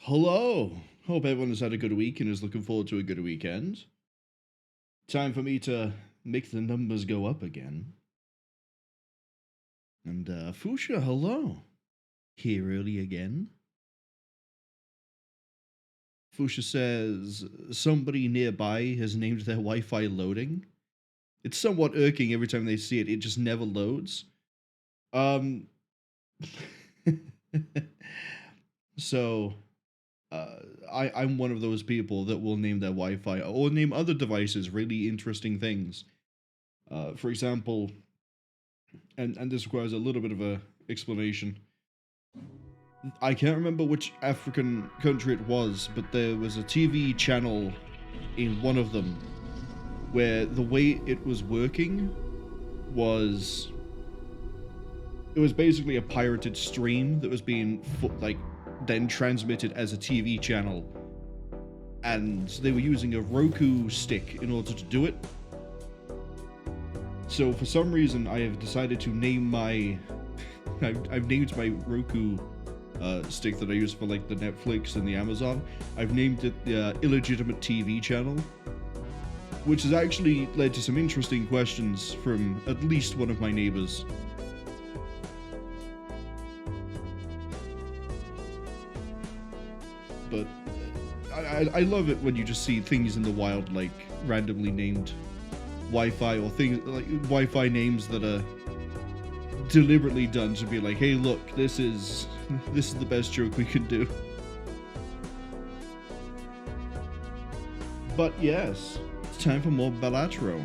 Hello! Hope everyone has had a good week and is looking forward to a good weekend. Time for me to make the numbers go up again. And, Fuchsia, hello. Here early again. Fuchsia says, somebody nearby has named their Wi-Fi loading. It's somewhat irking every time they see it, it just never loads. So... I'm one of those people that will name their Wi-Fi or name other devices really interesting things. For example, and this requires a little bit of a explanation. I can't remember which African country it was, but there was a TV channel in one of them where the way it was working was... It was basically a pirated stream that was being, then transmitted as a TV channel. And they were using a Roku stick in order to do it. So for some reason, I have decided to name my... I've named my Roku stick that I use for like the Netflix and the Amazon. I've named it the Illegitimate TV channel. Which has actually led to some interesting questions from at least one of my neighbors. But I love it when you just see things in the wild, like randomly named Wi-Fi or things like Wi-Fi names that are deliberately done to be like, hey, look, this is the best joke we can do. But yes, it's time for more Balatro.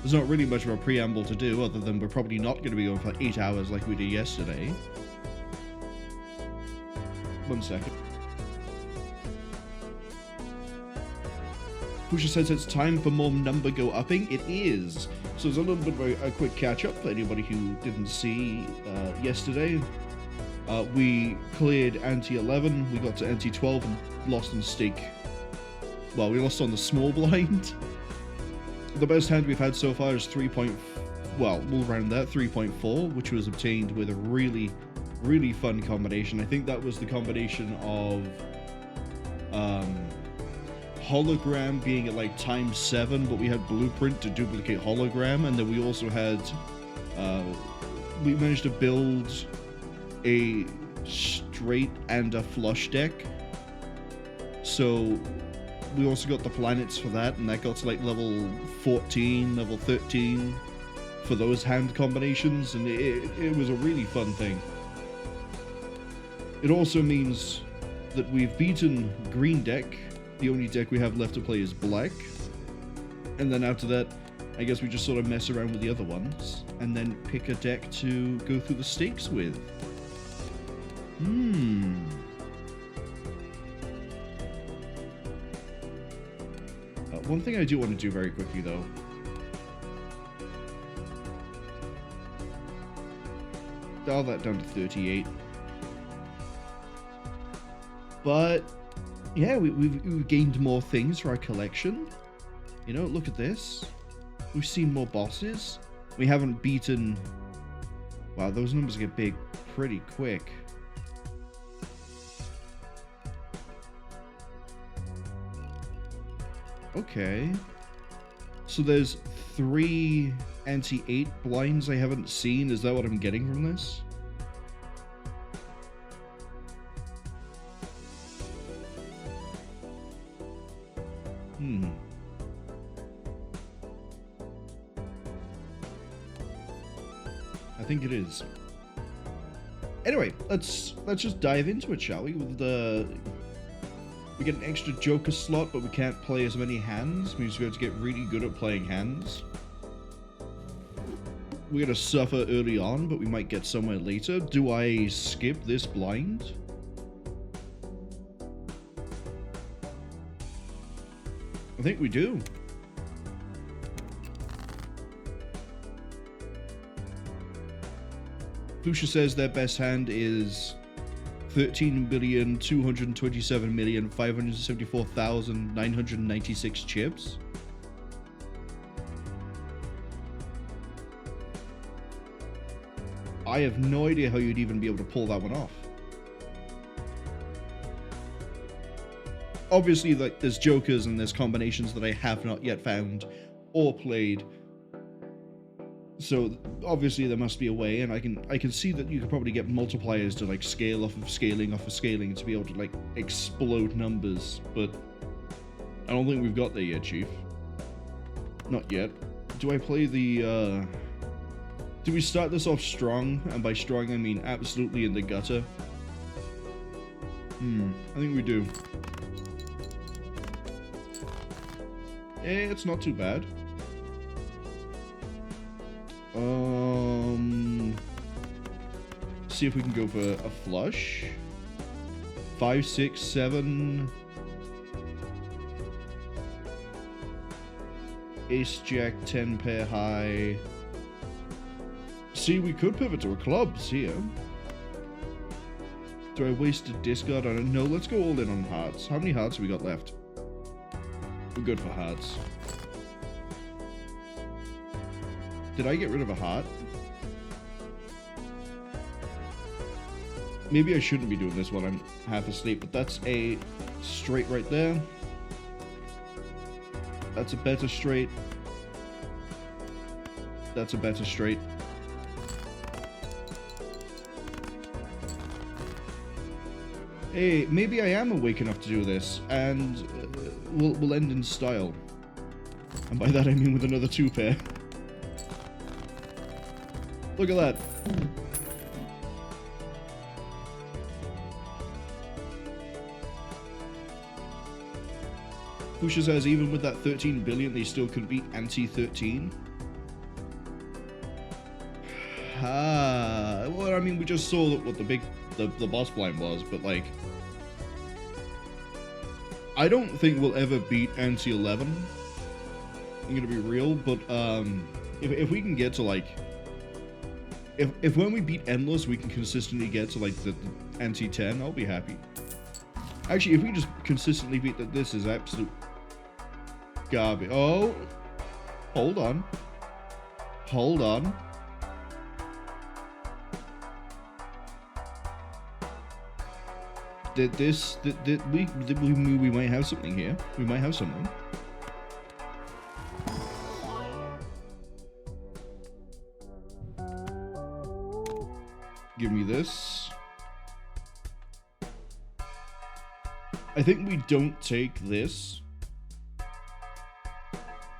There's not really much of a preamble to do, other than we're probably not going to be going for 8 hours like we did yesterday. 1 second. Pusha says it's time for more number go upping. It is. So there's a little bit of a quick catch up for anybody who didn't see yesterday. We cleared ante 11, we got to ante 12 and lost on stake. Well, we lost on the small blind. The best hand we've had so far is 3. Well, we'll round that 3.4, which was obtained with a really, really fun combination. I think that was the combination of hologram being at like ×7, but we had blueprint to duplicate hologram, and then we also had we managed to build a straight and a flush deck, so we also got the planets for that, and that got to like level 14, level 13 for those hand combinations, and it was a really fun thing. It also means that we've beaten green deck. The only deck we have left to play is black. And then after that, I guess we just sort of mess around with the other ones. And then pick a deck to go through the stakes with. One thing I do want to do very quickly, though. Dial that down to 38. But... yeah, we've gained more things for our collection. You know, look at this. We've seen more bosses. We haven't beaten... wow, those numbers get big pretty quick. Okay. So there's 3 ante-8 blinds I haven't seen. Is that what I'm getting from this? I think it is. Anyway, let's just dive into it, shall we? With we get an extra Joker slot, but we can't play as many hands. Means we have to get really good at playing hands. We're gonna suffer early on, but we might get somewhere later. Do I skip this blind? I think we do. Fuchsia says their best hand is 13,227,574,996 chips. I have no idea how you'd even be able to pull that one off. obviously, like, there's jokers and there's combinations that I have not yet found or played. So obviously there must be a way, and I can see that you could probably get multipliers to like scale off of scaling to be able to like explode numbers, but I don't think we've got there yet, Chief. Not yet. Do I play the do we start this off strong? And by strong I mean absolutely in the gutter. I think we do. It's not too bad. See if we can go for a flush. 5, 6, 7. Ace, Jack, 10 pair high. See, we could pivot to a clubs here. Do I waste a discard on it? No, let's go all in on hearts. How many hearts have we got left? We're good for hearts. Did I get rid of a heart? Maybe I shouldn't be doing this while I'm half asleep, but that's a straight right there. That's a better straight. That's a better straight. Hey, maybe I am awake enough to do this, and we'll end in style. And by that I mean with another 2 pair. Look at that. Pusha says even with that 13 billion, they still couldn't beat anti-13. Well, I mean, we just saw what the boss blind was, but like, I don't think we'll ever beat anti-11. I'm gonna be real, but if we can get to like, if when we beat endless, we can consistently get to like the anti-10, I'll be happy. Actually, if we just consistently beat that, this is absolute garbage. Oh, hold on. Hold on. We might have something here. We might have something. Give me this. I think we don't take this,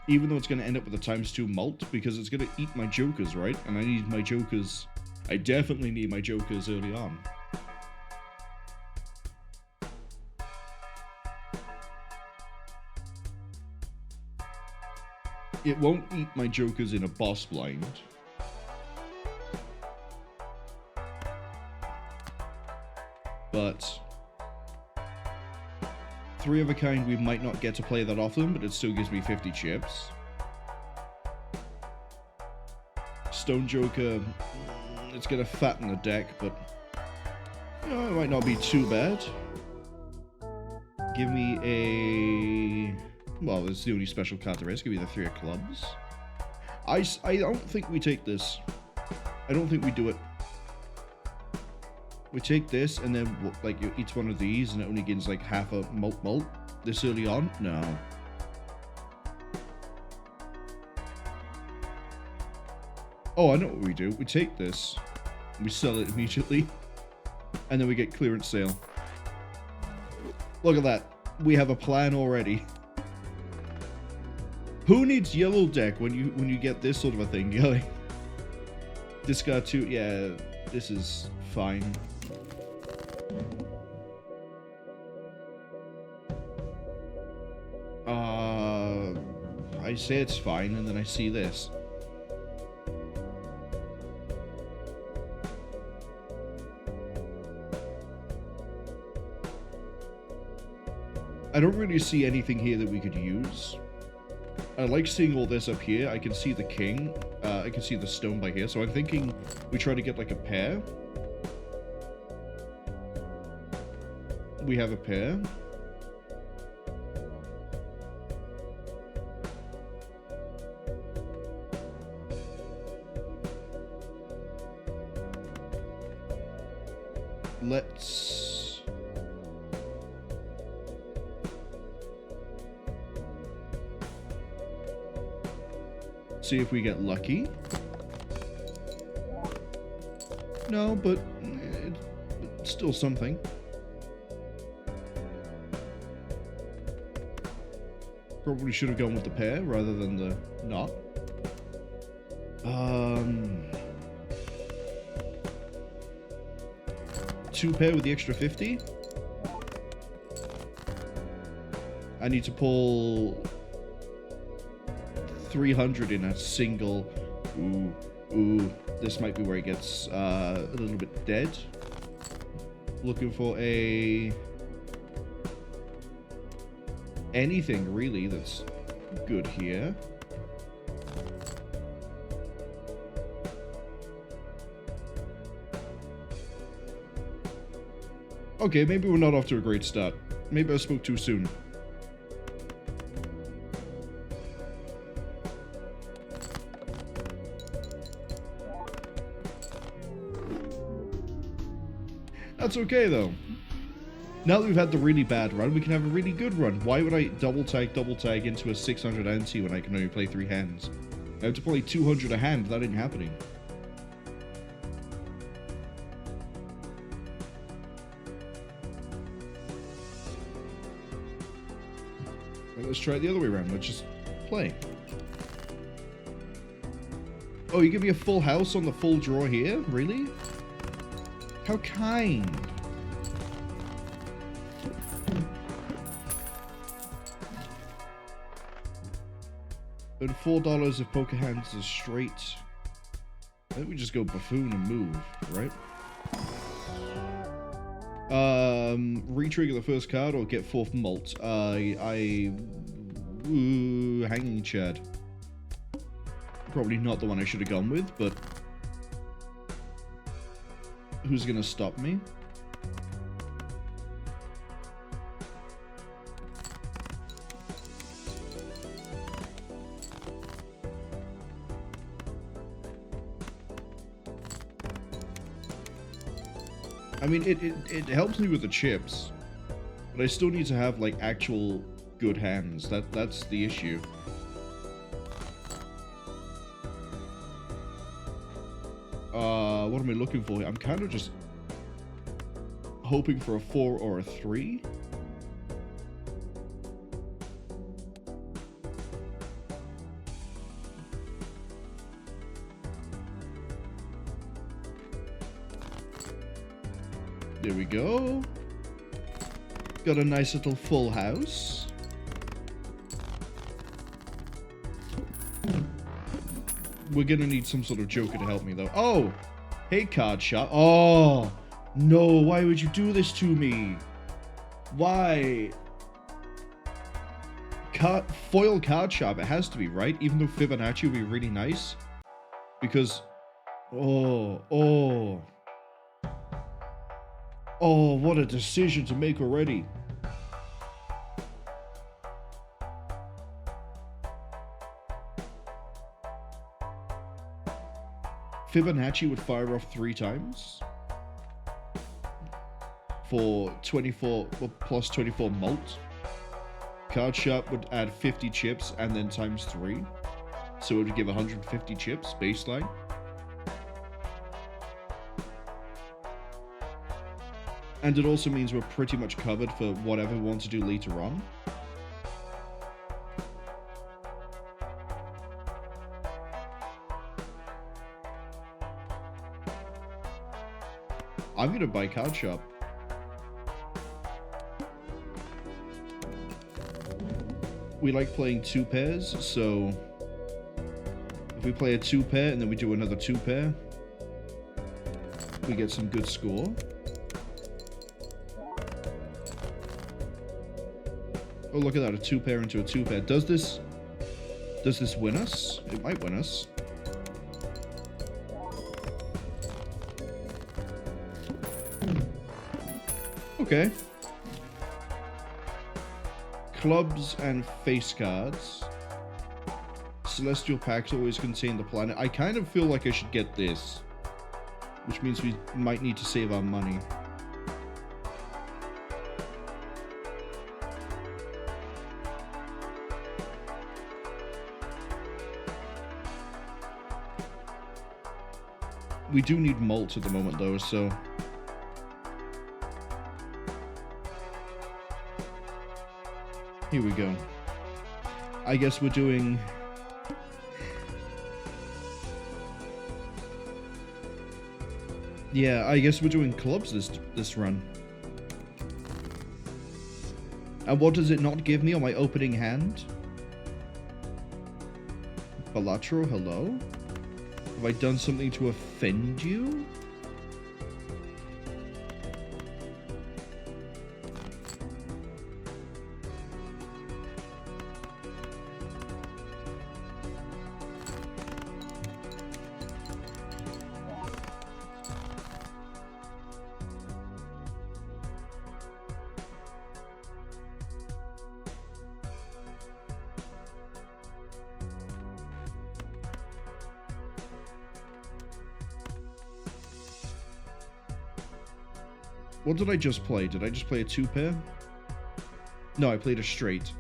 even though it's going to end up with a ×2 mult, because it's going to eat my jokers, right? And I need my jokers. I definitely need my jokers early on. It won't eat my jokers in a boss blind. But 3 of a kind, we might not get to play that often, but it still gives me 50 chips. Stone Joker, it's gonna fatten the deck, but you know, it might not be too bad. Give me a... Well, it's the only special card there is. Give me the 3 of clubs. I don't think we take this. I don't think we do it. We take this, and then, like, each one of these, and it only gains, like, half a mult this early on? No. Oh, I know what we do. We take this, we sell it immediately, and then we get clearance sale. Look at that. We have a plan already. Who needs yellow deck when you get this sort of a thing going? Discard 2, yeah, this is fine. I say it's fine, and then I see this. I don't really see anything here that we could use. I like seeing all this up here. I can see the king. I can see the stone by here. So I'm thinking we try to get like a pair. We have a pair. Let's... See if we get lucky. No, but it's still something. Probably should have gone with the pair rather than the not. Two pair with the extra 50. I need to pull 300 in a single. Ooh. This might be where it gets a little bit dead. Looking for anything really that's good here. Okay, maybe we're not off to a great start. Maybe I spoke too soon. That's okay, though. Now that we've had the really bad run, we can have a really good run. Why would I double tag into a 600 ante when I can only play 3 hands? I have to play 200 a hand. That ain't happening. Right, let's try it the other way around. Let's just play. Oh, you give me a full house on the full draw here? Really? How kind. And $4 of poker hands is straight. I think we just go buffoon and move, right? Retrigger the first card or get 4th malt. Hanging Chad. Probably not the one I should have gone with, but who's gonna stop me? I mean, it helps me with the chips, but I still need to have like actual good hands. That's the issue. What am I looking for here? I'm kind of just hoping for a 4 or a 3. There we go. Got a nice little full house. We're gonna need some sort of joker to help me, though. Oh! Hey, card shop. Oh! No, why would you do this to me? Why? Foil card shop, it has to be, right? Even though Fibonacci would be really nice. Because... Oh, what a decision to make already. Fibonacci would fire off 3 times for 24 plus 24 malt. Card Sharp would add 50 chips and then times 3. So it would give 150 chips baseline. And it also means we're pretty much covered for whatever we want to do later on. I'm gonna buy Card Shop. We like playing 2 pairs, so if we play a 2 pair and then we do another 2 pair, we get some good score. Oh, look at that, a 2 pair into a 2 pair. Does this win us? It might win us. Okay. Clubs and face cards. Celestial packs always contain the planet. I kind of feel like I should get this, which means we might need to save our money. We do need malt at the moment, though, so... Here we go. I guess we're doing... Yeah, I guess we're doing clubs this run. And what does it not give me on my opening hand? Balatro, hello? Have I done something to offend you? What did I just play? Did I just play a 2-pair? No, I played a straight.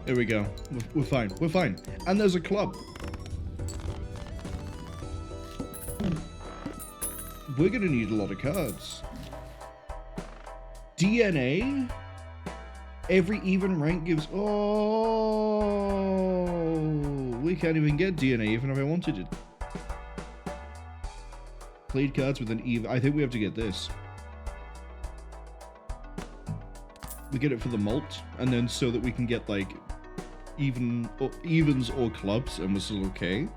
There we go. We're fine. We're fine. And there's a club. We're gonna need a lot of cards. DNA? Every even rank gives... Oh! We can't even get DNA even if I wanted it. Played cards with an even... I think we have to get this. We get it for the malt, and then so that we can get, like, evens or clubs, and we're still okay.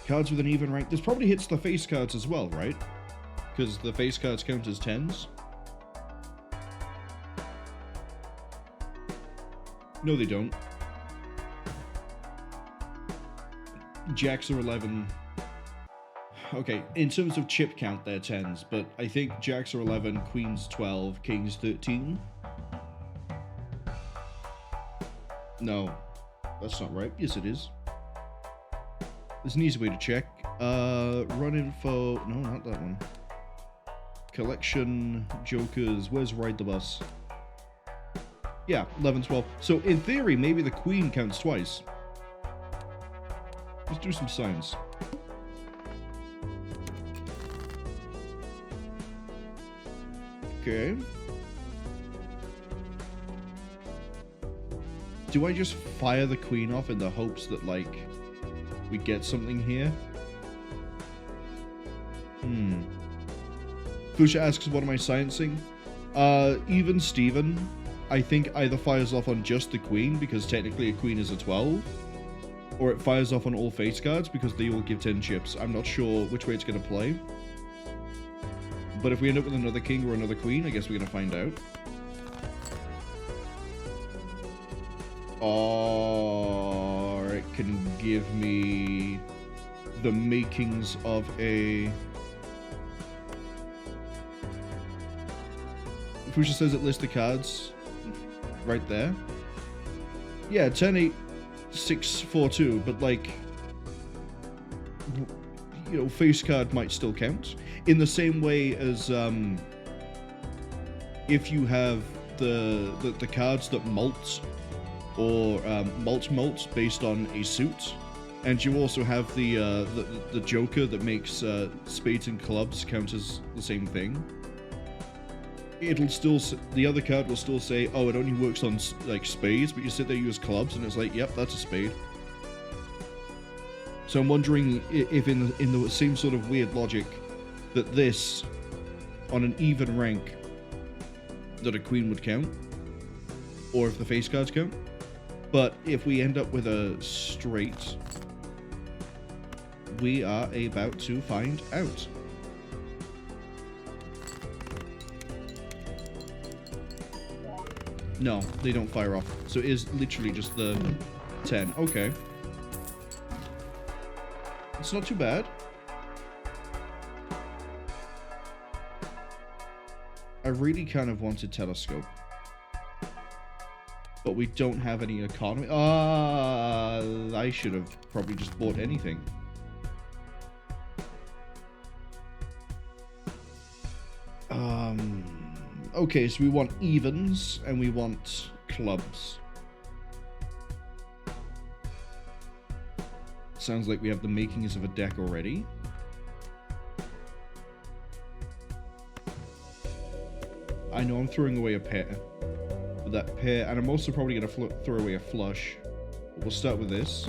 Cards with an even rank. This probably hits the face cards as well, right? Because the face cards count as 10s. No, they don't. Jacks are 11. Okay, in terms of chip count, they're 10s, but I think Jacks are 11, Queens 12, Kings 13. No, that's not right. Yes, it is. There's an easy way to check. Run info. No, not that one. Collection, Jokers. Where's Ride the Bus? Yeah, 11, 12. So, in theory, maybe the Queen counts twice. Let's do some science. Okay. Do I just fire the Queen off in the hopes that, like, we get something here? Fusha asks, what am I sciencing? Even Steven, I think, either fires off on just the Queen, because technically a Queen is a 12, or it fires off on all face cards, because they all give 10 chips. I'm not sure which way it's going to play. But if we end up with another King or another Queen, I guess we're going to find out. Or it can give me the makings of a... Fusha says it lists the cards right there. Yeah, 10, 8, 6, 4, 2, but like, you know, face card might still count. In the same way as if you have the cards that malt or malt based on a suit, and you also have the Joker that makes spades and clubs count as the same thing. It'll still, the other card will still say, oh, it only works on like spades, but you sit there, use clubs, and it's like, yep, that's a spade. So I'm wondering if in the same sort of weird logic that this, on an even rank, that a Queen would count, or if the face cards count. But if we end up with a straight, we are about to find out. No, they don't fire off. So it is literally just the 10. Okay. It's not too bad. I really kind of wanted Telescope. But we don't have any economy. I should have probably just bought anything. Okay, so we want evens and we want clubs. Sounds like we have the makings of a deck already. I know I'm throwing away a pair. But that pair, and I'm also probably going to throw away a flush. We'll start with this.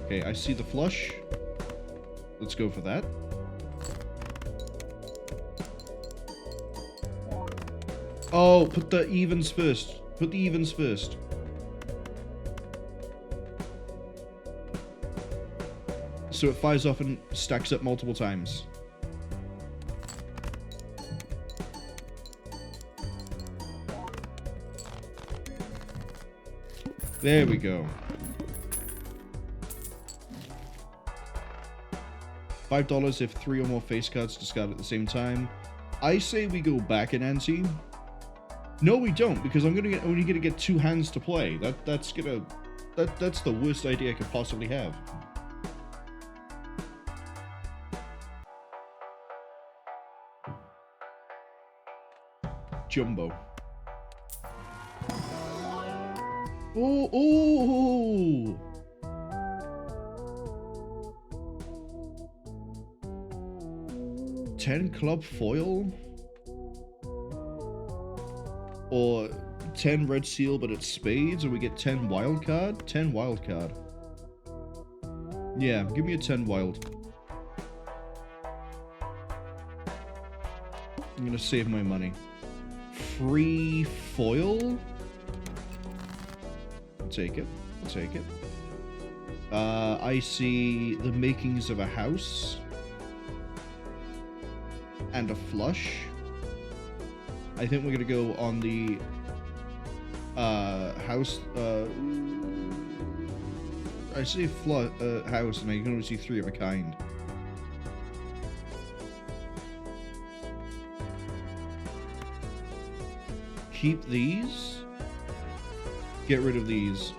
Okay, I see the flush. Let's go for that. Oh, put the evens first. Put the evens first. So it fires off and stacks up multiple times. There we go. $5 if 3 or more face cards discard at the same time. I say we go back in ante. No, we don't, because I'm only gonna get 2 hands to play. That's the worst idea I could possibly have. Jumbo. Oh! 10 club foil? Or 10 red seal, but it's spades, or we get 10 wild card? 10 wild card. Yeah, give me a 10 wild. I'm gonna save my money. Free foil? I'll take it. I'll take it. I see the makings of a house. And a flush. I think we're gonna go on the house. I see house, and I can only see 3 of a kind. Keep these. Get rid of these.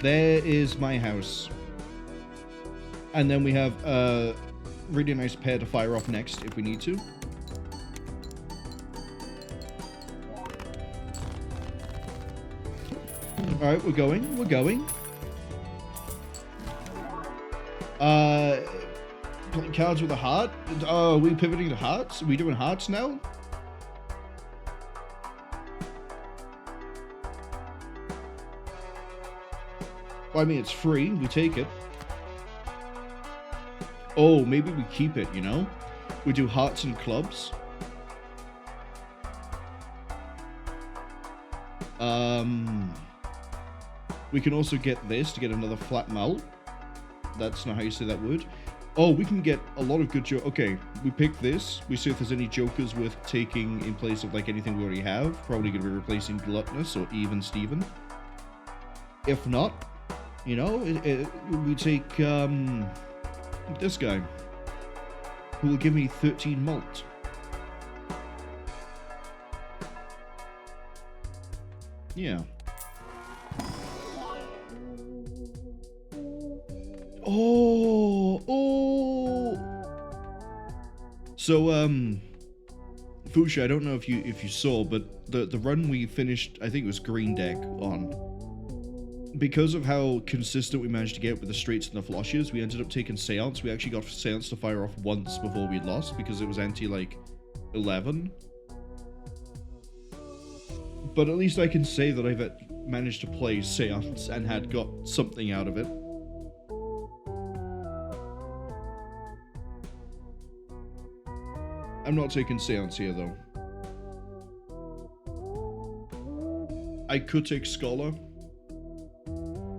There is my house. And then we have a really nice pair to fire off next if we need to. Alright, we're going. We're going. Cards with a heart? Are we pivoting to hearts? Are we doing hearts now? Well, I mean, it's free. We take it. Oh, maybe we keep it, you know? We do hearts and clubs. We can also get this to get another flat melt. That's not how you say that word. Oh, we can get a lot of good jokers. Okay, we pick this. We see if there's any jokers worth taking in place of like anything we already have. Probably going to be replacing Gluttonous or Even Steven. If not, you know, we take this guy, who will give me 13 malt. Yeah. Oh. So Fuchsia, I don't know if you saw, but the run we finished, I think it was green deck on. Because of how consistent we managed to get with the straights and the flushes, we ended up taking Seance. We actually got Seance to fire off once before we lost because it was anti like 11. But at least I can say that I've managed to play Seance and had got something out of it. I'm not taking Seance here, though. I could take Scholar.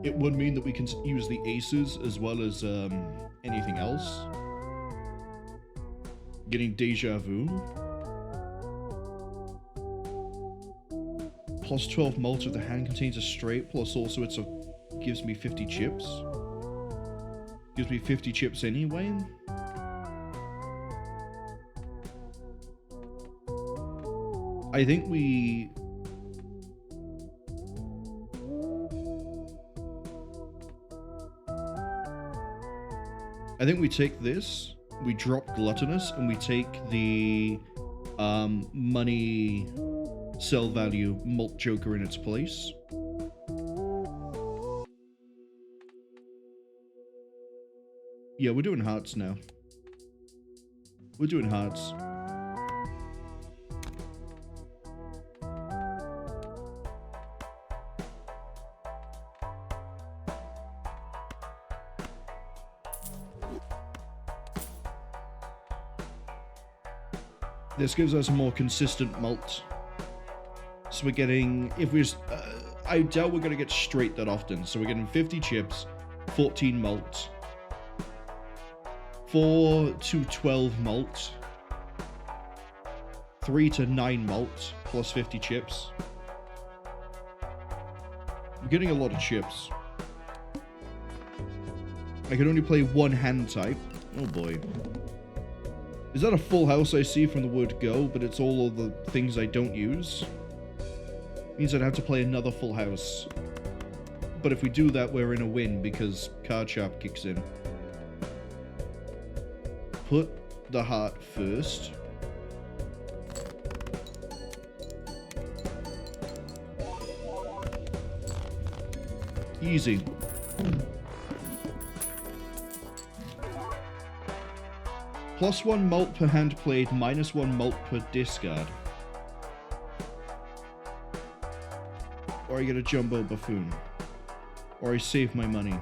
It would mean that we can use the aces as well as anything else. Getting deja vu. Plus 12 malt if the hand contains a straight, plus also gives me 50 chips. Gives me 50 chips anyway. I think we take this, we drop Gluttonous, and we take the money sell value malt joker in its place. Yeah, we're doing hearts now. We're doing hearts. This gives us a more consistent malt. So we're getting, I doubt we're going to get straight that often. So we're getting 50 chips, 14 malt, 4 to 12 malt, 3 to 9 malt, plus 50 chips. I'm getting a lot of chips. I can only play one hand type. Oh boy. Is that a full house I see from the word go, but it's all of the things I don't use? Means I'd have to play another full house. But if we do that, we're in a win because card sharp kicks in. Put the heart first. Easy. +1 malt per hand played, -1 malt per discard. Or I get a jumbo buffoon. Or I save my money.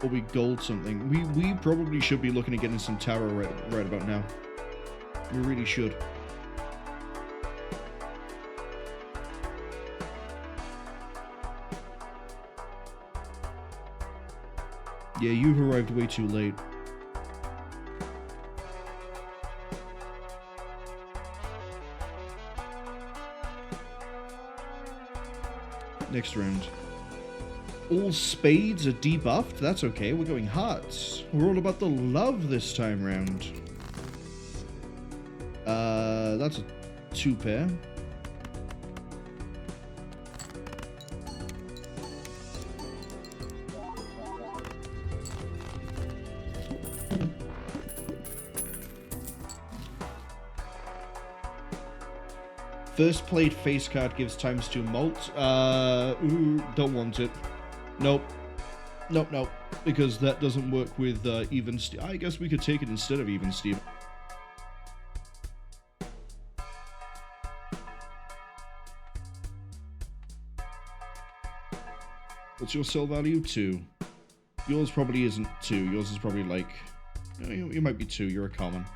Or we gold something. We probably should be looking at getting some tarot right about now. We really should. Yeah, you've arrived way too late. Next round. All spades are debuffed? That's okay, we're going hearts. We're all about the love this time round. That's a 2 pair. First played face card gives ×2 malt. Don't want it. Nope. Nope, nope. Because that doesn't work with even Steve. I guess we could take it instead of even Steve. What's your sell value? 2. Yours probably isn't 2. Yours is probably like... You might be 2. You're a common.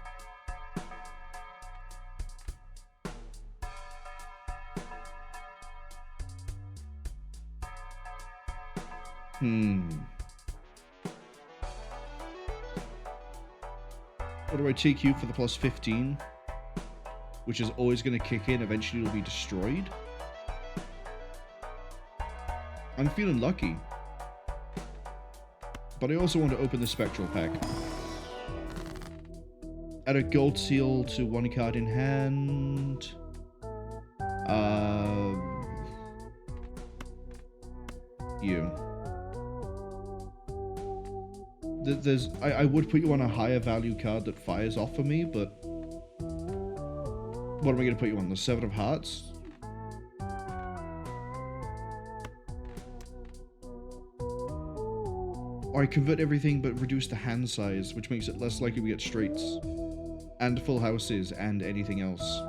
What do I take you for the +15? Which is always going to kick in. Eventually it'll be destroyed. I'm feeling lucky. But I also want to open the Spectral pack. Add a gold seal to 1 card in hand. You. I would put you on a higher value card that fires off for me, but what am I going to put you on? The 7 of Hearts? Or I convert everything but reduce the hand size, which makes it less likely we get straights. And full houses and anything else.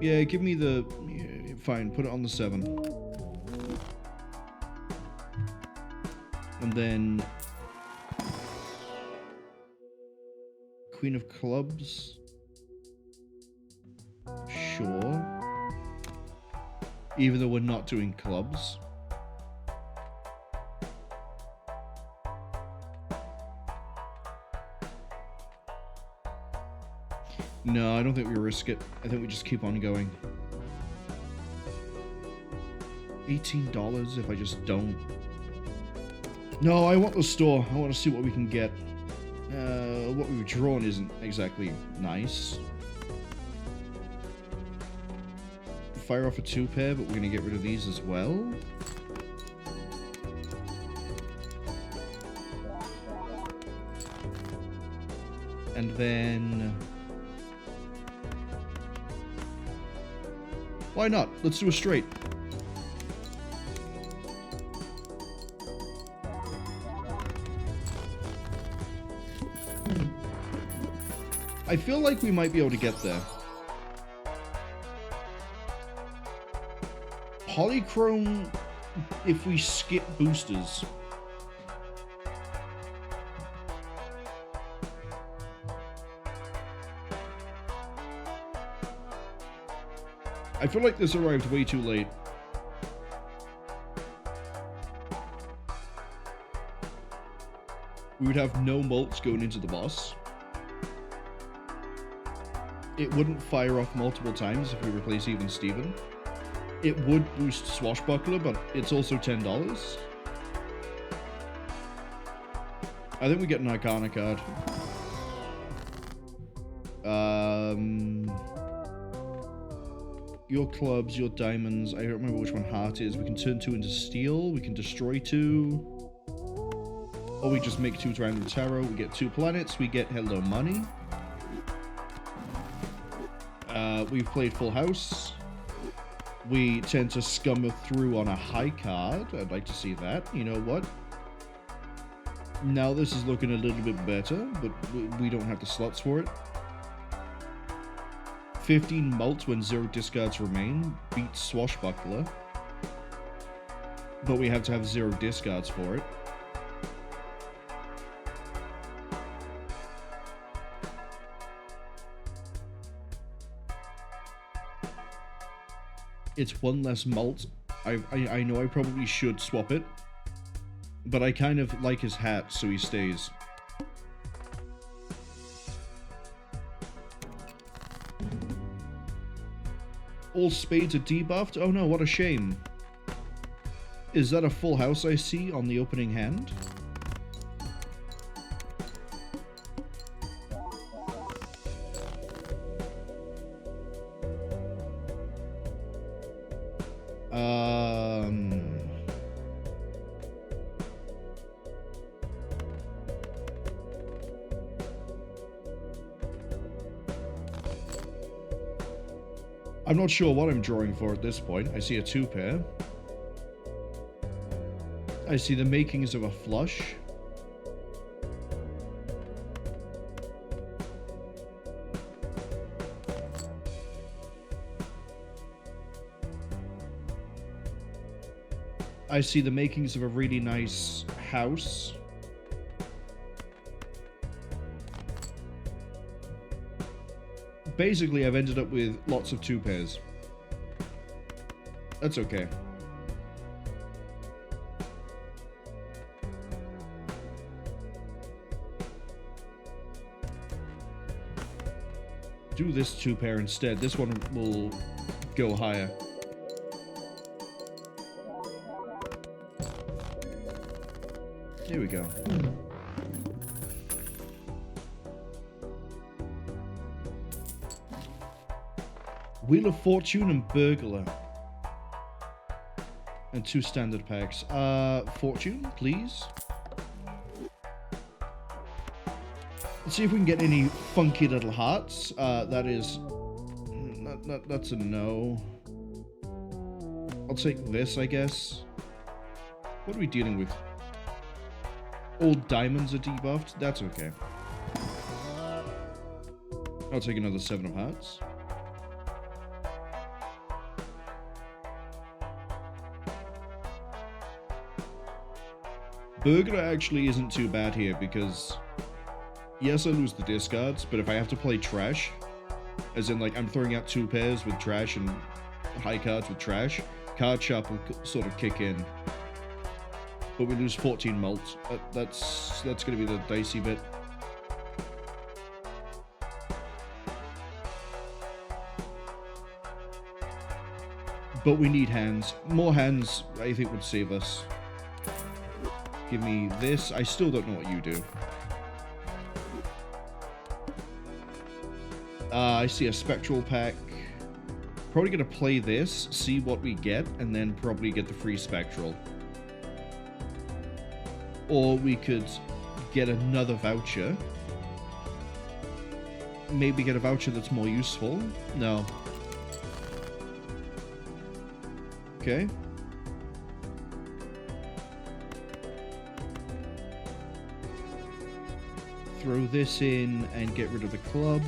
Yeah, give me the... Yeah, fine, put it on the 7. And then Queen of Clubs. Sure. Even though we're not doing clubs. No, I don't think we risk it. I think we just keep on going. $18 if I just don't. No, I want the store. I want to see what we can get. What we've drawn isn't exactly nice. Fire off a 2-pair, but we're going to get rid of these as well. And then... why not? Let's do a straight. I feel like we might be able to get there. Polychrome if we skip boosters. I feel like this arrived way too late. We would have no mults going into the boss. It wouldn't fire off multiple times if we replace Even Steven. It would boost Swashbuckler, but it's also $10. I think we get an Arcana card. Your clubs, your diamonds. I don't remember which one heart is. We can turn 2 into steel. We can destroy 2. Or we just make 2 random tarot. We get 2 planets. We get hello money. We've played Full House. We tend to scum through on a high card. I'd like to see that. You know what? Now this is looking a little bit better, but we don't have the slots for it. 15 mults when 0 discards remain beats Swashbuckler. But we have to have 0 discards for it. It's 1 less mult. I know I probably should swap it, but I kind of like his hat, so he stays. All spades are debuffed? Oh no, what a shame. Is that a full house I see on the opening hand? I'm not sure what I'm drawing for at this point. I see a 2-pair. I see the makings of a flush. I see the makings of a really nice house. Basically, I've ended up with lots of 2-pairs. That's okay. Do this 2-pair instead. This one will go higher. Here we go. Wheel of Fortune and Burglar. And 2 standard packs. Fortune, please. Let's see if we can get any funky little hearts. That is... That's a no. I'll take this, I guess. What are we dealing with? All diamonds are debuffed? That's okay. I'll take another 7 of hearts. Burglar actually isn't too bad here because, yes, I lose the discards, but if I have to play trash, as in like I'm throwing out 2 pairs with trash and high cards with trash, card sharp will sort of kick in. But we lose 14 mult. That's going to be the dicey bit. But we need hands. More hands, I think, would save us. Give me this. I still don't know what you do. I see a spectral pack. Probably gonna play this, see what we get, and then probably get the free spectral. Or we could get another voucher. Maybe get a voucher that's more useful. No. Okay. Throw this in and get rid of the club.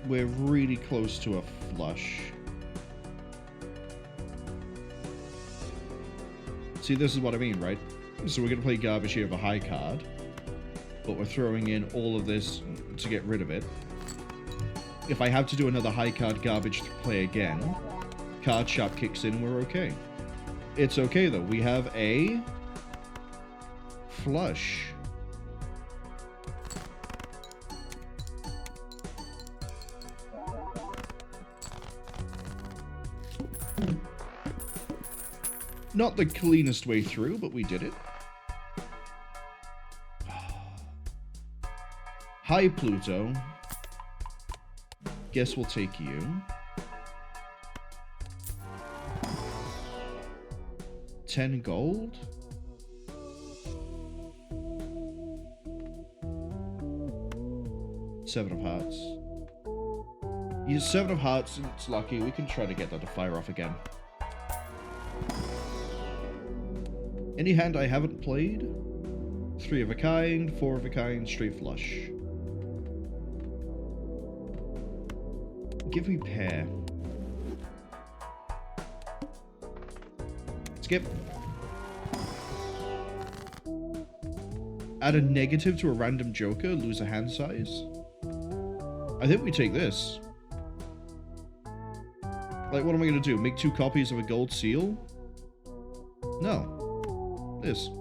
We're really close to a flush. See, this is what I mean, right? So we're going to play garbage here of a high card, but we're throwing in all of this to get rid of it. If I have to do another high card garbage to play again, card sharp kicks in and we're okay. It's okay, though. We have a flush. Not the cleanest way through, but we did it. Hi, Pluto. Guess we'll take you. $10 gold? Seven of Hearts. Use Seven of Hearts, and it's lucky. We can try to get that to fire off again. Any hand I haven't played? 3 of a kind, 4 of a kind, straight flush. Give me pair. Skip. Add a negative to a random joker, lose a hand size. I think we take this. Like, what am I going to do? Make 2 copies of a gold seal? No. This.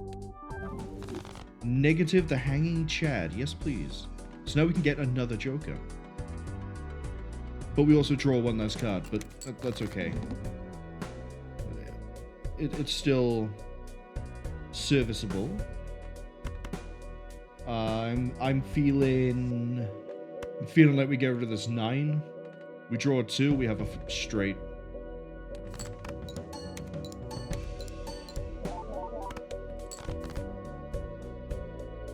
Negative the Hanging Chad. Yes, please. So now we can get another joker. But we also draw one less card, but that's okay. It's still serviceable. I'm feeling like we get rid of this 9. We draw 2, we have a straight.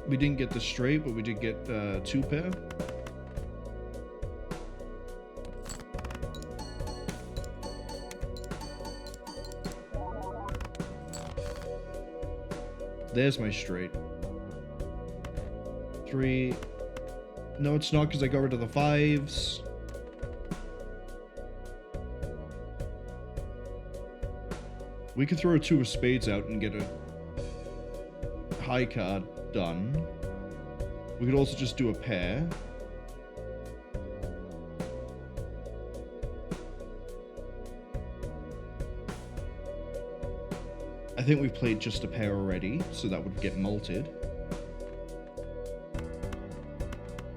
We didn't get the straight, but we did get 2 pair. There's my straight. 3. No, it's not, because I got rid of the 5s. We could throw 2 of spades out and get a high card done. We could also just do a pair. I think we've played just a pair already, so that would get multed.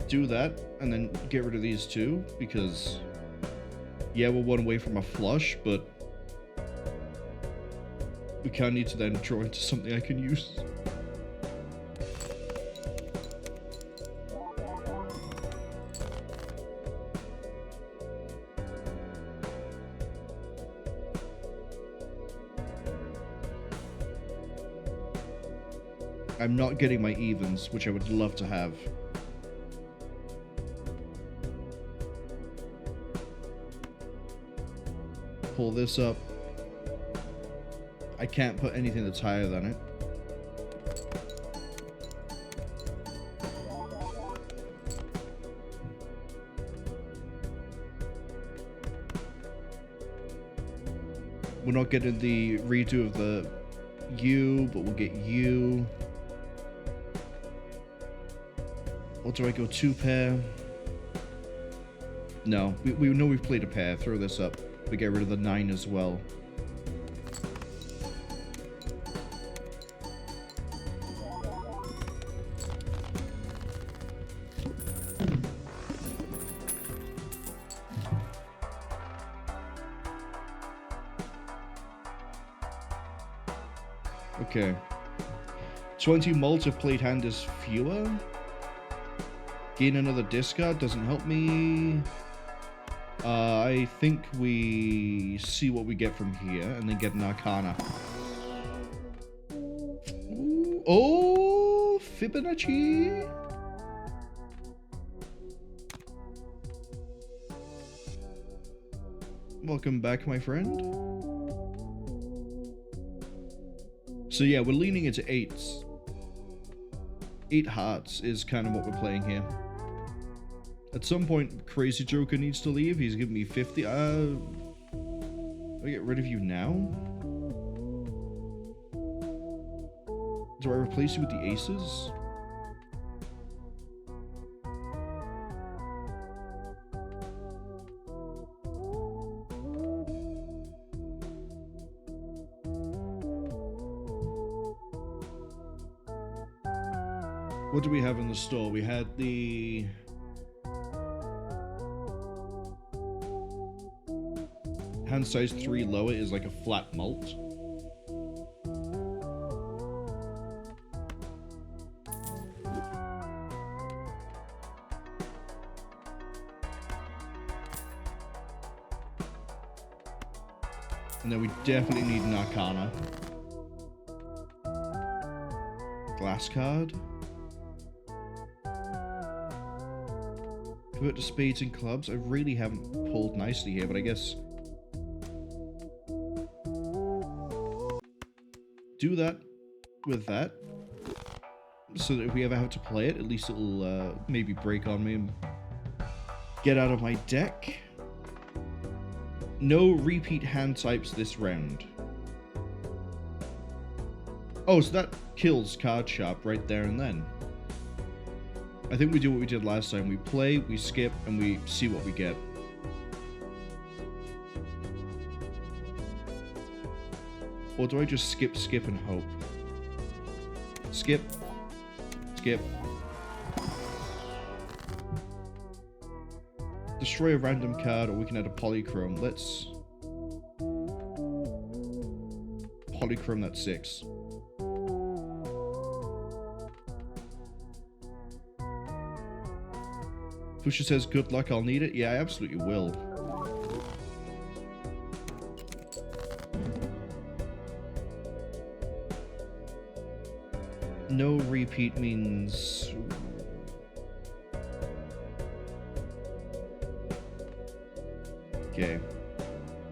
Do that, and then get rid of these 2, because, yeah, we're 1 away from a flush, but we kind of need to then draw into something I can use. I'm not getting my evens, which I would love to have. Pull this up. I can't put anything that's higher than it. We're not getting the redo of the U, but we'll get U. Or do I go 2 pair? No, we know we've played a pair. Throw this up. We get rid of the 9 as well. Okay. 20 mult if played hand is fewer. Gain another discard doesn't help me. I think we see what we get from here and then get an Arcana. Ooh, oh, Fibonacci. Welcome back, my friend. So yeah, we're leaning into 8s. 8 hearts is kind of what we're playing here. At some point, Crazy Joker needs to leave. He's giving me 50. Do I get rid of you now? Do I replace you with the aces? What do we have in the store? We had the... hand size 3 lower is like a flat mult. And then we definitely need an Arcana. Glass card. Convert to spades and clubs. I really haven't pulled nicely here, but I guess... do that with that. So that if we ever have to play it, at least it'll maybe break on me and get out of my deck. No repeat hand types this round. Oh, so that kills Card Sharp right there and then. I think we do what we did last time. We play, we skip, and we see what we get. Or do I just skip, and hope? Skip. Skip. Destroy a random card, or we can add a polychrome. Let's... polychrome that 6. Fusha says, good luck, I'll need it. Yeah, I absolutely will. No repeat means... okay.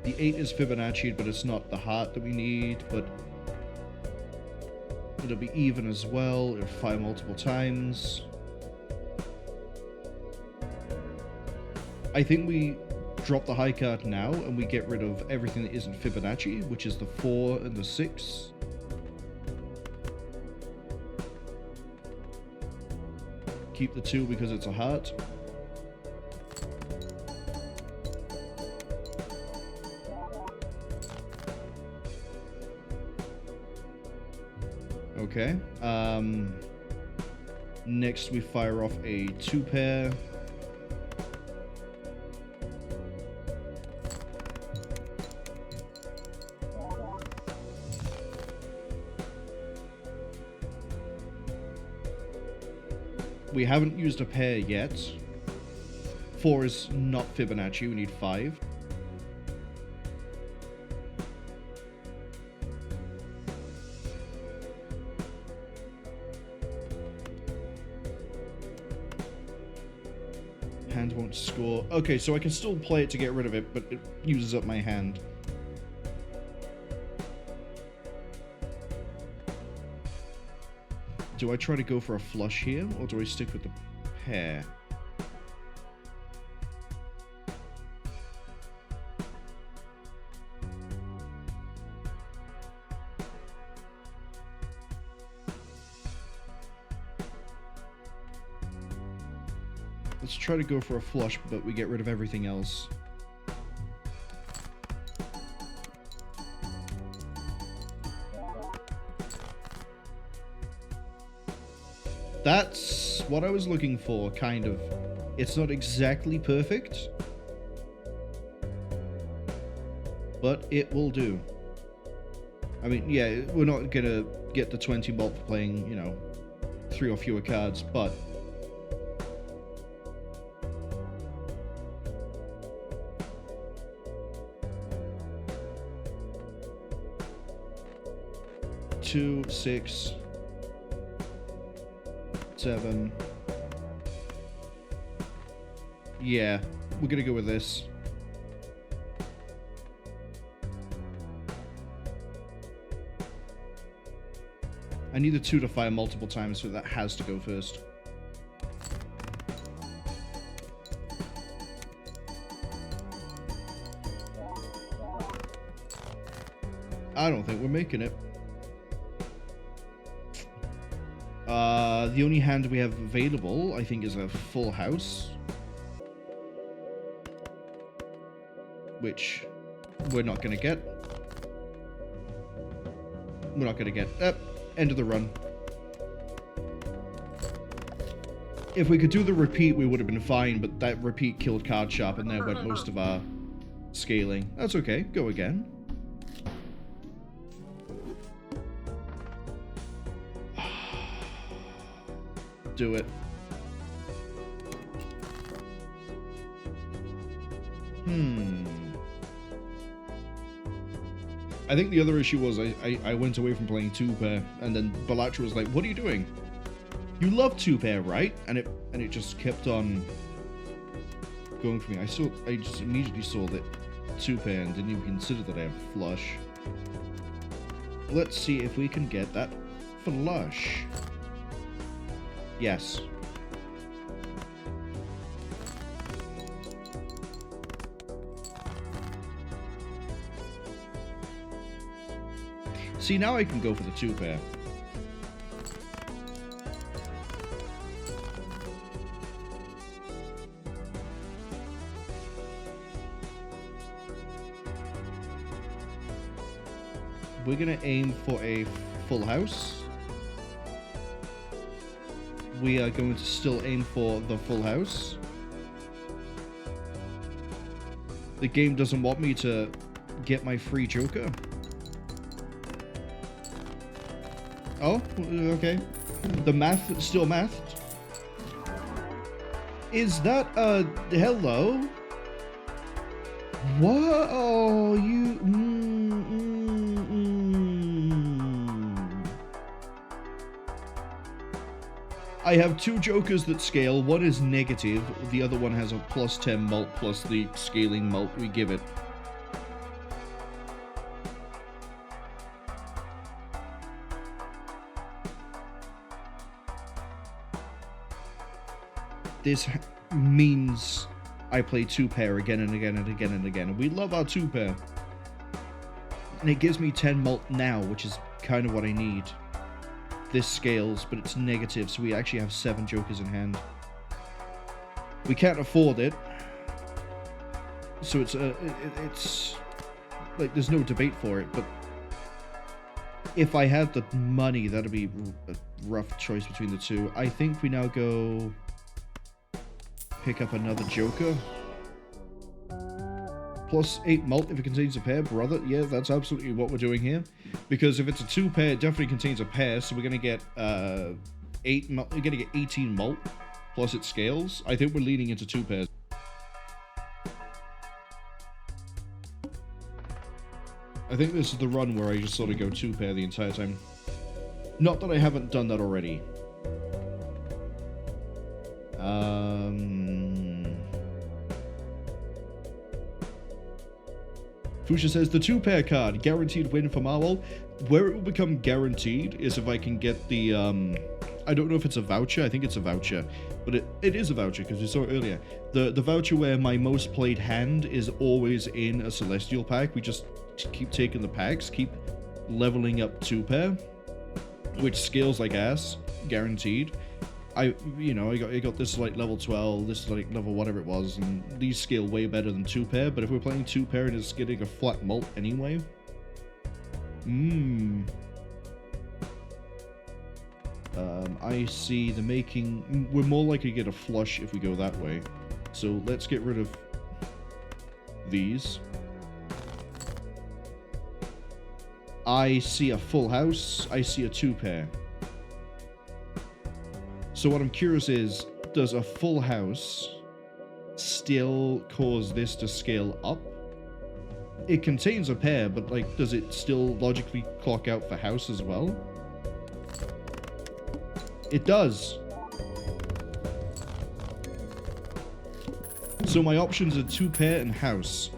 The 8 is Fibonacci, but it's not the heart that we need, but... it'll be even as well. It'll fire multiple times. I think we drop the high card now, and we get rid of everything that isn't Fibonacci, which is the 4 and the 6. Keep the 2 because it's a heart. Okay. Next we fire off a 2 pair. We haven't used a pair yet. 4 is not Fibonacci, we need 5. Hand won't score. Okay, so I can still play it to get rid of it, but it uses up my hand. Do I try to go for a flush here, or do I stick with the pair? Let's try to go for a flush, but we get rid of everything else. That's what I was looking for, kind of. It's not exactly perfect, but it will do. I mean, yeah, we're not gonna get the 20 mult for playing, you know, 3 or fewer cards, but two, 6, 7. Yeah, we're gonna go with this. I need the 2 to fire multiple times, so that has to go first. I don't think we're making it. The only hand we have available, I think, is a full house. Which we're not going to get. We're not going to get. End of the run. If we could do the repeat, we would have been fine, but that repeat killed Card Sharp, and there went most of our scaling. That's okay. Go again. Do it. I think the other issue was I went away from playing 2-pair, and then Balatro was like, "What are you doing? You love 2-pair, right?" And it just kept on going for me. I just immediately saw that 2-pair and didn't even consider that I have flush. Let's see if we can get that flush. Yes. See, now I can go for the 2-pair. We're gonna aim for a full house. We are going to still aim for the full house. The game doesn't want me to get my free Joker. Oh, okay. The math, still mathed. Is that a hello? What? Oh, you... I have 2 Jokers that scale. One is negative. The other one has a plus 10 mult plus the scaling mult we give it. This means I play 2-pair again and again and again and again. And we love our 2-pair. And it gives me 10 mult now, which is kind of what I need. This scales, but it's negative, so we actually have 7 Jokers in hand. We can't afford it. So it's like, there's no debate for it, but if I had the money, that'd be a rough choice between the 2. I think we now go pick up another Joker. Plus 8 mult if it contains a pair, brother. Yeah, that's absolutely what we're doing here. Because if it's a 2-pair, it definitely contains a pair, so we're gonna get 8 mult. We're gonna get 18 mult plus it scales. I think we're leaning into 2-pairs. I think this is the run where I just sort of go 2-pair the entire time. Not that I haven't done that already. Fusha says, the 2-pair card, guaranteed win for Marwol. Where it will become guaranteed is if I can get the, I don't know if it's a voucher, I think it's a voucher, but it is a voucher because we saw it earlier. The voucher where my most played hand is always in a Celestial pack. We just keep taking the packs, keep leveling up 2-pair, which scales like ass, guaranteed. I got this like level 12, this like level whatever it was, and these scale way better than 2-pair, but if we're playing 2-pair and it's getting a flat mult anyway. I see the making, we're more likely to get a flush if we go that way. So let's get rid of these. I see a full house. I see a 2-pair. So what I'm curious is, does a full house still cause this to scale up? It contains a pair, but like, does it still logically clock out for house as well? It does. So my options are 2-pair and house.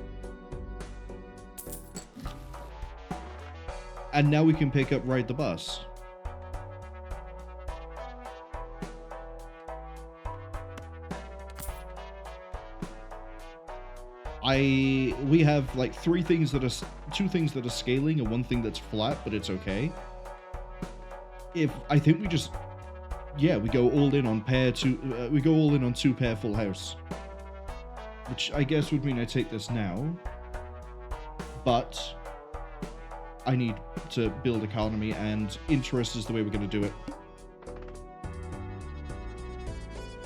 And now we can pick up Ride the Bus. We have like 2 things that are scaling and 1 thing that's flat, but it's okay. I think we just, yeah, we go all in on we go all in on 2-pair full house. Which I guess would mean I take this now. But I need to build economy, and interest is the way we're going to do it.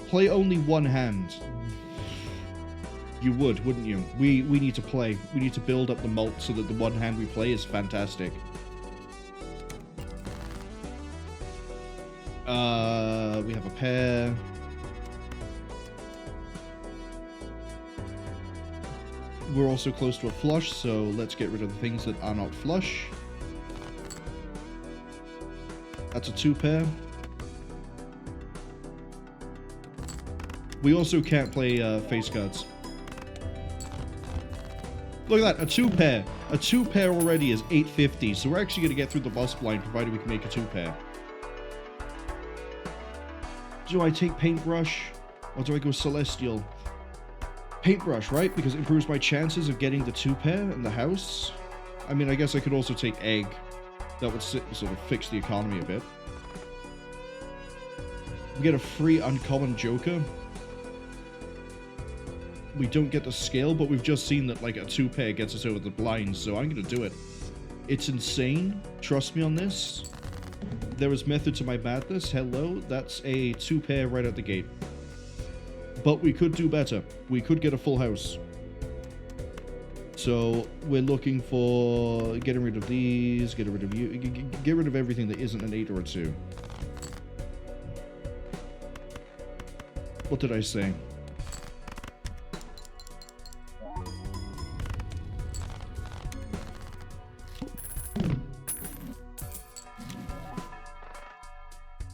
Play only 1 hand. You would, wouldn't you? We need to play. We need to build up the malt so that the 1 hand we play is fantastic. We have a pair. We're also close to a flush, so let's get rid of the things that are not flush. That's a 2-pair. We also can't play face cards. Look at that, a 2-pair. A 2-pair already is 850, so we're actually going to get through the boss blind, provided we can make a 2-pair. Do I take Paintbrush, or do I go Celestial? Paintbrush, right? Because it improves my chances of getting the 2-pair in the house. I mean, I guess I could also take Egg. That would sort of fix the economy a bit. We get a free uncommon Joker. We don't get the scale, but we've just seen that like a 2-pair gets us over the blinds, so I'm going to do it. It's insane. Trust me on this. There is method to my madness. Hello. That's a 2-pair right out the gate. But we could do better. We could get a full house. So we're looking for getting rid of these, getting rid of you, get rid of everything that isn't an 8 or a 2. What did I say?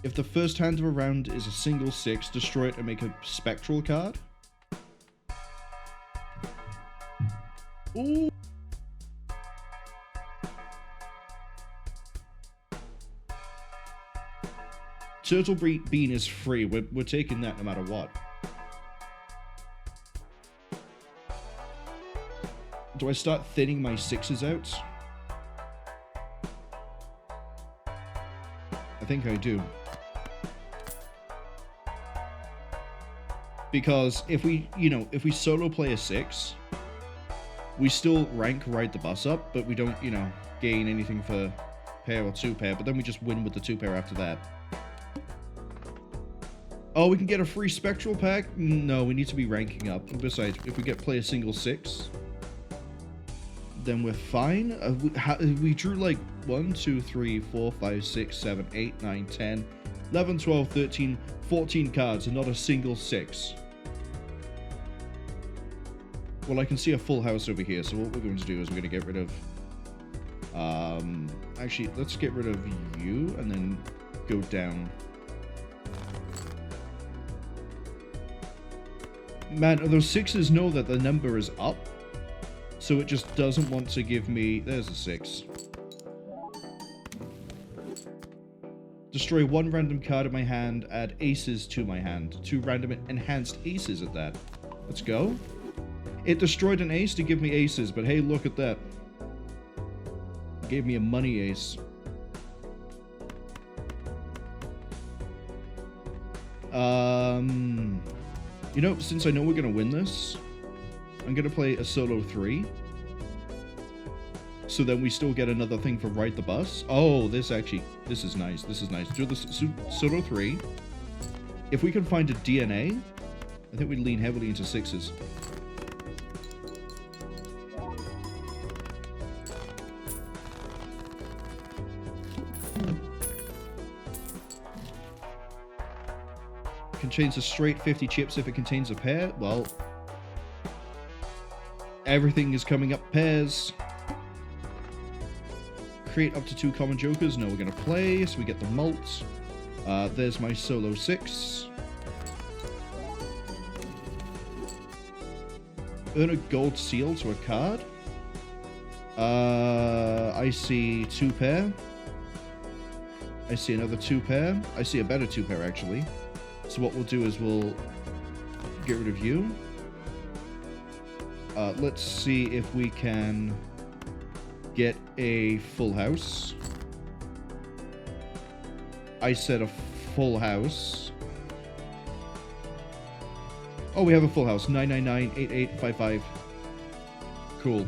If the first hand of a round is a single 6, destroy it and make a spectral card. Ooh. Turtle Bean is free. We're taking that no matter what. Do I start thinning my 6s out? I think I do. Because if we solo play a 6, we still rank Ride the Bus up, but we don't, gain anything for pair or 2-pair, but then we just win with the 2-pair after that. Oh, we can get a free Spectral pack? No, we need to be ranking up. And besides, if we play a single 6, then we're fine. We drew like 1, 2, 3, 4, 5, 6, 7, 8, 9, 10, 11, 12, 13, 14 cards and not a single 6. Well, I can see a full house over here, so what we're going to do is we're going to get rid of... actually, let's get rid of you and then go down. Man, those 6s know that the number is up, so it just doesn't want to give me... There's a 6. Destroy 1 random card in my hand, add aces to my hand. 2 random enhanced aces at that. Let's go. It destroyed an ace to give me aces, but hey, look at that. It gave me a money ace. Since I know we're going to win this, I'm going to play a solo 3. So then we still get another thing for Ride the Bus. Oh, this is nice. This is nice. Do the solo 3. If we can find a DNA, I think we'd lean heavily into 6s. contains a straight 50 chips. If it contains a pair, well, everything is coming up pairs. Create up to 2 common jokers. No, we're going to play, so we get the malt. There's my solo 6. Earn a gold seal to a card. I see 2 pair. I see another 2 pair. I see a better 2 pair, actually. So what we'll do is we'll get rid of you. Let's see if we can get a full house. I said a full house. Oh, we have a full house. 999-8855. Cool.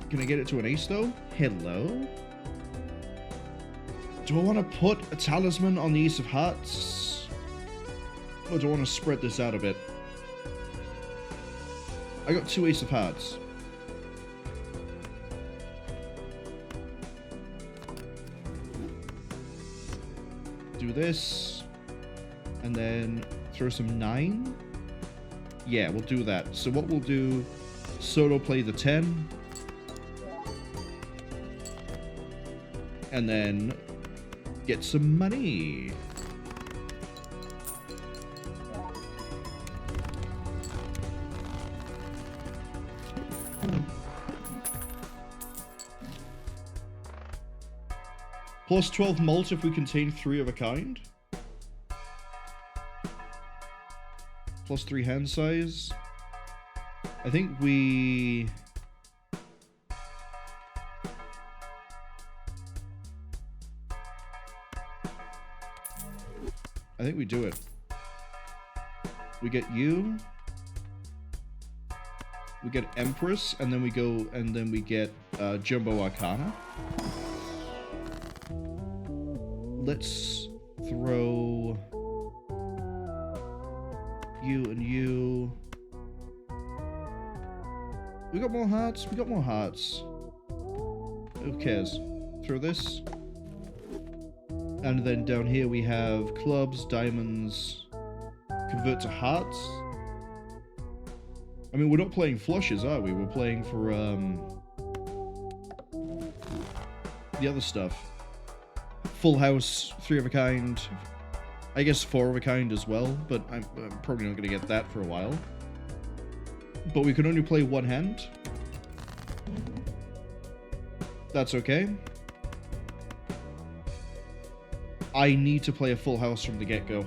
Can I get it to an ace, though? Hello? Do I want to put a talisman on the Ace of Hearts? Or do I want to spread this out a bit? I got 2 Ace of Hearts. Do this. And then throw some 9. Yeah, we'll do that. So what we'll do, solo play the 10. And then get some money. Plus 12 malt if we contain 3 of a kind. Plus 3 hand size. I think we... I think we do it. We get you. We get Empress, and then we go, and then we get Jumbo Arcana. Let's throw you and you. We got more hearts? We got more hearts. Who cares? Throw this. And then down here we have clubs, diamonds, convert to hearts. I mean, we're not playing flushes, are we? We're playing for, the other stuff. Full house, 3 of a kind. I guess 4 of a kind as well, but I'm probably not going to get that for a while. But we can only play 1 hand. That's okay. I need to play a full house from the get-go.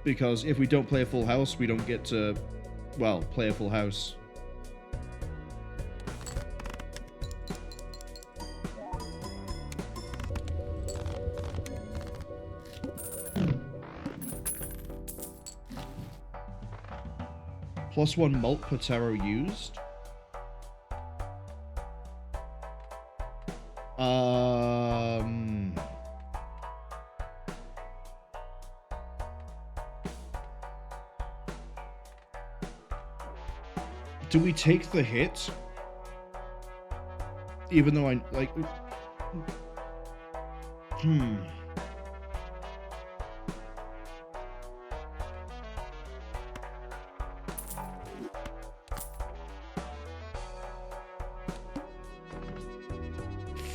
Because if we don't play a full house, we don't get to, well, play a full house. Plus 1 malt per tarot used. Do we take the hit? Even though I, like...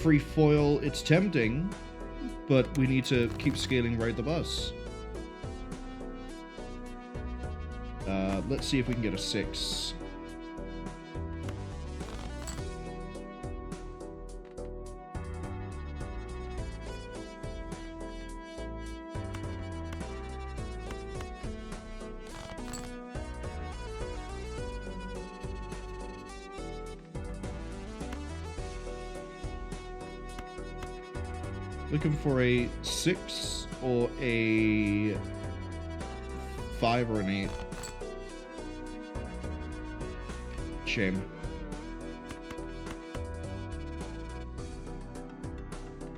Free foil, it's tempting, but we need to keep scaling Ride the Bus. Let's see if we can get a 6. Looking for a 6 or a 5 or an 8. Shame.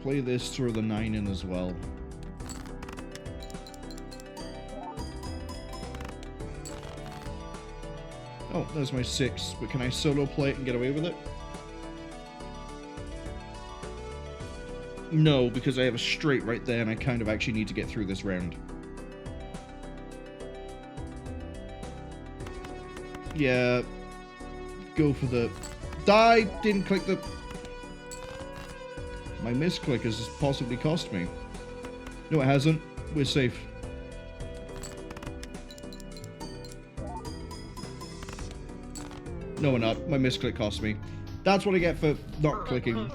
Play this, throw the 9 in as well. Oh, there's my 6, but can I solo play it and get away with it? No, because I have a straight right there, and I kind of actually need to get through this round. Yeah. Go for the... Die! Didn't click the... My misclick has possibly cost me. No, it hasn't. We're safe. No, we're not. My misclick cost me. That's what I get for not clicking.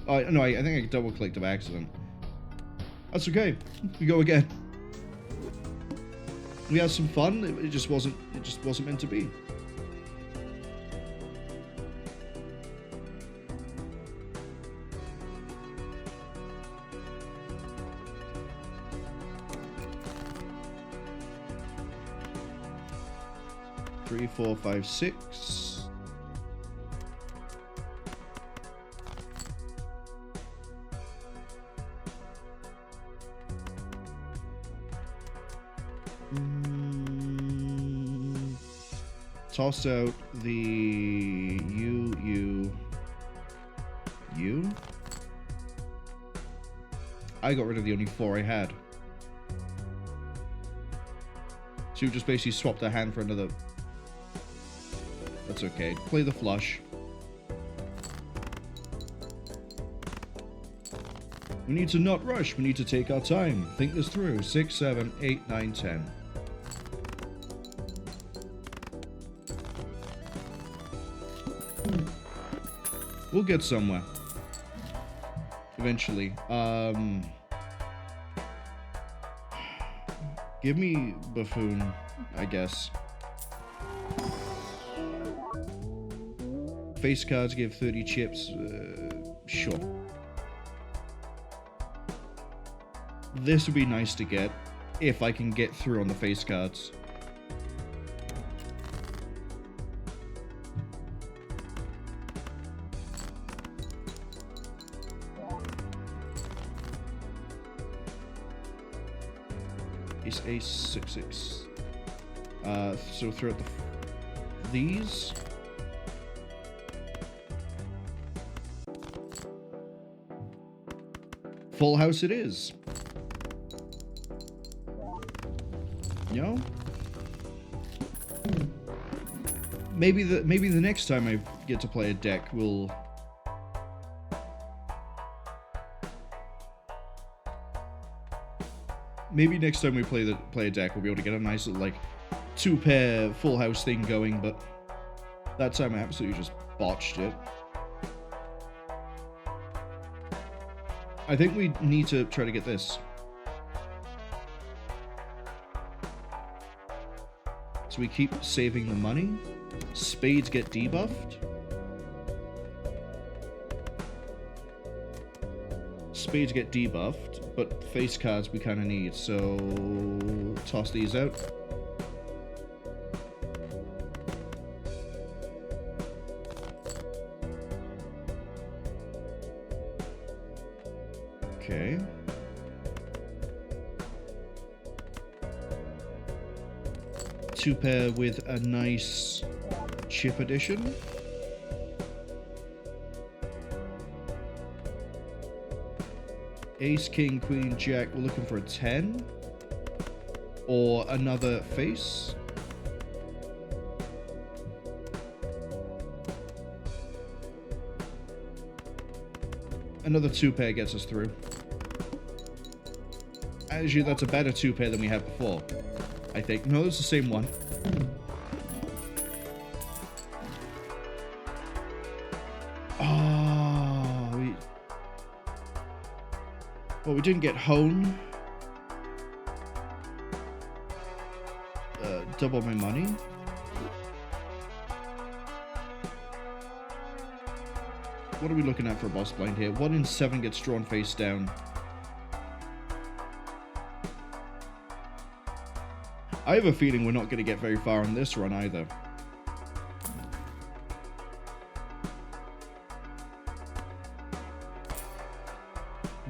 No, I think I double-clicked by accident. That's okay. We go again. We had some fun. It just wasn't meant to be. Three, 4, 5, 6. Toss out the U. I got rid of the only 4 I had. So you just basically swapped a hand for another. That's okay. Play the flush. We need to not rush. We need to take our time. Think this through. 6, 7, 8, 9, 10. We'll get somewhere. Eventually. Give me Buffoon, I guess. Face cards give 30 chips. Sure. This would be nice to get if I can get through on the face cards. Ace, 6, 6. So throw out these. Full house it is. No? Maybe the next time I get to play a deck will... Maybe next time we play a deck, we'll be able to get a nice little, like, 2-pair full house thing going, but that time I absolutely just botched it. I think we need to try to get this. So we keep saving the money. Spades get debuffed. Spades get debuffed, but face cards we kind of need, so toss these out. Okay. Two pair with a nice chip addition. Ace, king, queen, jack. We're looking for a 10. Or another face. Another 2-pair gets us through. Actually, that's a better 2-pair than we had before, I think. No, it's the same one. Well, we didn't get hone. Double my money. What are we looking at for a boss blind here? 1 in 7 gets drawn face down. I have a feeling we're not going to get very far on this run either.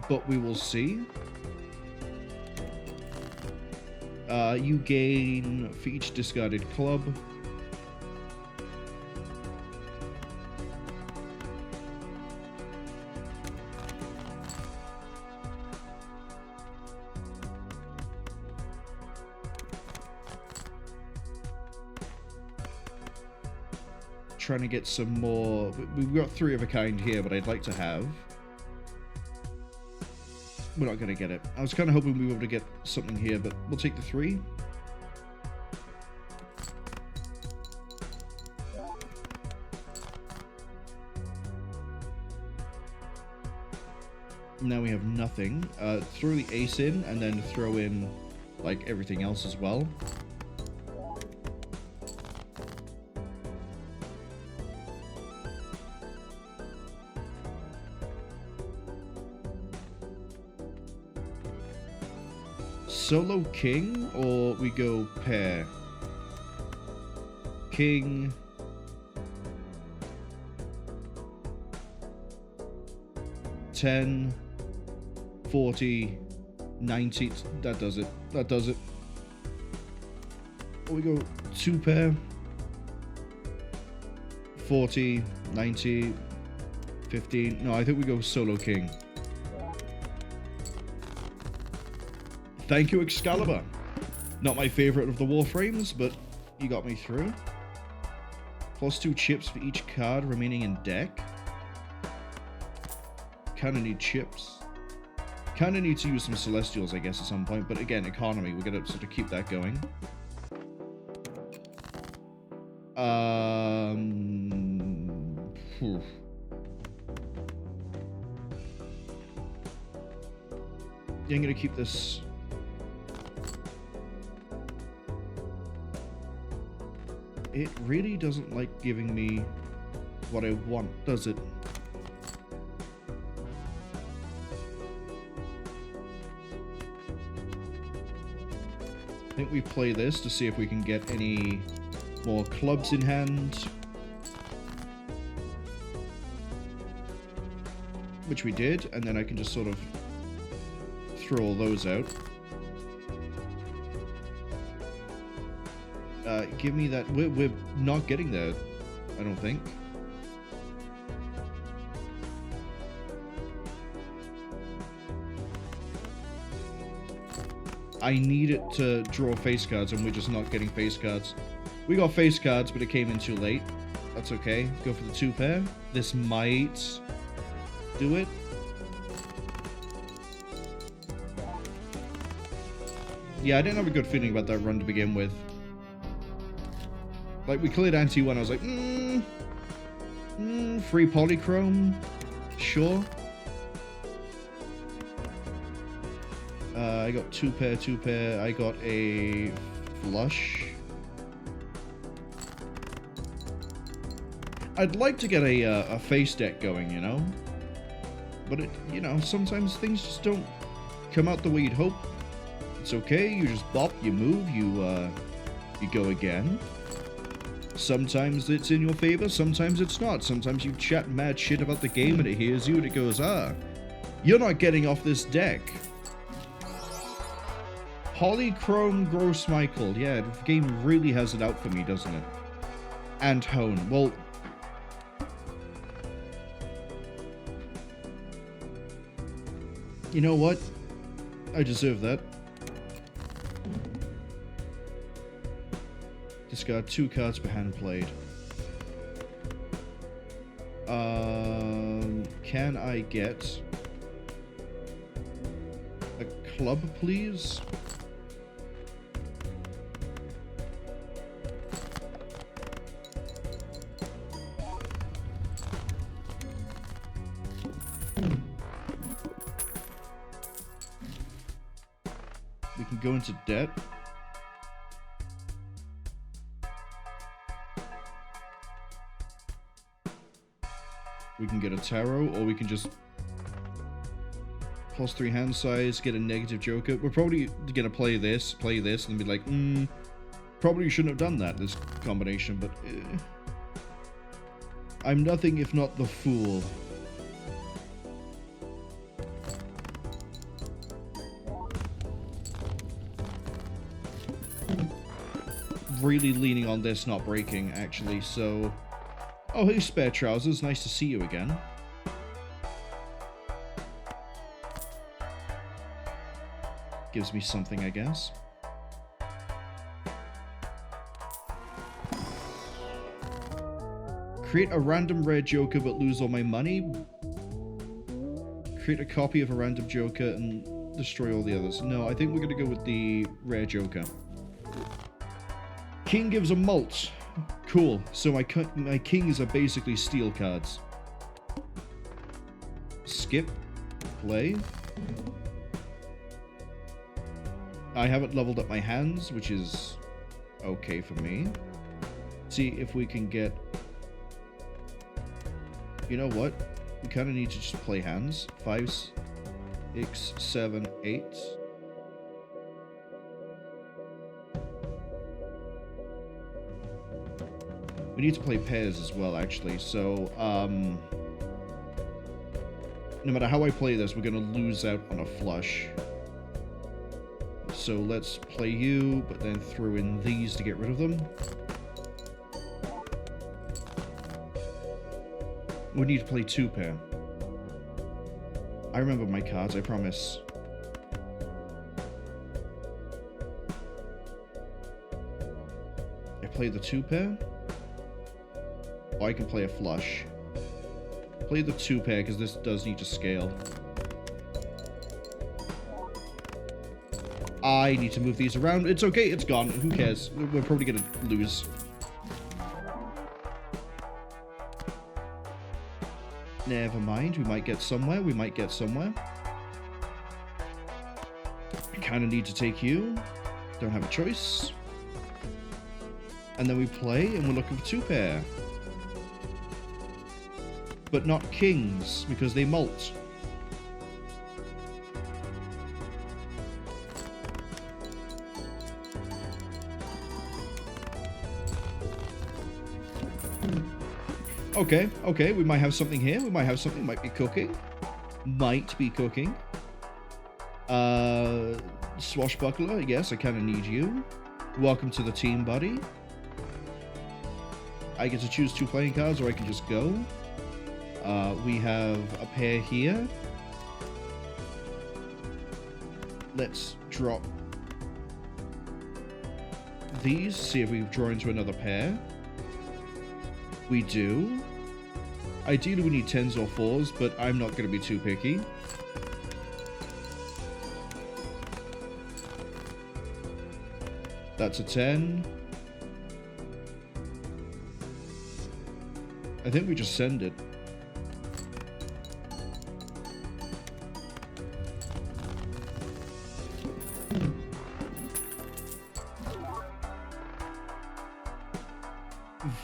But we will see. You gain for each discarded club. trying to get some more. We've got 3 of a kind here, but I'd like to have. We're not going to get it. I was kind of hoping we were able to get something here, but we'll take the 3. Now we have nothing. Throw the ace in, and then throw in, like, everything else as well. Solo king, or we go pair? King. $10, $40, $90. That does it. That does it. Or we go 2 pair. $40, $90, $15. No, I think we go solo king. Thank you, Excalibur. Not my favorite of the Warframes, but you got me through. +2 chips for each card remaining in deck. Kinda need chips. Kinda need to use some Celestials, I guess, at some point. But again, economy, we're gonna sort of keep that going. Phew. Yeah, I'm gonna keep this. It really doesn't like giving me what I want, does it? I think we play this to see if we can get any more clubs in hand. Which we did, and then I can just sort of throw all those out. Give me that. We're not getting there, I don't think. I need it to draw face cards, and we're just not getting face cards. We got face cards, but it came in too late. That's okay. Go for the 2 pair. This might do it. Yeah, I didn't have a good feeling about that run to begin with. Like, we cleared anti-1, I was like, free polychrome? Sure. I got 2 pair, 2 pair. I got a flush. I'd like to get a face deck going, you know? But, you know, sometimes things just don't come out the way you'd hope. It's okay, you just bop, you move, you go again. Sometimes it's in your favor, sometimes it's not. Sometimes you chat mad shit about the game and it hears you and it goes, you're not getting off this deck. Polychrome Gross Michael. Yeah, the game really has it out for me, doesn't it? And Hone. Well, you know what? I deserve that. Discard 2 cards per hand played. Can I get a club, please? We can go into debt. We can get a tarot, or we can just +3 hand size, get a negative joker. We're probably gonna play this, and be like, probably shouldn't have done that, this combination, but I'm nothing if not the fool. Really leaning on this not breaking, actually, so... Oh, hey, Spare Trousers. Nice to see you again. Gives me something, I guess. Create a random rare joker but lose all my money. Create a copy of a random joker and destroy all the others. No, I think we're going to go with the rare joker. King gives a mult. Cool. So my kings are basically steel cards. Skip. Play. I haven't leveled up my hands, which is okay for me. See if we can get... You know what? We kind of need to just play hands. 5, 6, 7, 8. We need to play pairs as well, actually. So, no matter how I play this, we're going to lose out on a flush. So let's play you, but then throw in these to get rid of them. We need to play 2-pair. I remember my cards, I promise. I play the 2-pair. Or I can play a flush. Play the 2-pair because this does need to scale. I need to move these around. It's okay, it's gone. Who cares? We're probably going to lose. Never mind. We might get somewhere. We might get somewhere. I kind of need to take you. Don't have a choice. And then we play, and we're looking for 2-pair. But not kings, because they mult. Okay, okay, we might have something here. We might have something. Might be cooking. Might be cooking. Swashbuckler, yes, I kind of need you. Welcome to the team, buddy. I get to choose 2 playing cards, or I can just go. We have a pair here. Let's drop these, see if we draw into another pair. We do. Ideally, we need 10s or 4s, but I'm not going to be too picky. That's a 10. I think we just send it.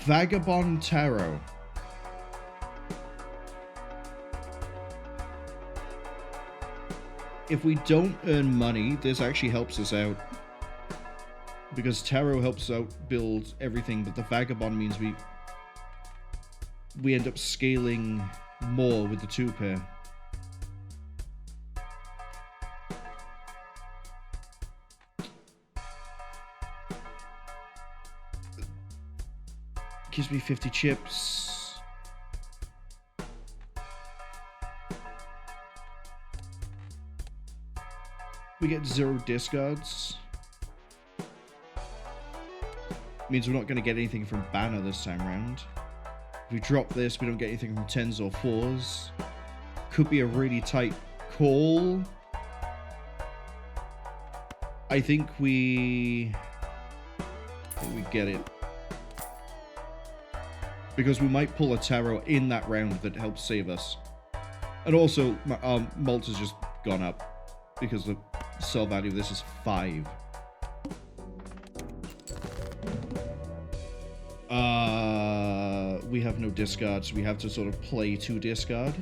Vagabond Tarot. If we don't earn money, this actually helps us out. Because Tarot helps out build everything, but the Vagabond means we end up scaling more with the 2-pair. Gives me 50 chips. We get 0 discards. Means we're not going to get anything from Banner this time around. If we drop this, we don't get anything from 10s or 4s. Could be a really tight call. I think we get it. Because we might pull a Tarot in that round that helps save us. And also, Malt has just gone up. Because the sell value of this is 5. We have no discards, so we have to sort of play to discard.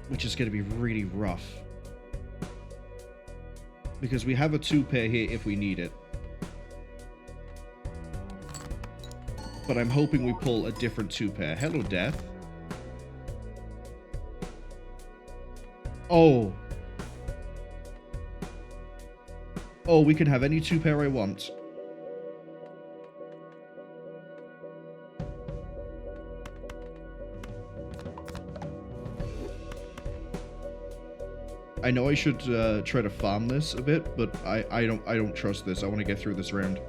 Which is going to be really rough. Because we have a 2-pair here if we need it. But I'm hoping we pull a different 2-pair. Hello, Death. Oh. Oh, we can have any 2-pair I want. I know I should try to farm this a bit, but I don't trust this. I want to get through this round.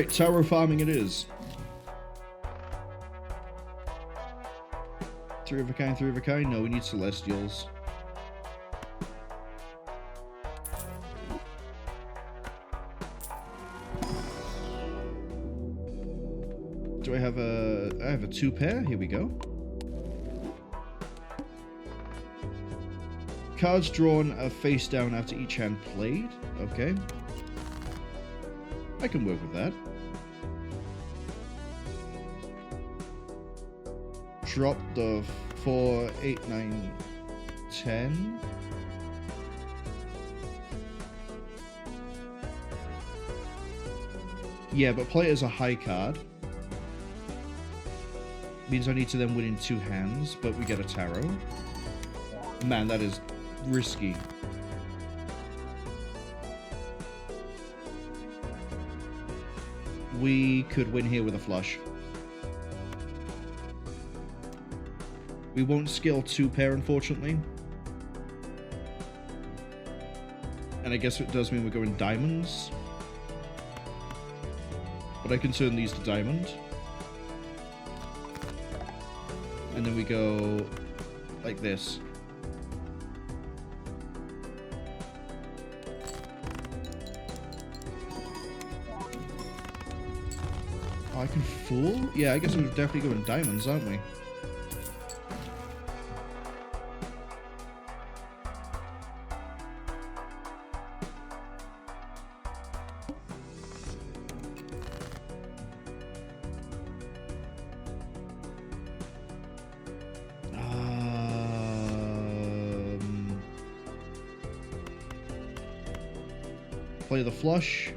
Alright, tarot farming it is. 3 of a kind, 3 of a kind? No, we need celestials. Do I have a 2 pair? Here we go. Cards drawn are face down after each hand played. Okay. I can work with that. Drop the 4, 8, 9, 10. Yeah, but play it as a high card. Means I need to then win in 2 hands, but we get a tarot. Man, that is risky. We could win here with a flush. We won't skill 2 pair, unfortunately. And I guess it does mean we're going diamonds. But I can turn these to diamond. And then we go like this. Oh, I can fool? Yeah, I guess we're definitely going diamonds, aren't we? Play the flush.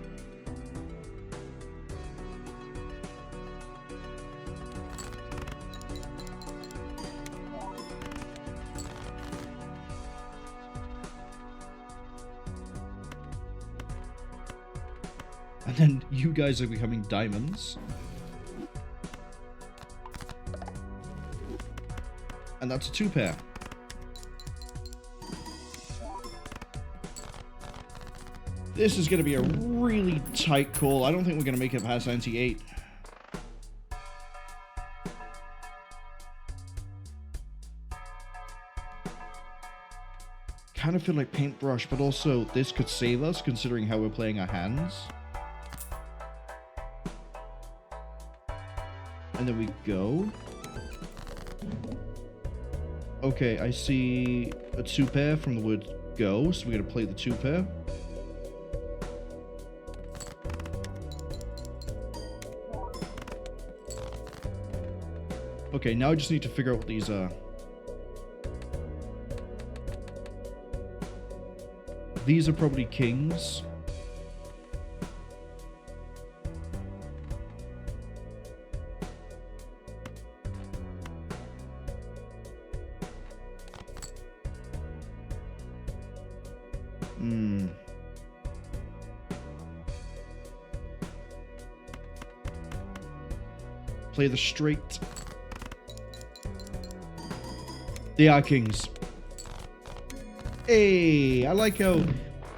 And then you guys are becoming diamonds. And that's a 2 pair. This is going to be a really tight call. I don't think we're going to make it past 98. Kind of feel like paintbrush, but also this could save us considering how we're playing our hands. And then we go. Okay, I see a 2 pair from the word go, so we're going to play the 2 pair. Okay, now I just need to figure out what these are. These are probably kings. Play the straight. They are kings. Hey, I like how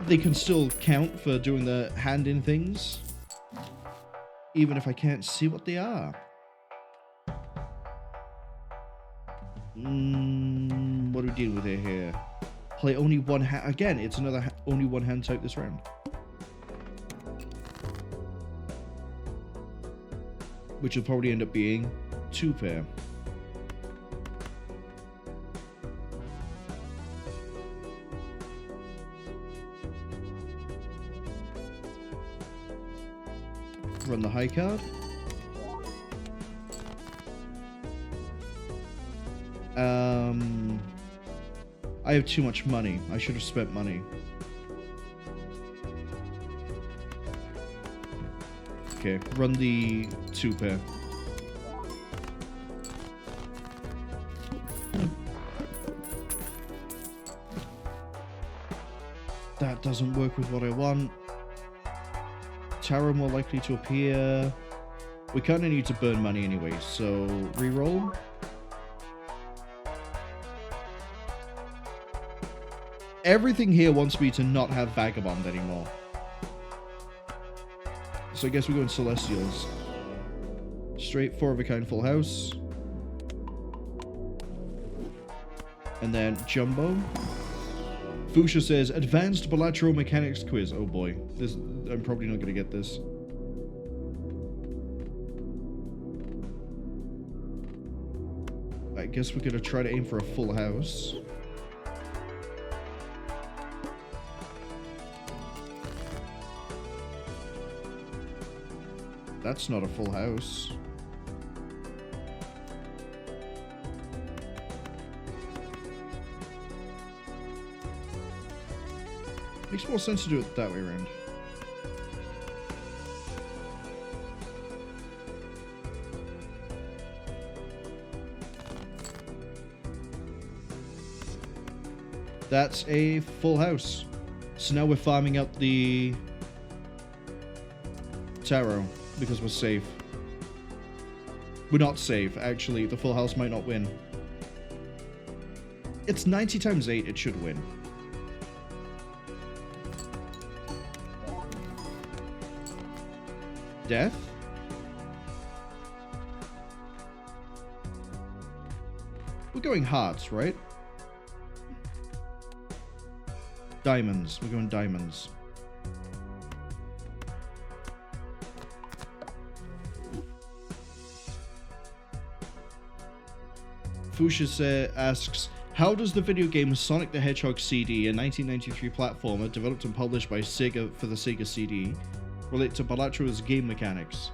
they can still count for doing the hand-in things. Even if I can't see what they are. What do we deal with here? Play only 1 hand. Again, it's another only 1 hand type this round. Which will probably end up being 2 pair. Run the high card. I have too much money. I should have spent money. Okay, run the 2 pair. That doesn't work with what I want. Tarot more likely to appear. We kind of need to burn money anyway, so reroll. Everything here wants me to not have Vagabond anymore. So I guess we go in Celestials. Straight 4 of a kind full house. And then Jumbo. Fuchsia says, Advanced Balatro Mechanics Quiz. Oh boy. I'm probably not going to get this. I guess we're going to try to aim for a full house. That's not a full house. Makes more sense to do it that way around. That's a full house. So now we're farming up the tarot because we're safe. We're not safe, actually. The full house might not win. It's 90 times 8. It should win. Death? We're going hearts, right? Diamonds. We're going diamonds. Fuchsia asks, how does the video game Sonic the Hedgehog CD, a 1993 platformer developed and published by Sega for the Sega CD, relate to Balatro's game mechanics?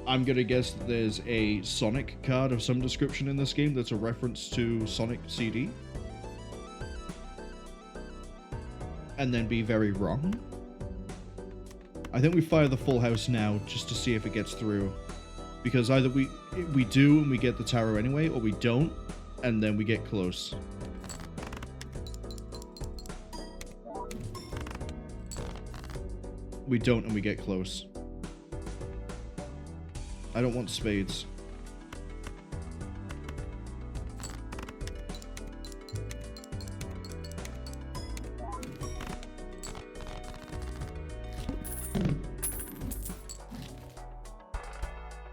I'm gonna guess that there's a Sonic card of some description in this game that's a reference to Sonic CD. And then be very wrong. I think we fire the full house now just to see if it gets through. Because either we do and we get the tarot anyway, or we don't and then we get close. We don't and we get close. I don't want spades.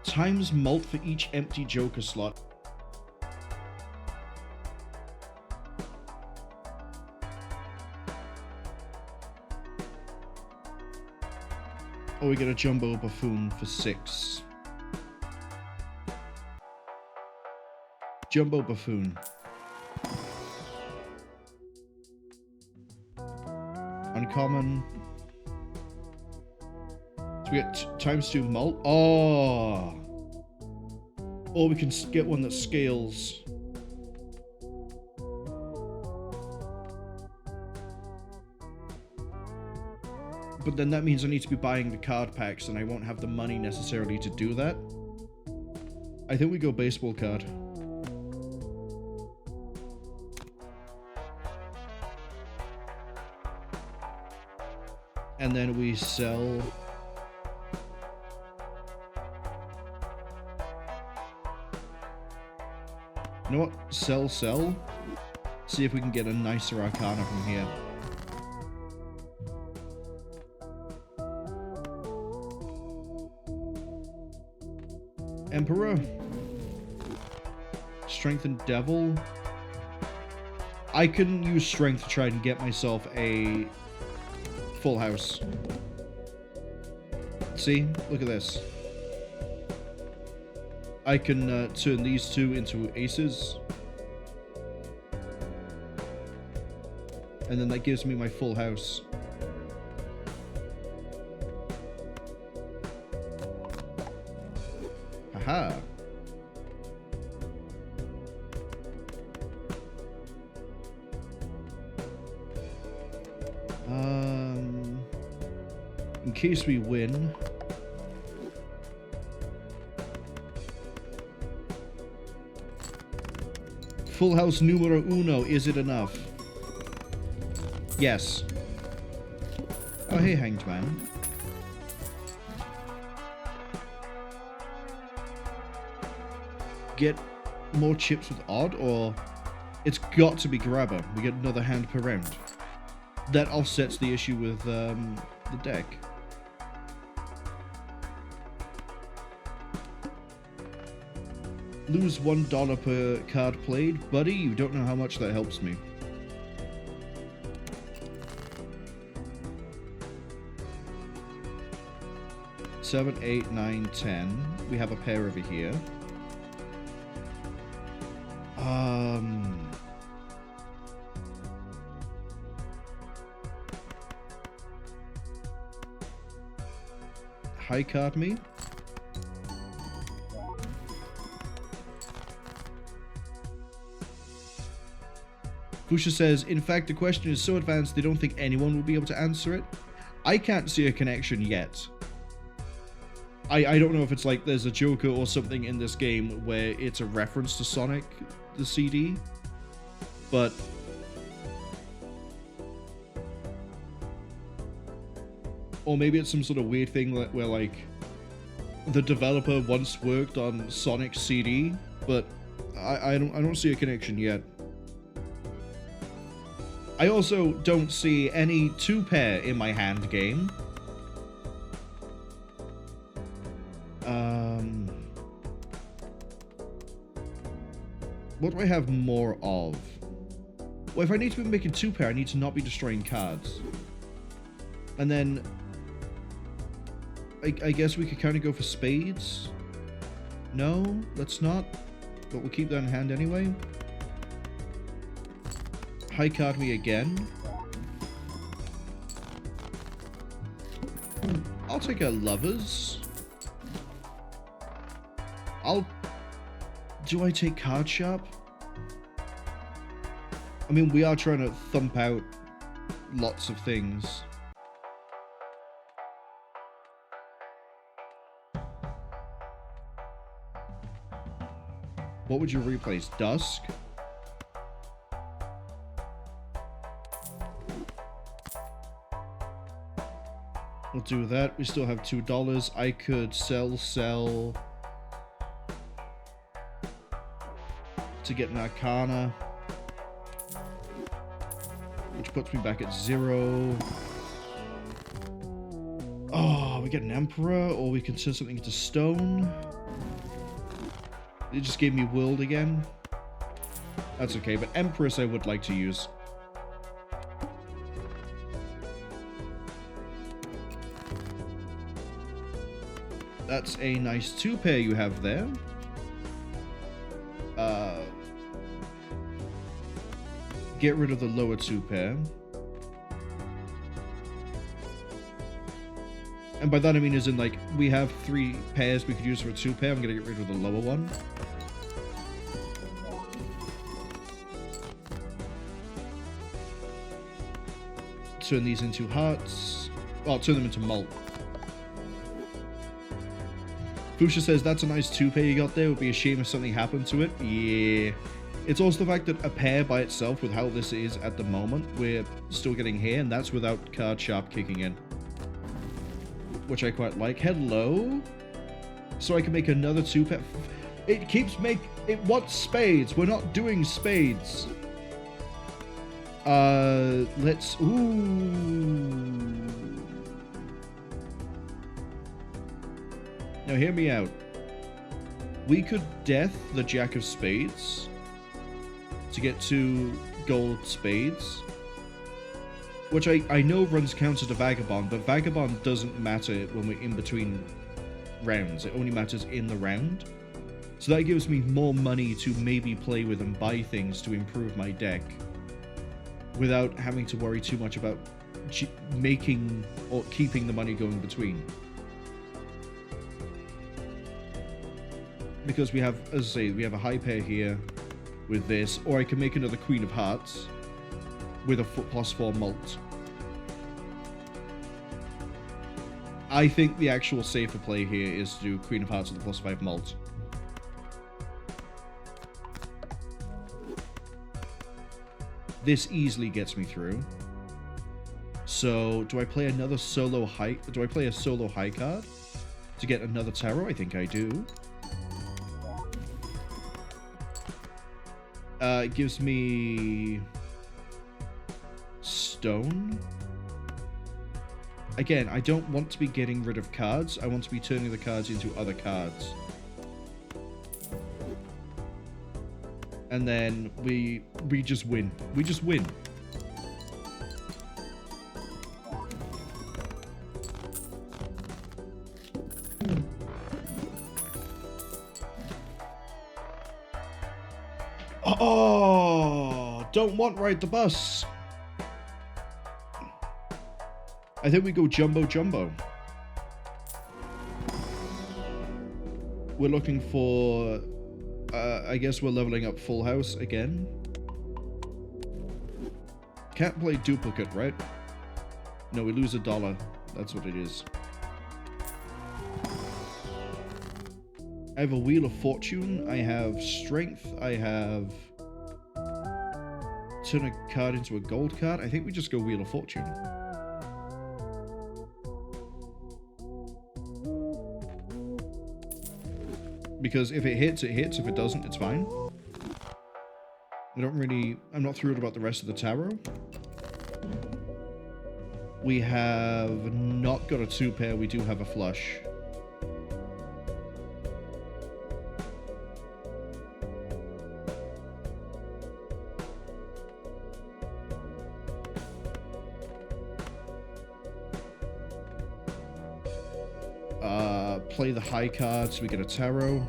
Times malt for each empty joker slot. Oh, we get a jumbo buffoon for 6. Jumbo buffoon. Uncommon. So we get times 2 malt. Oh! Or we can get one that scales. But then that means I need to be buying the card packs, and I won't have the money necessarily to do that. I think we go baseball card. And then we sell... You know what? Sell. See if we can get a nicer Arcana from here. Emperor. Strength and Devil. I can use Strength to try and get myself a full house. See? Look at this. I can turn these two into aces. And then that gives me my full house. Haha. In case we win... Full house numero uno, is it enough? Yes. Oh, hey, Hanged Man. Get more chips with odd, or... It's got to be grabber. We get another hand per round. that offsets the issue with the deck. Lose $1 per card played. Buddy, you don't know how much that helps me. Seven, 8, 9, 10. We have a pair over here. High card me. Fusha says, in fact, the question is so advanced they don't think anyone will be able to answer it. I can't see a connection yet. I don't know if it's like there's a Joker or something in this game where it's a reference to Sonic, the CD, but or maybe it's some sort of weird thing where like the developer once worked on Sonic CD, but I don't see a connection yet. I also don't see any 2-pair in my hand game. What do I have more of? Well, if I need to be making 2-pair, I need to not be destroying cards. And then I guess we could kind of go for spades. No, let's not. But we'll keep that in hand anyway. High card me again. I'll take a lovers. Do I take card sharp? I mean, we are trying to thump out lots of things. What would you replace? Dusk? We'll do that. We still have $2. I could sell to get an Arcana, which puts me back at 0. Oh, we get an Emperor, or we can turn something into stone. It just gave me World again. That's okay, but Empress I would like to use. That's a nice 2-pair you have there. Get rid of the lower 2-pair. And by that I mean as in, like, we have 3 pairs we could use for a 2-pair. I'm gonna get rid of the lower one. Turn these into hearts. Well, turn them into malt. Fusha says, that's a nice 2-pair you got there. It would be a shame if something happened to it. Yeah. It's also the fact that a pair by itself, with how this is at the moment, we're still getting here, and that's without card sharp kicking in. Which I quite like. Hello? So I can make another 2-pair. It keeps it wants spades. We're not doing spades. Let's... Ooh. Now hear me out. We could death the Jack of Spades to get 2 gold spades, which I know runs counter to Vagabond, but Vagabond doesn't matter when we're in between rounds. It only matters in the round. So that gives me more money to maybe play with and buy things to improve my deck without having to worry too much about making or keeping the money going between. Because we have, as I say, we have a high pair here with this, or I can make another Queen of Hearts with a +4 malt. I think the actual safer play here is to do Queen of Hearts with a +5 malt. This easily gets me through. So, do I play another solo high? Do I play a solo high card to get another tarot? I think I do. It gives me stone. Again, I don't want to be getting rid of cards. I want to be turning the cards into other cards. And then we just win. We just win. Oh, don't want ride the bus. I think we go jumbo jumbo. We're looking for, I guess we're leveling up full house again. Can't play duplicate, right? No, we lose $1. That's what it is. I have a Wheel of Fortune, I have Strength, I have turn a card into a gold card. I think we just go Wheel of Fortune. Because if it hits, it hits. If it doesn't, it's fine. I'm not thrilled about the rest of the tarot. We have not got a 2-pair, we do have a flush. Play the high card so we get a tarot.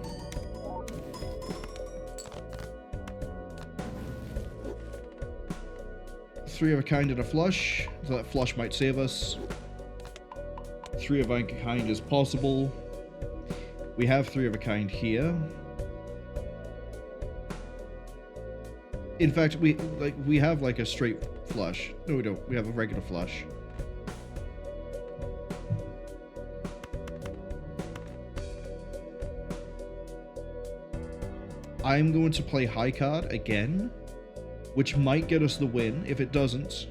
Three of a kind and a flush, so that flush might save us. Three of a kind is possible. We have three of a kind here. In fact, we have like a straight flush. No, we don't. We have a regular flush. I'm going to play high card again, which might get us the win. If it doesn't,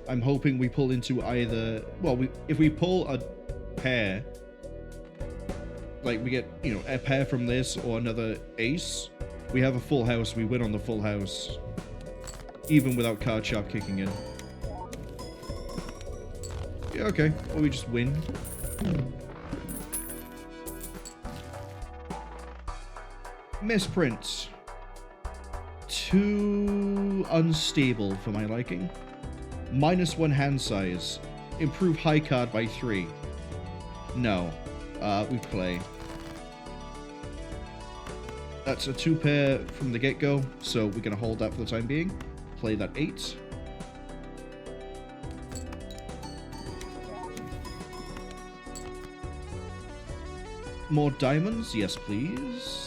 I'm hoping we pull into either... Well, if we pull a pair, like we get, you know, a pair from this or another ace, we have a full house, we win on the full house, even without card sharp kicking in. Yeah, okay. Or we just win. Misprints. Too unstable for my liking. -1 hand size. Improve high card by 3. No. We play. That's a 2-pair from the get-go, so we're going to hold that for the time being. Play that 8. More diamonds? Yes, please.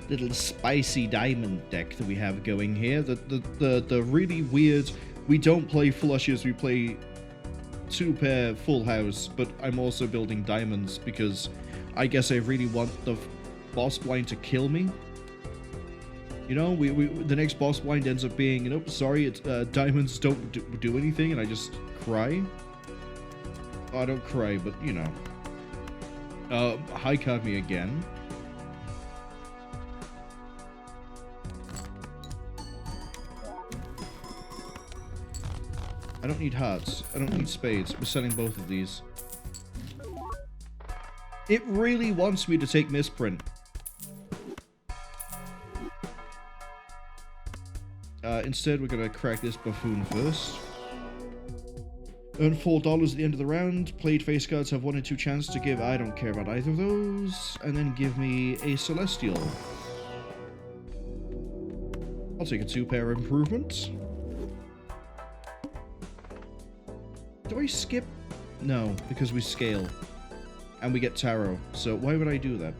Little spicy diamond deck that we have going here. The really weird... We don't play flushes, we play 2-pair full house, but I'm also building diamonds because I guess I really want the boss blind to kill me. You know, the next boss blind ends up being, you know, sorry, it's, diamonds don't do anything, and I just cry. Oh, I don't cry, but, you know. High card me again. I don't need hearts. I don't need spades. We're selling both of these. It really wants me to take misprint. Instead, we're going to crack this buffoon first. Earn $4 at the end of the round. Played face cards have 1 in 2 chance to give. I don't care about either of those. And then give me a Celestial. I'll take a 2-pair improvement. Do I skip? No, because we scale. And we get tarot. So why would I do that?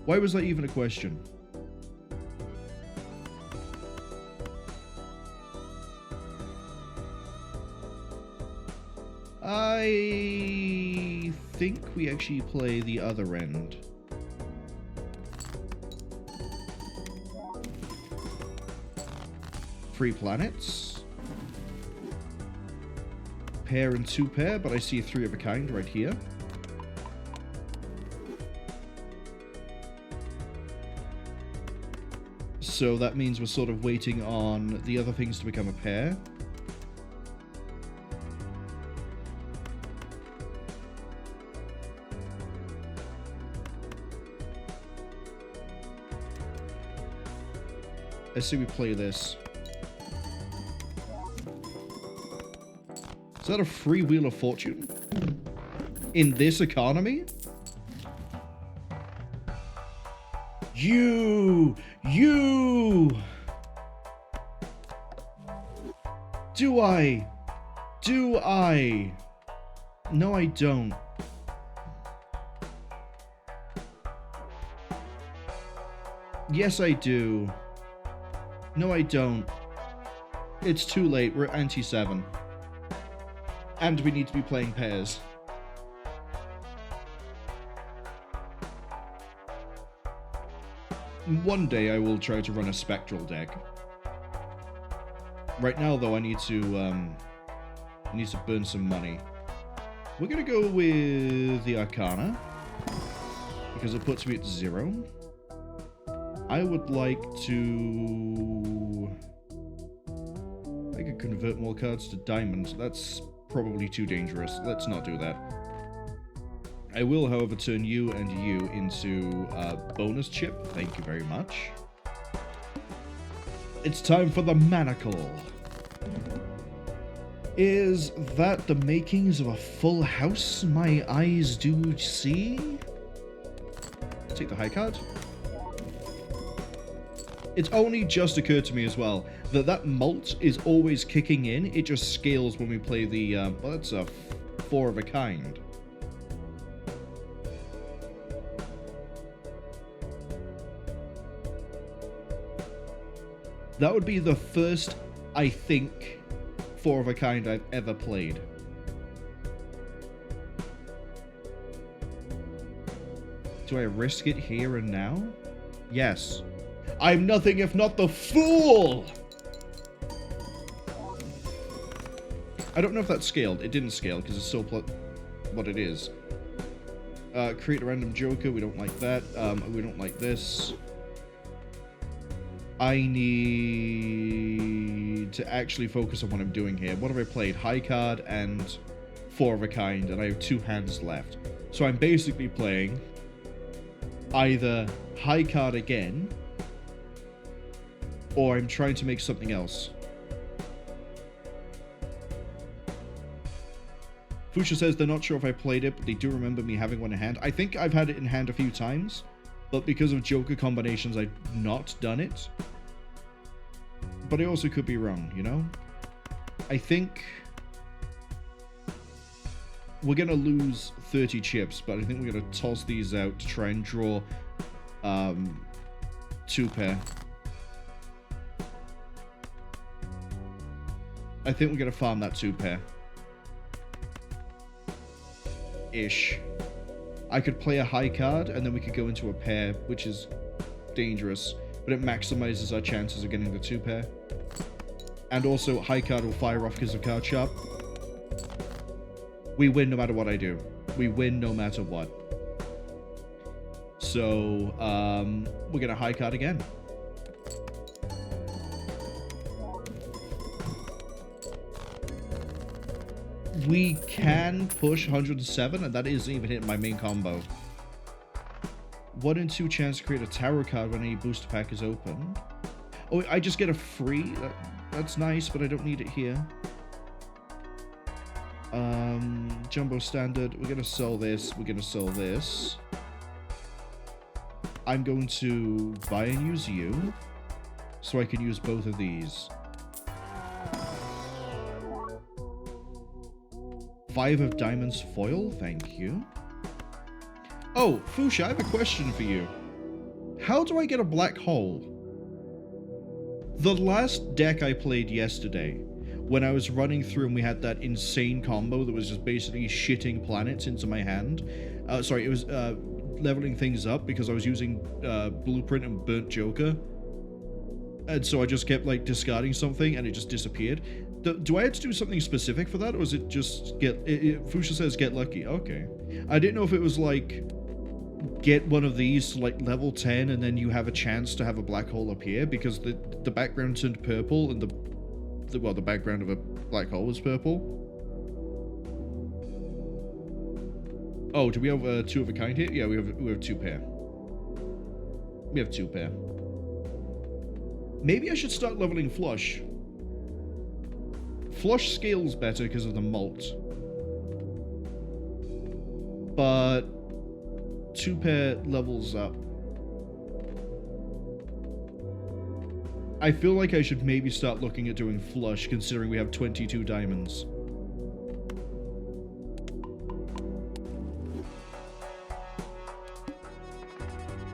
Why was that even a question? I think we actually play the other end. Three planets. Pair and 2-pair, but I see a 3 of a kind right here. So that means we're sort of waiting on the other things to become a pair. Let's see we play this. Is that a free Wheel of Fortune? In this economy? You! Do I? No, I don't. Yes, I do. No, I don't. It's too late. We're at anti-7. And we need to be playing pairs. One day I will try to run a spectral deck. Right now, though, I need to burn some money. We're gonna go with the Arcana because it puts me at 0. I would like to... I could convert more cards to diamonds. That's probably too dangerous. Let's not do that. I will, however, turn you and you into bonus chip. Thank you very much. It's time for the manacle. Is that the makings of a full house my eyes do see? Take the high card. It's only just occurred to me as well that that malt is always kicking in. It just scales when we play the, well, that's a 4 of a kind. That would be the first, I think, 4 of a kind I've ever played. Do I risk it here and now? Yes. I'm nothing if not the fool! I don't know if that scaled. It didn't scale because it's still what it is. Create a random joker. We don't like that. We don't like this. I need to actually focus on what I'm doing here. What have I played? High card and 4 of a kind, and I have 2 hands left. So I'm basically playing either high card again, or I'm trying to make something else. Fuchsia says they're not sure if I played it, but they do remember me having one in hand. I think I've had it in hand a few times, but because of Joker combinations, I've not done it. But I also could be wrong, you know? I think we're going to lose 30 chips, but I think we're going to toss these out to try and draw 2 pair. I think we're going to farm that 2 pair. Ish. I could play a high card, and then we could go into a pair, which is dangerous, but it maximizes our chances of getting the 2 pair. And also, high card will fire off because of card sharp. We win no matter what I do. We win no matter what. So, we're going to high card again. We can push 107, and that isn't even hitting my main combo. 1 in 2 chance to create a tarot card when any booster pack is open. Oh, I just get a free? That's nice, but I don't need it here. Jumbo standard. We're going to sell this. We're going to sell this. I'm going to buy and use you, so I can use both of these. 5 of diamonds foil, thank you. Oh, Fuchsia, I have a question for you. How do I get a black hole? The last deck I played yesterday, when I was running through and we had that insane combo that was just basically shitting planets into my hand. Sorry, it was leveling things up because I was using Blueprint and Burnt Joker. And so I just kept like discarding something and it just disappeared. Do I have to do something specific for that, or is it just Fuchsia says get lucky? Okay. I didn't know if it was like get one of these to like level 10 and then you have a chance to have a black hole appear because the background turned purple and the background of a black hole was purple. Oh, do we have two of a kind here? Yeah, we have two pair. We have two pair. Maybe I should start leveling Flush. Flush scales better because of the malt. But two pair levels up. I feel like I should maybe start looking at doing Flush considering we have 22 diamonds.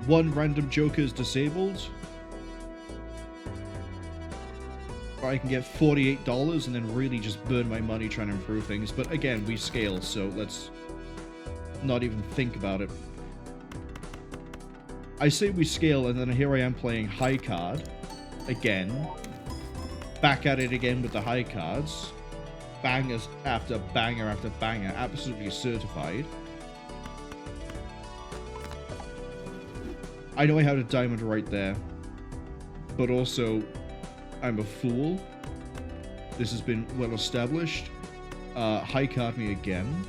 One random joker is disabled. Or I can get $48 and then really just burn my money trying to improve things. But again, we scale, so let's not even think about it. I say we scale, and then here I am playing high card again. Back at it again with the high cards. Bangers after banger after banger. Absolutely certified. I know I had a diamond right there. But also, I'm a fool. This has been well established. High card me again.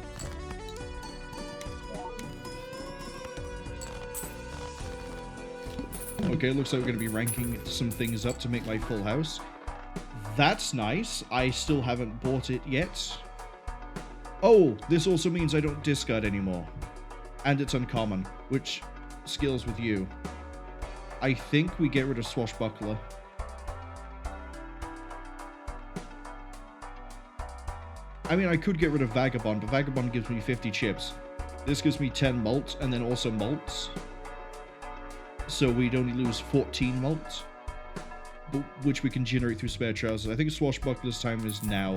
Okay, looks like we're going to be ranking some things up to make my full house. That's nice. I still haven't bought it yet. Oh, this also means I don't discard anymore. And it's uncommon, which scales with you. I think we get rid of Swashbuckler. I mean, I could get rid of Vagabond, but Vagabond gives me 50 chips. This gives me 10 malt, and then also malts. So we'd only lose 14 malt, which we can generate through spare trousers. I think Swashbuckler's time is now.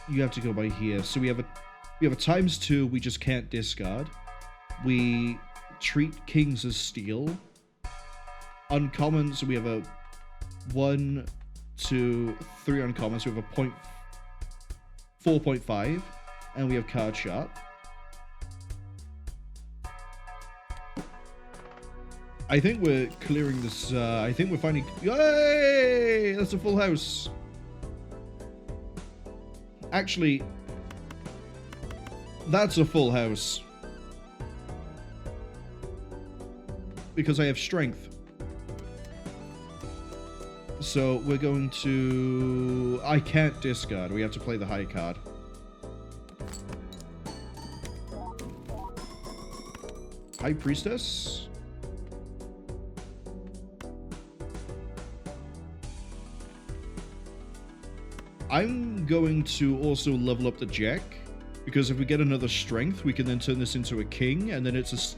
You have to go by here. So we have a ×2. We just can't discard. We treat kings as steel. Uncommon. So we have a 1, 2, 3 uncommon. So we have a 4.5, and we have card sharp. I think we're clearing this. I think we're finding. Yay! That's a full house. Actually, that's a full house. Because I have strength. So we're going to. I can't discard. We have to play the high card. High Priestess. I'm going to also level up the Jack, because if we get another strength, we can then turn this into a king, and then it's a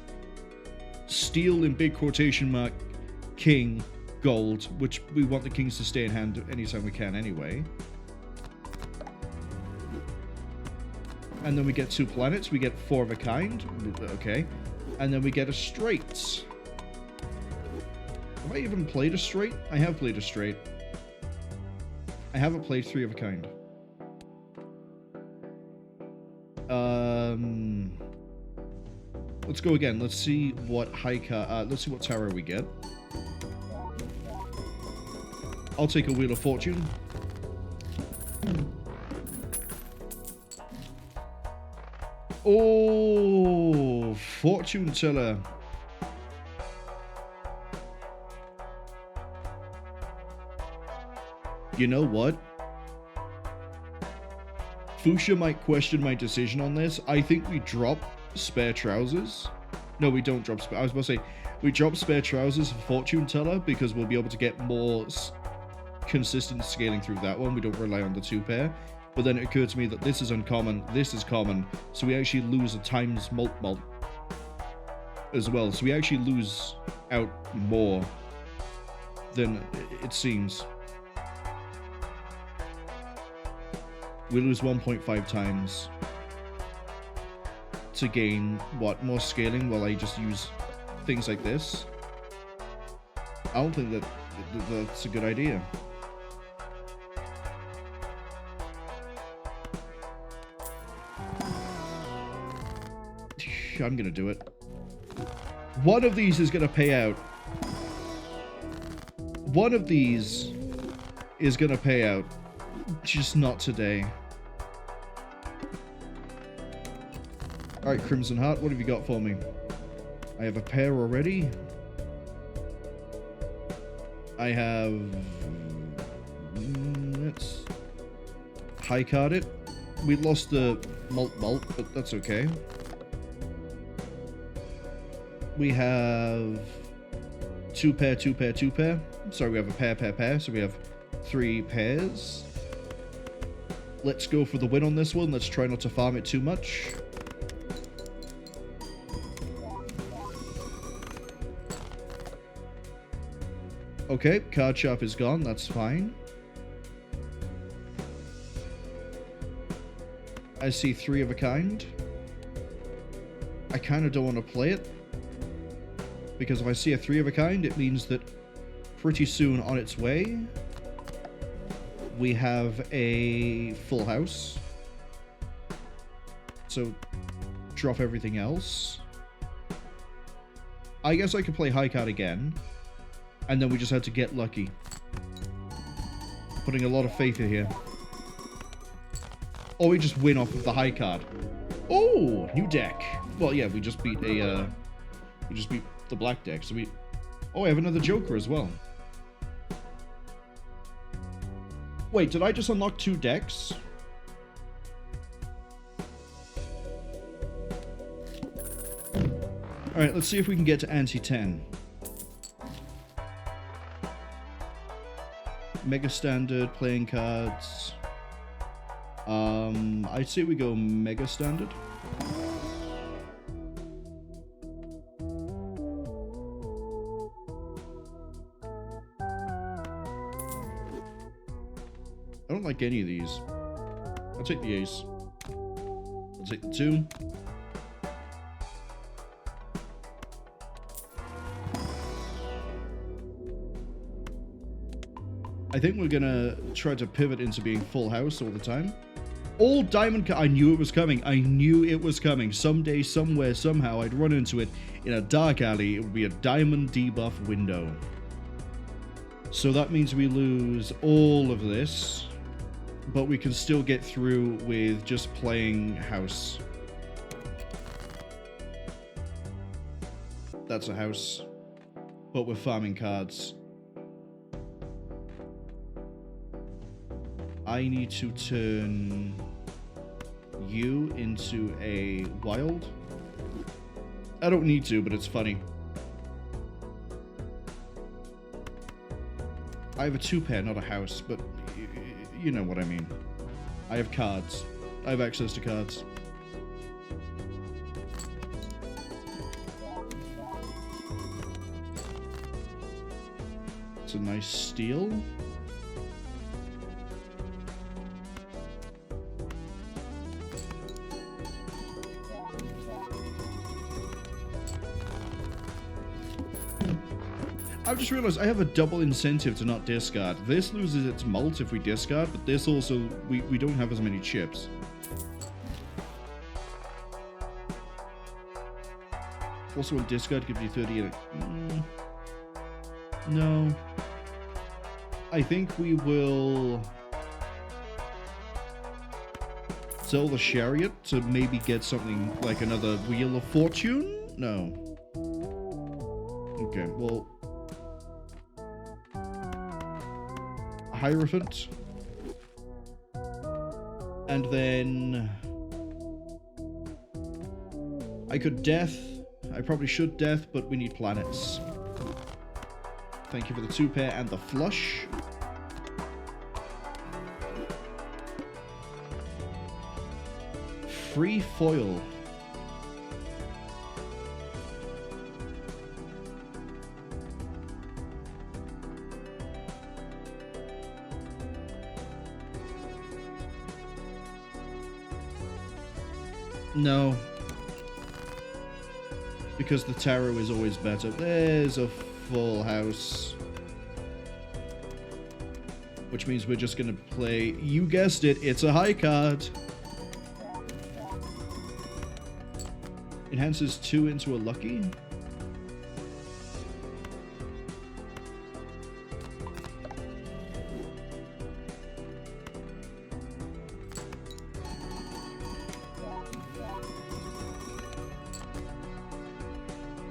steel in big quotation mark king gold, which we want the kings to stay in hand anytime we can anyway. And then we get 2 planets, we get 4 of a kind, okay, and then we get a straight. Have I even played a straight? I have played a straight. I haven't played 3 of a kind. Let's go again. Let's see what let's see what tarot we get. I'll take a Wheel of Fortune. Oh, Fortune Teller. You know what? Fuchsia might question my decision on this. I think we drop spare trousers. No, we don't drop spare. I was about to say, we drop spare trousers for Fortune Teller because we'll be able to get more consistent scaling through that one. We don't rely on the 2 pair. But then it occurred to me that this is uncommon, this is common, so we actually lose a times malt as well. So we actually lose out more than it seems. We lose 1.5 times to gain, what, more scaling while I just use things like this? I don't think that's a good idea. I'm gonna do it. One of these is gonna pay out. One of these is gonna pay out. Just not today. Alright, Crimson Heart, what have you got for me? I have a pair already. I have... let's high card it. We lost the malt, but that's okay. We have two pair. Sorry, we have a pair. So we have 3 pairs. Let's go for the win on this one. Let's try not to farm it too much. Okay, card sharp is gone. That's fine. I see 3 of a kind. I kind of don't want to play it, because if I see a 3 of a kind, it means that pretty soon on its way, we have a full house. So, drop everything else. I guess I could play high card again, and then we just had to get lucky. Putting a lot of faith in here. Or we just win off of the high card. Oh, new deck. Well, yeah, we just beat a, we just beat the black deck, so we... Oh, I have another Joker as well. Wait, did I just unlock 2 decks? Alright, let's see if we can get to Ante-10. Mega Standard, playing cards. I'd say we go Mega Standard. I don't like any of these. I'll take the ace. I'll take the 2. I think we're gonna try to pivot into being full house all the time. All diamond... I knew it was coming. I knew it was coming. Someday, somewhere, somehow, I'd run into it in a dark alley. It would be a diamond debuff window. So that means we lose all of this, but we can still get through with just playing house. That's a house, but we're farming cards. I need to turn you into a wild. I don't need to, but it's funny. I have a 2 pair, not a house, but you know what I mean. I have cards. I have access to cards. It's a nice steal. I've just realized I have a double incentive to not discard. This loses its mult if we discard, but this also, we don't have as many chips. Also, on discard gives you 30. No. I think we will sell the chariot to maybe get something like another Wheel of Fortune? No. Okay, well... Hierophant. And then... I could death. I probably should death, but we need planets. Thank you for the 2 pair and the flush. Free foil. No. Because the tarot is always better. There's a full house. Which means we're just going to play... You guessed it, it's a high card. Enhances 2 into a lucky.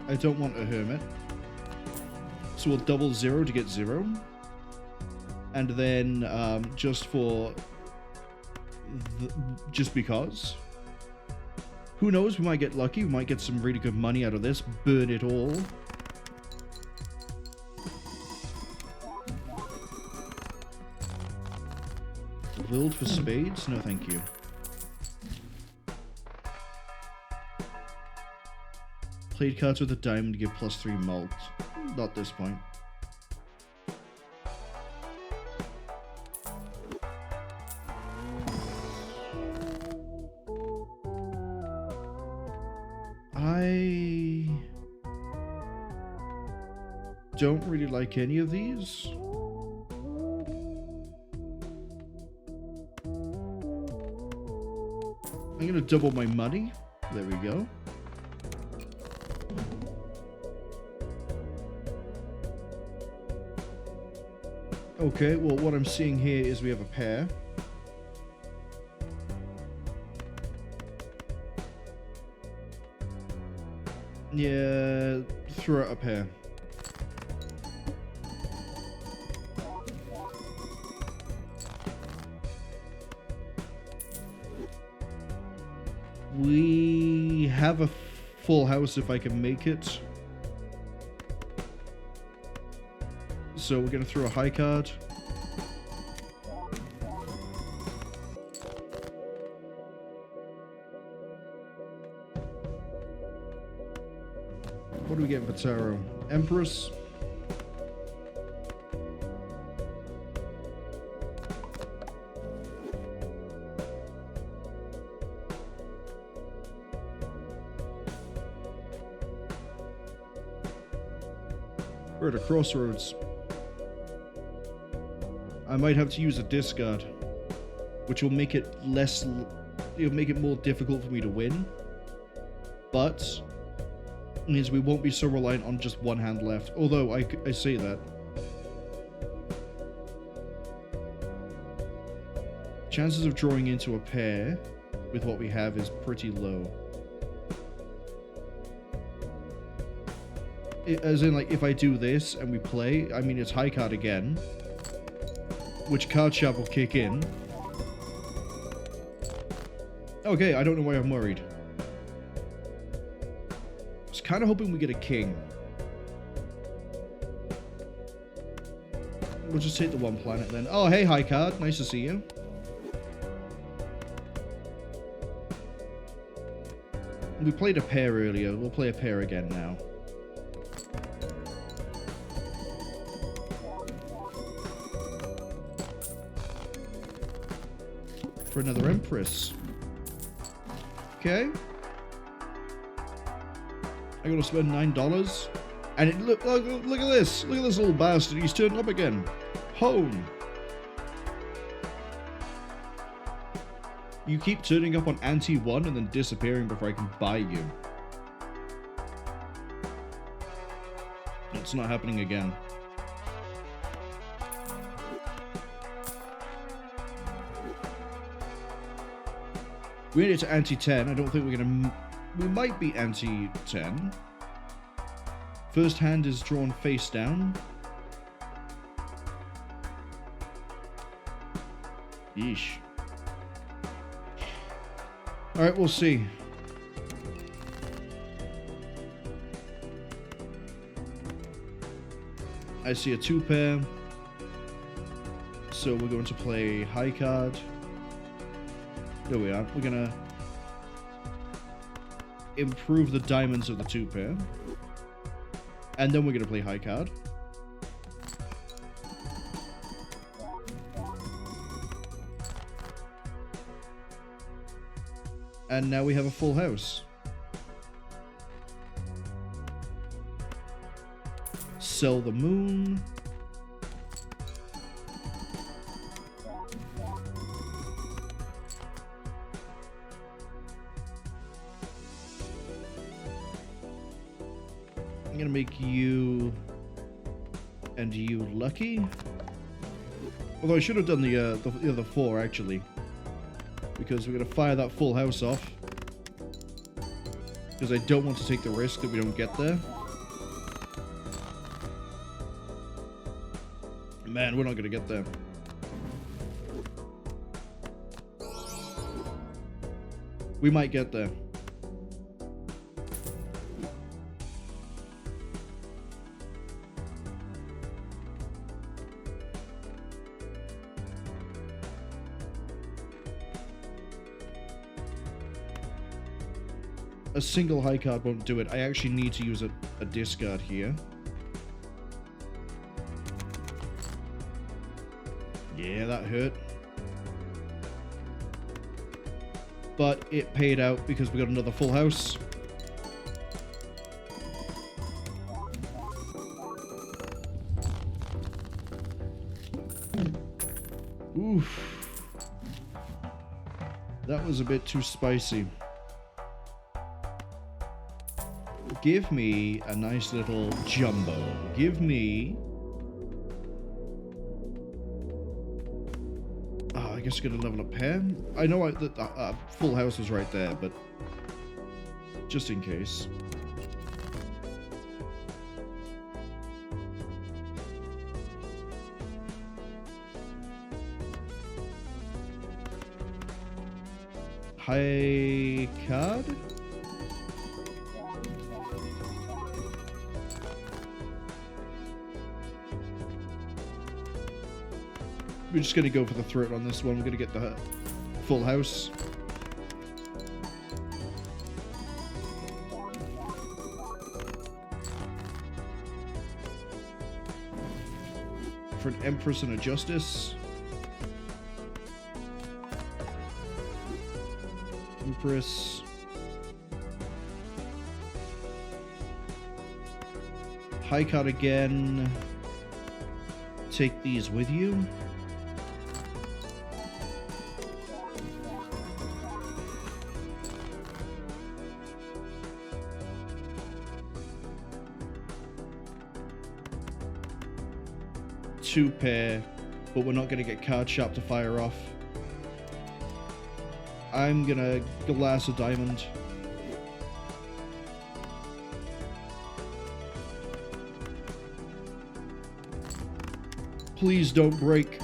I don't want a hermit. So we'll double 0 to get 0. And then just for... just because. Who knows, we might get lucky. We might get some really good money out of this. Burn it all. Willed for spades? No, thank you. Played cards with a diamond to give +3 malt. Not this point. I don't really like any of these. I'm gonna double my money. There we go. Okay, well, what I'm seeing here is we have a pair. Yeah, throw out a pair. We have a full house if I can make it. So we're going to throw a high card. What do we get for tarot? Empress. We're at a crossroads. I might have to use a discard, which will make it less... it'll make it more difficult for me to win. But means we won't be so reliant on just one hand left. Although, I say that. Chances of drawing into a pair with what we have is pretty low. As in, like, if I do this and we play, I mean, it's high card again. Which card sharp will kick in. Okay, I don't know why I'm worried. I was kind of hoping we get a king. We'll just take the one planet then. Oh, hey, high card. Nice to see you. We played a pair earlier. We'll play a pair again now. For another Empress. Okay. I gotta spend $9. And it look at this. Look at this little bastard. He's turned up again. Home. You keep turning up on ante-1 and then disappearing before I can buy you. It's not happening again. We made it to ante-10. I don't think we're gonna... We might be ante-10. First hand is drawn face down. Yeesh. Alright, we'll see. I see a 2-pair. So we're going to play high card. There we are. We're gonna improve the diamonds of the 2-pair. And then we're gonna play high card. And now we have a full house. Sell the moon. I'm gonna make you and you lucky. Although I should have done the other 4 actually, because we're gonna fire that full house off. Because I don't want to take the risk that we don't get there. Man, we're not gonna get there. We might get there. A single high card won't do it. I actually need to use a discard here. Yeah, that hurt. But it paid out because we got another full house. Oof. That was a bit too spicy. Give me a nice little jumbo. Give me... Oh, I guess we're going to level up pair. I know the full house was right there, but just in case. High card? We're just going to go for the throat on this one. We're going to get the full house. For an Empress and a Justice. Empress. High card again. Take these with you. Two pair, but we're not going to get card sharp to fire off. I'm going to glass a diamond. Please don't break.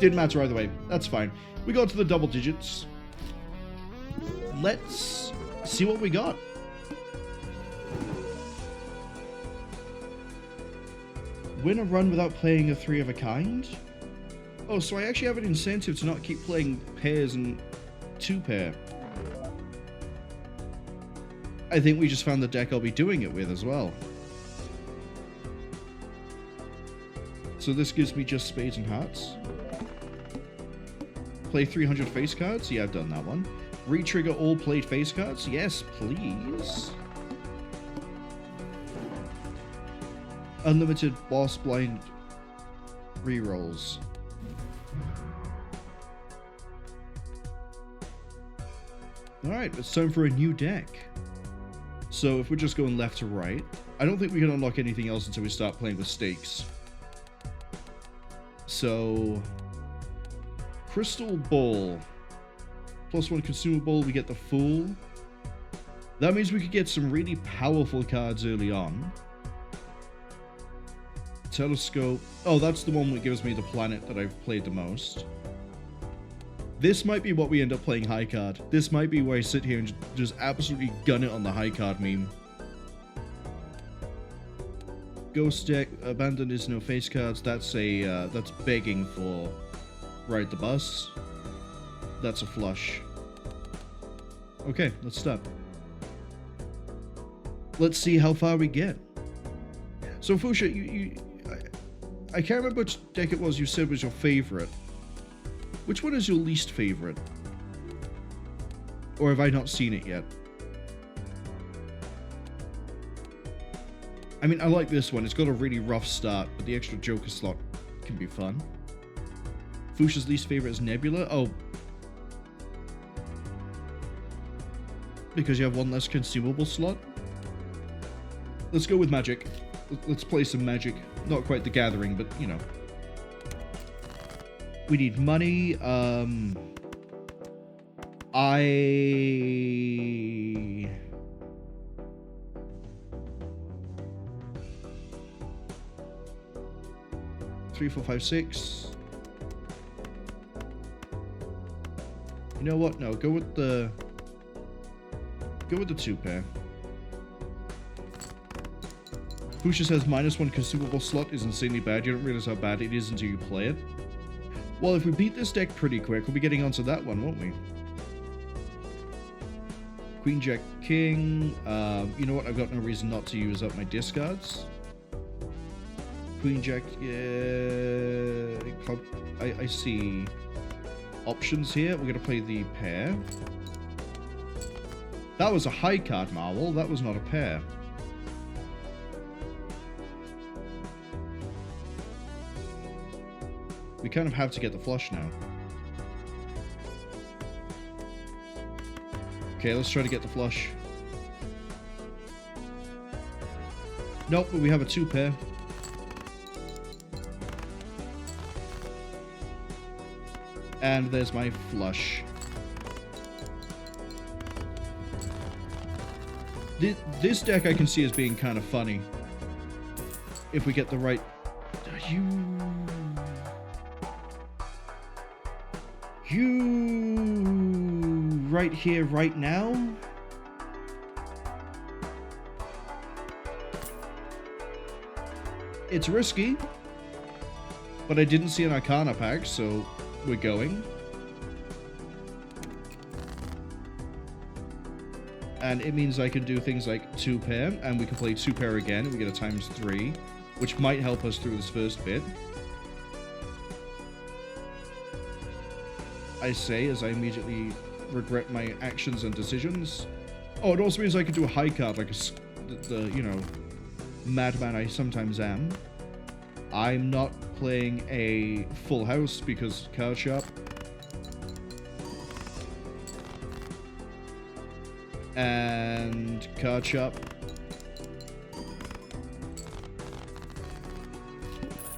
Didn't matter either way. That's fine. We got to the double digits. Let's see what we got. Win a run without playing a 3 of a kind? Oh, so I actually have an incentive to not keep playing pairs and 2 pair. I think we just found the deck I'll be doing it with as well. So this gives me just spades and hearts. Play 300 face cards? Yeah, I've done that one. Re-trigger all played face cards? Yes, please. Unlimited boss blind rerolls. Alright, it's time for a new deck. So if we're just going left to right, I don't think we can unlock anything else until we start playing with stakes. So, Crystal Ball. +1 consumable, we get the Fool. That means we could get some really powerful cards early on. Telescope. Oh, that's the one that gives me the planet that I've played the most. This might be what we end up playing high card. This might be where I sit here and just absolutely gun it on the high card meme. Ghost deck. Abandoned is no face cards. That's a that's begging for ride the bus. That's a flush. Okay, let's start. Let's see how far we get. So Fusha, I can't remember which deck it was you said was your favorite. Which one is your least favorite? Or have I not seen it yet? I mean, I like this one. It's got a really rough start, but the extra Joker slot can be fun. Fusha's least favorite is Nebula. Oh. because you have one less consumable slot. Let's go with magic. Let's play some magic. Not quite the gathering, but, you know. We need money. Three, 4, 5, 6. You know what? No, go with the 2 pair. Pusha says -1 consumable slot is insanely bad. You don't realize how bad it is until you play it. Well, if we beat this deck pretty quick, we'll be getting onto that one, won't we? Queen, Jack, King. You know what? I've got no reason not to use up my discards. Queen, Jack. Yeah. I see options here. We're going to play the pair. That was a high card, Marwol. That was not a pair. We kind of have to get the flush now. Okay, let's try to get the flush. Nope, but we have a 2 pair. And there's my flush. This deck I can see as being kind of funny. If we get the right... You right here, right now? It's risky, but I didn't see an Arcana pack, so we're going. And it means I can do things like 2 pair, and we can play 2 pair again, and we get a ×3, which might help us through this first bit. I say, as I immediately regret my actions and decisions. Oh, it also means I can do a high card, like the you know, madman I sometimes am. I'm not playing a full house because card sharp. And card sharp.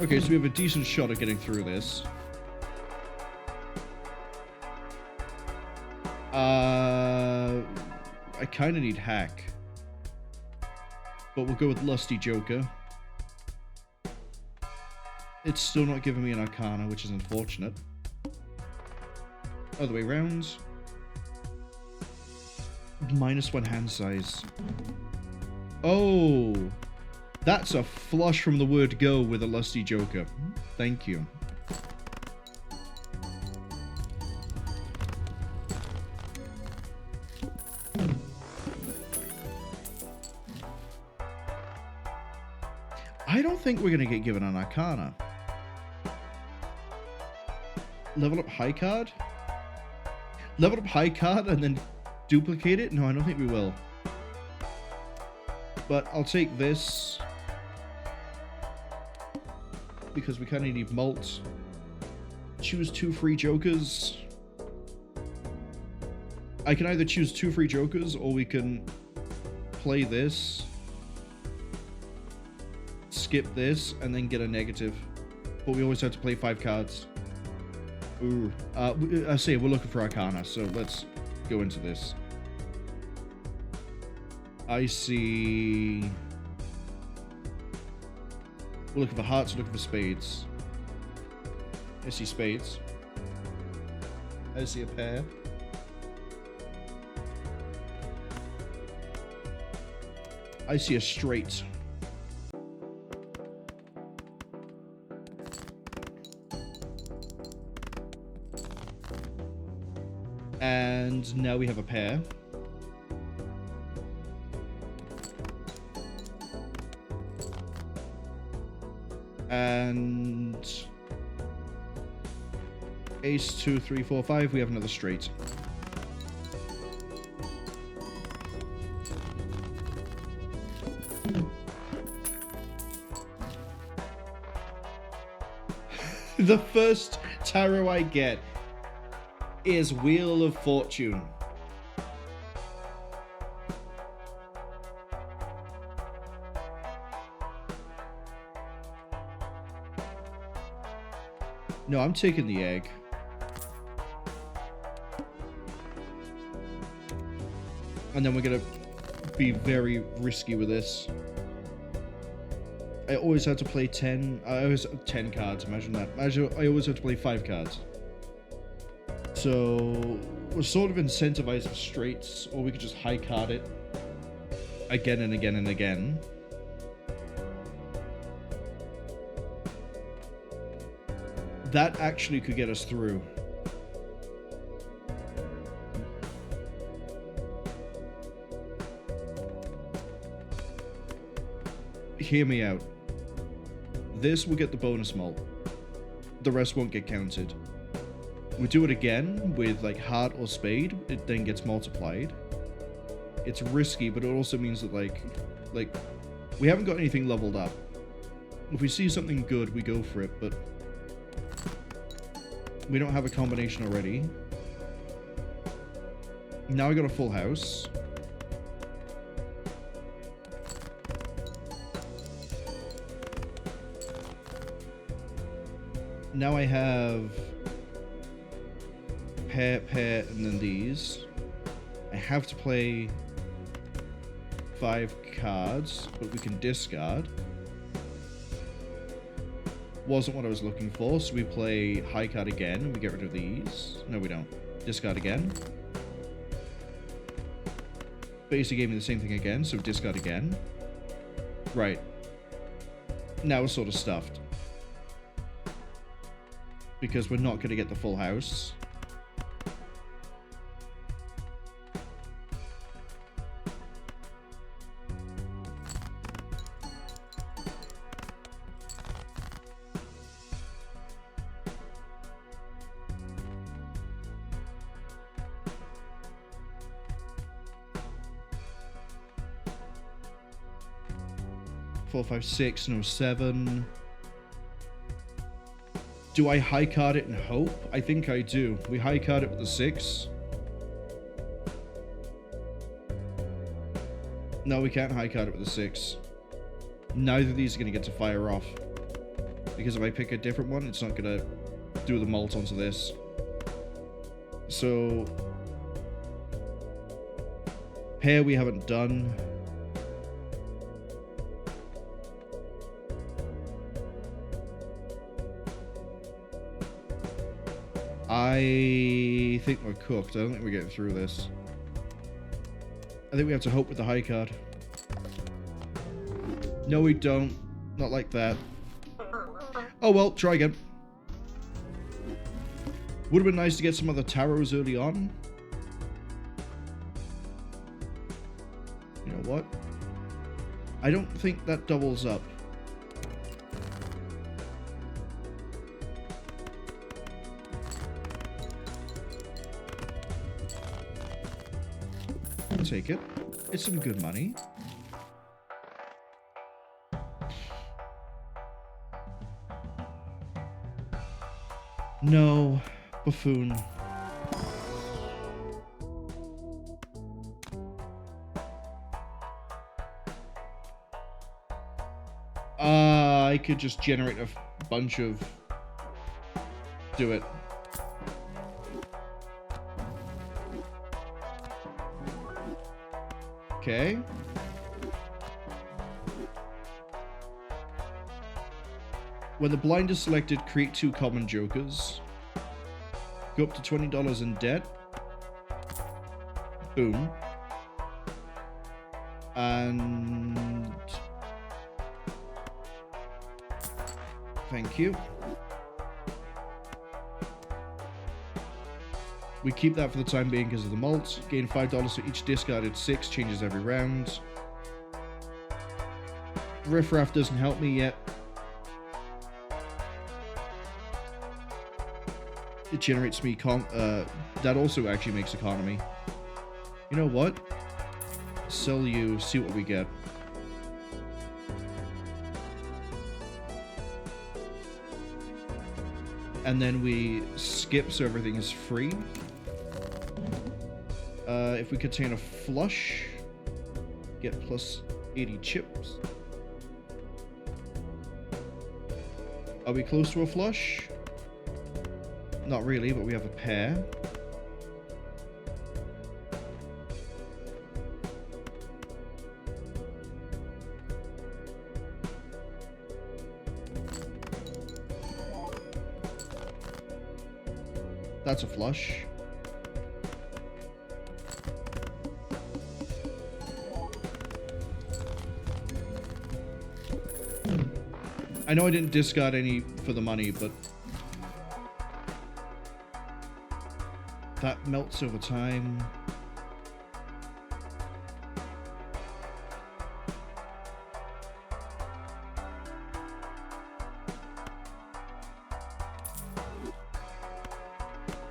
Okay, so we have a decent shot at getting through this. I kind of need hack. But we'll go with Lusty Joker. It's still not giving me an Arcana, which is unfortunate. Other way round. -1 hand size. Oh! That's a flush from the word go with a Lusty Joker. Thank you. I don't think we're going to get given an Arcana. Level up high card? Level up high card and then duplicate it? No, I don't think we will. But I'll take this. Because we kind of need mult. Choose 2 free jokers. I can either choose 2 free jokers or we can play this. Skip this and then get a negative. But we always have to play 5 cards. Ooh. I say we're looking for Arcana, so let's go into this. I see... We're looking for hearts, we're looking for spades. I see spades. I see a pair. I see a straight. And now we have a pair. And ace, 2, 3, 4, 5. We have another straight. The first tarot I get is Wheel of Fortune. No, I'm taking the egg. And then we're gonna be very risky with this. I always had to play 10. I always 10 cards. Imagine that. Imagine I always had to play 5 cards. So we're sort of incentivized for straights, or we could just high card it again and again and again. That actually could get us through. Hear me out. This will get the bonus mult. The rest won't get counted. We do it again with like heart or spade, it then gets multiplied. It's risky, but it also means that like we haven't got anything leveled up. If we see something good, we go for it, but we don't have a combination already. Now I got a full house. Now I have pair, and then these. I have to play 5 cards, but we can discard. Wasn't what I was looking for, so we play high card again, and we get rid of these. No, we don't. Discard again. Basically gave me the same thing again, so discard again. Right. Now we're sort of stuffed. Because we're not going to get the full house. Four, 5, 6, no 7. Do I high card it and hope? I think I do. We high card it with a 6. No, we can't high card it with a 6. Neither of these are going to get to fire off. Because if I pick a different one, it's not going to do the mult onto this. So pair we haven't done. I think we're cooked. I don't think we're getting through this. I think we have to hope with the high card. No, we don't. Not like that. Oh well, try again. Would have been nice to get some other tarots early on. You know what? I don't think that doubles up. I'll take it. It's some good money. No, buffoon. I could just generate a bunch of... Do it. Okay. When the blind is selected, create 2 common jokers. Go up to $20 in debt. Boom. And... Thank you. We keep that for the time being because of the mult. Gain $5 for each discarded 6, changes every round. Riffraff doesn't help me yet. It generates me that also actually makes economy. You know what? Sell you, see what we get. And then we skip so everything is free. If we contain a flush, get plus 80 chips. Are we close to a flush? Not really, but we have a pair. That's a flush. I know I didn't discard any for the money, but that melts over time.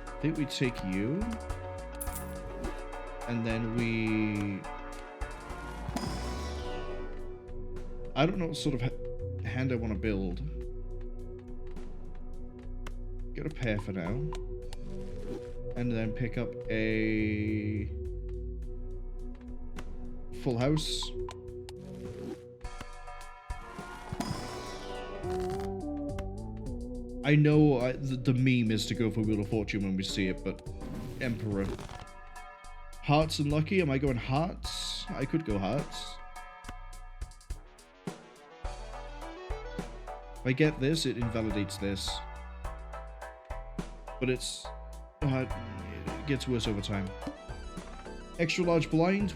I think we take you, and then we... I don't know what sort of hand I want to build. Get a pair for now. And then pick up a full house. I know the meme is to go for Wheel of Fortune when we see it, but Emperor. Hearts and Lucky? Am I going hearts? I could go hearts. If I get this, it invalidates this. But it's... it gets worse over time. Extra large blind?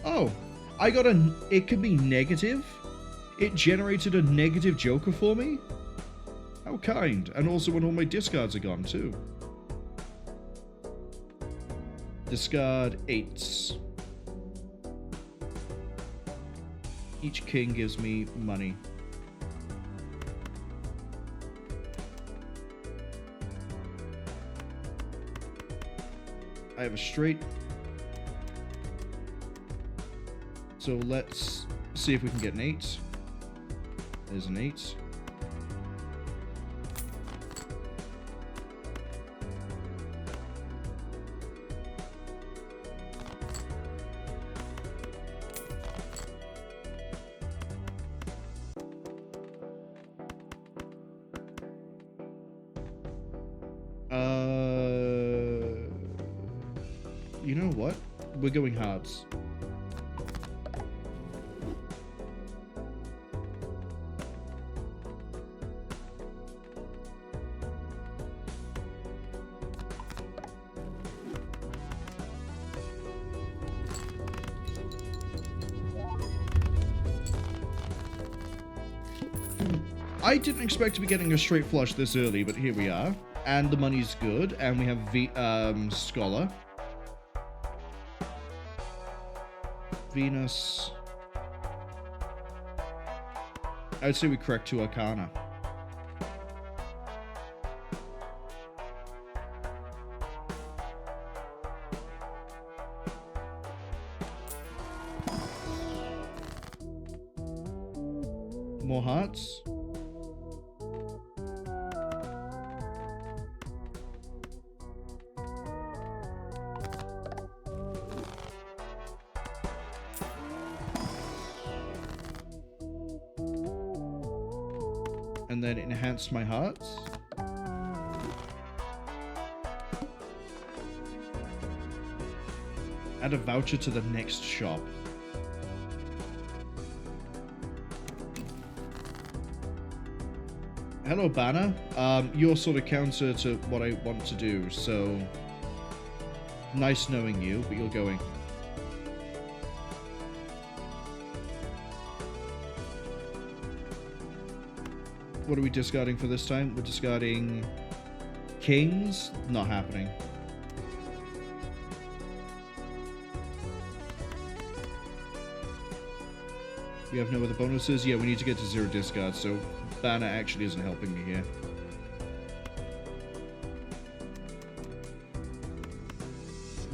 Oh! I got a... It could be negative? It generated a negative joker for me? How kind. And also when all my discards are gone, too. Discard 8s. Each king gives me money. I have a straight. So let's see if we can get an 8. There's an 8. You know what? We're going hearts. I didn't expect to be getting a straight flush this early, but here we are. And the money's good, and we have Scholar. Venus. I'd say we correct 2 Arcana. More hearts. And then enhance my hearts. Add a voucher to the next shop. Hello, Banner. You're sort of counter to what I want to do, so nice knowing you, but you're going. What are we discarding for this time? We're discarding kings. Not happening. We have no other bonuses. Yeah, we need to get to 0 discards, so Banner actually isn't helping me here.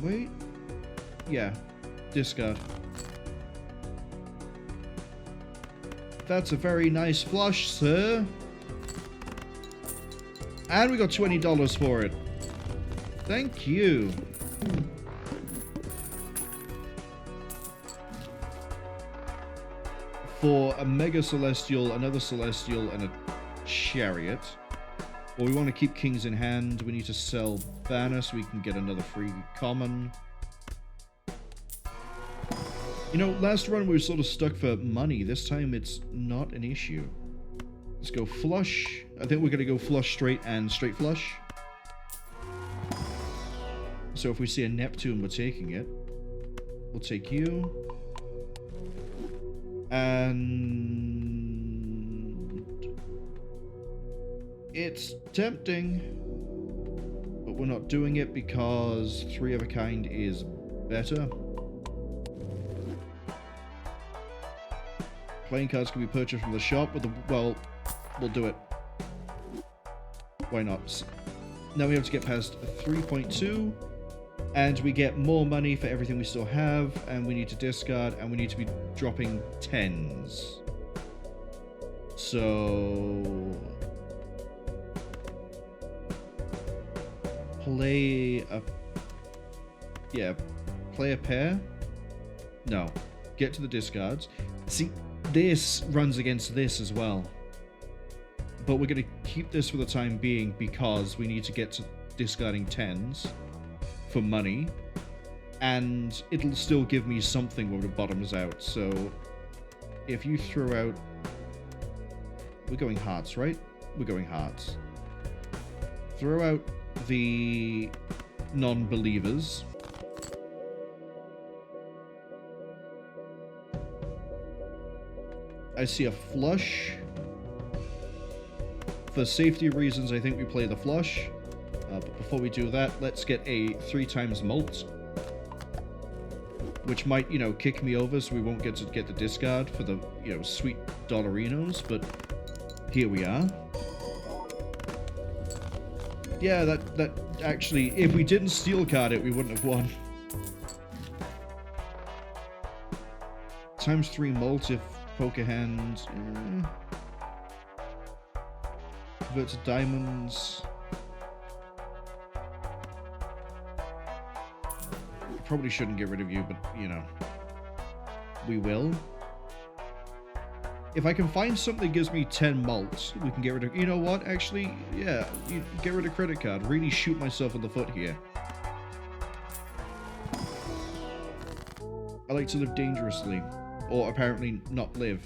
Wait. Yeah. Discard. That's a very nice flush, sir. And we got $20 for it. Thank you. For a Mega Celestial, another Celestial, and a Chariot. Well, we want to keep Kings in hand. We need to sell Banner so we can get another free common. You know, last run we were sort of stuck for money. This time it's not an issue. Let's go flush. I think we're going to go flush straight and straight flush. So if we see a Neptune, we're taking it. We'll take you. And it's tempting, but we're not doing it because 3 of a kind is better. Playing cards can be purchased from the shop with the, well, we'll do it. Why not? Now we have to get past 3.2, and we get more money for everything we still have, and we need to discard, and we need to be dropping 10s. So play a pair. No, get to the discards. See, this runs against this as well, but we're going to keep this for the time being because we need to get to discarding 10s for money, and it'll still give me something when the bottom's out. So if you throw out, we're going hearts, right? We're going hearts. Throw out the non-believers. I see a flush. For safety reasons, I think we play the flush. But before we do that, let's get a 3 times mult. Which might, you know, kick me over so we won't get to get the discard for the, you know, sweet dollarinos. But here we are. Yeah, that actually, if we didn't steel card it, we wouldn't have won. Times 3 mult if poker hand. Convert to diamonds. Probably shouldn't get rid of you, but, you know, we will. If I can find something that gives me 10 mults, we can get rid of... You know what? Actually, yeah, you get rid of credit card. Really shoot myself in the foot here. I like to live dangerously. Or apparently not live.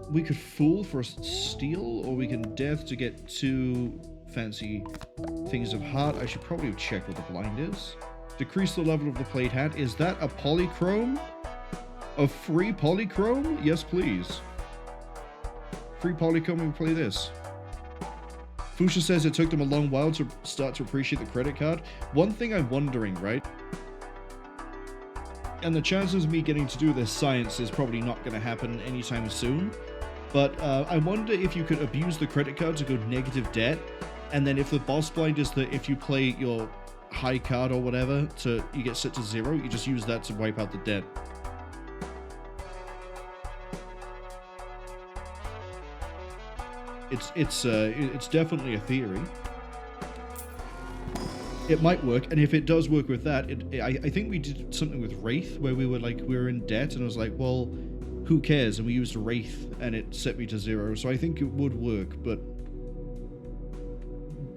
We could fool for a steal, or we can death to get 2 fancy things of heart. I should probably check what the blind is. Decrease the level of the played hand. Is that a polychrome? A free polychrome? Yes, please. Free polychrome, we play this. Fuchsia says it took them a long while to start to appreciate the credit card. One thing I'm wondering, right? And the chances of me getting to do this science is probably not going to happen anytime soon. But I wonder if you could abuse the credit card to go negative debt. And then if the boss blind is that if you play your high card or whatever, you get set to 0, you just use that to wipe out the debt. It's definitely a theory. It might work, and if it does work with that, I think we did something with Wraith where we were in debt, and I was like, well, who cares? And we used Wraith, and it set me to 0. So I think it would work, but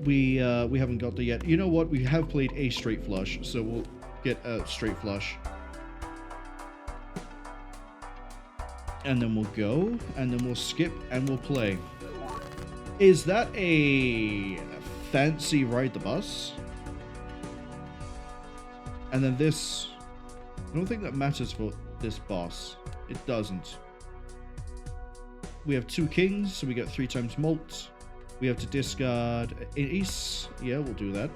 we haven't got there yet. You know what? We have played a straight flush, so we'll get a straight flush. And then we'll go, and then we'll skip, and we'll play. Is that a fancy ride the bus? And then this, I don't think that matters for this boss. It doesn't. We have 2 kings, so we get 3 times mult. We have to discard an ace. Yeah, we'll do that.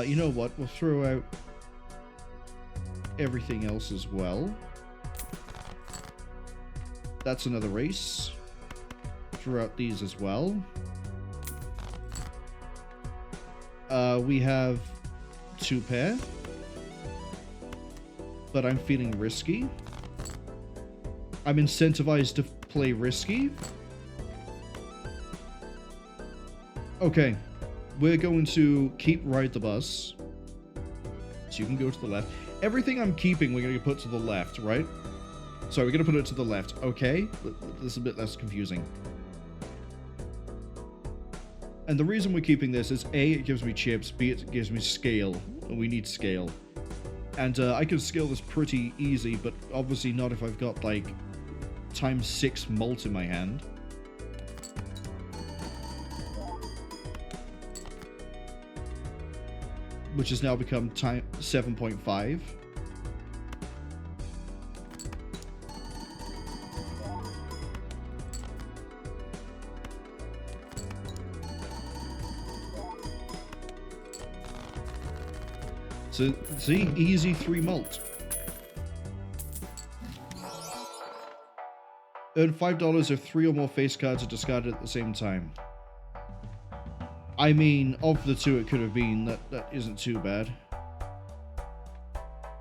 You know what? We'll throw out everything else as well. That's another ace. Throw out these as well. We have 2 pair. But I'm feeling risky. I'm incentivized to play risky. Okay. We're going to keep ride the bus. So you can go to the left. Everything I'm keeping, we're going to put to the left, right? Sorry, we're going to put it to the left. Okay, this is a bit less confusing. And the reason we're keeping this is A, it gives me chips, B, it gives me scale. We need scale. And I can scale this pretty easy, but obviously not if I've got, like, ×6 malt in my hand. Which has now become 7.5. So, see, easy 3 malt. Earn $5 if 3 or more face cards are discarded at the same time. I mean, of the 2 it could have been, that isn't too bad.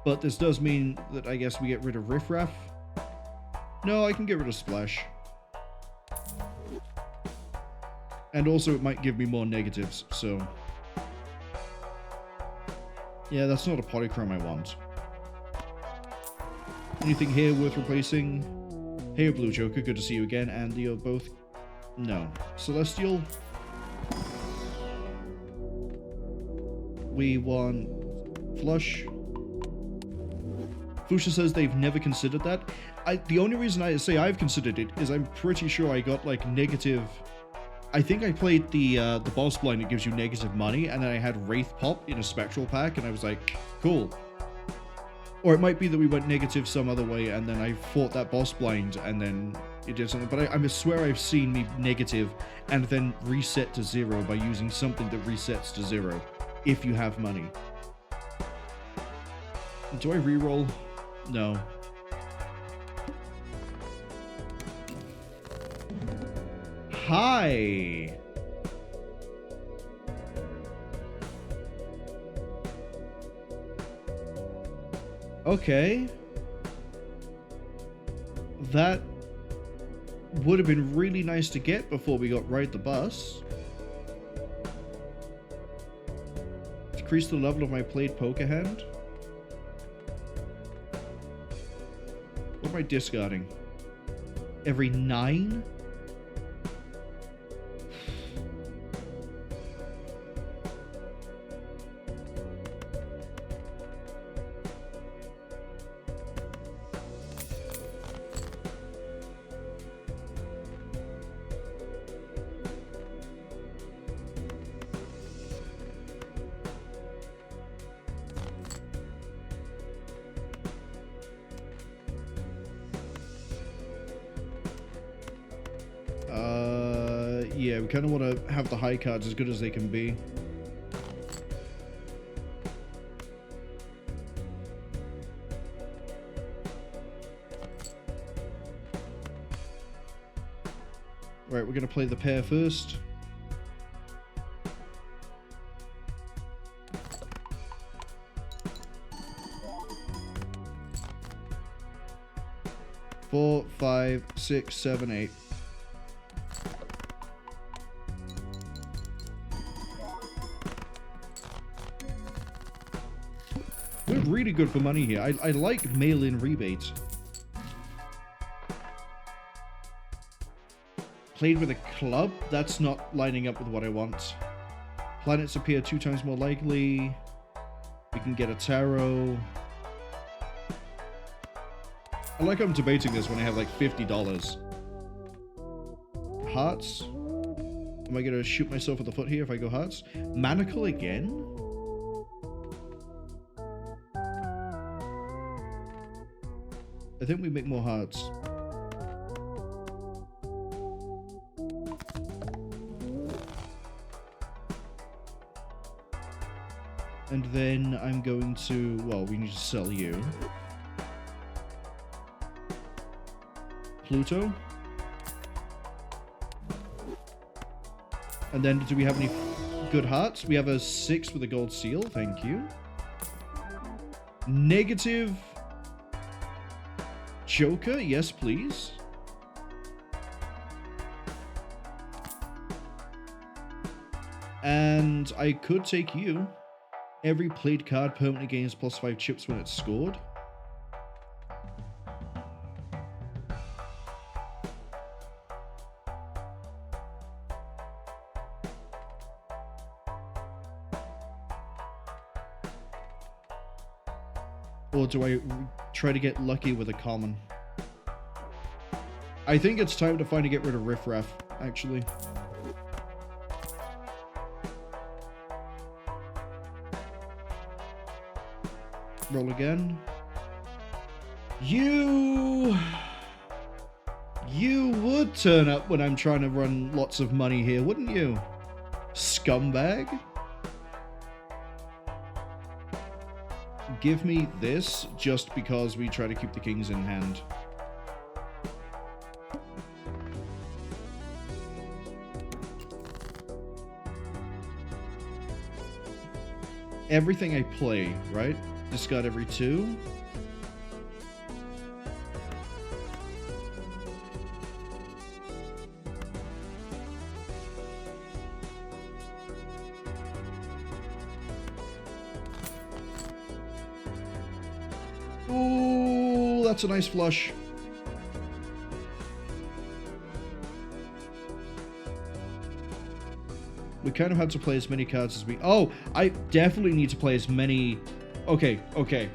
But this does mean that I guess we get rid of Riffraff. No, I can get rid of Splash. And also it might give me more negatives, so... Yeah, that's not a polychrome I want. Anything here worth replacing? Hey, Blue Joker, good to see you again. And you're both... No. Celestial? We want... Flush? Fuchsia says they've never considered that. The only reason I say I've considered it is I'm pretty sure I got, like, negative... I think I played the boss blind that gives you negative money, and then I had Wraith pop in a Spectral pack, and I was like, cool. Or it might be that we went negative some other way, and then I fought that boss blind, and then it did something. But I swear I've seen me negative, and then reset to 0 by using something that resets to 0, if you have money. Do I reroll? No. Hi! Okay. That would have been really nice to get before we got Ride the Bus. Decrease the level of my played poker hand. What am I discarding? Every 9? Yeah, we kind of want to have the high cards as good as they can be. Right, we're going to play the pair first. Four, 5, 6, 7, 8. We're really good for money here. I like mail-in rebates. Played with a club? That's not lining up with what I want. Planets appear 2 times more likely. We can get a tarot. I like I'm debating this when I have like $50. Hearts? Am I going to shoot myself in the foot here if I go hearts? Manacle again? I think we make more hearts. And then I'm going to... Well, we need to sell you. Pluto. And then do we have any good hearts? We have a 6 with a gold seal. Thank you. Negative... Joker, yes, please. And I could take you. Every played card permanently gains +5 chips when it's scored. Or do I try to get lucky with a common? I think it's time to finally get rid of Riff Raff, actually. Roll again. You would turn up when I'm trying to run lots of money here, wouldn't you? Scumbag? Give me this just because we try to keep the kings in hand. Everything I play, right? Discard every 2. Ooh, that's a nice flush. We kind of had to play as many cards as we... Oh, I definitely need to play as many... Okay,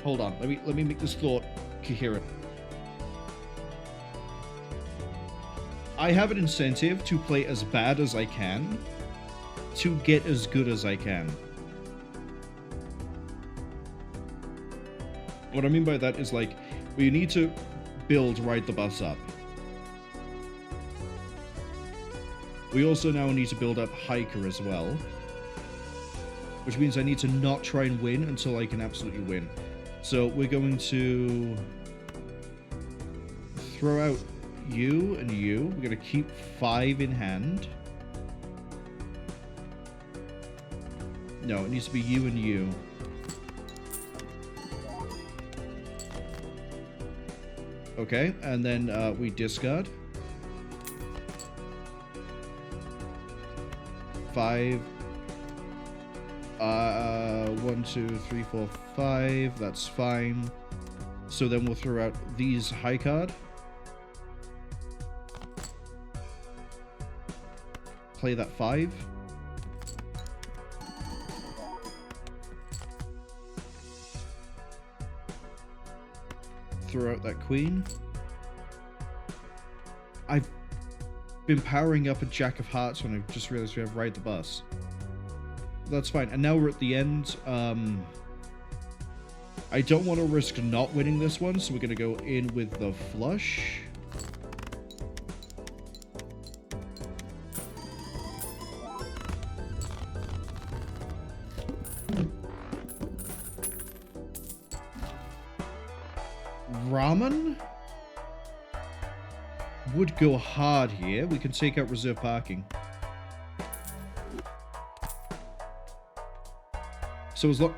hold on. Let me make this thought coherent. I have an incentive to play as bad as I can to get as good as I can. What I mean by that is, like, we need to build Ride the Bus up. We also now need to build up Hiker as well. Which means I need to not try and win until I can absolutely win. So we're going to throw out you and you. We're going to keep 5 in hand. No, it needs to be you and you. Okay, and then we discard. 5. 1, 2, 3, 4, 5. That's fine. So then we'll throw out these high card. Play that 5. Throw out that queen. I've been powering up a Jack of Hearts when I just realized we have Ride the Bus. That's fine. And now we're at the end. I don't want to risk not winning this one, so we're going to go in with the flush. Ramen would go hard here. We can take out reserve parking. So as long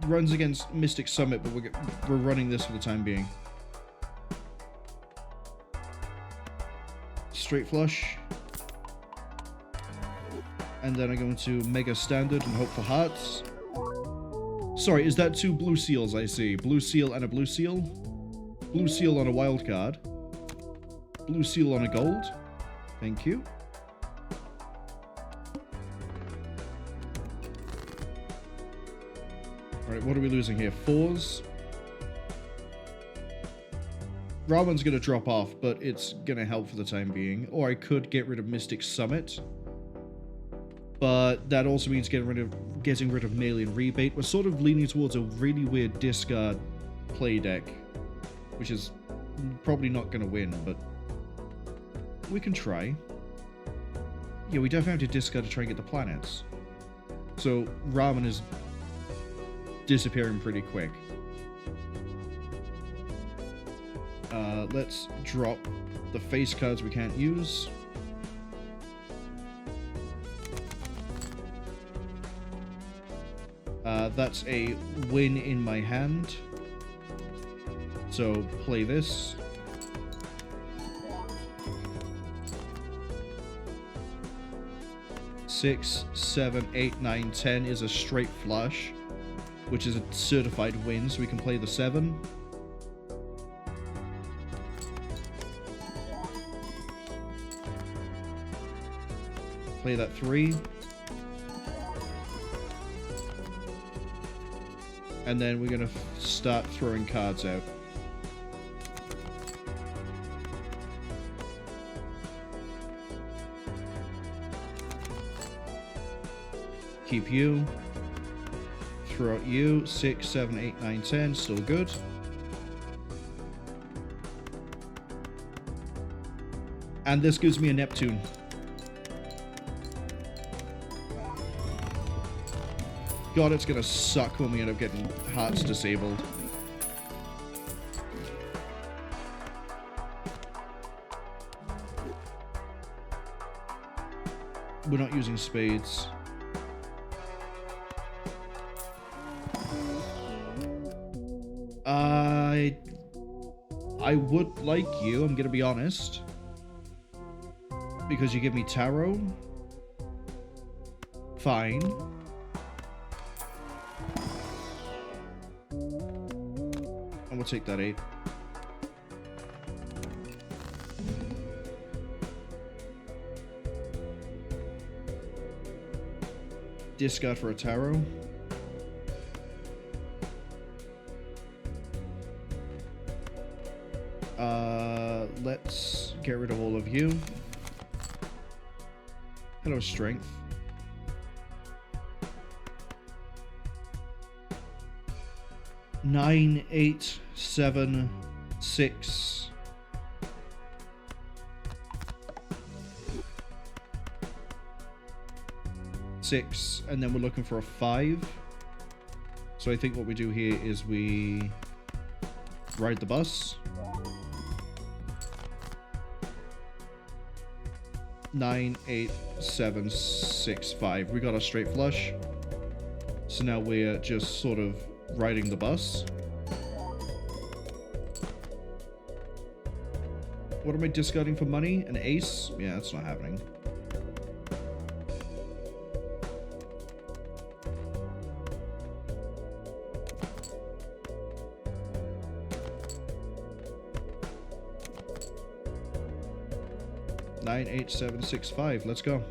runs against Mystic Summit, but we're running this for the time being. Straight flush. And then I'm going to Mega Standard and hope for hearts. Sorry, is that 2 blue seals I see? Blue seal and a blue seal? Blue seal on a wild card. Blue seal on a gold. Thank you. Alright, what are we losing here? 4s. Ramen's going to drop off, but it's going to help for the time being. Or I could get rid of Mystic Summit. But that also means getting rid of Maelian Rebate. We're sort of leaning towards a really weird discard play deck, which is probably not going to win, but we can try. Yeah, we definitely have to discard to try and get the planets. So Ramen is disappearing pretty quick. Let's drop the face cards we can't use. That's a win in my hand. So play this. 6, 7, 8, 9, 10 is a straight flush, which is a certified win, so we can play the 7. Play that 3. And then we're going to start throwing cards out. Keep you. Throw out you. 6, 7, 8, 9, 10. Still good. And this gives me a Neptune. God, it's gonna suck when we end up getting hearts disabled. We're not using spades. I would like you, I'm gonna be honest. Because you give me tarot. Fine. And we'll take that 8. Discard for a tarot. Let's get rid of all of you. Hello, strength. Nine, 8, 7, 6. Six, and then we're looking for a 5. So I think what we do here is we ride the bus. 9, 8, 7, 6, 5. We got a straight flush. So now we're just sort of riding the bus. What am I discarding for money? An ace? Yeah, that's not happening. Nine, 8, 7, 6, 5. Let's go.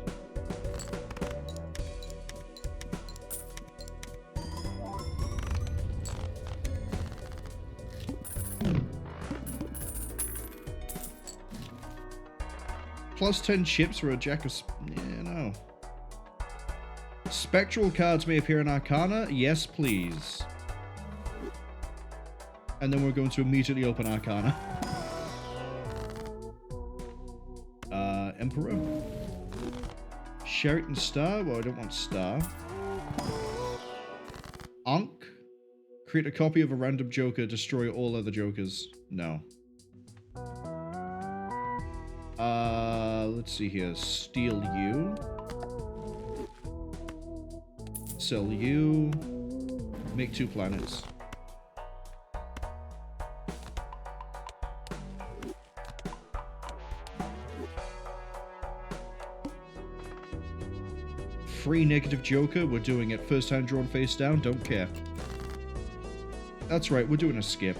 Plus 10 chips for a jack of... Yeah, no. Spectral cards may appear in Arcana. Yes, please. And then we're going to immediately open Arcana. Emperor. Sheraton Star. Well, I don't want Star. Ankh. Create a copy of a random Joker. Destroy all other Jokers. No. Let's see here. Steal you. Sell you. Make 2 planets. Free negative Joker. We're doing it. First hand drawn face down. Don't care. That's right. We're doing a skip.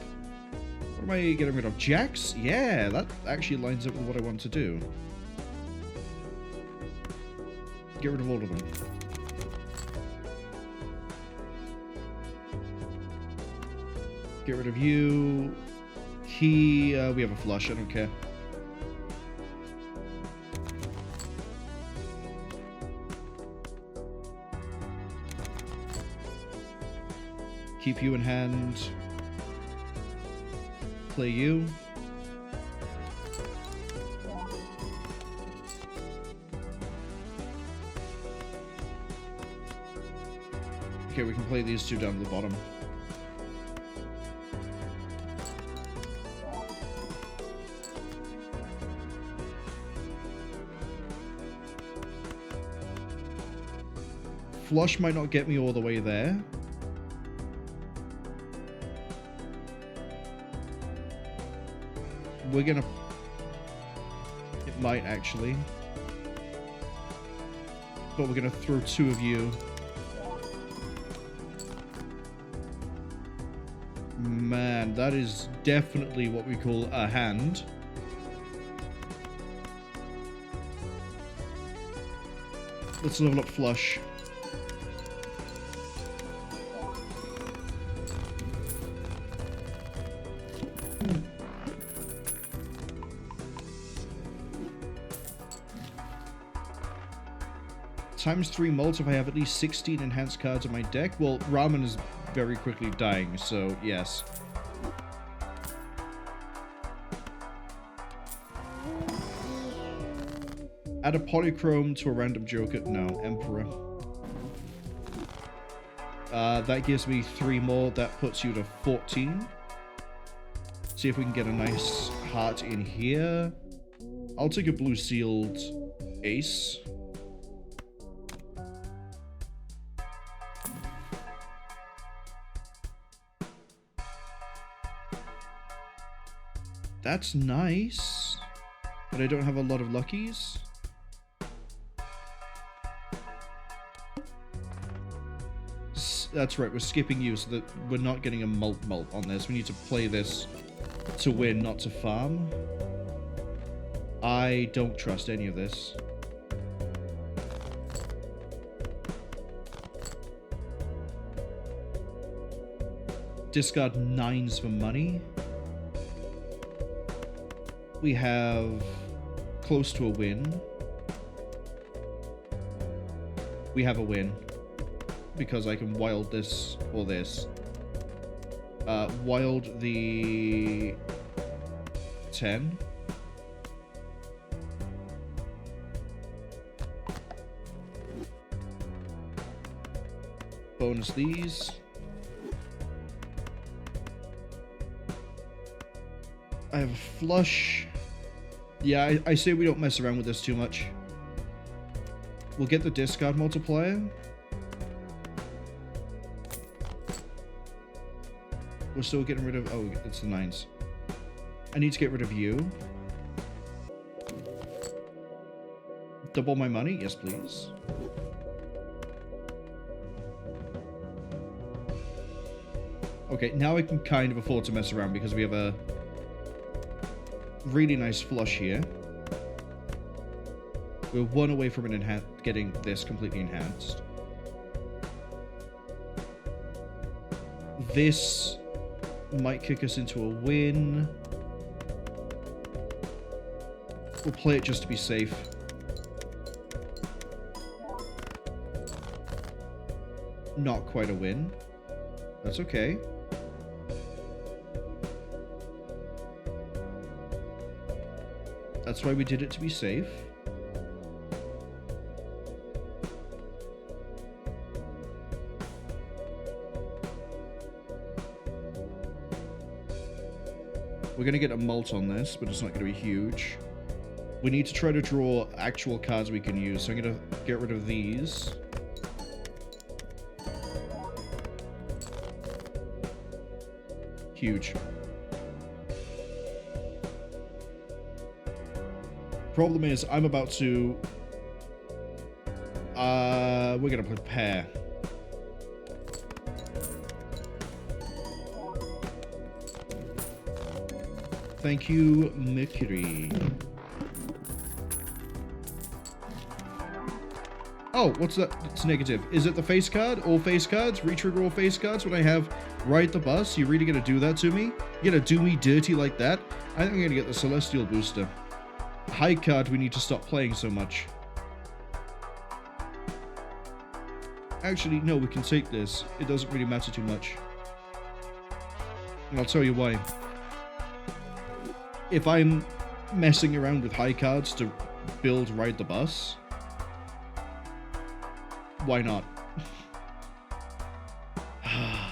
What am I getting rid of? Jacks? Yeah, that actually lines up with what I want to do. Get rid of all of them. Get rid of you. We have a flush. I don't care. Keep you in hand. Play you. Okay, we can play these 2 down to the bottom. Flush might not get me all the way there. We're gonna... It might actually. but we're going to throw 2 of you. Man, that is definitely what we call a hand. Let's level up flush. Times 3 mult if I have at least 16 enhanced cards on my deck. Well, Ramen is very quickly dying, so yes. Add a polychrome to a random joker. No, Emperor. That gives me 3 more. That puts you to 14. See if we can get a nice heart in here. I'll take a blue sealed ace. That's nice, but I don't have a lot of luckies. That's right, we're skipping you so that we're not getting a mult on this. We need to play this to win, not to farm. I don't trust any of this. Discard 9s for money. We have close to a win. We have a win because I can wild this or this. Wild the 10. Bonus these. I have a flush. Yeah, I say we don't mess around with this too much. We'll get the discard multiplier. We're still getting rid of... Oh, it's the 9s. I need to get rid of you. Double my money? Yes, please. Okay, now I can kind of afford to mess around because we have a really nice flush here. We're 1 away from getting this completely enhanced. This might kick us into a win. We'll play it just to be safe. Not quite a win. That's okay. That's why we did it, to be safe. We're going to get a mult on this, but it's not going to be huge. We need to try to draw actual cards we can use, so I'm going to get rid of these. Huge. Problem is, I'm about to... we're going to prepare. Thank you, Mercury. Oh, what's that? It's negative. Is it the face card? All face cards? Retrigger all face cards when I have Ride the Bus? You really gonna do that to me? You gonna do me dirty like that? I think I'm gonna get the Celestial Booster. High card, we need to stop playing so much. Actually, no, we can take this. It doesn't really matter too much. And I'll tell you why. If I'm messing around with high cards to build Ride the Bus, why not? I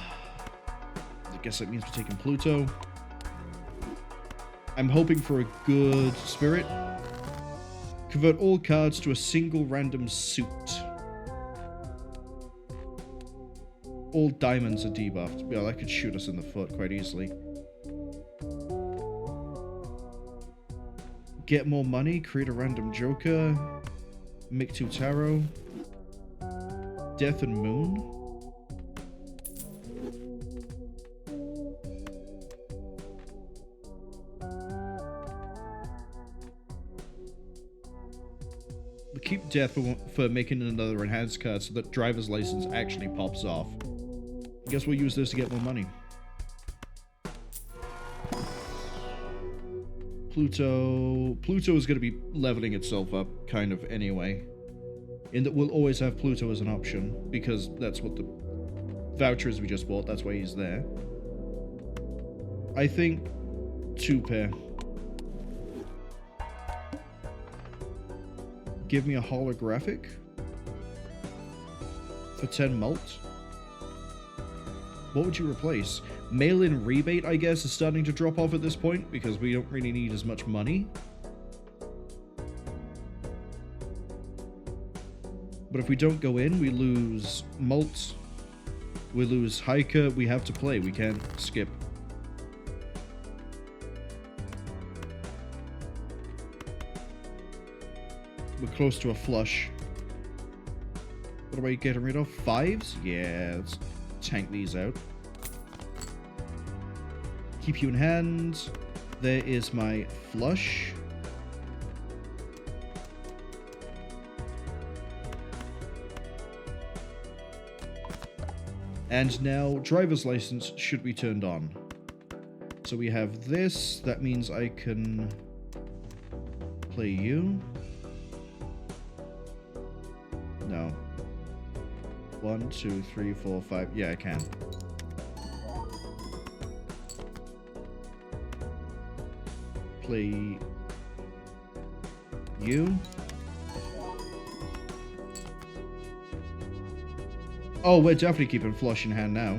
guess that means we're taking Pluto. I'm hoping for a good spirit. Convert all cards to a single random suit. All diamonds are debuffed. Yeah, that could shoot us in the foot quite easily. Get more money, create a random joker. Make 2 tarot. Death and Moon. We keep Death for making another enhanced card so that driver's license actually pops off. I guess we'll use this to get more money. Pluto is going to be leveling itself up, kind of, anyway. In that we'll always have Pluto as an option, because that's what the voucher is we just bought, that's why he's there. I think 2 pair. Give me a holographic for 10 mult. What would you replace? Mail-in rebate, I guess, is starting to drop off at this point because we don't really need as much money. But if we don't go in, we lose mult, we lose hiker, we have to play, we can't skip. We're close to a flush. What are we getting rid of? 5s? Yeah, let's tank these out. Keep you in hand. There is my flush. And now driver's license should be turned on. So we have this. That means I can play you. No. 1, 2, 3, 4, 5. Yeah, I can. Play you. Oh, we're definitely keeping flush in hand now.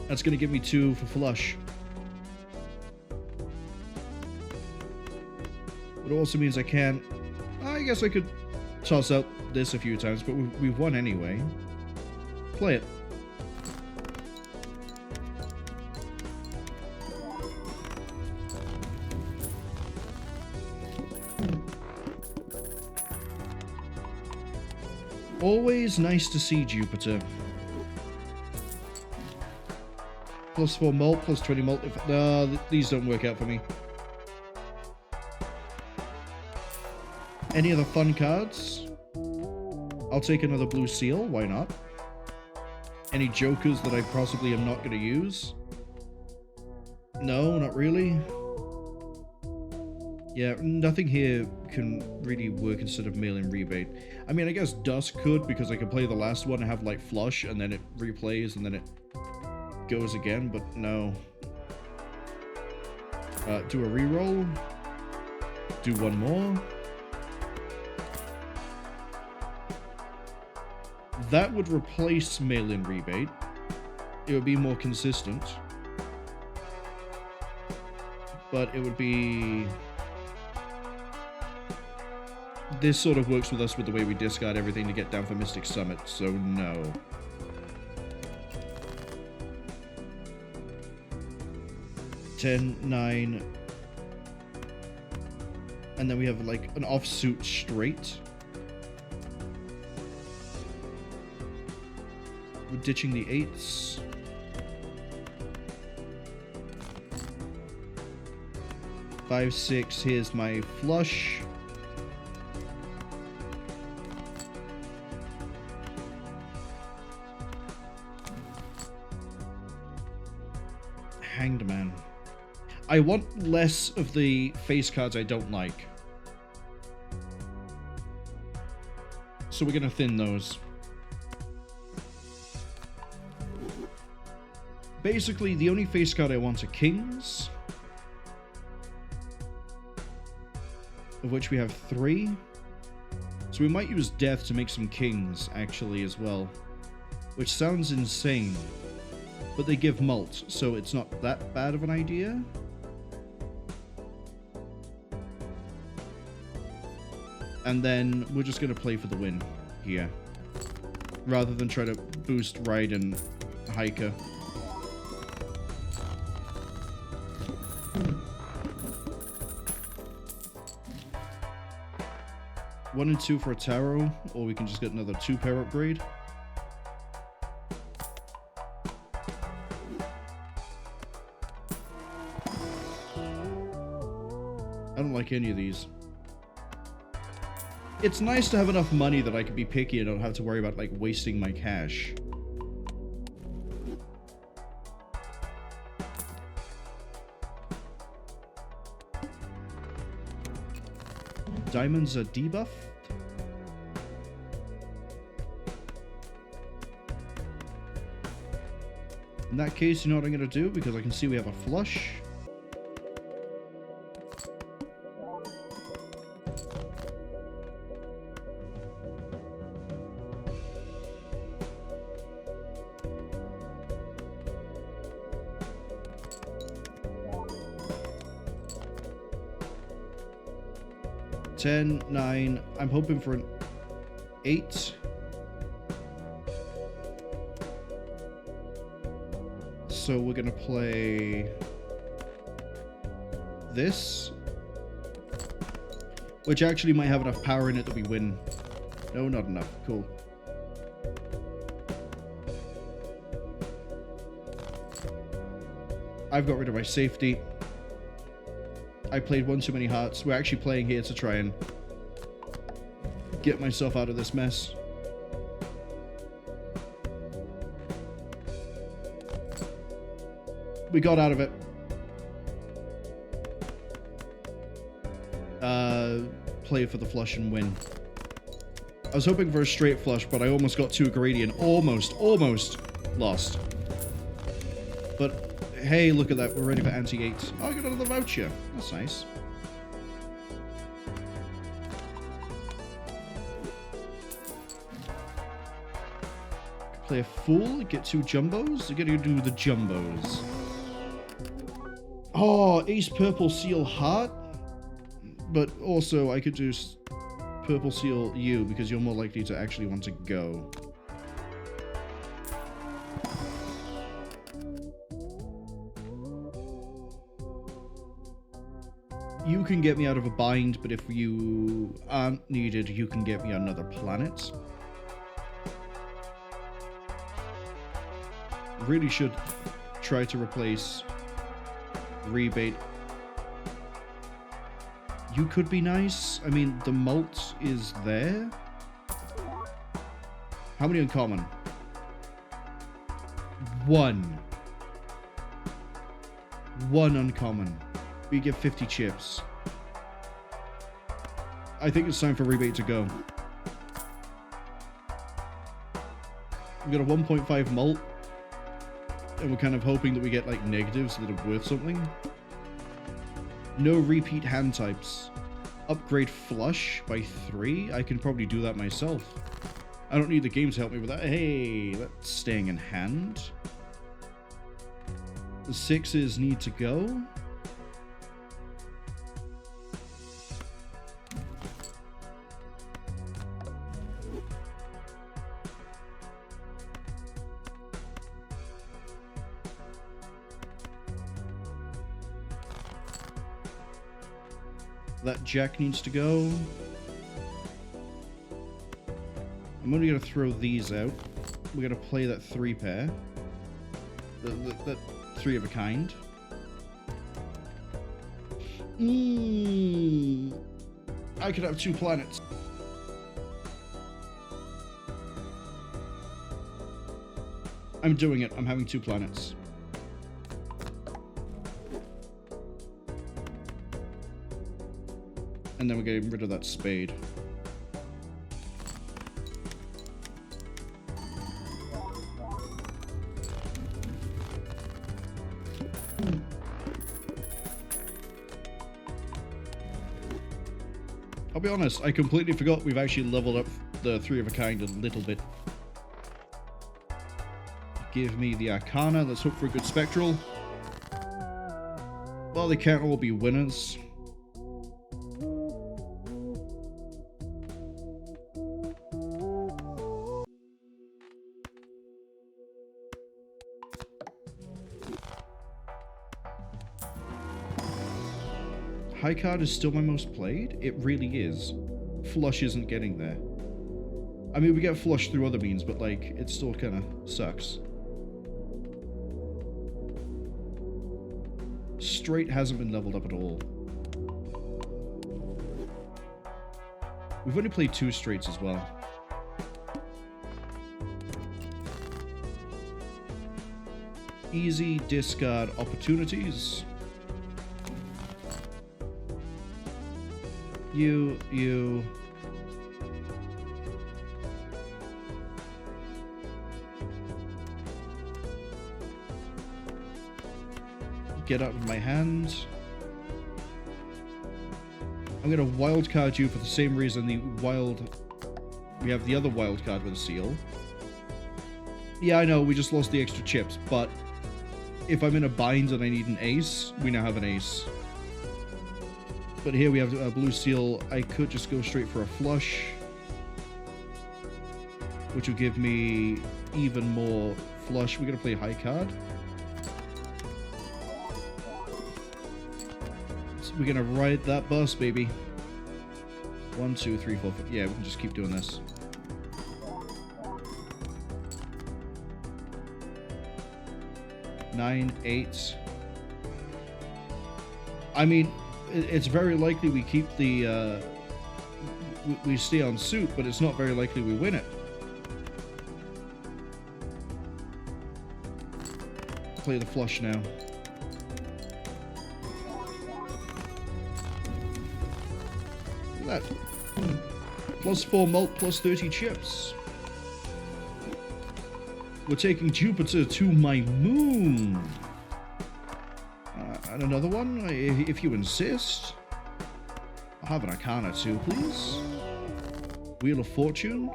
That's gonna give me 2 for flush. It also means I can't... I guess I could toss out this a few times, but we've won anyway. Play it. Always nice to see Jupiter. Plus 4 mult, plus 20 mult. These don't work out for me. Any other fun cards? I'll take another blue seal, why not? Any jokers that I possibly am not going to use? No, not really. Yeah, nothing here can really work instead of mail-in rebate. I mean, I guess Dusk could, because I could play the last one and have, like, flush, and then it replays, and then it goes again, but no. Do a reroll. Do one more. That would replace mail-in rebate. It would be more consistent. But it would be... This sort of works with us with the way we discard everything to get down for Mystic Summit, so no. $10, $9. And then we have like an offsuit straight. We're ditching the 8s. Five, 6, here's my flush. Hanged Man. I want less of the face cards I don't like. So we're gonna thin those. Basically, the only face card I want are Kings. Of which we have 3. So we might use Death to make some Kings, actually, as well. Which sounds insane. But they give mult, so it's not that bad of an idea. And then we're just going to play for the win here. Rather than try to boost Ride and Hiker. 1 and 2 for a tarot, or we can just get another 2-pair upgrade. I don't like any of these. It's nice to have enough money that I can be picky and don't have to worry about, like, wasting my cash. Diamonds are debuffed. In that case, you know what I'm going to do? Because I can see we have a flush. $10, $9. I'm hoping for an $8. So we're gonna play this, which actually might have enough power in it that we win. No, not enough. Cool. I've got rid of my safety. I played one too many hearts. We're actually playing here to try and get myself out of this mess. We got out of it. Play for the flush and win. I was hoping for a straight flush, but I almost got too greedy and almost lost. But hey, look at that. We're ready for anti-8. Oh, I got another voucher. That's nice. Play a fool, get 2 jumbos. You gotta do the jumbos. Oh, Ace Purple Seal Heart. But also, I could do Purple Seal you, because you're more likely to actually want to go. You can get me out of a bind, but if you aren't needed, you can get me another planet. Really should try to replace rebate. You could be nice. I mean, the malt is there. How many uncommon? 1. 1 uncommon. We get 50 chips. I think it's time for rebate to go. We got a 1.5 malt. And we're kind of hoping that we get, like, negatives that are worth something. No repeat hand types. Upgrade flush by 3. I can probably do that myself. I don't need the game to help me with that. Hey, that's staying in hand. The 6s need to go. That jack needs to go. I'm only going to throw these out. We're going to play that 3-pair. That 3 of a kind. I could have 2 planets. I'm doing it. I'm having 2 planets. And then we're getting rid of that spade. I'll be honest, I completely forgot we've actually leveled up the 3 of a kind a little bit. Give me the Arcana. Let's hope for a good Spectral. Well, they can't all be winners. High card is still my most played? It really is. flush isn't getting there. I mean, we get flush through other means, but, like, it still kind of sucks. Straight hasn't been leveled up at all. We've only played 2 straights as well. Easy discard opportunities. You. Get out of my hand. I'm gonna wildcard you for the same reason we have the other wildcard with a seal. Yeah, I know, we just lost the extra chips, but if I'm in a bind and I need an ace, we now have an ace. But here we have a blue seal. I could just go straight for a flush, which will give me even more flush. We're gonna play high card. So we're gonna ride that bus, baby. 1, 2, 3, 4, 5. Yeah, we can just keep doing this. Nine, 8. I mean, it's very likely we keep the we stay on suit, but it's not very likely we win it. Play the flush now. Look at that. +4 mult, +30 chips. We're taking Jupiter to my moon. And another one, if you insist. I'll have an Arcana too, please. Wheel of Fortune.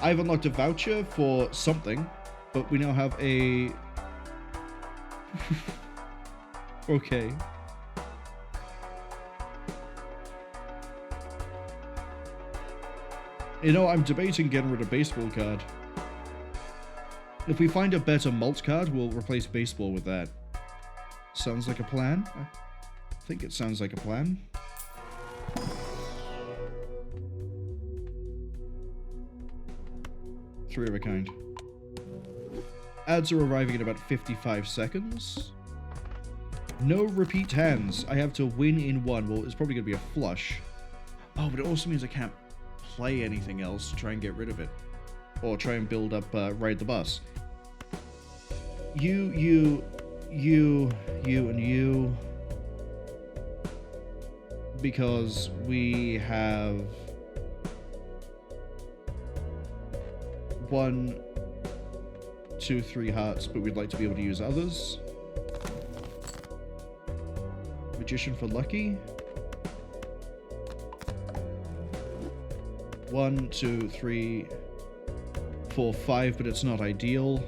I've unlocked a voucher for something, but we now have a... Okay. You know, I'm debating getting rid of baseball card. If we find a better mult card, we'll replace baseball with that. Sounds like a plan? I think it sounds like a plan. Three of a kind. Ads are arriving in about 55 seconds. No repeat hands. I have to win in one. Well, it's probably going to be a flush. Oh, but it also means I can't play anything else to try and get rid of it. Or try and build up, ride the bus. You, and you. Because we have 1, 2, 3 hearts, but we'd like to be able to use others. Magician for lucky. 1, 2, 3, 4, 5, but it's not ideal.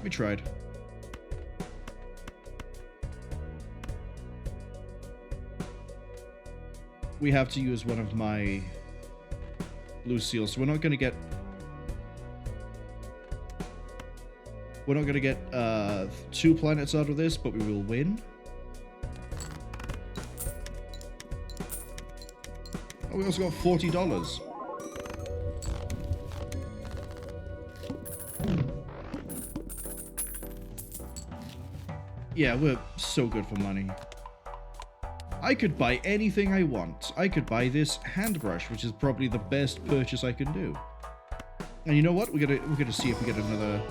We tried. We have to use one of my blue seals, so we're not going to get 2 planets out of this, but we will win. Oh, we also got $40. Yeah, we're so good for money. I could buy anything I want. I could buy this hand brush, which is probably the best purchase I can do. And you know what? We're gonna see if we get another.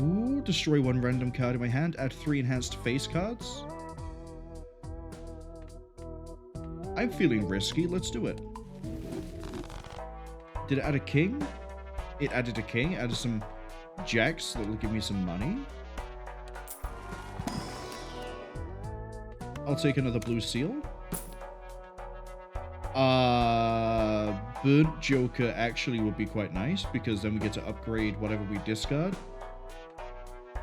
Ooh, destroy 1 random card in my hand. Add 3 enhanced face cards. I'm feeling risky. Let's do it. Did it add a king? It added a king. Added some jacks that will give me some money. I'll take another blue seal. Burnt Joker actually would be quite nice, because then we get to upgrade whatever we discard.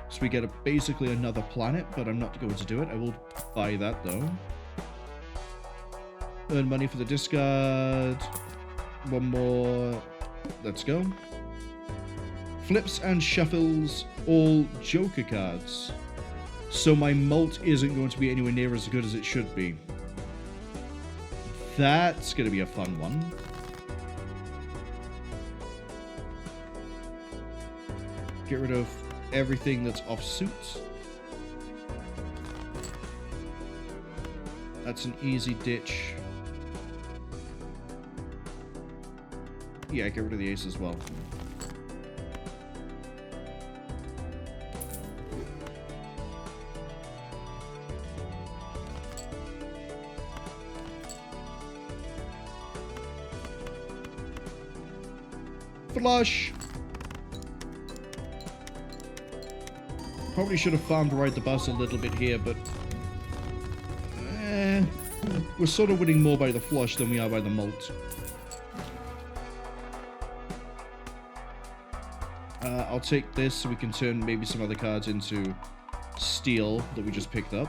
So we get basically another planet, but I'm not going to do it. I will buy that though. Earn money for the discard. 1 more. Let's go. Flips and shuffles all Joker cards. So my mult isn't going to be anywhere near as good as it should be. That's going to be a fun one. Get rid of everything that's off suit. That's an easy ditch. Yeah, get rid of the ace as well. Flush! Probably should have farmed to ride the bus a little bit here, but... we're sort of winning more by the flush than we are by the mult. I'll take this so we can turn maybe some other cards into steel that we just picked up.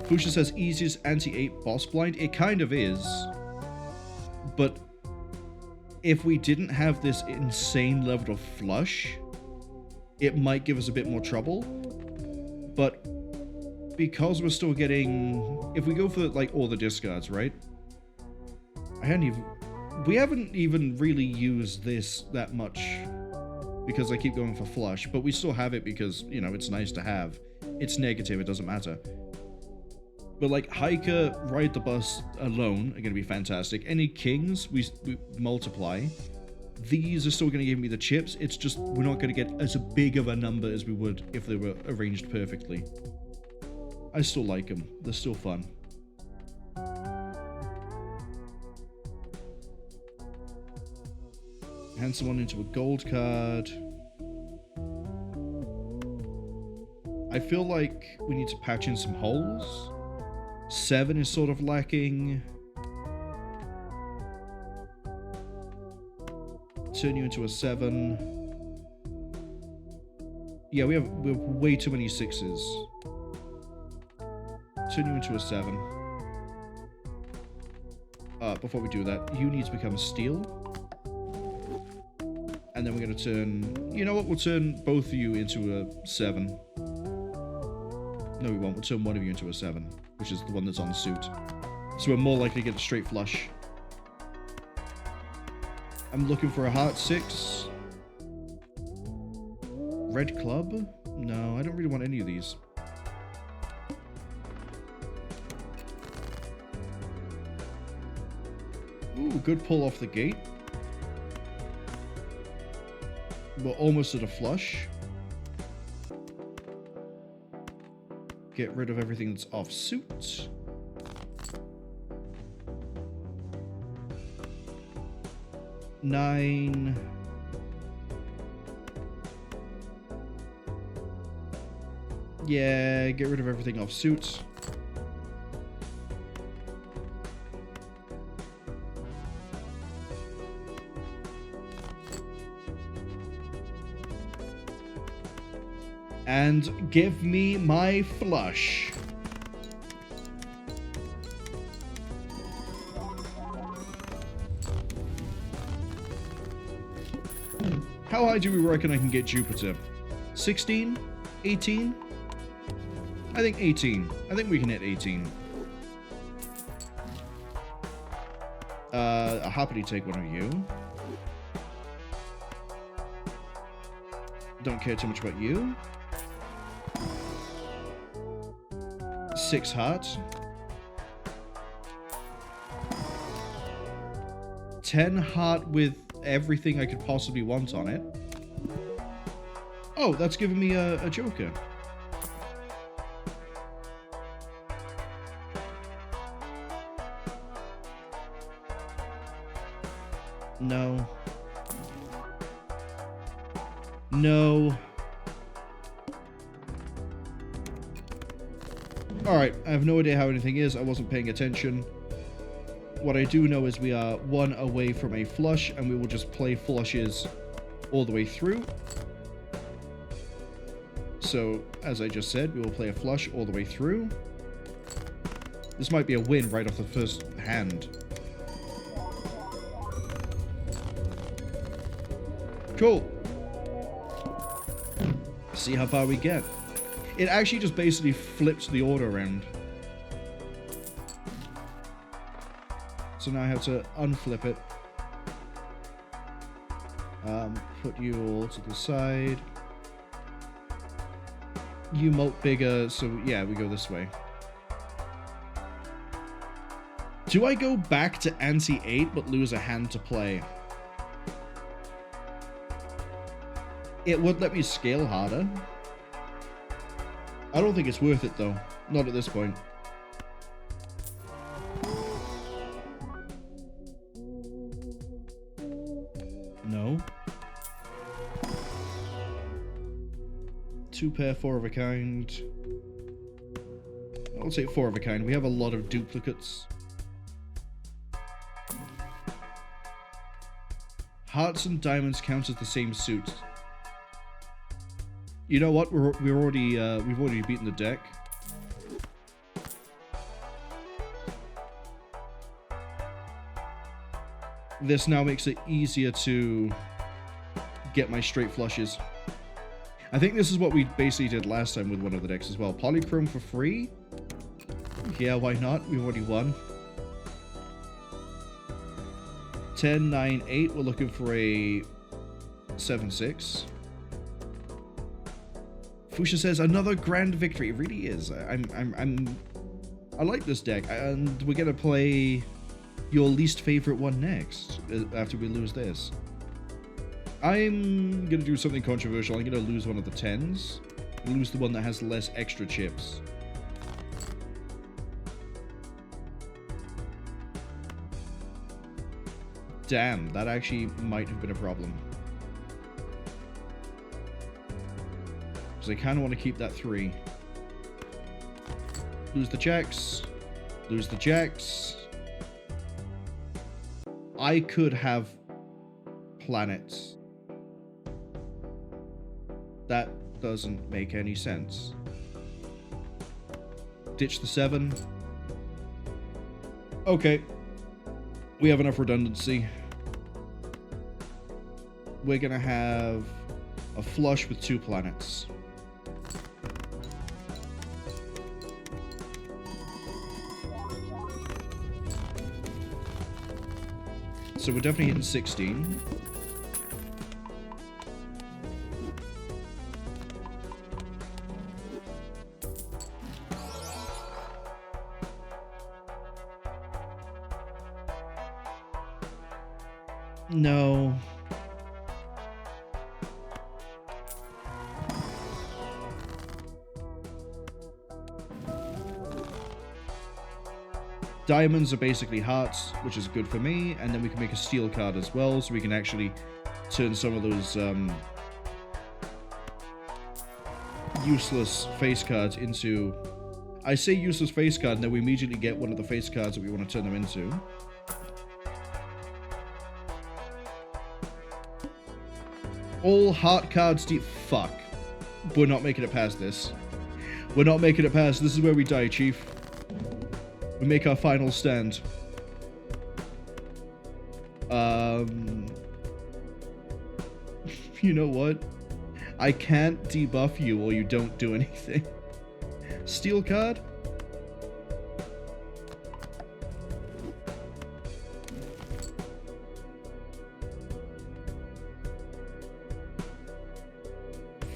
Fusha says easiest anti-8 boss blind. It kind of is. But if we didn't have this insane level of flush, it might give us a bit more trouble. But because we're still getting... If we go for, like, all the discards, right? We haven't even really used this that much because I keep going for flush, but we still have it because, you know, it's nice to have. It's negative, it doesn't matter. But, like, Hiker, Ride the Bus alone are going to be fantastic. Any kings, we multiply. These are still going to give me the chips. It's just we're not going to get as big of a number as we would if they were arranged perfectly. I still like them. They're still fun. Hand someone into a gold card. I feel like we need to patch in some holes. 7 is sort of lacking. Turn you into a 7. Yeah, we have way too many 6s. Turn you into a 7. Before we do that, you need to become a steel. And then we're going to turn... You know what? We'll turn both of you into a 7. No, we won't. We'll turn one of you into a 7, which is the one that's on suit. So we're more likely to get a straight flush. I'm looking for a heart 6. Red club? No, I don't really want any of these. Ooh, good pull off the gate. We're almost at a flush. Get rid of everything that's off suit. Nine. Yeah, get rid of everything off suit. And give me my flush. How high do we reckon I can get Jupiter? 16? 18? I think 18. I think we can hit 18. I'll happily take one of you. Don't care too much about you. 6 hearts. 10 heart with everything I could possibly want on it. Oh, that's giving me a joker. No. No. Alright, I have no idea how anything is. I wasn't paying attention. What I do know is we are 1 away from a flush, and we will just play flushes all the way through. So, as I just said, we will play a flush all the way through. This might be a win right off the first hand. Cool. See how far we get. It actually just basically flips the order around. So now I have to unflip it. Put you all to the side. You molt bigger, so yeah, we go this way. Do I go back to anti-8 but lose a hand to play? It would let me scale harder. I don't think it's worth it though. Not at this point. No. 2 pair, 4 of a kind. I'll take 4 of a kind. We have a lot of duplicates. Hearts and diamonds count as the same suit. You know what? we've already beaten the deck. This now makes it easier to get my straight flushes. I think this is what we basically did last time with one of the decks as well. Polychrome for free? Yeah, why not? We've already won. 10, 9, 8. We're looking for a 7, 6. Fusha says another grand victory. It really is. I like this deck, and we're gonna play your least favorite one next after we lose this. I'm gonna do something controversial. I'm gonna lose one of the 10s. Lose the one that has less extra chips. Damn, that actually might have been a problem. Because I kind of want to keep that 3. Lose the checks. Lose the jacks. I could have planets. That doesn't make any sense. Ditch the 7. Okay. We have enough redundancy. We're gonna have a flush with 2 planets. So we're definitely hitting 16. No. Diamonds are basically hearts, which is good for me, and then we can make a steel card as well, so we can actually turn some of those useless face cards into... I say useless face card, and then we immediately get one of the face cards that we want to turn them into. All heart cards fuck. We're not making it past this. We're not making it past. This is where we die, Chief. We make our final stand. You know what? I can't debuff you or you don't do anything. Steel card?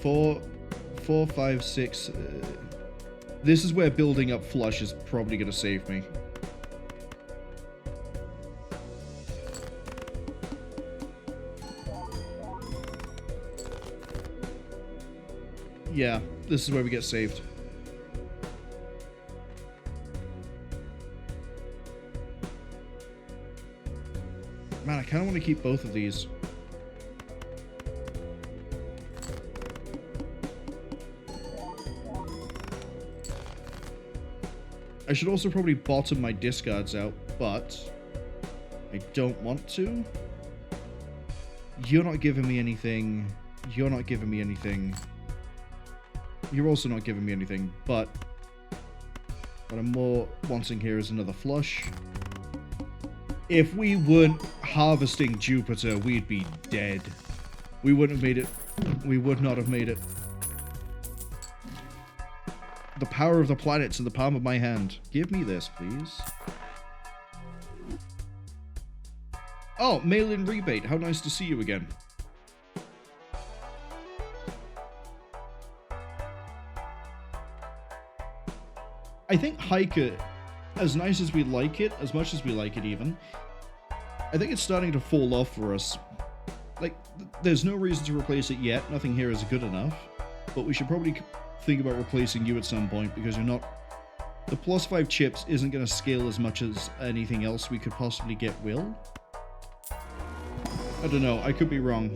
Four, 5, 6. This is where building up flush is probably going to save me. Yeah, this is where we get saved. Man, I kind of want to keep both of these. I should also probably bottom my discards out, but I don't want to. You're not giving me anything. You're not giving me anything. You're also not giving me anything, but what I'm more wanting here is another flush. If we weren't harvesting Jupiter, we'd be dead. We wouldn't have made it. We would not have made it. The power of the planets in the palm of my hand. Give me this, please. Oh, mail-in rebate. How nice to see you again. I think Hiker, as nice as we like it, as much as we like it even, I think it's starting to fall off for us. Like, there's no reason to replace it yet. Nothing here is good enough. But we should probably think about replacing you at some point, because you're not... The plus 5 chips isn't going to scale as much as anything else we could possibly get will. I don't know, I could be wrong.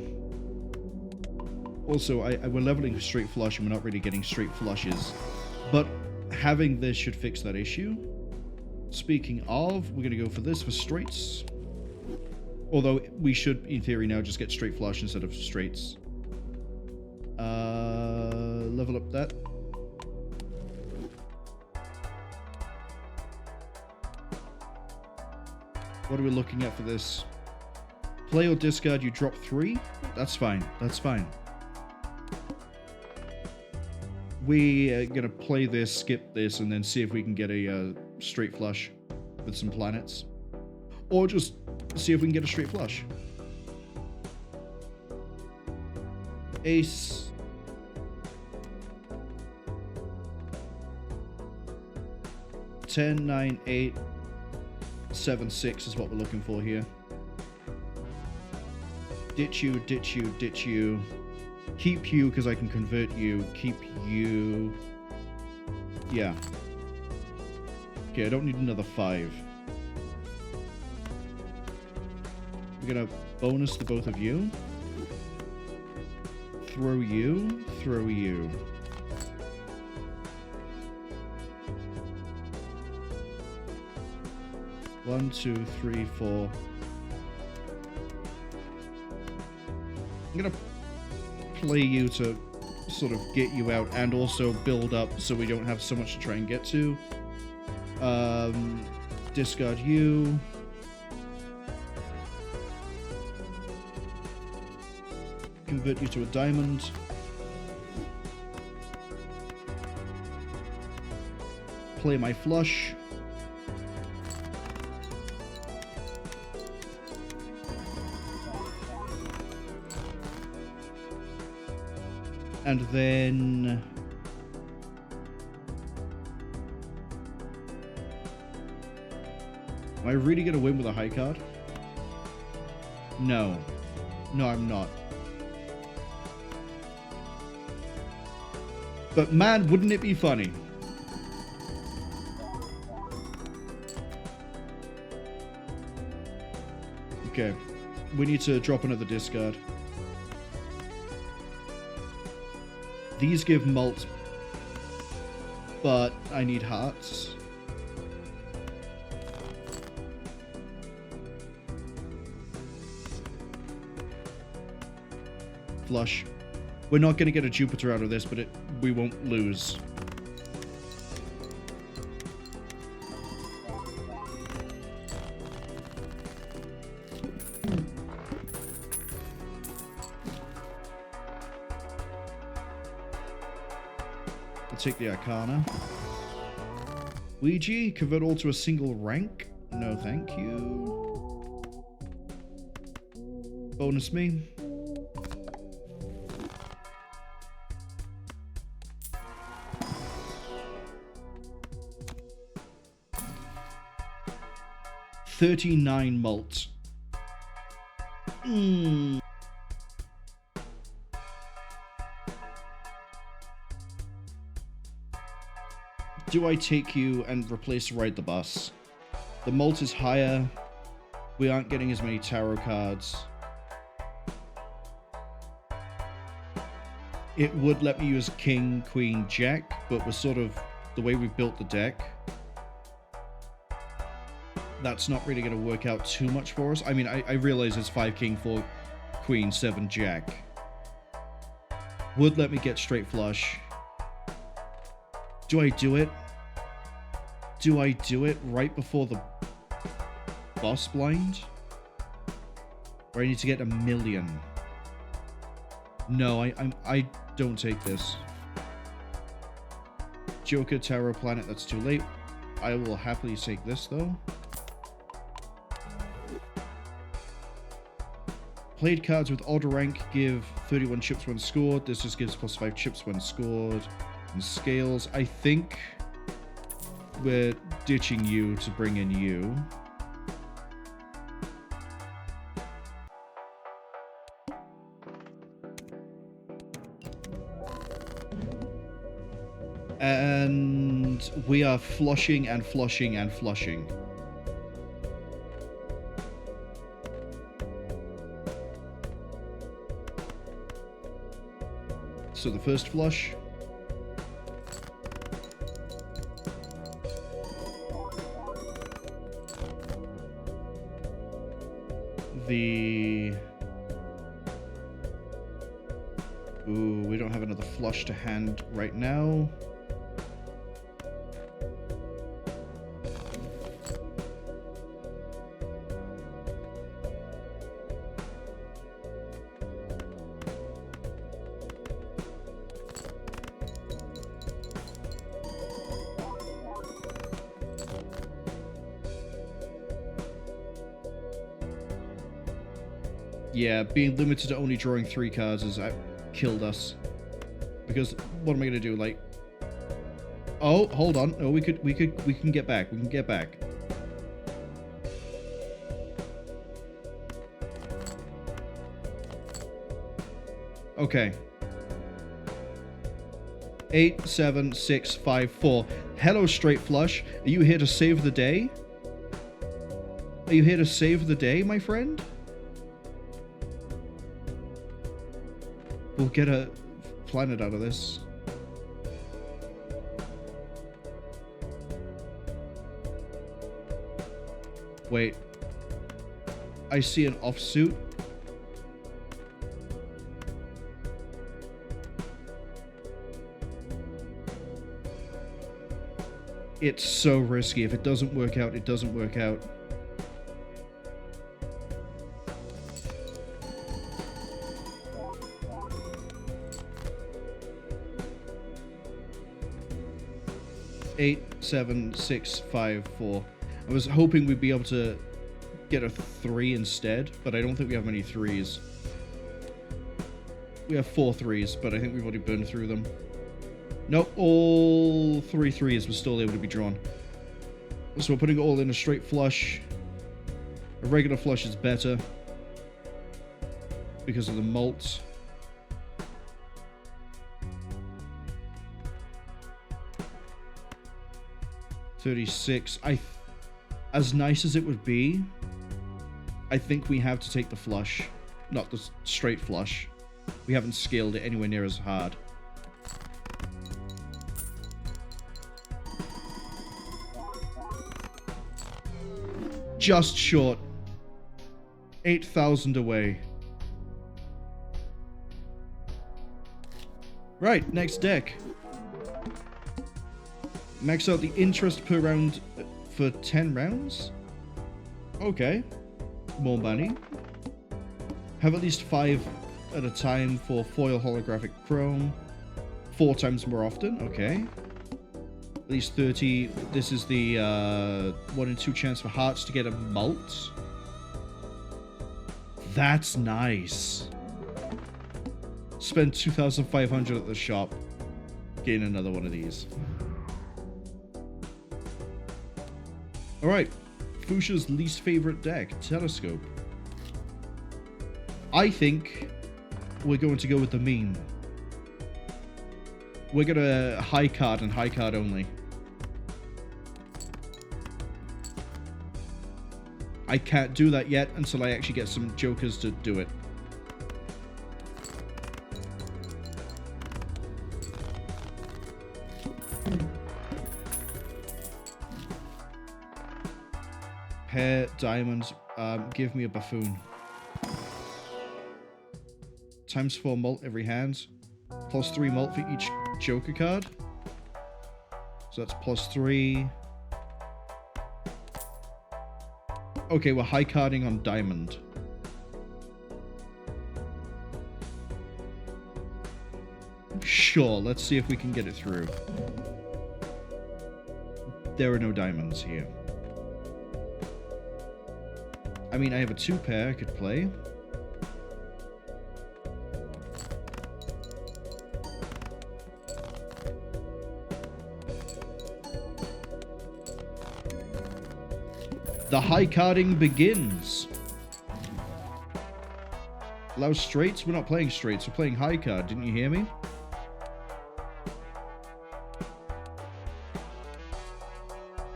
Also, we're leveling straight flush and we're not really getting straight flushes. But having this should fix that issue. Speaking of, we're going to go for this for straights. Although we should, in theory now, just get straight flush instead of straights. Level up that. What are we looking at for this? Play or discard, you drop 3? That's fine, that's fine. We're gonna play this, skip this, and then see if we can get a straight flush with some planets. Or just see if we can get a straight flush. Ace. Ten, 9, 8, 7, 6 is what we're looking for here. Ditch you, ditch you, ditch you. Keep you, because I can convert you. Keep you. Yeah. Okay, I don't need another 5. We're gonna bonus the both of you. Throw you. Throw you. One, 2, 3, 4. I'm gonna play you to sort of get you out and also build up so we don't have so much to try and get to. Discard you. Convert you to a diamond. Play my flush. And then... Am I really going to win with a high card? No. No, I'm not. But man, wouldn't it be funny? Okay. We need to drop another discard. These give mult, but I need hearts. Flush. We're not going to get a Jupiter out of this, but we won't lose. I'll take the Arcana. Ouija, convert all to a single rank. No, thank you. Bonus me. $39 mult. Do I take you and replace Ride the Bus? The mult is higher. We aren't getting as many tarot cards. It would let me use King, Queen, Jack, but we're sort of, the way we built the deck, that's not really going to work out too much for us. I mean, I realize it's 5 King, 4 Queen, 7 Jack. Would let me get straight flush. Do I do it? Do I do it right before the boss blind? Or I need to get 1 million? No, I don't take this. Joker, Tarot Planet, that's too late. I will happily take this, though. Played cards with odd rank give 31 chips when scored. This just gives plus 5 chips when scored. And scales, I think we're ditching you to bring in you. And we are flushing and flushing and flushing. So the first flush. Ooh, we don't have another flush to hand right now. Yeah, being limited to only drawing 3 cards has killed us. Because what am I gonna do? Like, oh, hold on. No, we can get back. We can get back. Okay. 8, 7, 6, 5, 4. Hello, Straight Flush. Are you here to save the day? Are you here to save the day, my friend? We'll get a planet out of this. Wait. I see an offsuit. It's so risky. If it doesn't work out, it doesn't work out. Eight, 7, 6, 5, 4. I was hoping we'd be able to get a 3 instead, but I don't think we have many 3s. We have 4 3s, but I think we've already burned through them. Nope, all 3 3s were still able to be drawn. So we're putting it all in a straight flush. A regular flush is better because of the mult. $36. As nice as it would be, I think we have to take the flush, not the straight flush. We haven't scaled it anywhere near as hard. Just short. 8,000 away. Right, next deck. Max out the interest per round for 10 rounds? Okay. More money. Have at least 5 at a time for foil holographic chrome. 4 times more often, okay. At least 30. This is the 1 in 2 chance for hearts to get a mult. That's nice. Spend 2,500 at the shop. Gain another one of these. Alright, Fuchsia's least favorite deck, Telescope. I think we're going to go with the meme. We're going to high card and high card only. I can't do that yet until I actually get some jokers to do it. Pair, diamonds, give me a buffoon. Times 4 mult every hand. Plus 3 mult for each joker card. So that's plus 3. Okay, we're high carding on diamond. Sure, let's see if we can get it through. There are no diamonds here. I mean, I have a 2-pair I could play. The high carding begins. Allow straights? We're not playing straights, we're playing high card. Didn't you hear me?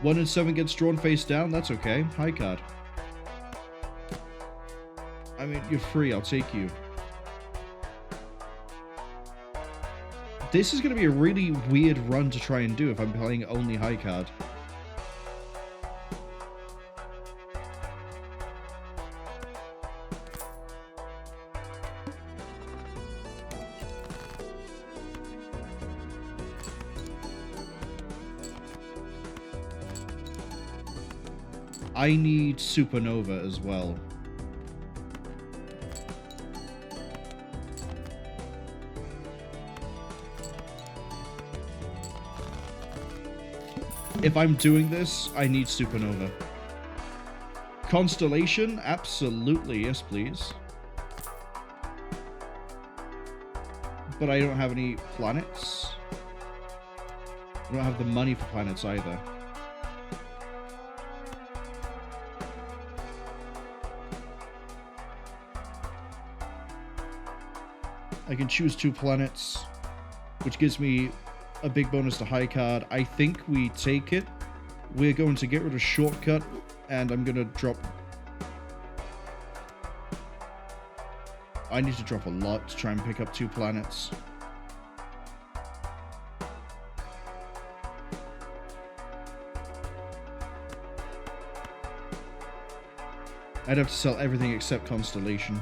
One in 7 gets drawn face down. That's okay. High card. I mean, you're free. I'll take you. This is going to be a really weird run to try and do if I'm playing only high card. I need Supernova as well. If I'm doing this, I need Supernova. Constellation? Absolutely, yes please. But I don't have any planets. I don't have the money for planets either. I can choose 2 planets, which gives me a big bonus to high card. I think we take it. We're going to get rid of shortcut, and I'm going to drop... I need to drop a lot to try and pick up 2 planets. I'd have to sell everything except Constellation.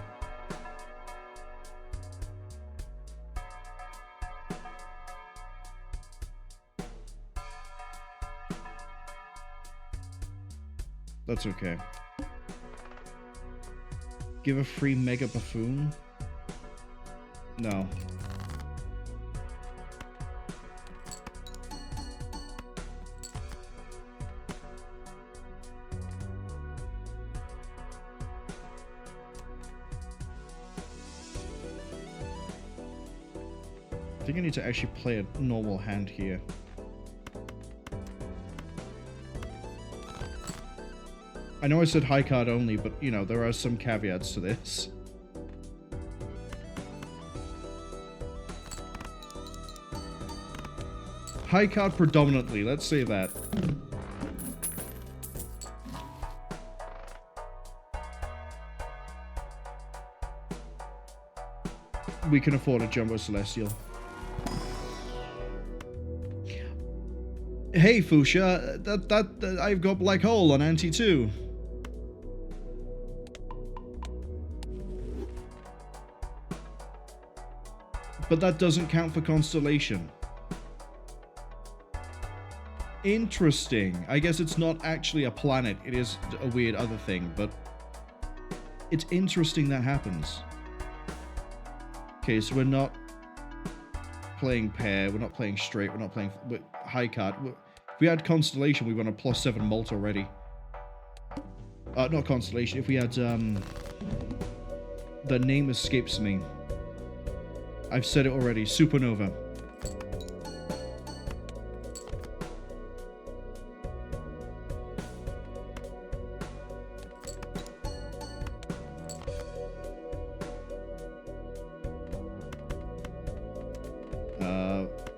That's okay. Give a free Mega Buffoon? No. I think I need to actually play a normal hand here. I know I said high card only, but, you know, there are some caveats to this. High card predominantly, let's say that. We can afford a Jumbo Celestial. Hey, Fuchsia, that I've got Black Hole on Anti 2. But that doesn't count for Constellation. Interesting. I guess it's not actually a planet. It is a weird other thing, but it's interesting that happens. Okay, so we're not playing pair. We're not playing straight. We're not playing high card. If we had Constellation, we want a +7 mult already. Not Constellation. If we had, the name escapes me. I've said it already. Supernova.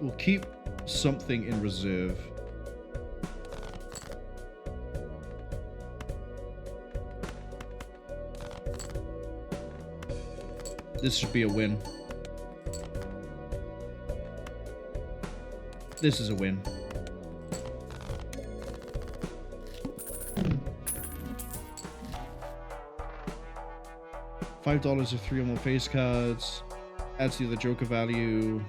We'll keep something in reserve. This should be a win. This is a win. $5 of 3 or more face cards. Adds to the Joker value.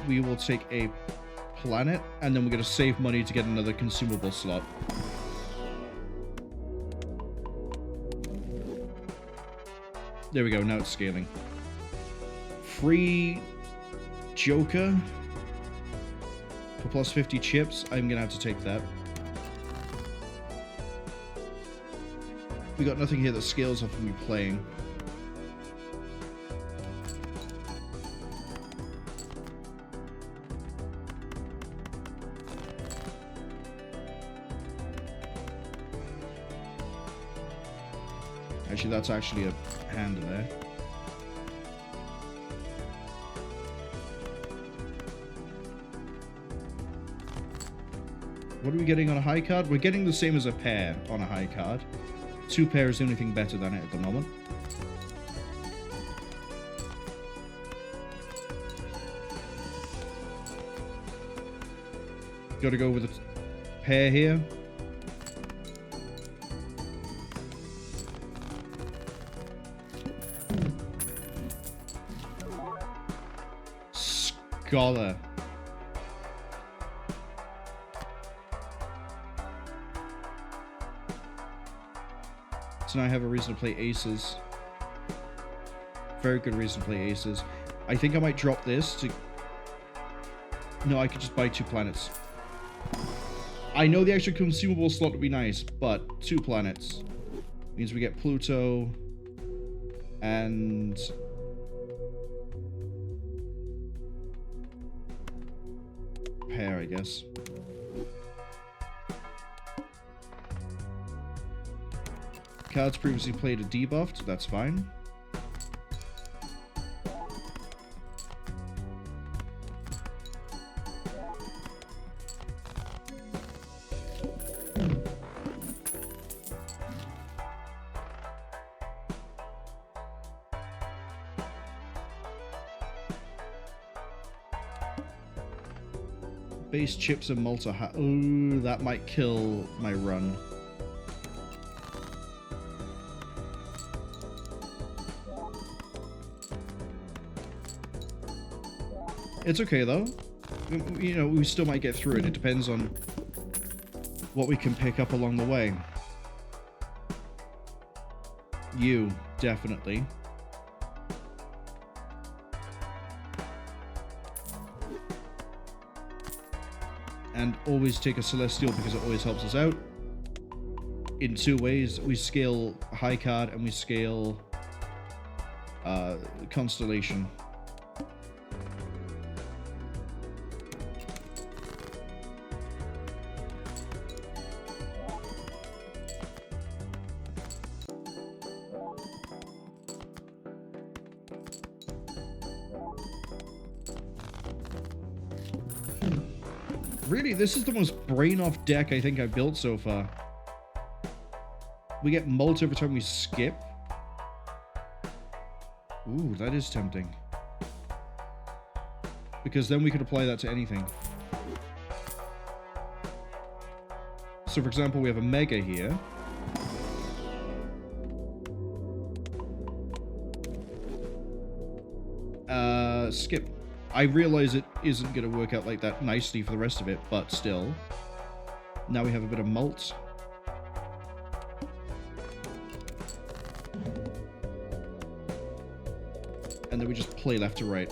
We will take a planet, and then we're going to save money to get another consumable slot. There we go, now it's scaling. Free Joker for plus 50 chips. I'm gonna have to take that. We got nothing here that scales up when we're playing. Actually, that's actually a hand there. What are we getting on a high card? We're getting the same as a pair on a high card. 2 pair is the only thing better than it at the moment. Gotta go with a pair here. Scholar. So now I have a reason to play aces. Very good reason to play aces. I think I might drop this to... No, I could just buy 2 planets. I know the extra consumable slot would be nice, but 2 planets means we get Pluto and... pair, I guess. Cards previously played a debuffed, that's fine. Base chips and Malta hat. Ooh, that might kill my run. It's okay though. You know, we still might get through it. It depends on what we can pick up along the way. You, definitely. And always take a Celestial because it always helps us out. In 2 ways. We scale high card and we scale Constellation. Really, this is the most brain-off deck I think I've built so far. We get Mult every time we skip. Ooh, that is tempting. Because then we could apply that to anything. So, for example, we have a Mega here. Skip. I realize it isn't going to work out like that nicely for the rest of it, but still. Now we have a bit of Mult. And then we just play left to right.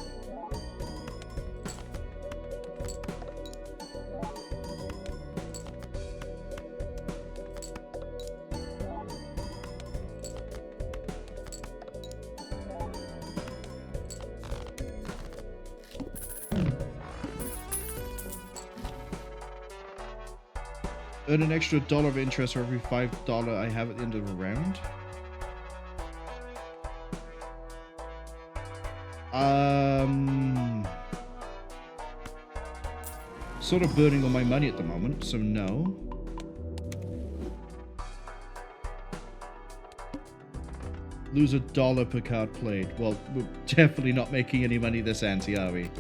Earn an extra $1 of interest for every $5 I have at the end of a round. Sort of burning all my money at the moment, so no. Lose $1 per card played. Well, we're definitely not making any money this ante, are we?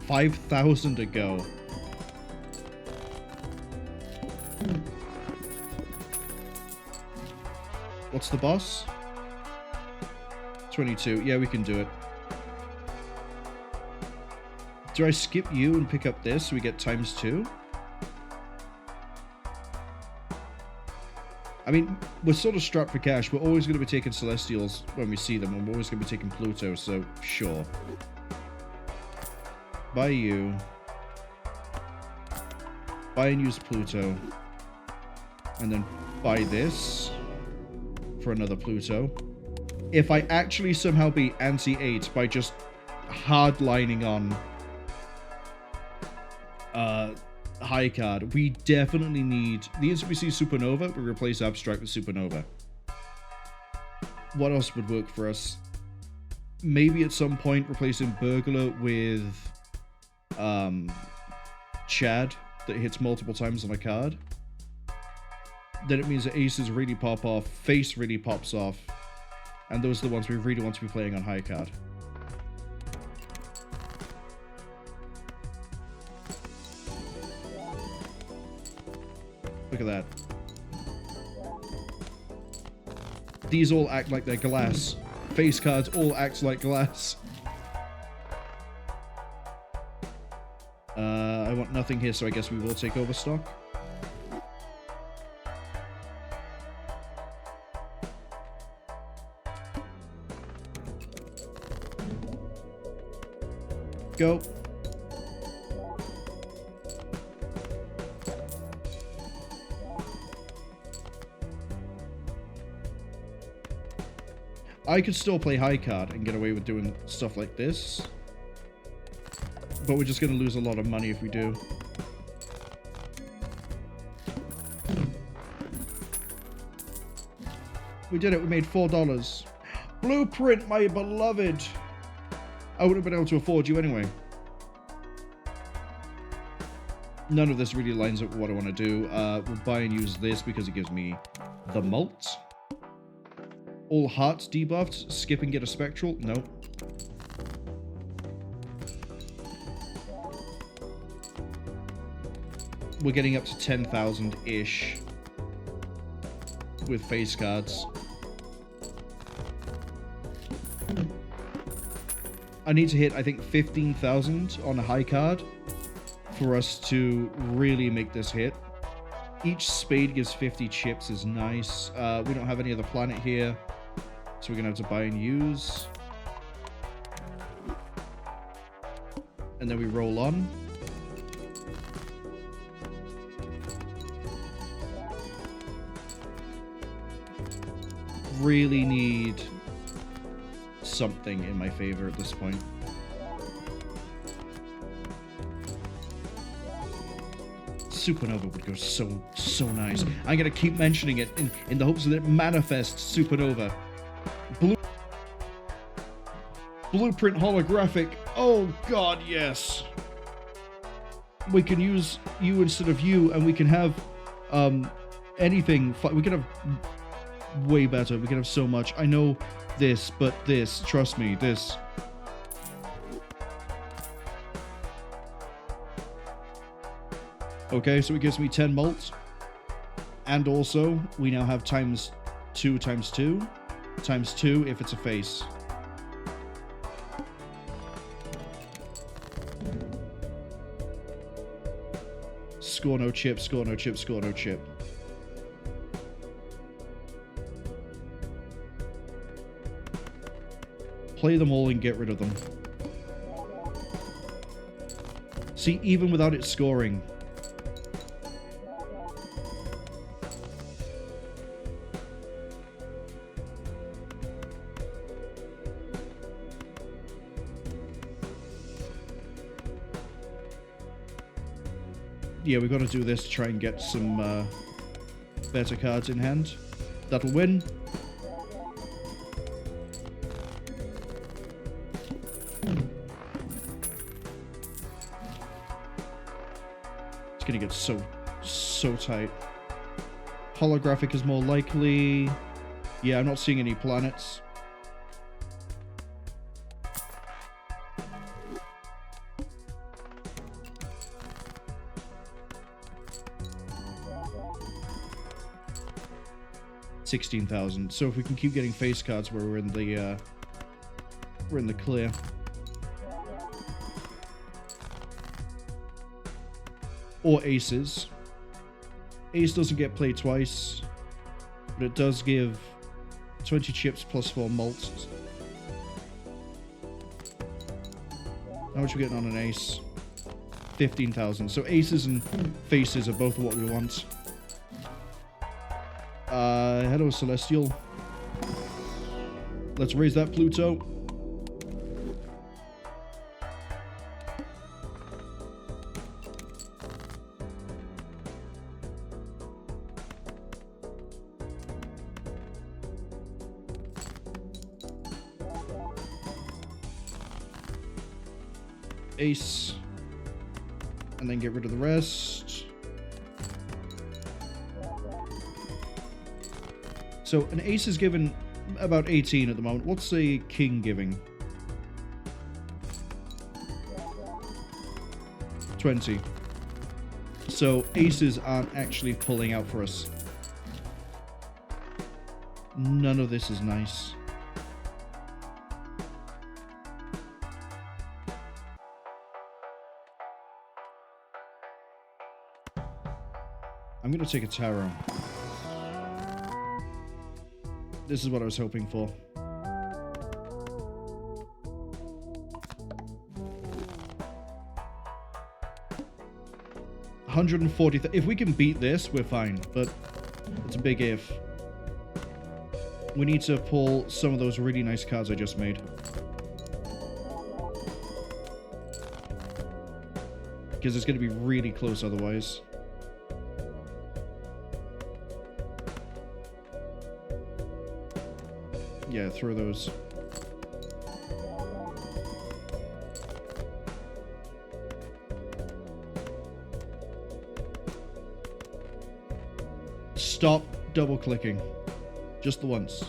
$5,000 to go. What's the boss? 22. Yeah, we can do it. Do I skip you and pick up this so we get ×2? I mean, we're sort of strapped for cash. We're always going to be taking Celestials when we see them, and we're always going to be taking Pluto, so sure. Buy you. Buy and use Pluto. And then buy this for another Pluto. If I actually somehow beat anti-8 by just hardlining on high card, we definitely need the instant we see Supernova, we replace Abstract with Supernova. What else would work for us? Maybe at some point replacing Burglar with Chad that hits multiple times on a card. Then it means that aces really pop off, face really pops off, and those are the ones we really want to be playing on high card. Look at that. These all act like they're glass. Face cards all act like glass. I want nothing here, so I guess we will take Overstock. Go. I could still play high card and get away with doing stuff like this. But we're just going to lose a lot of money if we do. We did it. We made $4. Blueprint, my beloved. I wouldn't have been able to afford you anyway. None of this really lines up with what I want to do. We'll buy and use this because it gives me the malt. All hearts debuffed. Skip and get a spectral. Nope. We're getting up to 10,000-ish with face cards. I need to hit, I think, 15,000 on a high card for us to really make this hit. Each spade gives 50 chips is nice. We don't have any other planet here, so we're going to have to buy and use. And then we roll on. Really need something in my favor at this point. Supernova would go so nice. I'm gonna keep mentioning it in the hopes that it manifests Supernova. Blueprint holographic. Oh god, yes. We can use you instead of you, and we can have anything. We can have way better. We can have so much. I know this, but this, trust me, this. Okay, so it gives me 10 malt. And also, we now have times 2 times 2. Times 2 if it's a face. Score no chip, score no chip, score no chip. Play them all and get rid of them. See, even without it scoring. Yeah, we've got to do this to try and get some better cards in hand. That'll win. Gonna get so tight. Holographic is more likely. Yeah, I'm not seeing any planets. $16,000. So if we can keep getting face cards where we're in the clear. Or aces. Ace doesn't get played twice. but it does give 20 chips plus 4 malts. How much are we getting on an ace? 15,000. So aces and faces are both what we want. Hello, Celestial. Let's raise that Pluto. Ace. And then get rid of the rest. So an ace is given about 18 at the moment. What's a king giving? 20. So aces aren't actually pulling out for us. None of this is nice. I'm going to take a tarot. This is what I was hoping for. $140. If we can beat this, we're fine. But it's a big if. We need to pull some of those really nice cards I just made. Because it's going to be really close otherwise. Yeah, throw those. Stop double clicking. Just the once.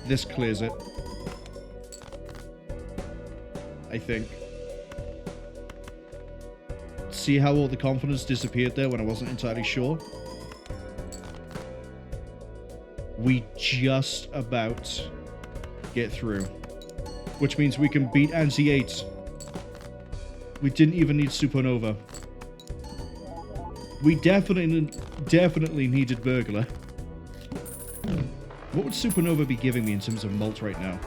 This clears it. I think. See how all the confidence disappeared there when I wasn't entirely sure? We just about get through. Which means we can beat anti-8. We didn't even need Supernova. We definitely needed Burglar. What would Supernova be giving me in terms of malt right now?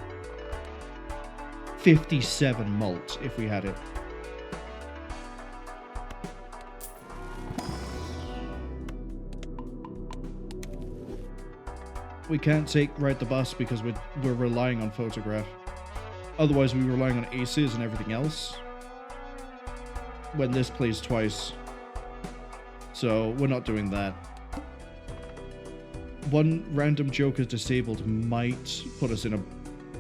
57 malt if we had it. We can't take Ride the Bus because we're relying on Photograph. Otherwise we're relying on aces and everything else. When this plays twice. So we're not doing that. One random Joker disabled might put us in a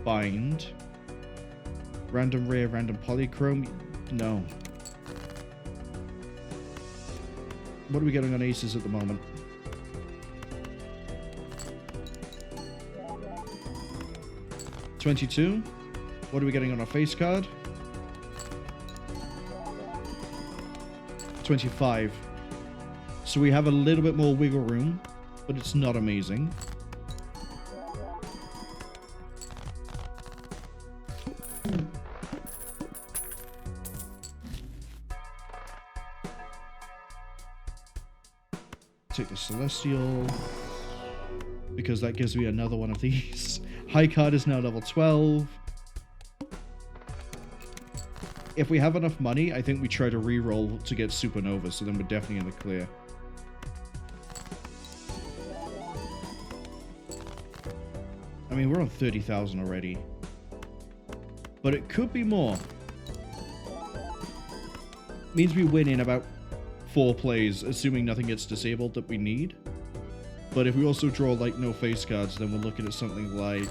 bind. Random rare, random polychrome? No. What are we getting on aces at the moment? $22. What are we getting on our face card? 25. So we have a little bit more wiggle room, but it's not amazing. Take the Celestial, because that gives me another one of these. High card is now level 12. If we have enough money, I think we try to re-roll to get Supernova, so then we're definitely in the clear. I mean, we're on 30,000 already. But it could be more. Means we win in about 4 plays, assuming nothing gets disabled that we need. But if we also draw, like, no face cards, then we're looking at something like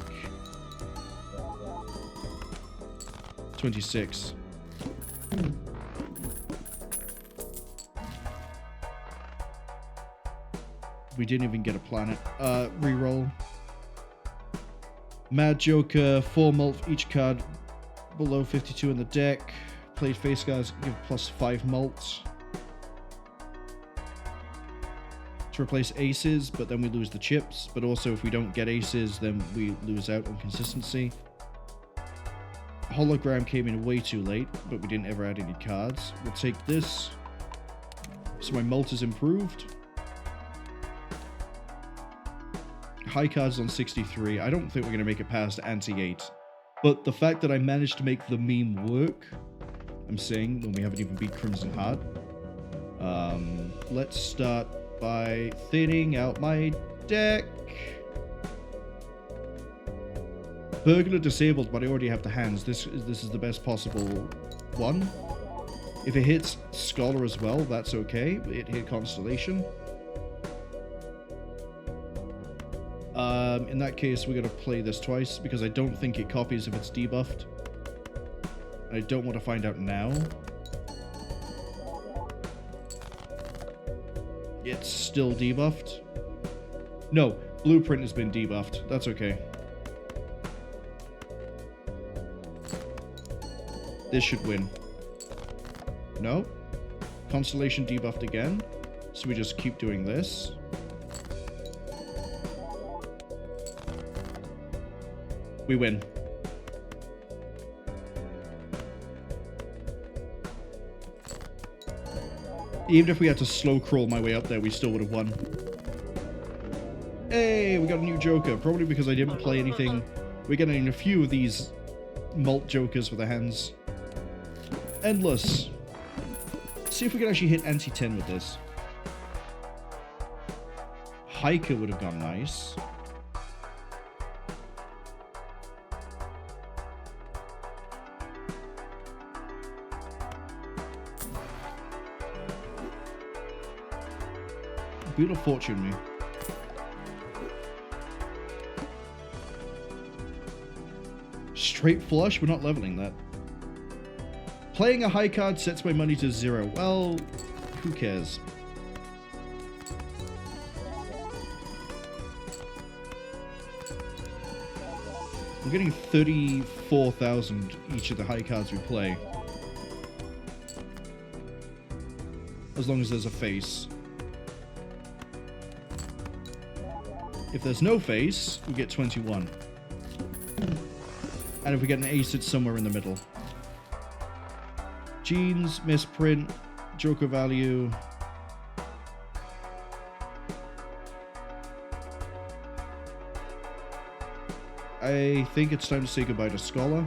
26. We didn't even get a planet. Reroll. Mad Joker, 4 malt for each card below 52 in the deck. Played face cards, give plus 5 malt. to replace aces, but then we lose the chips. But also, if we don't get aces, then we lose out on consistency. Hologram came in way too late, but we didn't ever add any cards. We'll take this. So my mult is improved. High cards on 63. I don't think we're going to make it past anti-8. But the fact that I managed to make the meme work, I'm saying, when we haven't even beat Crimson Heart. Let's start by thinning out my deck. Burglar disabled, but I already have the hands. This is the best possible one. If it hits Scholar as well, that's okay. It hit Constellation. In that case, we're going to play this twice, because I don't think it copies if it's debuffed. I don't want to find out now. It's still debuffed. No, Blueprint has been debuffed. That's okay. This should win. No. Constellation debuffed again. So we just keep doing this. We win. Even if we had to slow crawl my way up there, we still would have won. Hey, we got a new Joker. Probably because I didn't play anything. We're getting a few of these mult Jokers with the hands. Endless. See if we can actually hit anti-10 with this. Hiker would have gone nice. Wheel of Fortune me. Straight flush? We're not leveling that. Playing a high card sets my money to 0. Well, who cares? We're getting 34,000 each of the high cards we play. As long as there's a face. If there's no face, we get 21. And if we get an ace, it's somewhere in the middle. Jeans, misprint, Joker value. I think it's time to say goodbye to Scholar.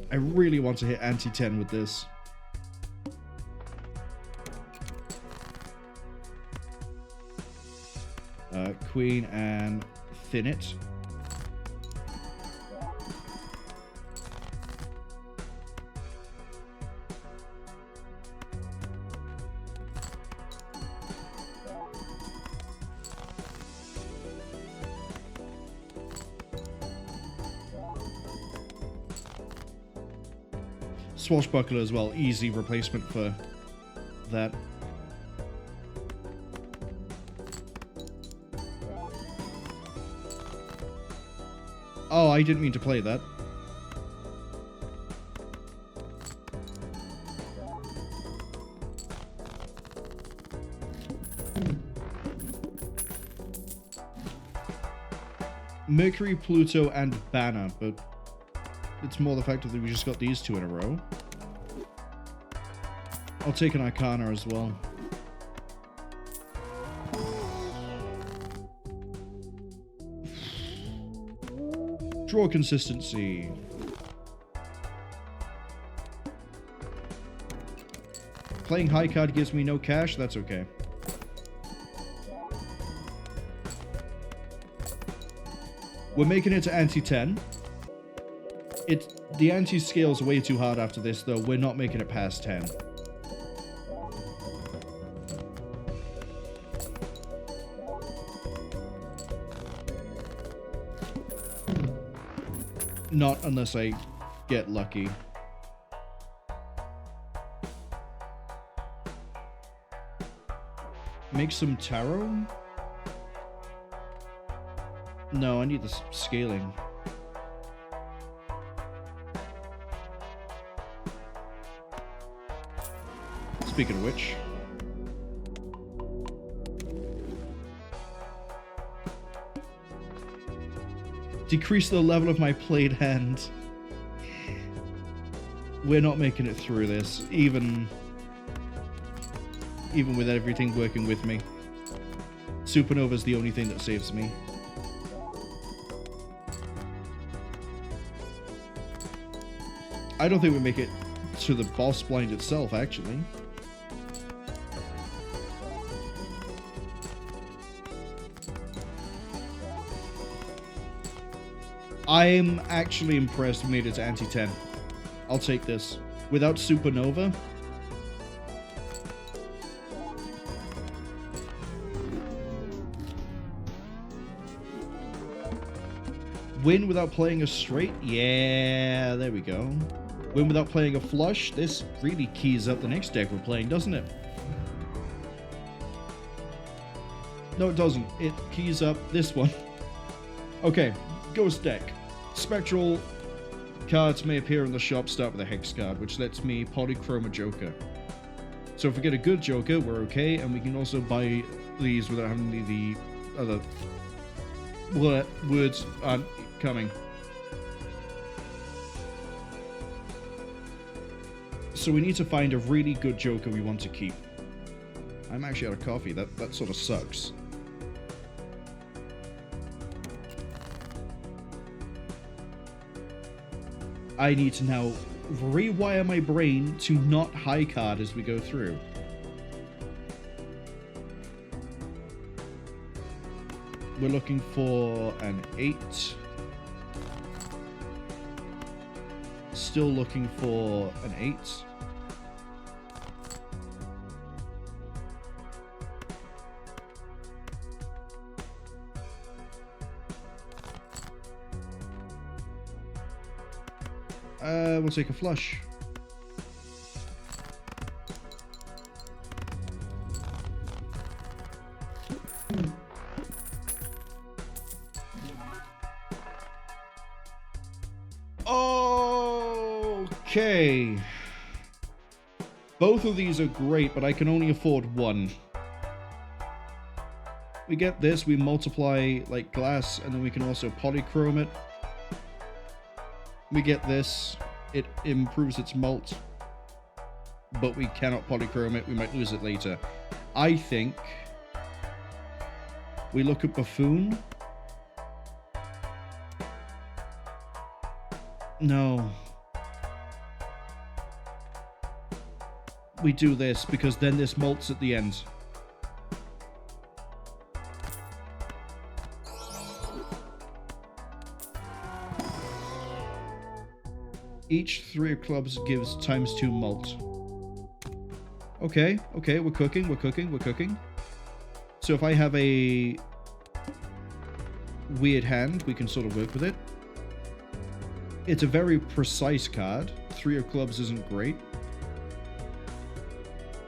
I really want to hit anti-10 with this. Queen and thin it. Swashbuckler as well, easy replacement for that. Oh, I didn't mean to play that. Mercury, Pluto, and Banner, but it's more the fact that we just got these two in a row. I'll take an Arcana as well. Draw consistency. Playing high card gives me no cash, that's okay. We're making it to anti-10. The anti-scale's way too hard after this, though. We're not making it past 10. Not unless I get lucky. Make some tarot? No, I need the scaling. speaking of which. Decrease the level of my played hand. We're not making it through this, even with everything working with me. Supernova's the only thing that saves me. I don't think we make it to the boss blind itself, actually. I'm actually impressed we made it to anti-10. I'll take this. Without Supernova... Win without playing a straight? Yeah, there we go. Win without playing a flush? This really keys up the next deck we're playing, doesn't it? No, it doesn't. It keys up this one. Okay, Ghost Deck. Spectral cards may appear in the shop, start with a Hex card, which lets me polychrome a Joker. So if we get a good Joker, we're okay, and we can also buy these without having the other words aren't coming. So we need to find a really good Joker we want to keep. I'm actually out of coffee. That sort of sucks. I need to now rewire my brain to not high card as we go through. We're looking for an 8. Still looking for an 8. We'll take a flush. Okay. Both of these are great, but I can only afford one. We get this, we multiply like glass, and then we can also polychrome it. We get this, it improves its mult, but we cannot polychrome it, we might lose it later. I think we look at Buffoon. No. We do this, because then this malts at the end. Each 3 of clubs gives ×2 malt. Okay, we're cooking. So if I have a weird hand, we can sort of work with it. It's a very precise card. 3 of clubs isn't great.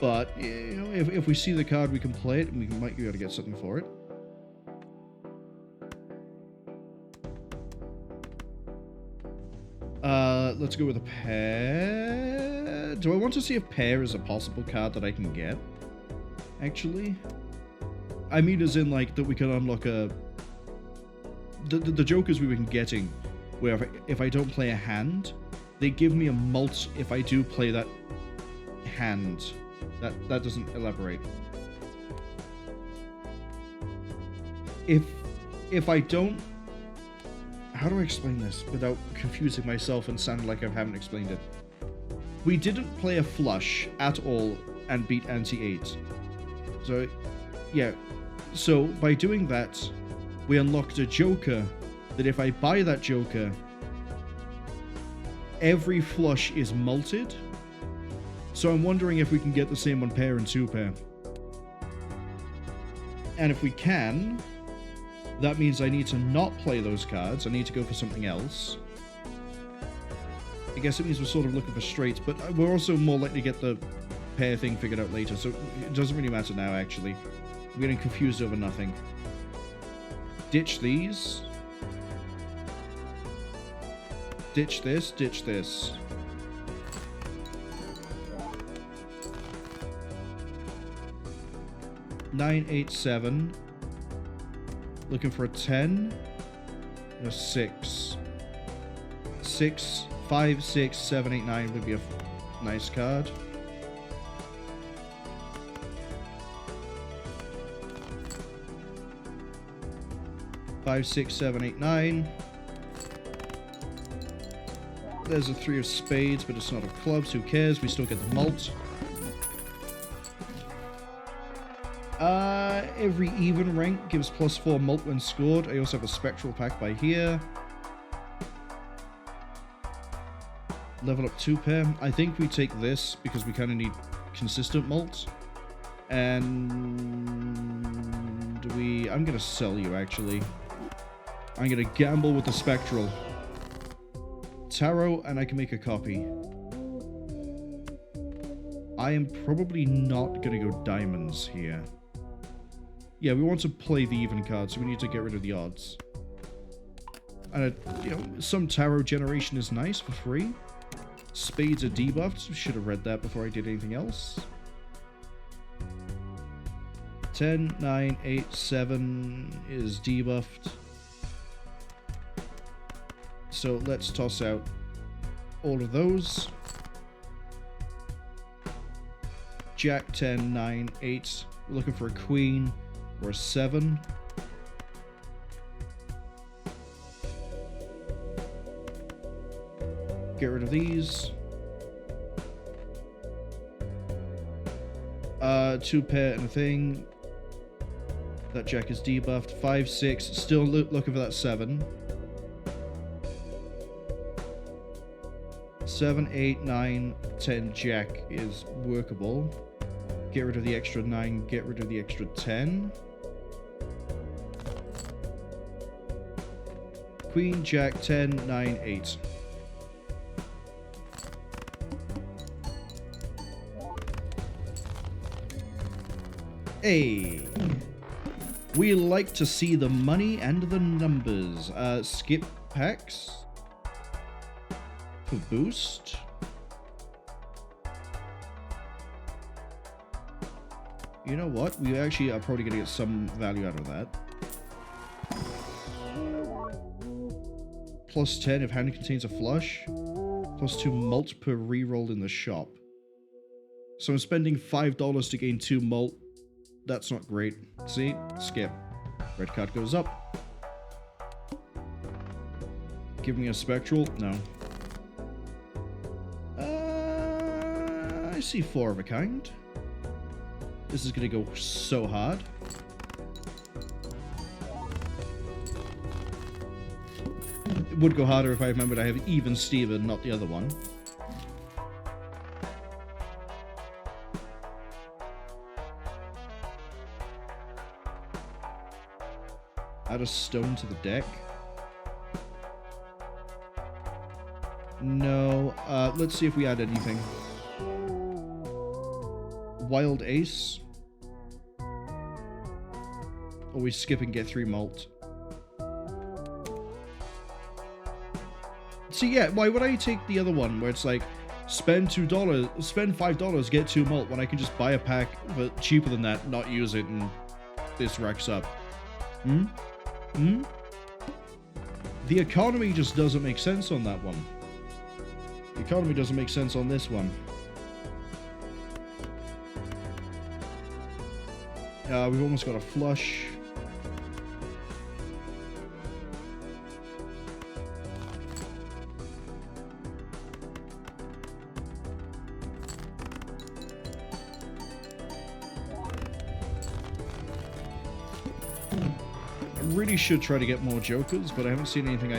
But, you know, if we see the card, we can play it, and we might be able to get something for it. Let's go with a pair. Do I want to see if pair is a possible card that I can get? Actually? I mean as in, like, that we can unlock a... The Jokers we've been getting, where if I don't play a hand, they give me a mult if I do play that hand. That doesn't elaborate. If I don't... How do I explain this without confusing myself and sounding like I haven't explained it? We didn't play a flush at all and beat anti-8. So, yeah. So, by doing that, we unlocked a Joker that if I buy that Joker, every flush is multed. So I'm wondering if we can get the same on pair and 2 pair. And if we can, that means I need to not play those cards. I need to go for something else. I guess it means we're sort of looking for straights, but we're also more likely to get the pair thing figured out later, so it doesn't really matter now, actually. I'm getting confused over nothing. Ditch these. Ditch this, ditch this. 9, 8, 7. Looking for a 10. And a 6. 6, 5, 6, 7, 8, 9 would be a nice card. Five, 6, 7, 8, 9. There's a 3 of spades, but it's not of clubs. Who cares? We still get the malt. Every even rank gives +4 malt when scored. I also have a spectral pack by here. Level up 2 pair. I think we take this because we kind of need consistent malt. And I'm going to sell you, actually. I'm going to gamble with the spectral. Tarot, and I can make a copy. I am probably not going to go diamonds here. Yeah, we want to play the even card, so we need to get rid of the odds. And, some tarot generation is nice for free. Spades are debuffed. Should have read that before I did anything else. 10, 9, 8, 7 is debuffed. So let's toss out all of those. Jack, 10, 9, 8. We're looking for a queen or a 7. Get rid of these. 2 pair and a thing. That jack is debuffed. 5, 6. Still looking for that 7. 7, 8, 9, 10 jack is workable. Get rid of the extra 9. Get rid of the extra 10. Queen, jack, 10, 9, 8. Hey, we like to see the money and the numbers. Skip packs for boost. You know what? We actually are probably going to get some value out of that. +10 if hand contains a flush. +2 malt per reroll in the shop. So I'm spending $5 to gain 2 malt. That's not great. See? Skip. Red card goes up. Give me a spectral? No. I see 4 of a kind. This is going to go so hard. It would go harder if I remembered I have even Steven, not the other one. Add a stone to the deck. No. Let's see if we add anything. Wild Ace. Or we skip and get 3 malt. So yeah, why would I take the other one where it's like, spend $5, get 2 malt, when I can just buy a pack but cheaper than that, not use it, and this racks up? The economy just doesn't make sense on that one. The economy doesn't make sense on this one. We've almost got a flush. Really should try to get more jokers, but I haven't seen anything.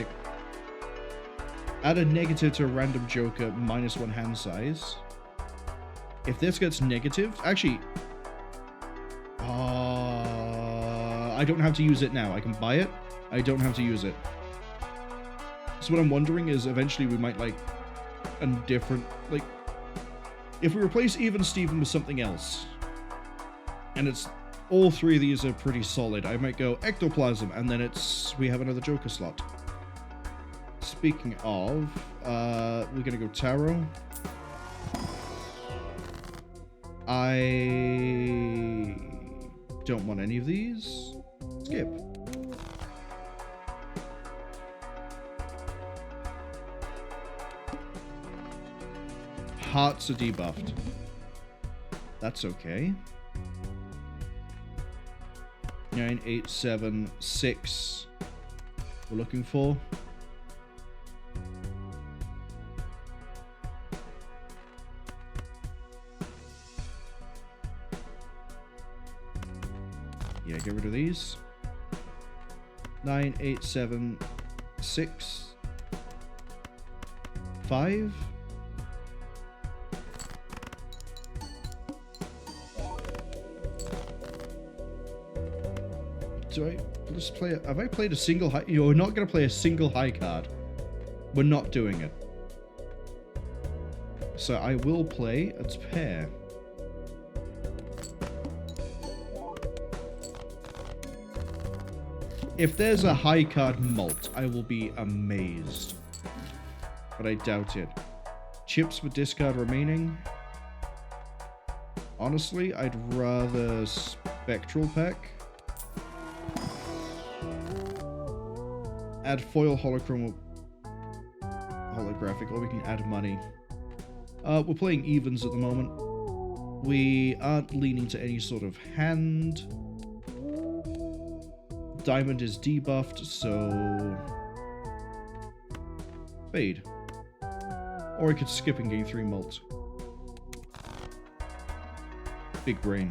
Add a negative to a random joker, -1 hand size. If this gets negative, actually, I don't have to use it now. I can buy it. I don't have to use it. So what I'm wondering is eventually we might like a different, like, if we replace Even Steven with something else, and it's all 3 of these are pretty solid, I might go Ectoplasm, and then we have another Joker slot. Speaking of, we're gonna go Tarot. Don't want any of these. Skip. Hearts are debuffed. That's okay. 9, 8, 7, 6. We're looking for. Yeah, get rid of these. 9, 8, 7, 6, 5. Do I just play? Have I played a single high? You're not going to play a single high card. We're not doing it. So I will play a pair. If there's a high card mult, I will be amazed. But I doubt it. Chips with discard remaining. Honestly, I'd rather Spectral Pack. Add foil holographic, or we can add money. We're playing evens at the moment. We aren't leaning to any sort of hand. Diamond is debuffed, so fade. Or I could skip and gain 3 mult. Big brain.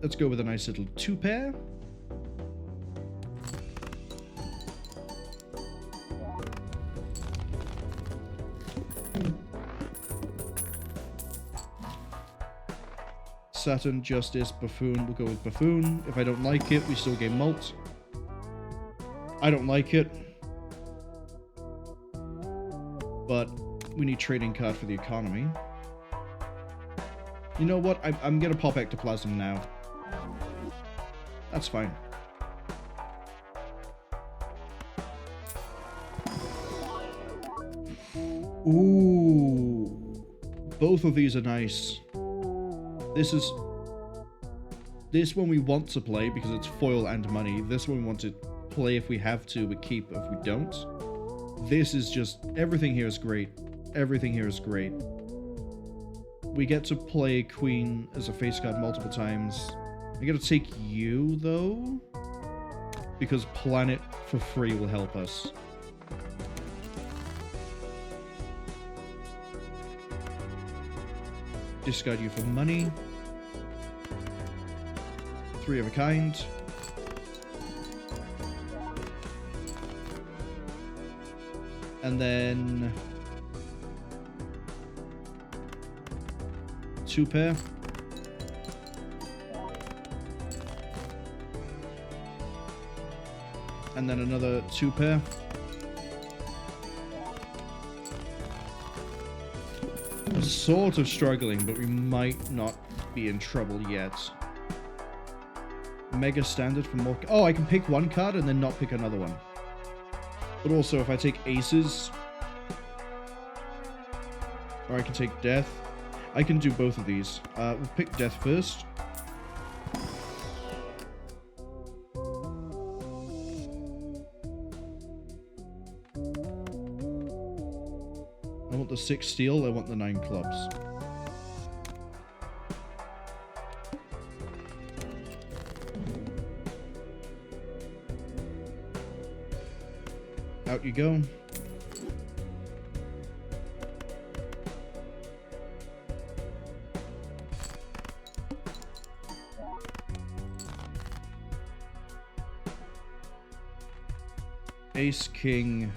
Let's go with a nice little 2-pair. Saturn, Justice, Buffoon. We'll go with Buffoon. If I don't like it, we still gain mult. I don't like it. But we need trading card for the economy. You know what? I'm going to pop Ectoplasm now. That's fine. Ooh. Both of these are nice. This one we want to play because it's foil and money. This one we want to play if we have to, but keep if we don't. This is just... everything here is great. Everything here is great. We get to play Queen as a face card multiple times. I gotta take you, though, because Planet for free will help us. Discard you for money. 3 of a kind. And then 2-pair. And then another 2-pair. I'm sort of struggling, but we might not be in trouble yet. Mega Standard for more... oh, I can pick one card and then not pick another one. But also, if I take aces... or I can take death. I can do both of these. We'll pick death first. I want the 6 steel, I want the 9 clubs. Out you go. Ace, King,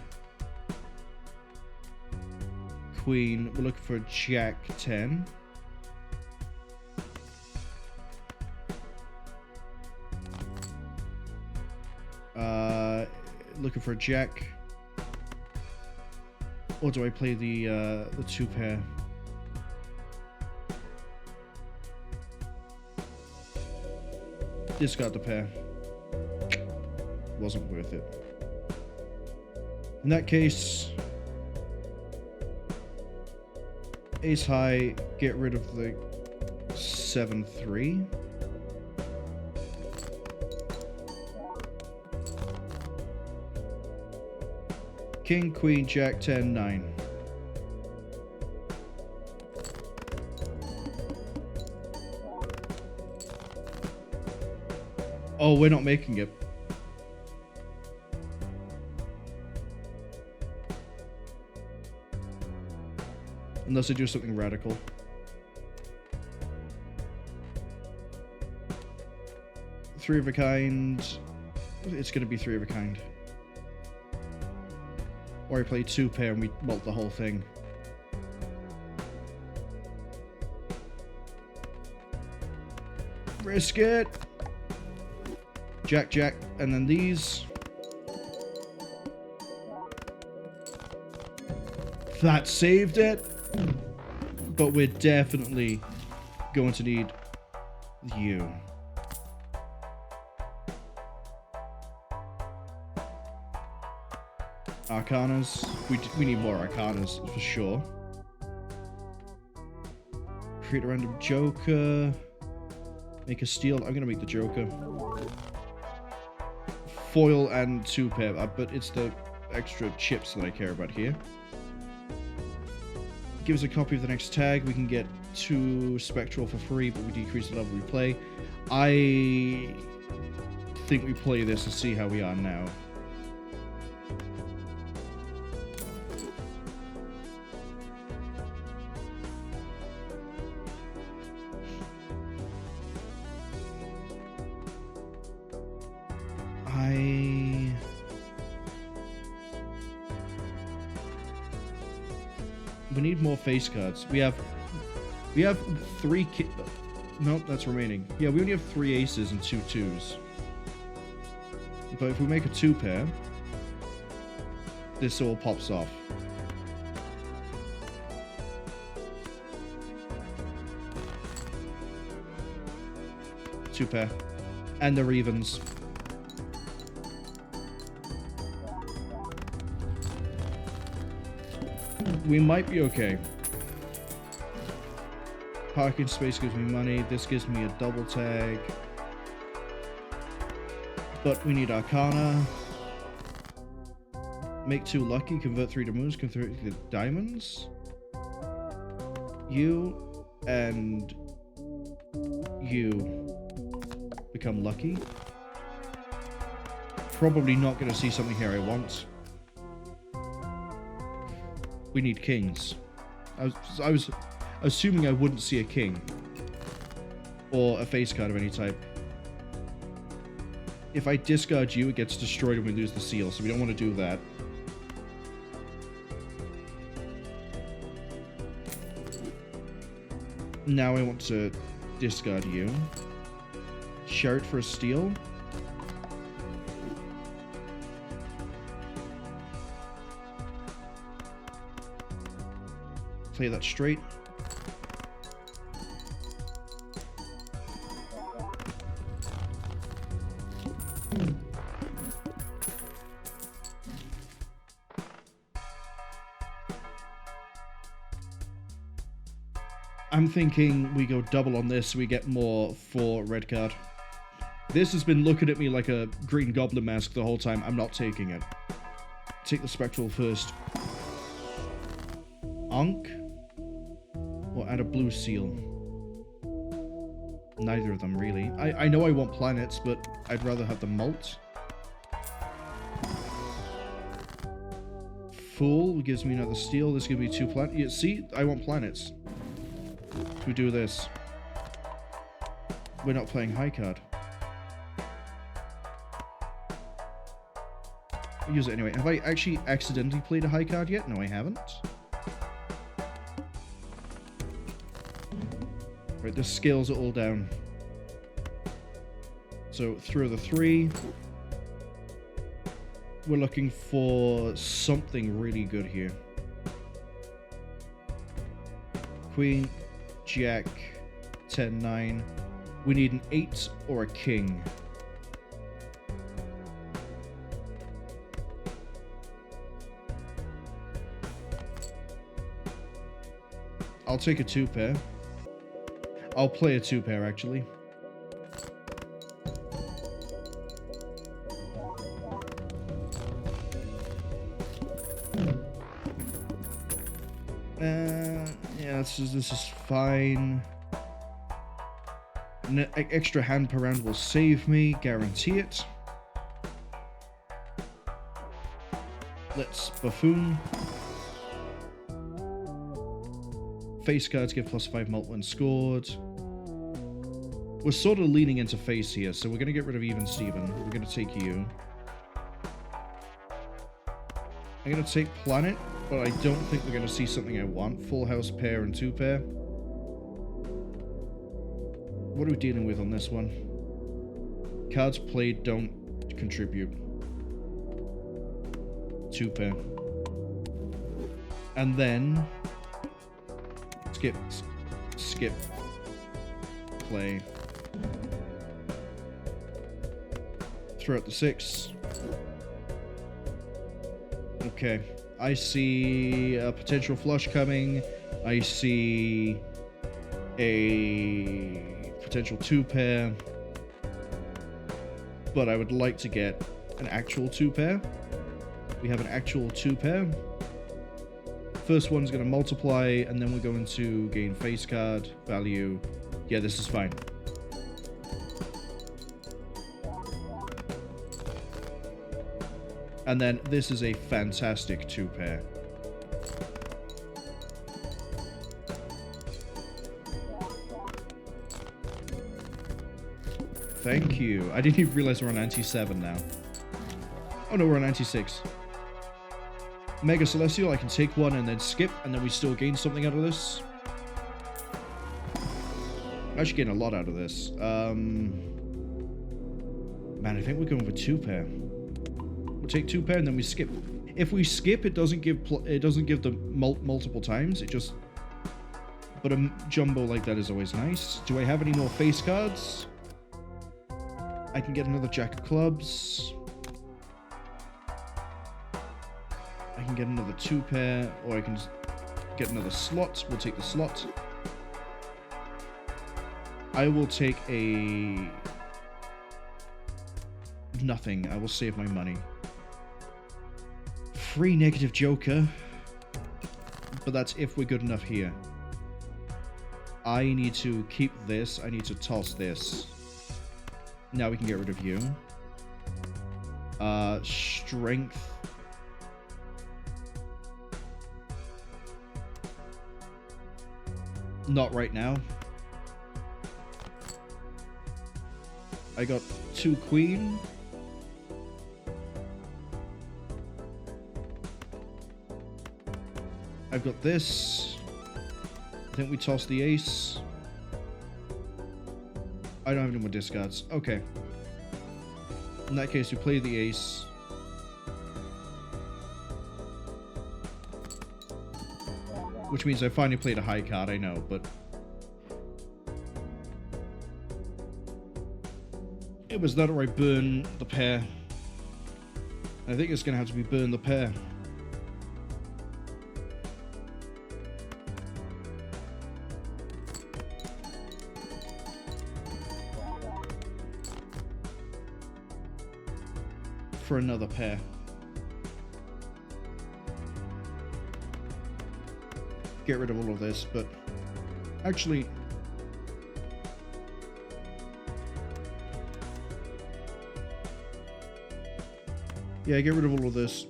Queen. We're looking for Jack 10. Looking for Jack. Or do I play the 2-pair? Discard the pair. Wasn't worth it. In that case, Ace high, get rid of the 7-3. King, queen, jack, 10, 9. Oh, we're not making it. Unless I do something radical. Three of a kind. It's going to be three of a kind. Or I play 2 pair and we mult the whole thing. Risk it. Jack, jack, and then these. That saved it. But we're definitely going to need you. Arcanas. We need more Arcanas for sure. Create a random Joker. Make a steal. I'm gonna make the Joker. Foil and 2 pair, but it's the extra chips that I care about here. Give us a copy of the next tag. We can get 2 Spectral for free, but we decrease the level we play. I think we play this and see how we are now. We need more face cards. We have 3 nope, that's remaining. Yeah, we only have 3 aces and 2 2s. But if we make a 2 pair, this all pops off. Two pair. And they're evens. We might be okay. Parking space gives me money. This gives me a double tag. But we need Arcana. Make 2 lucky. Convert 3 to moons. Convert 3 to diamonds. You and you become lucky. Probably not going to see something here I want. We need kings. I was assuming I wouldn't see a king. Or a face card of any type. If I discard you, it gets destroyed and we lose the seal, so we don't want to do that. Now I want to discard you. Shard for a steal. Play that straight. I'm thinking we go double on this so we get more for red card. This has been looking at me like a green goblin mask the whole time. I'm not taking it. Take the spectral first. Ankh? Or add a blue seal? Neither of them, really. I know I want planets, but I'd rather have the mult. Fool gives me another steal. This gives me 2 planets. Yeah, see? I want planets. We do this. We're not playing high card. I'll use it anyway. Have I actually accidentally played a high card yet? No, I haven't. Right, this scales it all down. So, through the 3. We're looking for something really good here. Queen, Jack, 10, 9. We need an 8 or a king. I'll take a 2-pair. I'll play a 2-pair, actually. Yeah, this is fine. An extra hand per round will save me, guarantee it. Let's buffoon. Face cards give +5 mult when scored. We're sort of leaning into face here, so we're going to get rid of Even Steven. We're going to take you. I'm going to take Planet, but I don't think we're going to see something I want. Full House pair and 2-pair. What are we dealing with on this one? Cards played don't contribute. 2-pair. And then... Skip. Play. Throw out the 6. Okay. I see a potential flush coming. I see a potential 2-pair. But I would like to get an actual 2-pair. We have an actual 2-pair. First one's going to multiply, and then we're going to gain face card value. Yeah, this is fine. And then this is a fantastic 2-pair. Thank you. I didn't even realize we're on 97 now. Oh no, we're on 96. Mega Celestial, I can take one and then skip, and then we still gain something out of this. I should gain a lot out of this. Man, I think we're going with 2-pair. We'll take 2-pair and then we skip. If we skip, it doesn't give the multiple times. It just. But a jumbo like that is always nice. Do I have any more face cards? I can get another Jack of Clubs. I can get another 2-pair, or I can just get another slot. We'll take the slot. I will take a... nothing. I will save my money. Free negative Joker. But that's if we're good enough here. I need to keep this. I need to toss this. Now we can get rid of you. Strength. Not right now. I got 2 queen. I've got this. I think we toss the ace. I don't have any more discards. Okay. In that case, we play the ace. Which means I finally played a high card, I know, but... it was that or I burn the pair. I think it's going to have to be burn the pair. For another pair. Get rid of all of this, but actually yeah, get rid of all of this.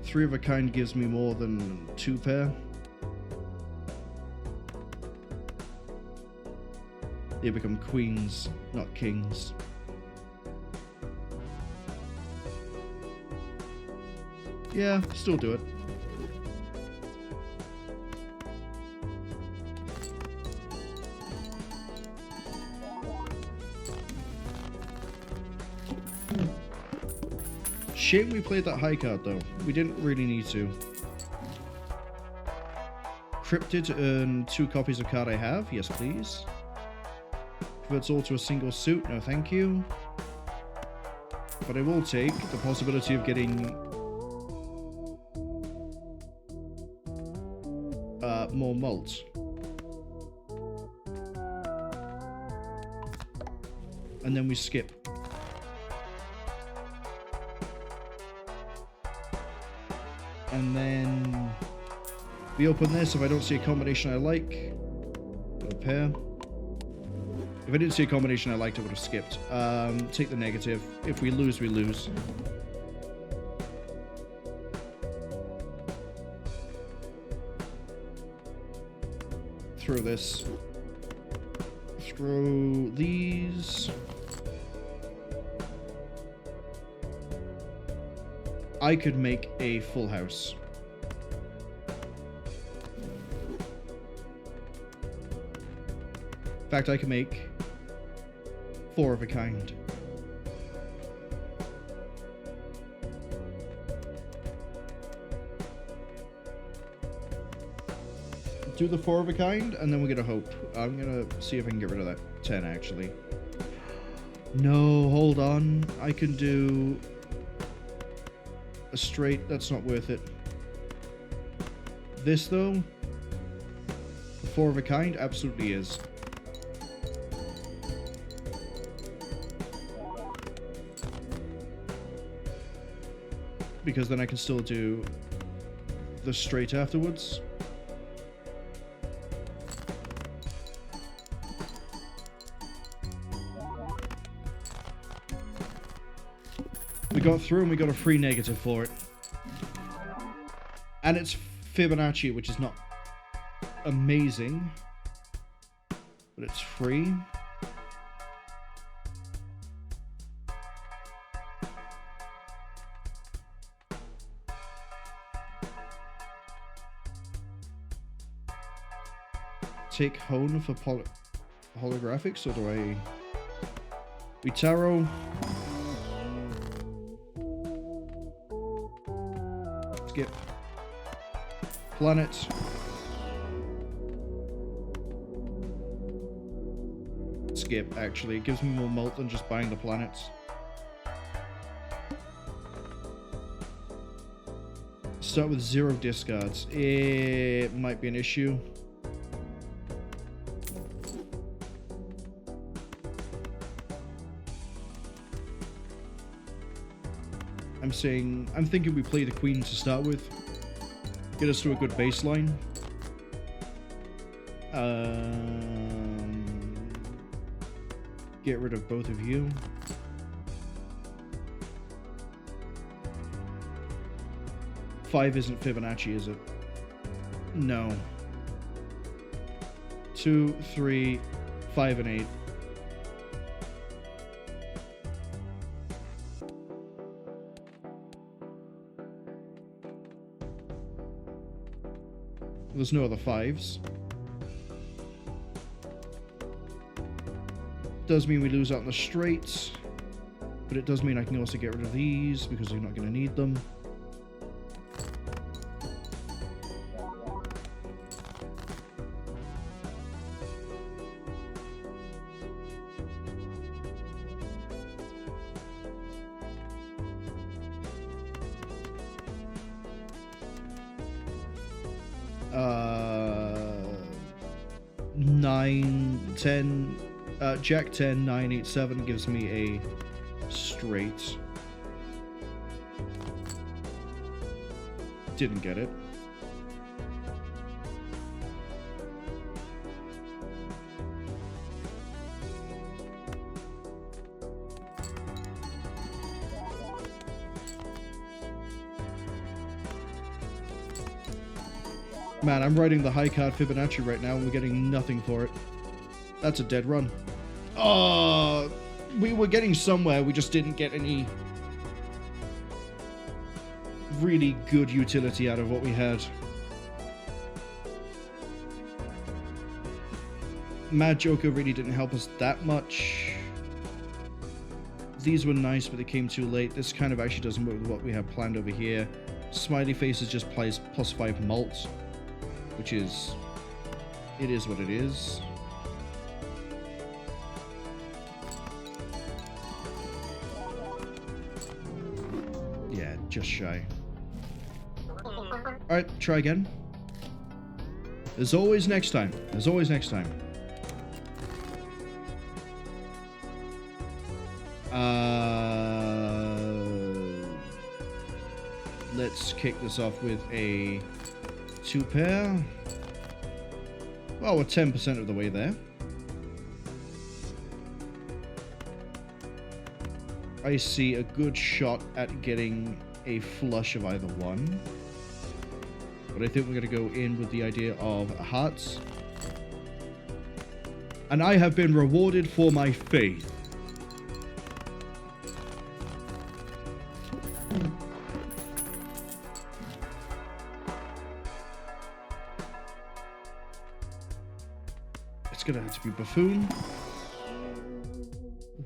Three of a kind gives me more than 2-pair. They become queens, not kings. Yeah, still do it. Shame we played that high card though. We didn't really need to. Cryptid to earn 2 copies of card I have. Yes, please. Converts all to a single suit. No, thank you. But I will take the possibility of getting more malt. And then we skip. And then we open this. If I don't see a combination I like, go pair. If I didn't see a combination I liked, I would have skipped. Take the negative. If we lose, we lose. Throw this. Throw these. I could make a full house. In fact, I could make 4 of a kind. Do the 4 of a kind, and then we're gonna hope. I'm gonna see if I can get rid of that 10, actually. No, hold on. I can do a straight. That's not worth it. This, though, the 4 of a kind absolutely is. Because then I can still do the straight afterwards. We got through and we got a free negative for it. And it's Fibonacci, which is not amazing, but it's free. Take Hone for holographics, or do I... We tarot. Skip. Planet. Skip, actually. It gives me more malt than just buying the planets. Start with 0 discards. It might be an issue. I'm thinking we play the Queen to start with. Get us to a good baseline. Get rid of both of you. Five isn't Fibonacci, is it? No. 2, 3, 5, and 8. There's no other 5s. Does mean we lose out on the straights, but it does mean I can also get rid of these because we're not going to need them. Jack 10, 9, 8, 7 gives me a straight. Didn't get it. Man, I'm writing the high card Fibonacci right now and we're getting nothing for it. That's a dead run. Oh, we were getting somewhere, we just didn't get any really good utility out of what we had. Mad Joker really didn't help us that much. These were nice, but they came too late. This kind of actually doesn't work with what we have planned over here. Smiley Faces just plays +5 malt, which is... it is what it is. Just shy. Alright, try again. There's always next time. There's always next time. Let's kick this off with a 2 pair. Well, we're 10% of the way there. I see a good shot at getting a flush of either one. But I think we're going to go in with the idea of hearts. And I have been rewarded for my faith. It's going to have to be Buffoon.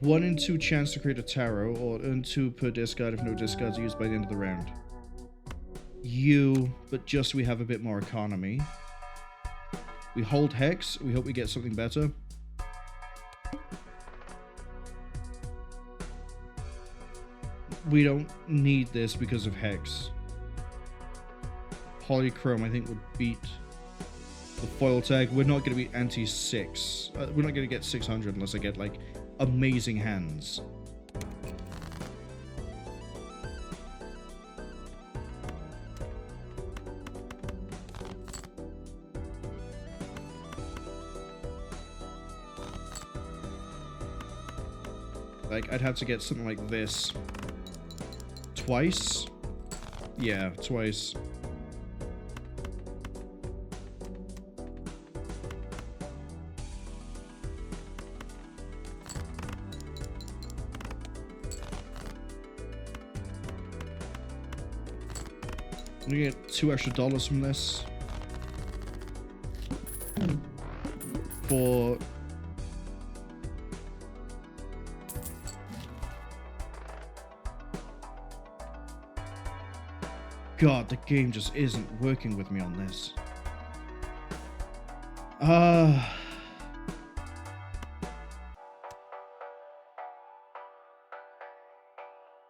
1 in 2 chance to create a tarot, or earn 2 per discard if no discards are used by the end of the round. But just so we have a bit more economy. We hold Hex. We hope we get something better. We don't need this because of Hex. Polychrome, I think, would beat the foil tag. We're not going to be anti-6. We're not going to get 600 unless I get, like, amazing hands. Like, I'd have to get something like this. Twice? Yeah, twice. I'm gonna get $2 extra from this. For... God, the game just isn't working with me on this.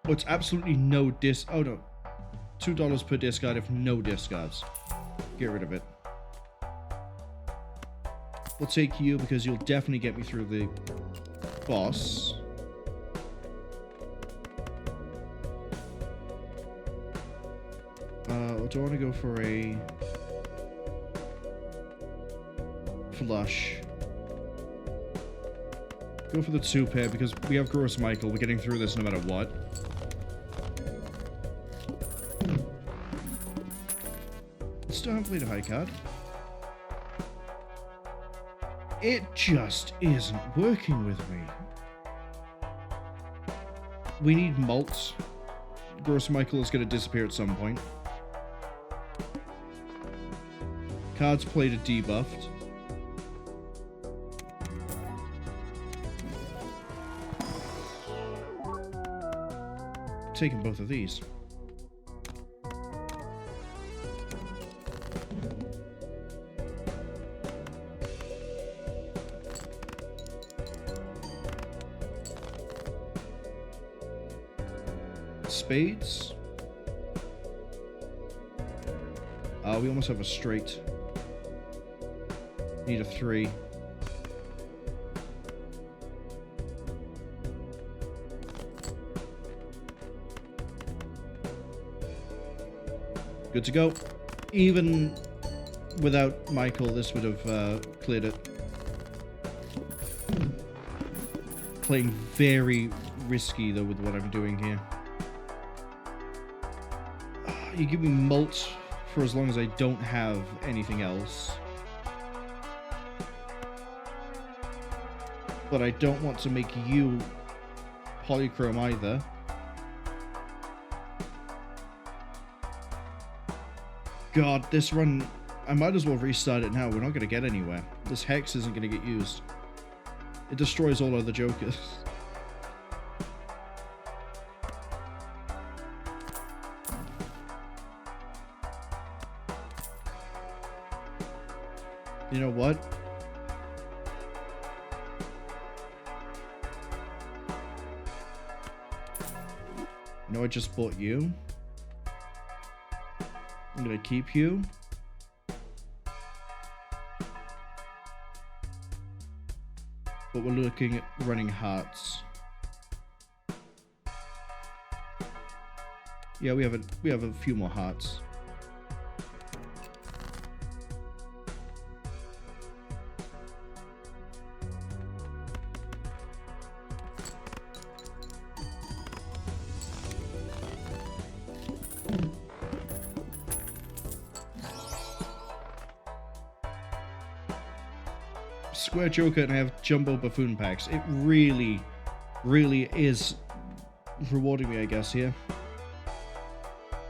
It's absolutely no oh no. $2 per discard if no discards. Get rid of it. We'll take you because you'll definitely get me through the boss. Do I want to go for a flush? Go for the 2 pair because we have Gross Michael. We're getting through this no matter what. Still haven't played a high card. It just isn't working with me. We need malts. Gross Michael is going to disappear at some point. Cards played are debuffed. Taking both of these. Spades. We almost have a straight. Need a 3. Good to go. Even without Michael, this would have cleared it. Playing very risky though with what I'm doing here. You give me mult for as long as I don't have anything else. But I don't want to make you polychrome either. God, this run, I might as well restart it now. We're not going to get anywhere. This Hex isn't going to get used. It destroys all other jokers. You know what? No, I just bought you. I'm gonna keep you. But we're looking at running hearts. Yeah, we have a few more hearts. Square Joker and I have Jumbo Buffoon packs. It really, really is rewarding me, I guess, here.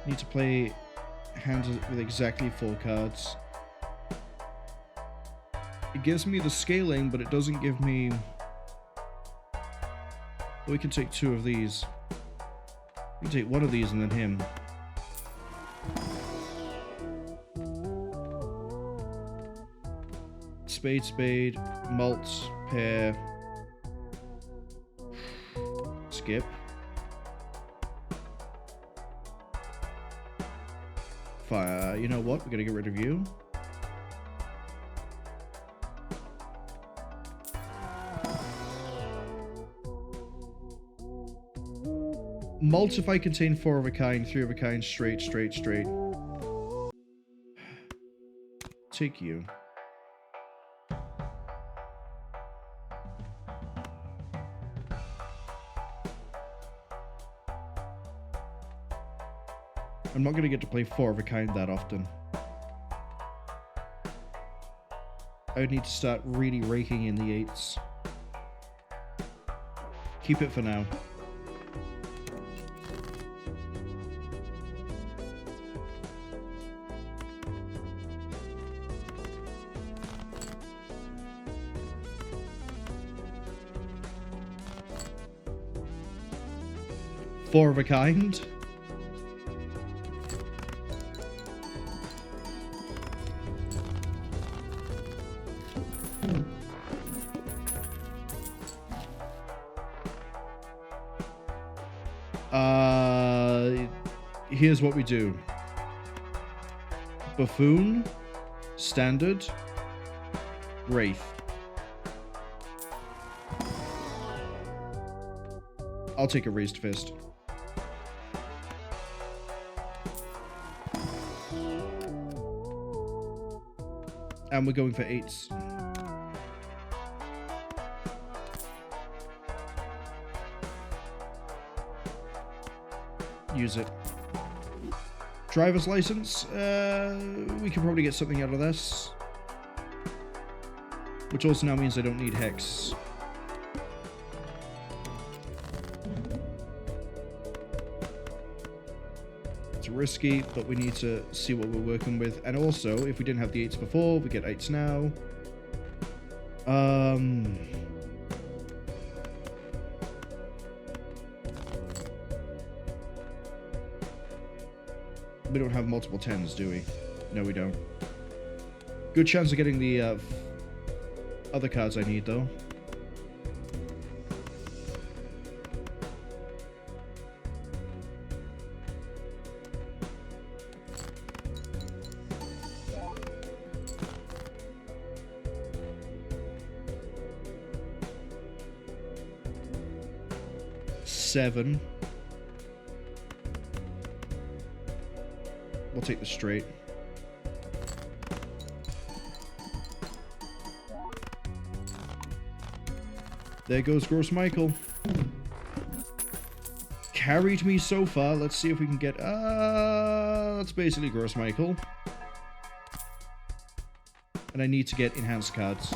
Need to play hands with exactly 4 cards. It gives me the scaling, but it doesn't give me... We can take 2 of these. We can take 1 of these and then him. Spade, spade, malt, pair, skip. Fire. You know what? We're gonna get rid of you. Malt if I contain 4 of a kind, 3 of a kind, straight, straight, straight. Take you. I'm not going to get to play 4 of a kind that often. I would need to start really raking in the 8s. Keep it for now. Four of a kind. Here's what we do. Buffoon, Standard, Wraith. I'll take a Raised Fist. And we're going for 8s. Use it. Driver's license. We can probably get something out of this. Which also now means I don't need Hex. It's risky, but we need to see what we're working with. And also, if we didn't have the 8s before, we get 8s now. We don't have multiple 10s, do we? No, we don't. Good chance of getting the other cards I need, though. Seven. We'll take the straight. There goes Gross Michael. Carried me so far. Let's see if we can get... that's basically Gross Michael. And I need to get enhanced cards.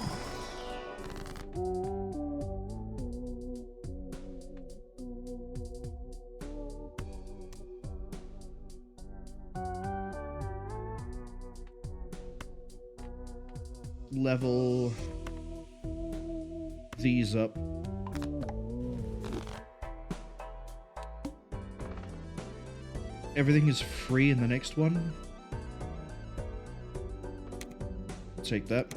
Level these up. Everything is free in the next one. Take that.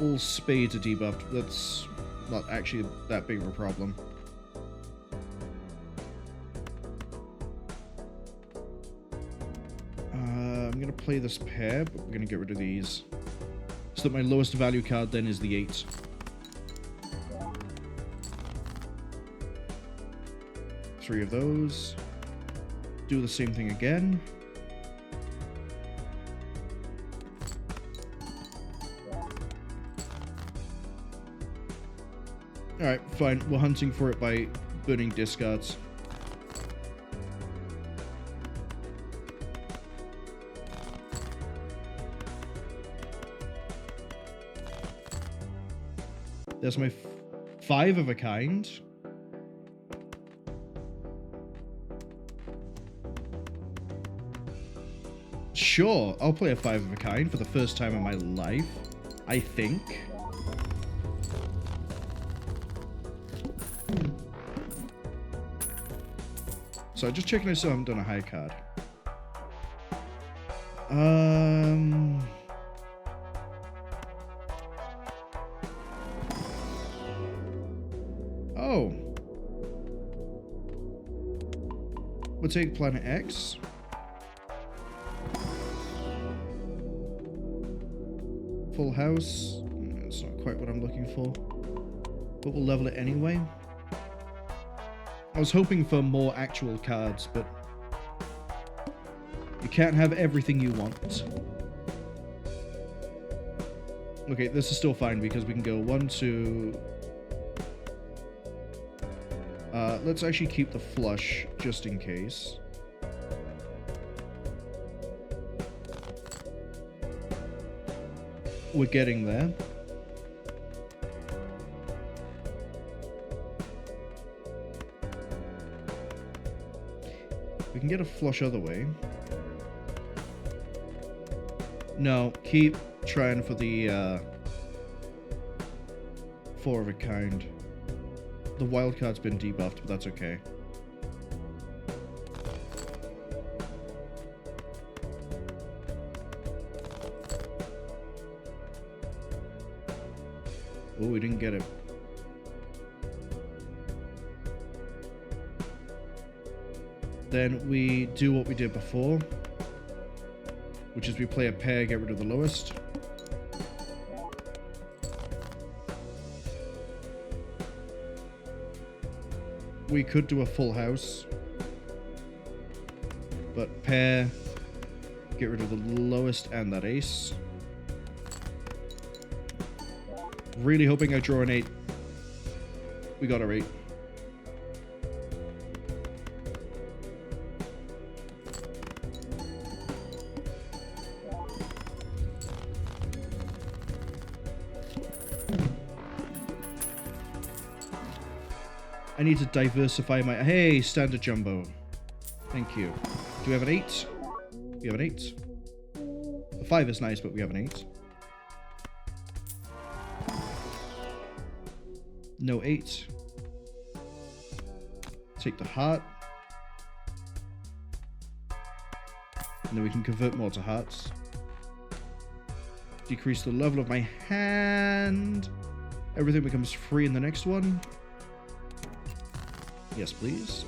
All spades are debuffed. That's not actually that big of a problem. play this pair, but we're going to get rid of these. So that my lowest value card then is the 8. Three of those. Do the same thing again. Alright, fine. We're hunting for it by burning discards. There's my 5 of a kind. Sure, I'll play a 5 of a kind for the first time in my life, I think. So just checking I still haven't done a high card. Oh. We'll take Planet X. Full house. It's not quite what I'm looking for. But we'll level it anyway. I was hoping for more actual cards, but you can't have everything you want. Okay, this is still fine because we can go 1, 2... let's actually keep the flush just in case. We're getting there. We can get a flush other way. No, keep trying for the 4 of a kind. The wild card's been debuffed, but that's okay. Oh, we didn't get it. Then we do what we did before, which is we play a pair, get rid of the lowest. We could do a full house, but pair, get rid of the lowest and that ace. Really hoping I draw an 8. We got a 8. I need to diversify my... Hey, standard jumbo. Thank you. Do we have an 8? We have an 8. The 5 is nice, but we have an 8. No 8. Take the heart. And then we can convert more to hearts. Decrease the level of my hand. Everything becomes free in the next one. Yes, please.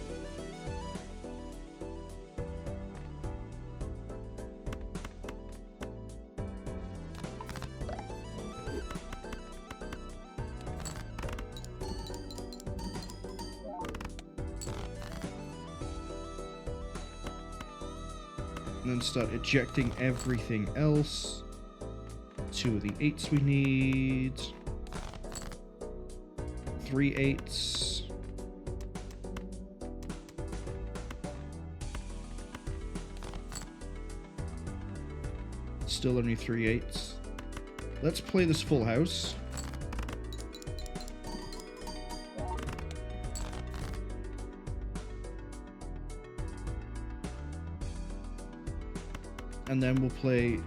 And then start ejecting everything else. 2 of the 8s we need. 3 8s. Still only 3 8s. Let's play this full house. And then we'll play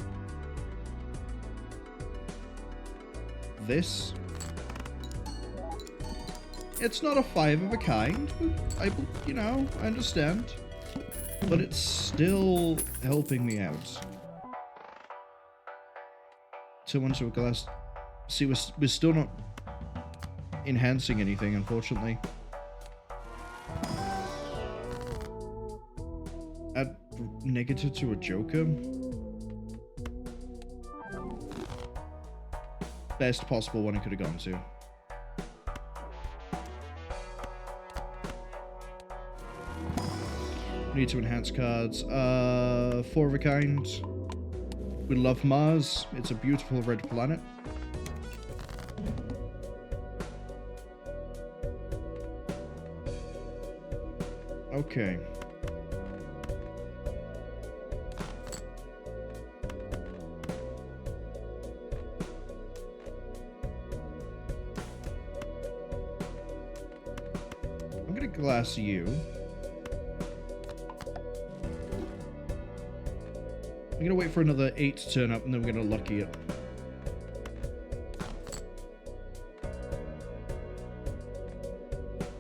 this. It's not a 5 of a kind. I understand. But it's still helping me out. 2 1 to a glass. See, we're still not enhancing anything, unfortunately. Add negative to a joker. best possible one I could have gone to. Need to enhance cards. 4 of a kind. We love Mars. It's a beautiful red planet. Okay. I'm gonna glass you. I'm gonna wait for another 8 to turn up and then we're gonna lucky it.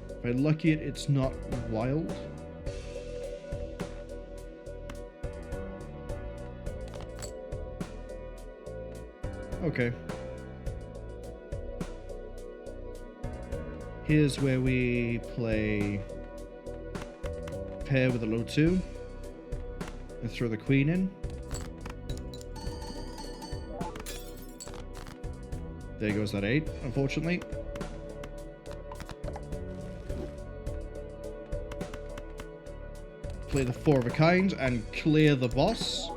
If I lucky it, it's not wild. Okay. Here's where we play pair with a low 2 and throw the queen in. There goes that 8, unfortunately. Play the 4 of a kind and clear the boss.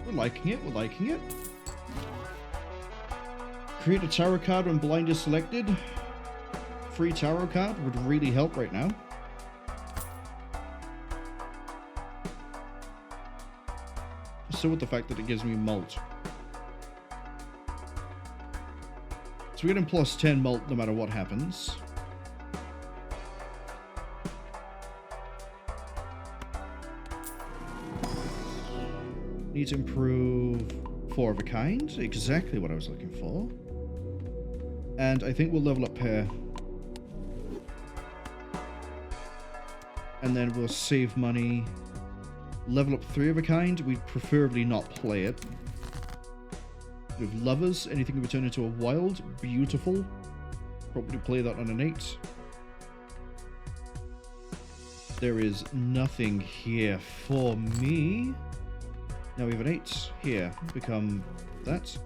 We're liking it, we're liking it. Create a tarot card when blind is selected. Free tarot card would really help right now. So with the fact that it gives me mult. So we're getting plus 10 mult no matter what happens. Need to improve 4 of a kind. Exactly what I was looking for. And I think we'll level up pair. And then we'll save money. Level up 3 of a kind. We'd preferably not play it. With lovers, anything can be turned into a wild. Beautiful. Probably play that on an 8. There is nothing here for me. Now we have an 8 here. Become that.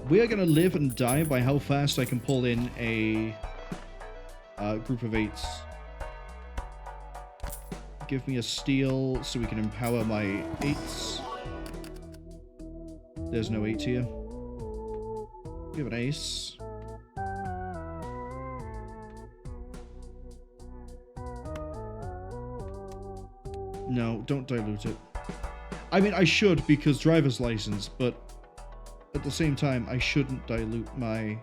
We are going to live and die by how fast I can pull in a group of 8s. Give me a steal so we can empower my 8s. There's no 8 here. We have an ace. No, don't dilute it. I mean, I should because driver's license, but at the same time, I shouldn't dilute my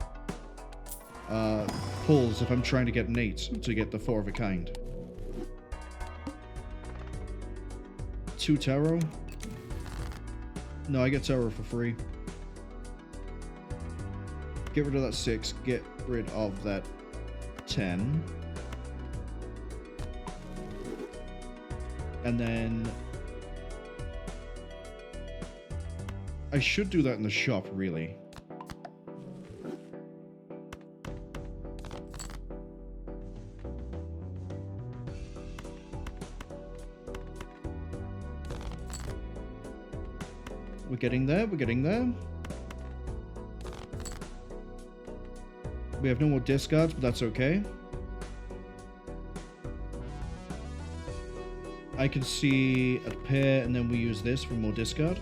pulls if I'm trying to get an 8 to get the 4 of a kind. 2 tarot. No, I get tarot for free. Get rid of that 6. Get rid of that 10. And then I should do that in the shop, really. We're getting there, we're getting there. We have no more discards, but that's okay. I can see a pair, and then we use this for more discard.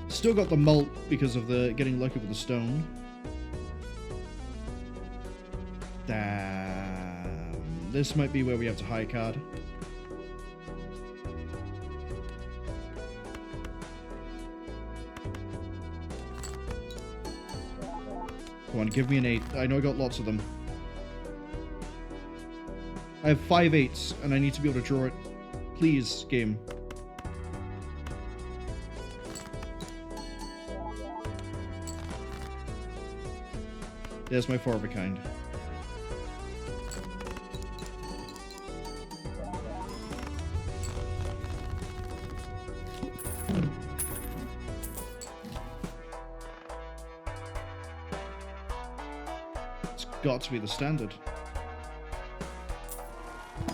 Still got the mult because of the getting lucky with the stone. Damn. This might be where we have to high card. Come on, give me an 8. I know I got lots of them. I have 5 8s, and I need to be able to draw it. Please, game. There's my 4 of a kind. It's got to be the standard.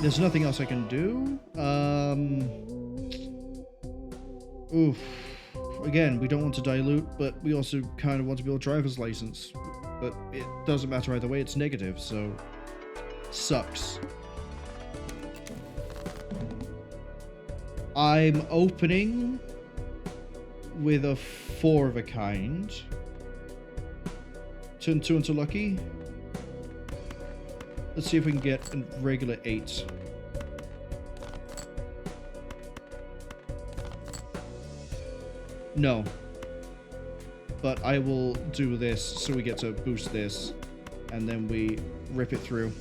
There's nothing else I can do. Oof. Again, we don't want to dilute, but we also kind of want to build a driver's license. But it doesn't matter either way, it's negative, so... Sucks. I'm opening with a 4 of a kind. Turn 2 into lucky. Let's see if we can get a regular 8. No. But I will do this so we get to boost this. And then we rip it through.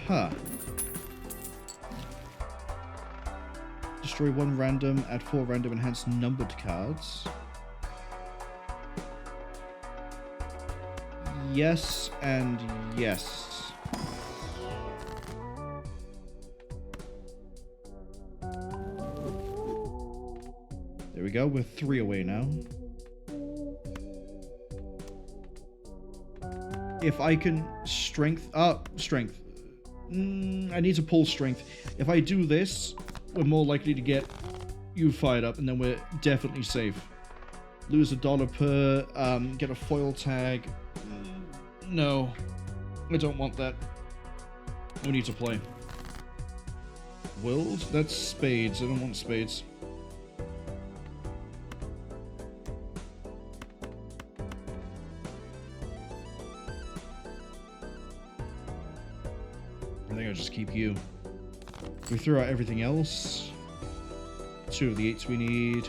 Huh. Destroy 1 random, add 4 random enhanced numbered cards. Yes and yes. There we go, we're 3 away now. If I can strength... strength. I need to pull strength. If I do this, we're more likely to get you fired up, and then we're definitely safe. Lose $1 per, get a foil tag. No, I don't want that. We need to play. Willed? That's spades. I don't want spades. I think I'll just keep you. We throw out everything else. 2 of the 8s we need.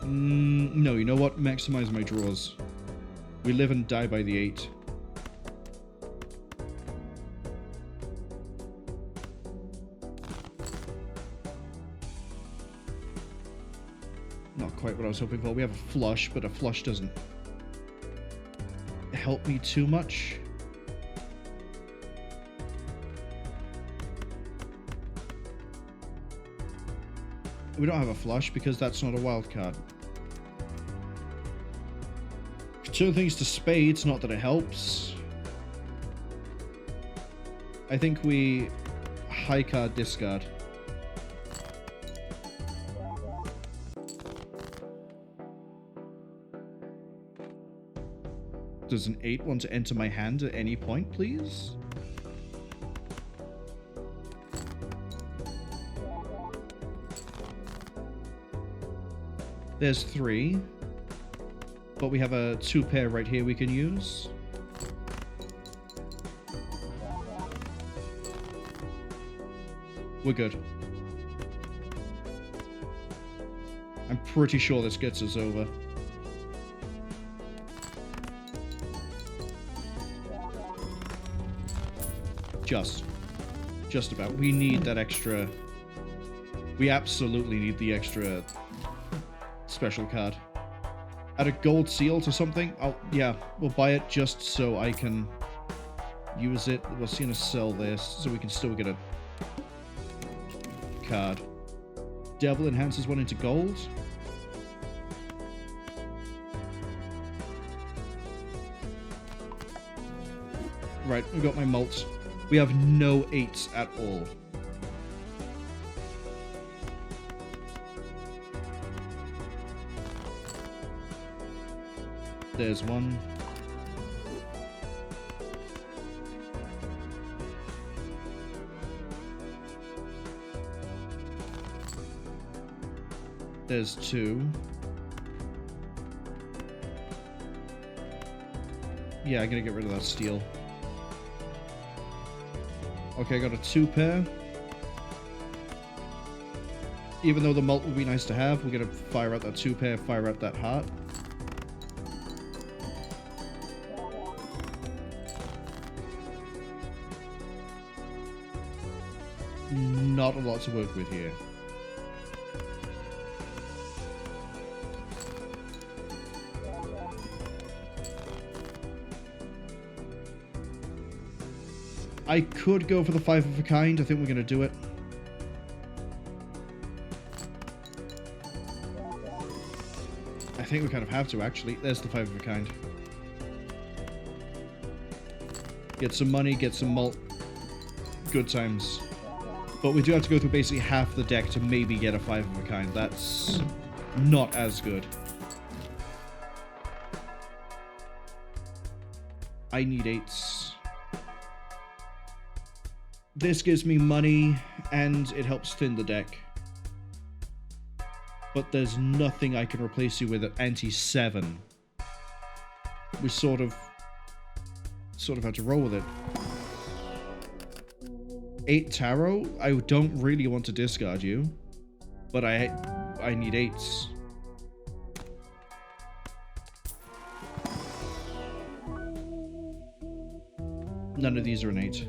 No, you know what? Maximize my draws. We live and die by the 8. Not quite what I was hoping for. We have a flush, but a flush doesn't help me too much. We don't have a flush because that's not a wild card. Turn things to spades, not that it helps. I think we high card discard. Does an 8 want to enter my hand at any point, please? There's 3. But we have a 2 pair right here we can use. We're good. I'm pretty sure this gets us over. Just about. We need that extra... We absolutely need the extra special card. Add a gold seal to something? Oh, yeah, we'll buy it just so I can use it. We're going to sell this so we can still get a card. Devil enhances 1 into gold. Right, we got my mults. We have no 8s at all. There's 1. There's 2. Yeah, I'm gonna get rid of that steel. Okay, I got a 2 pair. Even though the mult would be nice to have, we're gonna fire out that 2 pair, fire out that heart. Not a lot to work with here. I could go for the 5 of a kind. I think we're going to do it. I think we kind of have to, actually. There's the 5 of a kind. Get some money, get some malt. Good times. But we do have to go through basically half the deck to maybe get a 5 of a kind. That's not as good. I need 8s. This gives me money, and it helps thin the deck. But there's nothing I can replace you with at anti-7. We sort of had to roll with it. 8 tarot? I don't really want to discard you, but I need 8s. None of these are an 8.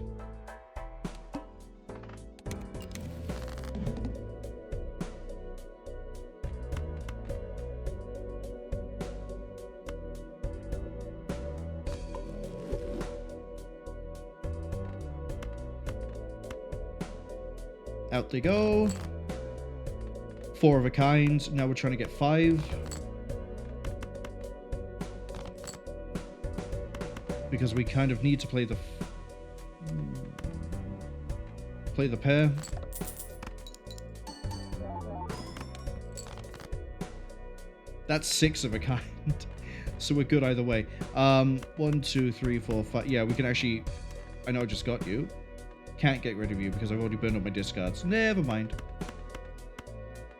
Out they go. 4 of a kind. Now we're trying to get 5. Because we kind of need to play the pair. That's 6 of a kind. So we're good either way. 1, 2, 3, 4, 5. Yeah, we can actually... I know I just got you. Can't get rid of you because I've already burned up my discards. Never mind.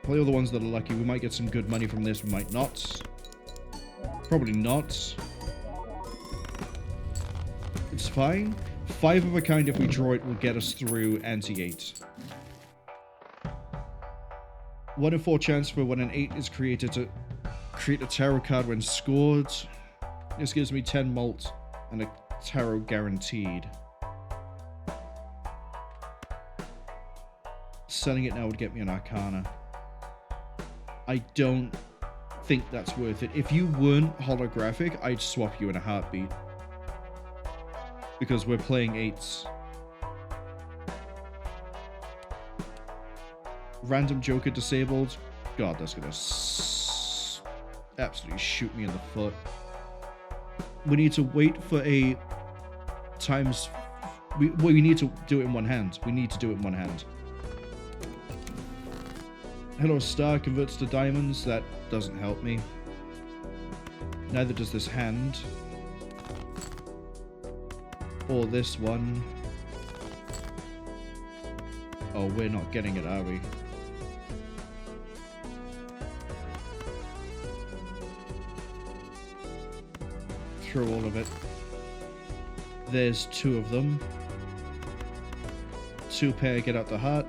Play all the ones that are lucky. We might get some good money from this. We might not. Probably not. It's fine. 5 of a kind, if we draw it, will get us through anti-8. 1 in 4 chance for when an 8 is created to create a tarot card when scored. This gives me 10 malt and a tarot guaranteed. Selling it now would get me an Arcana. I don't think that's worth it. If you weren't holographic, I'd swap you in a heartbeat. Because we're playing 8s. Random Joker disabled. God, that's gonna absolutely shoot me in the foot. We need to wait for a times... We need to do it in one hand. We need to do it in one hand. Hello Star converts to diamonds. That doesn't help me. Neither does this hand. Or this one. Oh, we're not getting it, are we? Throw all of it. There's 2 of them. 2 pair, get out the heart.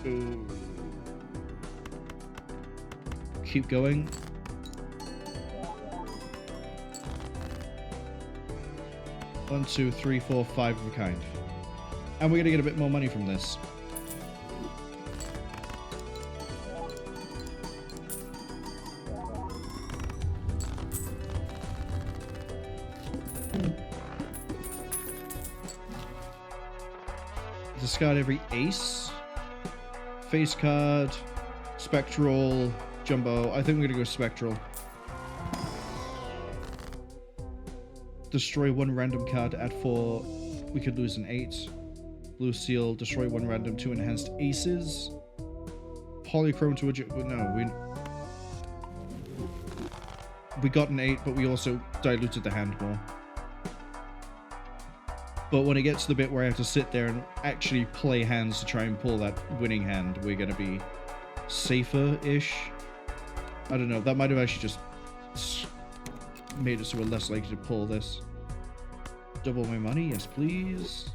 Ooh. Keep going. One, 2, 3, 4, 5 of a kind. And we're going to get a bit more money from this. Discard every ace. Face card. Spectral. Jumbo. I think we're going to go Spectral. Destroy 1 random card, add 4. We could lose an 8. Blue Seal. Destroy 1 random 2 enhanced aces. Polychrome to a... No, we got an 8, but we also diluted the hand more. But when it gets to the bit where I have to sit there and actually play hands to try and pull that winning hand, we're going to be safer-ish. I don't know. That might have actually just made it so we're less likely to pull this. Double my money? Yes, please.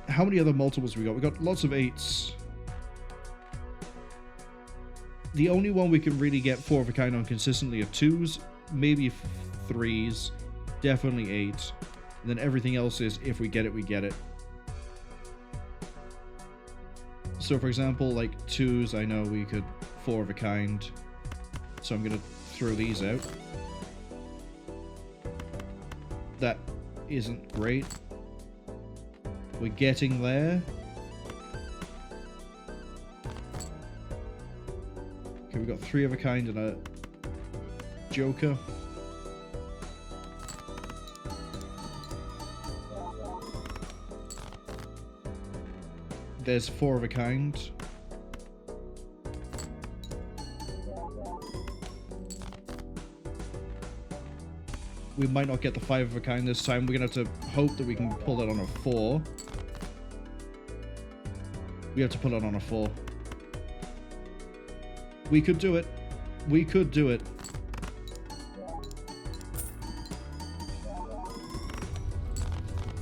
How many other multiples we got? We got lots of 8s. The only one we can really get 4 of a kind on consistently are 2s, maybe 3s, definitely 8. And then everything else is if we get it, we get it. So for example, like 2s, I know we could 4 of a kind. So I'm going to throw these out. That isn't great. We're getting there. Okay, we've got 3 of a kind and a joker. There's 4 of a kind. We might not get the 5 of a kind this time. We're going to have to hope that we can pull that on a 4. We have to pull it on a 4. We could do it. We could do it.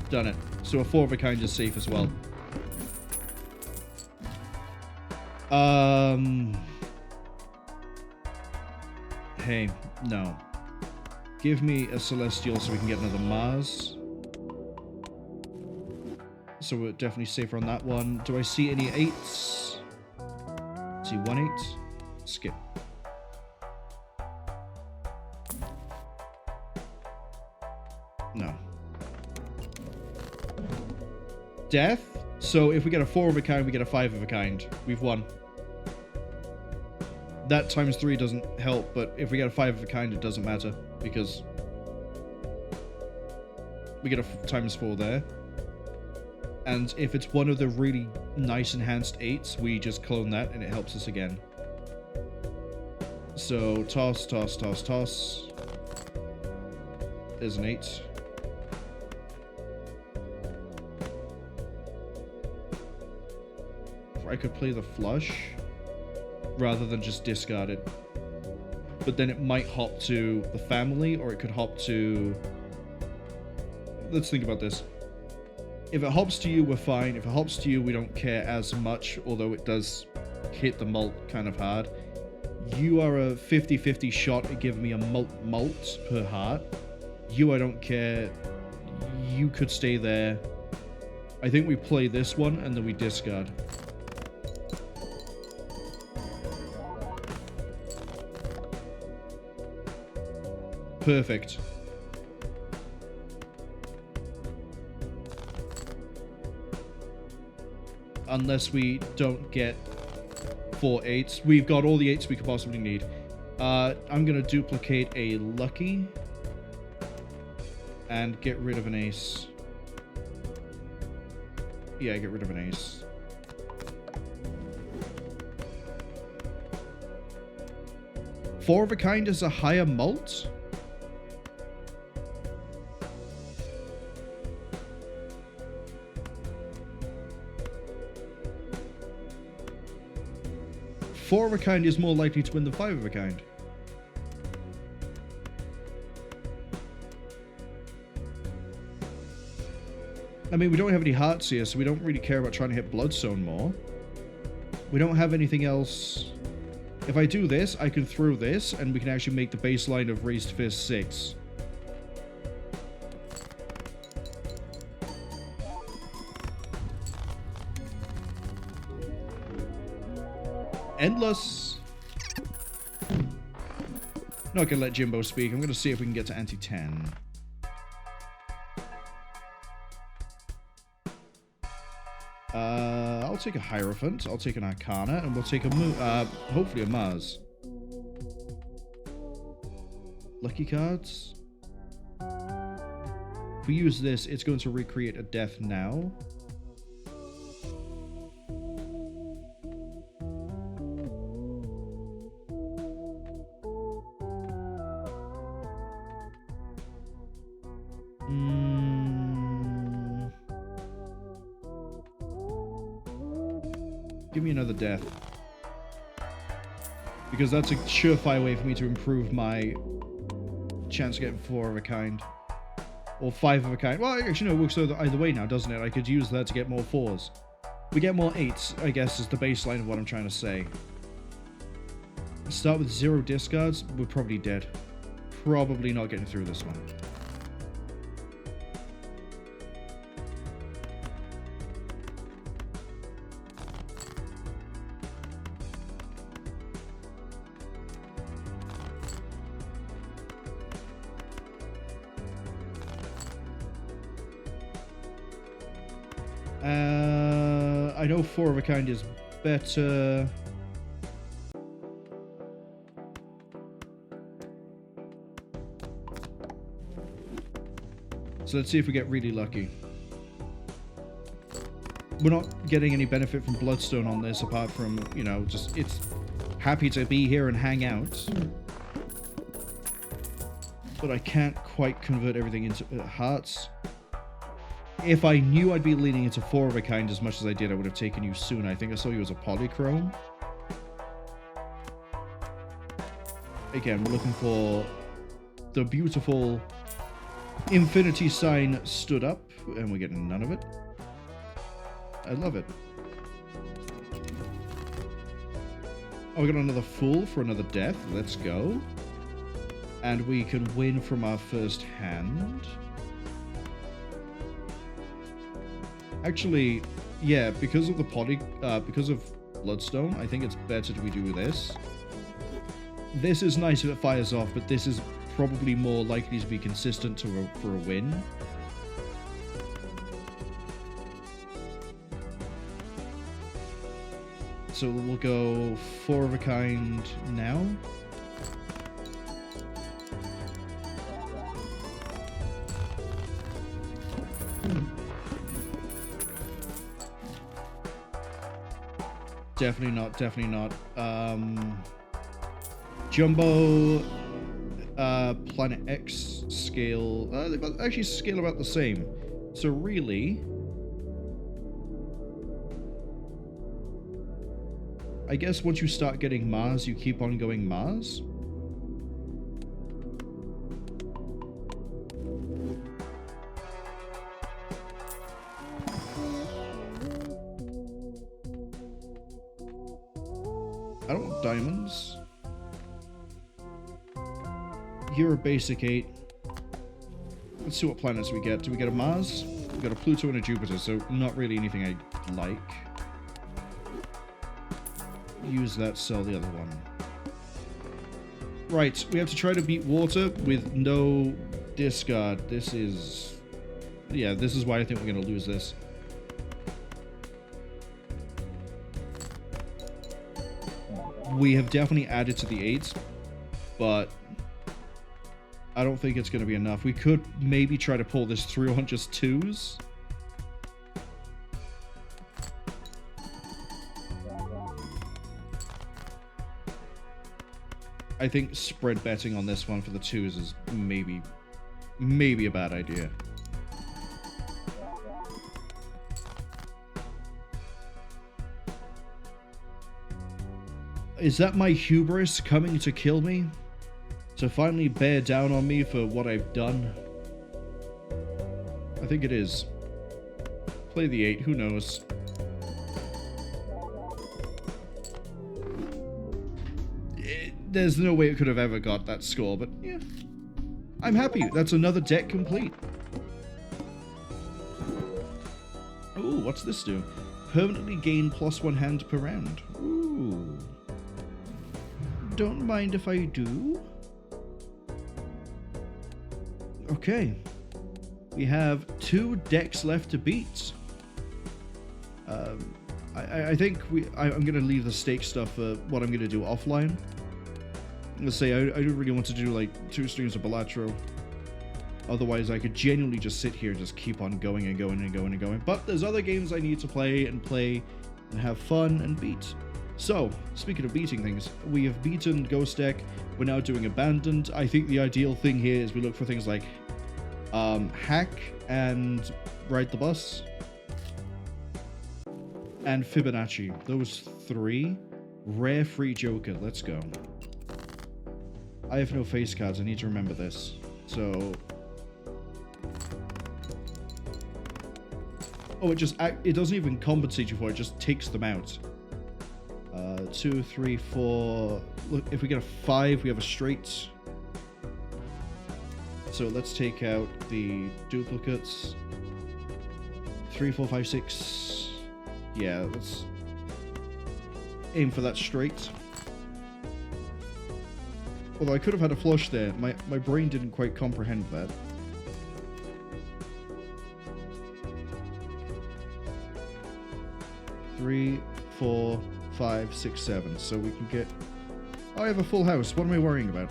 Done it. So a 4 of a kind is safe as well. Hey, no. Give me a Celestial so we can get another Mars. So we're definitely safer on that one. Do I see any 8s? See 1 8. Skip. No. Death? So if we get a 4 of a kind, we get a 5 of a kind. We've won. That times 3 doesn't help, but if we get a 5 of a kind, it doesn't matter, because we get a times 4 there. And if it's one of the really nice enhanced 8s, we just clone that and it helps us again. So toss, toss, toss, toss. There's an 8. I could play the flush rather than just discard it. But then it might hop to the family, or it could hop to... Let's think about this. If it hops to you, we're fine. If it hops to you, we don't care as much, although it does hit the mult kind of hard. You are a 50-50 shot at giving me a mult per heart. You, I don't care. You could stay there. I think we play this one, and then we discard. Perfect. Unless we don't get 4 8s. We've got all the 8s we could possibly need. I'm going to duplicate a lucky and get rid of an ace. Yeah, get rid of an ace. Four of a kind is a higher mult? Four of a kind is more likely to win than 5 of a kind. I mean, we don't have any hearts here, so we don't really care about trying to hit Bloodstone more. We don't have anything else. If I do this, I can throw this, and we can actually make the baseline of Raised Fist 6. Endless. Not gonna let Jimbo speak. I'm gonna see if we can get to anti-10. I'll take a Hierophant. I'll take an Arcana, and we'll take a hopefully a Mars. Lucky cards. If we use this, it's going to recreate a death now. Give me another death. Because that's a surefire way for me to improve my chance of getting 4 of a kind. Or 5 of a kind. Well, actually, no, it works either way now, doesn't it? I could use that to get more 4s. We get more 8s, I guess, is the baseline of what I'm trying to say. Start with 0 discards, we're probably dead. Probably not getting through this one. I know 4 of a kind is better. So let's see if we get really lucky. We're not getting any benefit from Bloodstone on this apart from, you know, just it's happy to be here and hang out. But I can't quite convert everything into hearts. If I knew I'd be leaning into 4 of a kind as much as I did, I would have taken you soon. I think I saw you as a polychrome. Again, we're looking for the beautiful infinity sign stood up, and we're getting none of it. I love it. Oh, we got another fool for another death. Let's go. And we can win from our first hand. Actually, yeah, because of the because of Bloodstone, I think it's better that we do this. This is nice if it fires off, but this is probably more likely to be consistent for a win. So we'll go 4 of a kind now. Definitely not, definitely not. Jumbo, Planet X scale, they actually scale about the same. So really, I guess once you start getting Mars, you keep on going Mars. I don't want diamonds. You're a basic 8. Let's see what planets we get. Do we get a Mars? We got a Pluto and a Jupiter, so not really anything I like. Use that, sell the other one. Right, we have to try to beat water with no discard. This is... yeah, this is why I think we're going to lose this. We have definitely added to the 8s, but I don't think it's going to be enough. We could maybe try to pull this through on just 2s. I think spread betting on this one for the 2s is maybe a bad idea. Is that my hubris coming to kill me? To finally bear down on me for what I've done? I think it is. Play the 8, who knows? There's no way it could have ever got that score, but yeah. I'm happy. That's another deck complete. Ooh, what's this do? Permanently gain +1 hand per round. Ooh. Don't mind if I do. Okay. We have 2 decks left to beat. I think I'm going to leave the stake stuff for what I'm going to do offline. I'm going to say I don't really want to do like 2 streams of Balatro. Otherwise, I could genuinely just sit here and just keep on going and going and going and going. But there's other games I need to play and have fun and beat. So, speaking of beating things, we have beaten Ghost Deck. We're now doing Abandoned. I think the ideal thing here is we look for things like Hack and Ride the Bus and Fibonacci. Those 3. Rare free Joker. Let's go. I have no face cards. I need to remember this. So... oh, it doesn't even compensate you for it. It just takes them out. 2, 3, 4. Look, if we get a 5, we have a straight. So let's take out the duplicates. 3, 4, 5, 6. Yeah, let's aim for that straight. Although I could have had a flush there. My brain didn't quite comprehend that. 3, 4, 5, 6, 7. So we can get... Oh, I have a full house. What am I worrying about?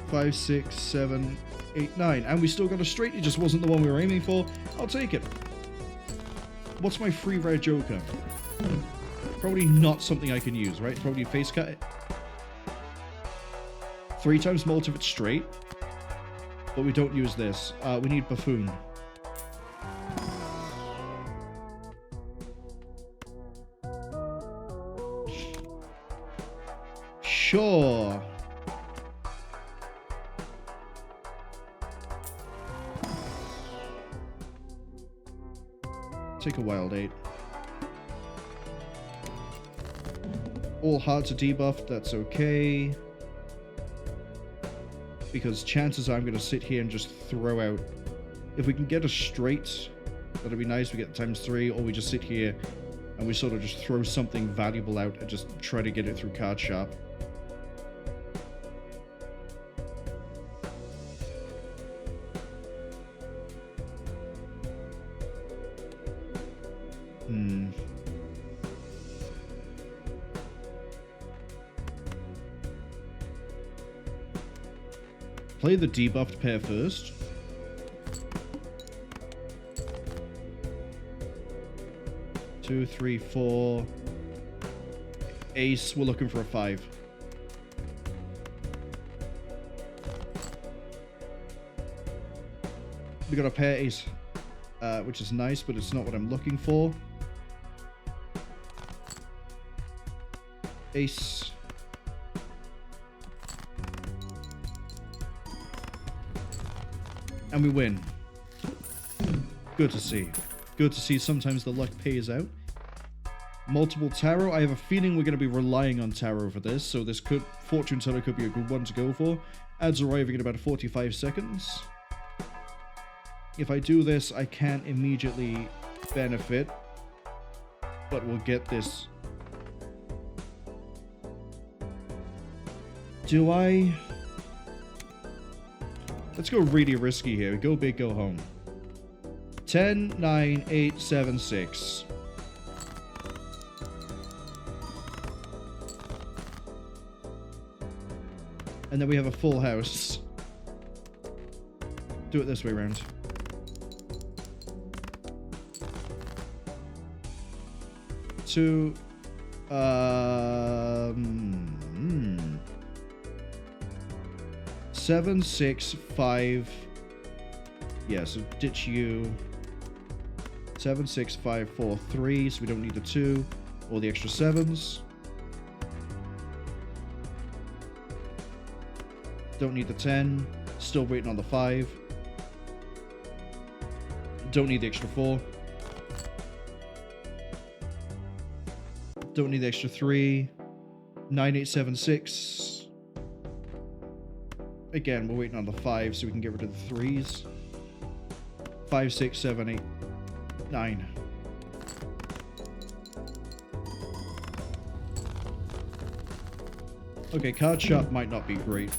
Five, 6, 7, 8, 9. And we still got a straight. It just wasn't the one we were aiming for. I'll take it. What's my free rare joker? Probably not something I can use, right? Probably face cut. 3 times malt if it's straight. But we don't use this. We need buffoon. Sure. Take a wild 8. All hearts are debuffed, that's okay. Because chances are I'm going to sit here and just throw out... If we can get a straight, that'd be nice. We get ×3, or we just sit here and we sort of just throw something valuable out and just try to get it through card sharp. Play the debuffed pair first. Two, 3, 4. Ace, we're looking for a 5. We got a pair ace, which is nice, but it's not what I'm looking for. Ace. And we win. Good to see. Good to see sometimes the luck pays out. Multiple tarot. I have a feeling we're going to be relying on tarot for this, so this could... Fortune teller could be a good one to go for. Ads arriving in about 45 seconds. If I do this, I can't immediately benefit, but we'll get this. Do I... Let's go really risky here. Go big, go home. 10, 9, 8, 7, 6. And then we have a full house. Do it this way around. Two. 7, 6, 5. Yeah, so ditch you. 7, 6, 5, 4, 3. So we don't need the 2 or the extra 7s. Don't need the 10. Still waiting on the 5. Don't need the extra 4. Don't need the extra 3. 9, 8, 7, 6. Again, we're waiting on the 5 so we can get rid of the 3s. 5, 6, 7, 8, 9. Okay, card shop might not be great.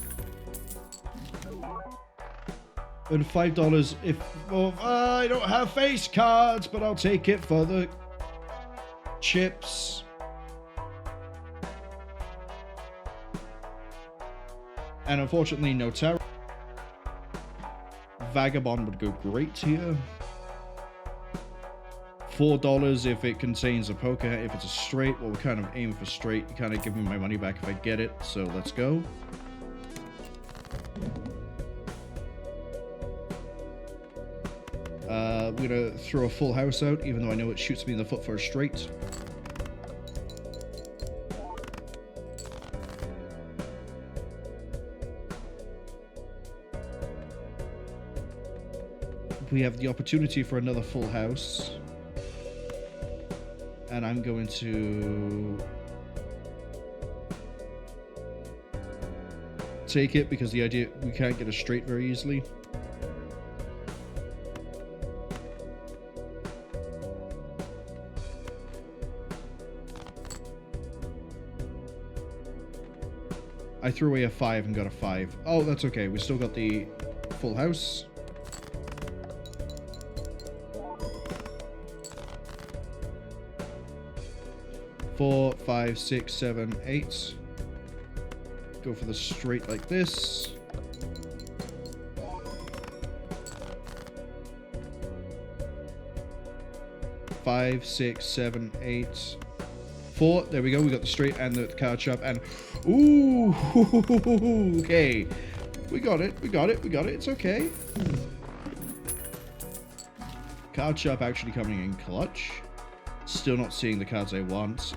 And $5 if... Well, I don't have face cards, but I'll take it for the chips. And unfortunately, no tarot. Vagabond would go great here. $4 if it contains a poker. If it's a straight, well, we're kind of aiming for straight. You kind of give me my money back if I get it. So let's go. I'm going to throw a full house out, even though I know it shoots me in the foot for a straight. We have the opportunity for another full house. And I'm going to take it because the idea we can't get a straight very easily. I threw away a 5 and got a 5. Oh, that's okay. We still got the full house. Four, five, six, seven, eight. Go for the straight like this. Five, six, seven, eight. Four. There we go. We got the straight and the card sharp. And ooh, okay. We got it. We got it. We got it. It's okay. Card sharp actually coming in clutch. Still not seeing the cards I want.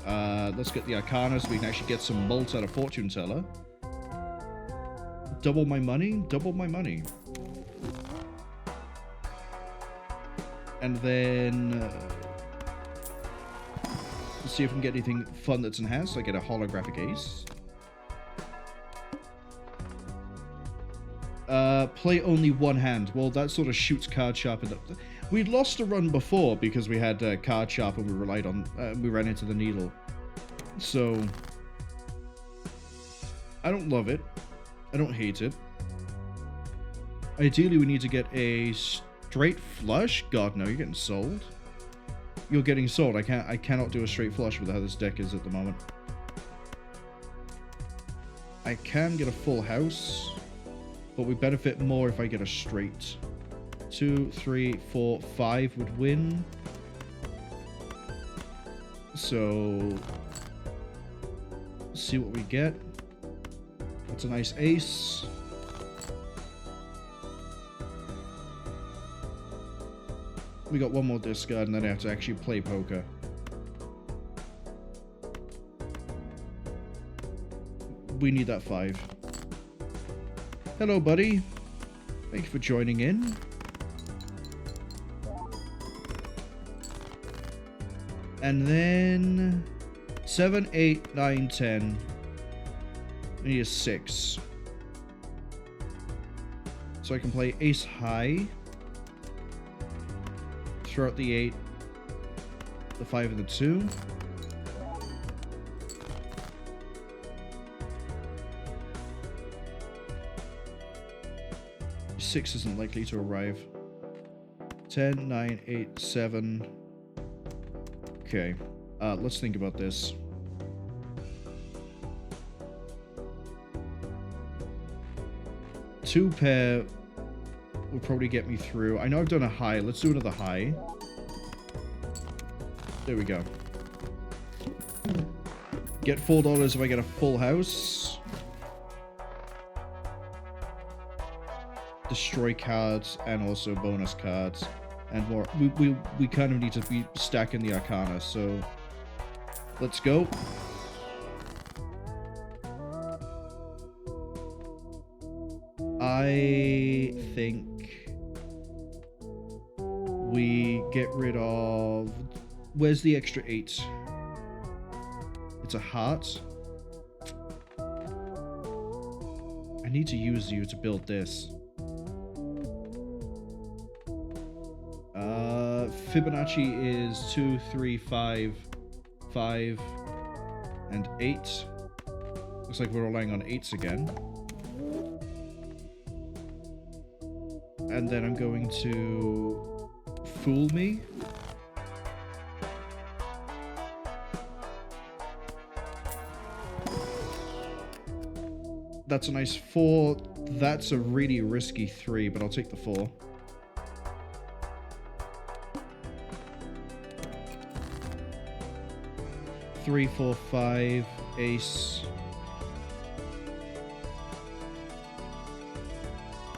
Let's get the Arcana so we can actually get some mult out of Fortune Teller. Double my money. Double my money. And then let's see if we can get anything fun that's enhanced. I get a holographic ace. Play only one hand. Well, that sort of shoots card sharp. We'd lost a run before because we had card sharp and we relied on. We ran into the needle. So I don't love it. I don't hate it. Ideally, we need to get a straight flush. God, no, you're getting sold. You're getting sold. I cannot do a straight flush with how this deck is at the moment. I can get a full house, but we benefit more if I get a straight. 2, 3, 4, 5 would win. So let's see what we get. That's a nice ace. We got one more discard and then I have to actually play poker. We need that 5. Hello, buddy. Thank you for joining in. And then 7, 8, 9, 10. I need a 6. So I can play ace high. Throw out the 8, the 5, and the 2. Six isn't likely to arrive. 10, 9, 8, 7. Okay, let's think about this. Two pair will probably get me through. I know I've done a high. Let's do another high. There we go. Get $4 if I get a full house. Destroy cards and also bonus cards and more. We kind of need to be stacking the Arcana, so let's go. I think we get rid of... Where's the extra 8? It's a heart. I need to use you to build this. Fibonacci is 2, 3, 5, 5, and 8. Looks like we're relying on 8s again. And then I'm going to fool me. That's a nice 4. That's a really risky 3, but I'll take the 4. Three, 4, 5, ace.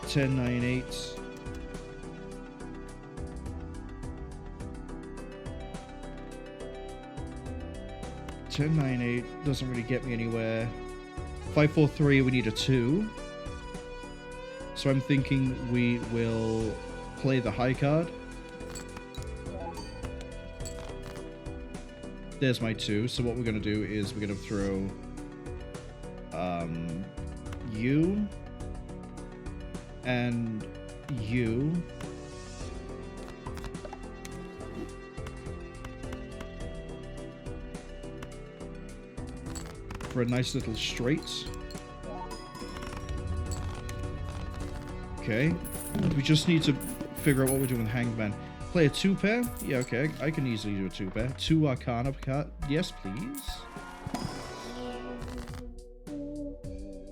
10, 9, 8. Ten, 9, 8 doesn't really get me anywhere. 5, 4, 3, we need a 2. So I'm thinking we will play the high card. There's my 2. So what we're going to do is we're going to throw you and you. For a nice little straight. Okay. We just need to figure out what we're doing with Hangman. Play a 2-pair? Yeah, okay. I can easily do a 2-pair. 2 Arcana card. Yes, please.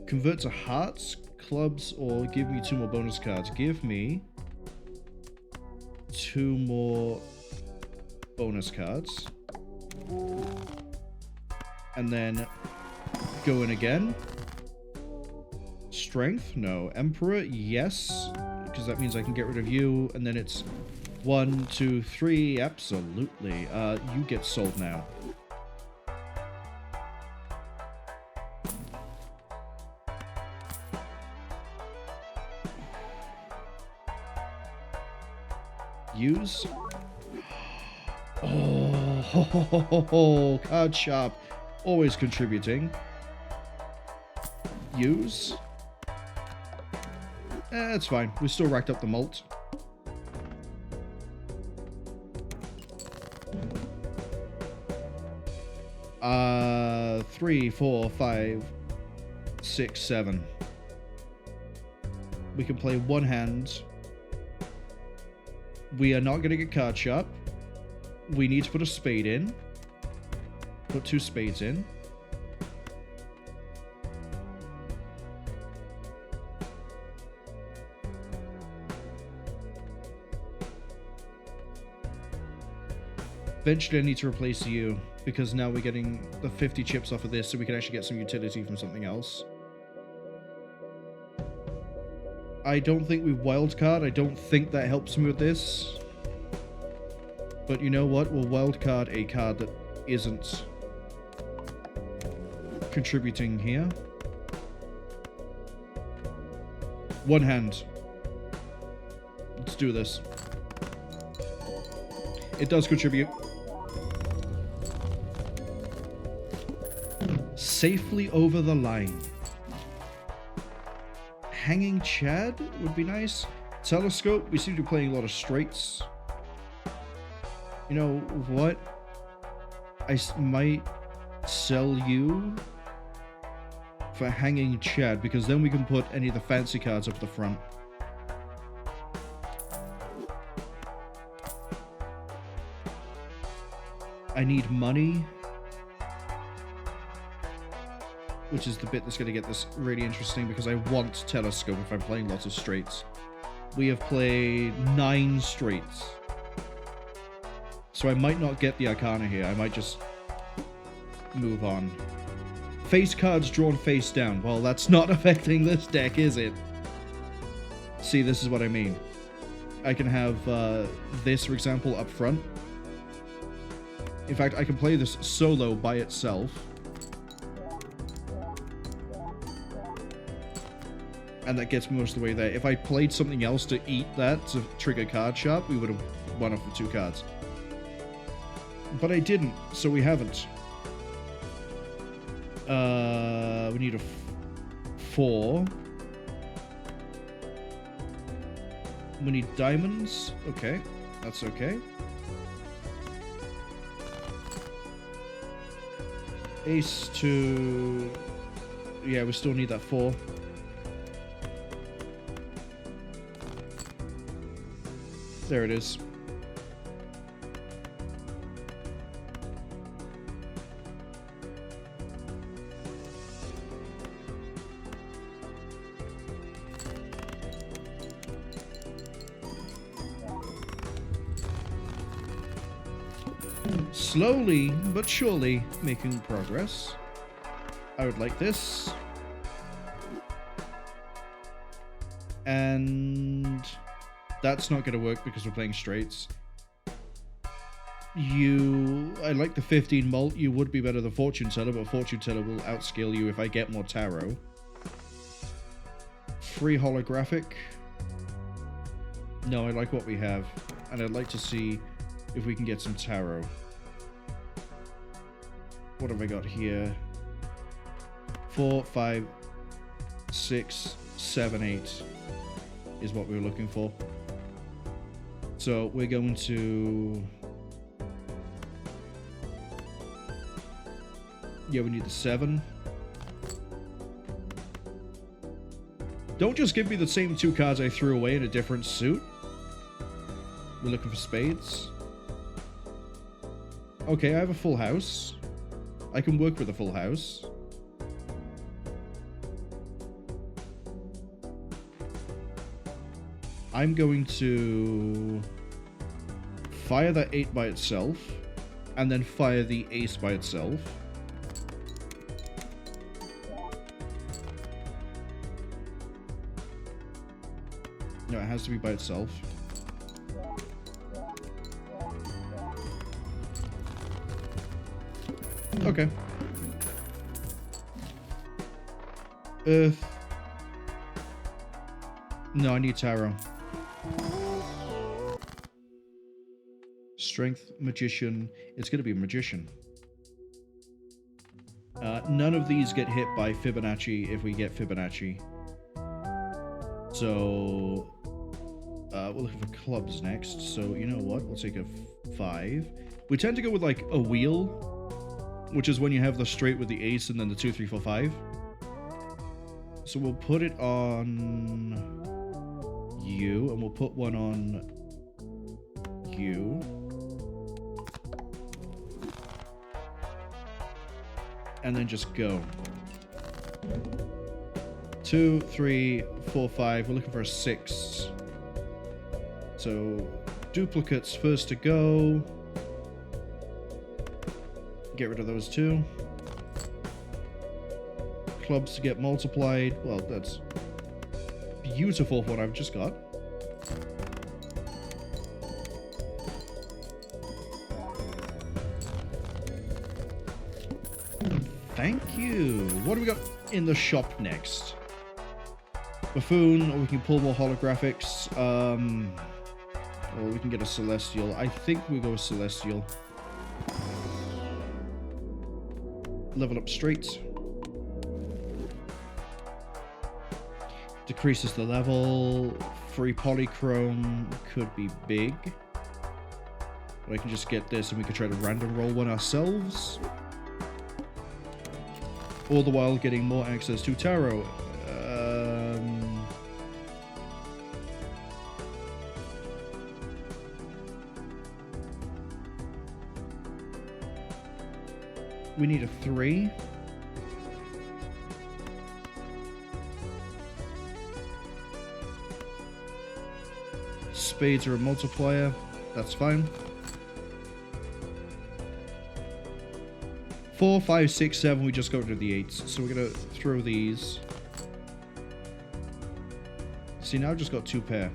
Convert to hearts, clubs, or give me 2 more bonus cards. Give me 2 more bonus cards. And then go in again. Strength? No. Emperor? Yes. Because that means I can get rid of you. And then it's 1, 2, 3. Absolutely. You get sold now. Use. Oh, card shop. Always contributing. Use. It's fine. We still racked up the malt. Three, 4, 5, 6, 7. We can play one hand. We are not going to get card sharp. We need to put a spade in. Put 2 spades in. Eventually I need to replace you, because now we're getting the 50 chips off of this, so we can actually get some utility from something else. I don't think we wildcard. I don't think that helps me with this. But you know what? We'll wildcard a card that isn't contributing here. One hand. Let's do this. It does contribute. Safely over the line. Hanging Chad would be nice. Telescope, we seem to be playing a lot of straights. You know what? I might sell you for Hanging Chad, because then we can put any of the fancy cards up the front. I need money, which is the bit that's going to get this really interesting, because I want Telescope if I'm playing lots of straights. We have played 9 straights. So I might not get the Arcana here. I might just move on. Face cards drawn face down. Well, that's not affecting this deck, is it? See, this is what I mean. I can have this, for example, up front. In fact, I can play this solo by itself. And that gets me most of the way there. If I played something else to eat that, to trigger card sharp, we would have won off with 2 cards. But I didn't, so we haven't. We need a 4. We need diamonds. Okay, that's okay. Ace to... Yeah, we still need that 4. There it is. Slowly but surely making progress. I would like this. And that's not going to work because we're playing straights. I like the 15 mult. You would be better than Fortune Teller, but Fortune Teller will outscale you if I get more tarot. Free holographic. No, I like what we have. And I'd like to see if we can get some tarot. What have I got here? 4, 5, 6, 7, 8 is what we were looking for. So we're going to... Yeah, we need the 7. Don't just give me the same 2 cards I threw away in a different suit. We're looking for spades. Okay, I have a full house. I can work with a full house. I'm going to fire that 8 by itself, and then fire the ace by itself. No, it has to be by itself. Okay. Earth. No, I need tarot. Strength, magician. It's going to be a magician. None of these get hit by Fibonacci if we get Fibonacci. So, we're looking for clubs next. So, you know what? We'll take a 5. We tend to go with, like, a wheel, which is when you have the straight with the ace and then the 2, 3, 4, 5. So we'll put it on you, and we'll put one on you. And then just go. 2, 3, 4, 5. We're looking for a 6. So duplicates first to go. Get rid of those 2. Clubs to get multiplied. Well, that's beautiful what I've just got. Thank you. What do we got in the shop next? Buffoon, or we can pull more holographics. Or we can get a Celestial. I think we go with Celestial. Level up straight. Decreases the level. Free polychrome could be big. But I can just get this and we can try to random roll one ourselves. All the while getting more access to tarot. We need a 3. Spades are a multiplier. That's fine. 4, 5, 6, 7. We just got rid of the 8s. So we're going to throw these. See, now I've just got 2 pair.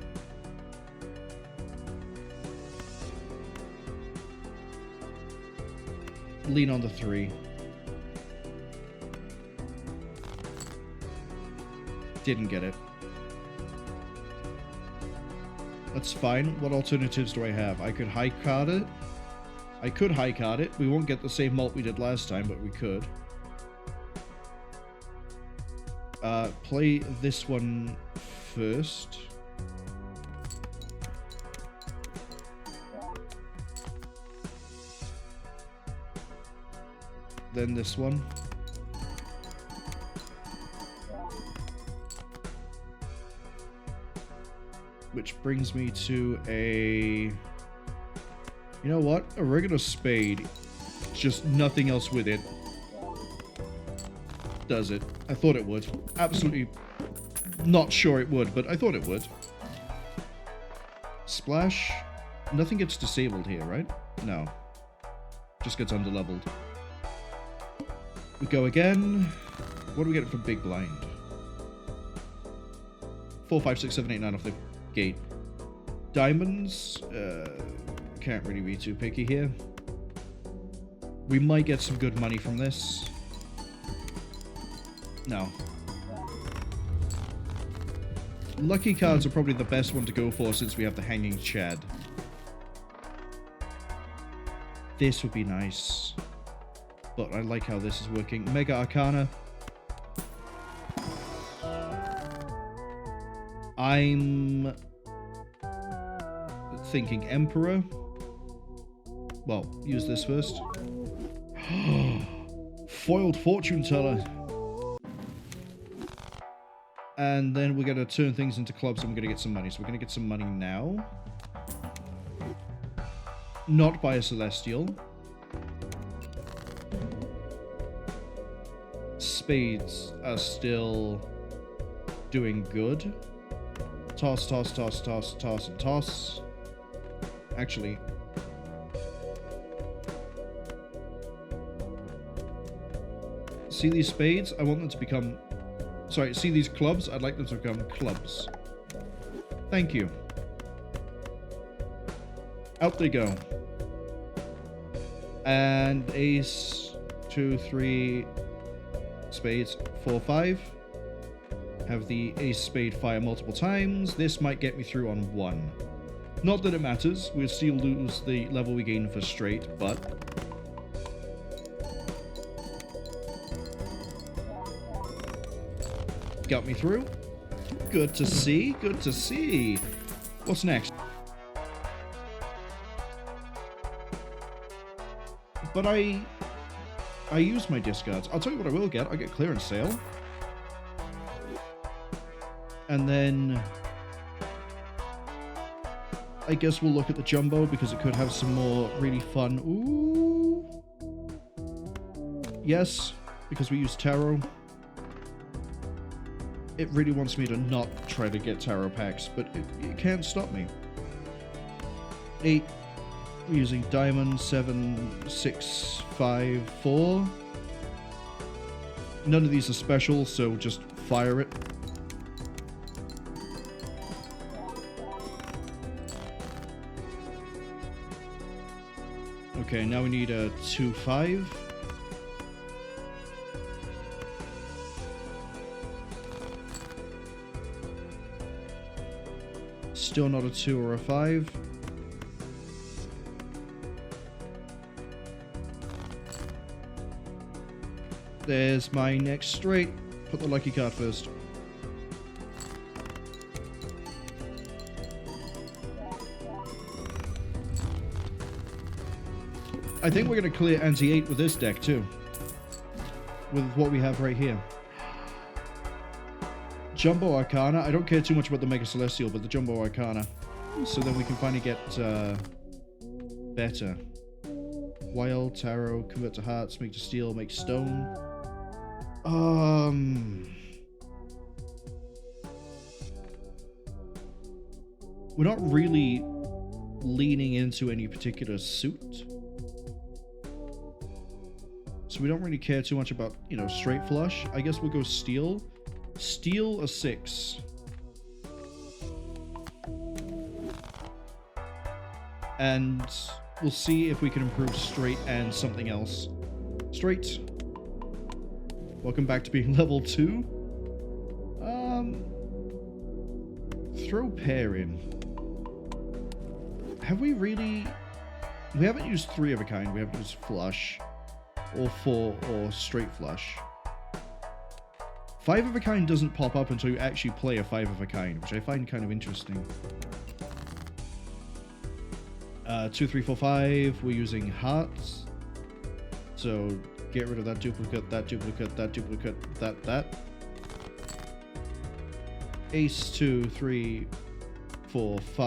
Lean on the 3. Didn't get it. That's fine. What alternatives do I have? I could high card it. I could high card it. We won't get the same mult we did last time, but we could. Play this one first. Then this one. Which brings me to a... You know what? A regular spade. Just nothing else with it. Does it? I thought it would. Absolutely not sure it would, but I thought it would. Splash. Nothing gets disabled here, right? No. Just gets underleveled. We go again. What do we get for big blind? 4, 5, 6, 7, 8, 9 off the gate. Diamonds. Can't really be too picky here. We might get some good money from this. No. Lucky cards are probably the best one to go for since we have the Hanging Chad. This would be nice. But I like how this is working. Mega Arcana. I'm thinking Emperor. Well, use this first. Foiled Fortune Teller. And then we're going to turn things into clubs and we're going to get some money. So we're going to get some money now. Not by a Celestial. Spades are still doing good. Toss, toss, toss, toss, toss, and toss. Actually... see these spades? I want them to become... sorry, see these clubs? I'd like them to become clubs. Thank you. Out they go. And ace, 2, 3, spades, 4, 5. Have the ace spade fire multiple times. This might get me through on 1. Not that it matters. We'll still lose the level we gain for straight, but... got me through. Good to see. Good to see. What's next? But I use my discards. I'll tell you what I will get. I get clearance sale. And then I guess we'll look at the jumbo because it could have some more really fun. Ooh. Yes, because we use tarot. It really wants me to not try to get tarot packs, but it can't stop me. 8. We're using diamond. 7, 6, 5, 4. None of these are special, so just fire it. Okay, now we need a 2, 5. Still not a 2 or a 5. There's my next straight. Put the lucky card first. I think we're going to clear anti-8 with this deck too. With what we have right here. Jumbo Arcana. I don't care too much about the Mega Celestial, but the Jumbo Arcana. So then we can finally get better. Wild, Tarot, Convert to Hearts, Make to Steel, Make Stone. We're not really leaning into any particular suit. So we don't really care too much about, you know, straight flush. I guess we'll go Steel. Steel a 6. And we'll see if we can improve straight and something else. Straight. Welcome back to being level 2. Throw pair in. Have we really... we haven't used 3 of a kind. We haven't used flush. Or 4 or straight flush. 5 of a kind doesn't pop up until you actually play a 5 of a kind, which I find kind of interesting. 2, 3, 4, 5. We're using hearts. So get rid of that duplicate, that duplicate, that duplicate, that. Ace, 2, 3, 4, 5.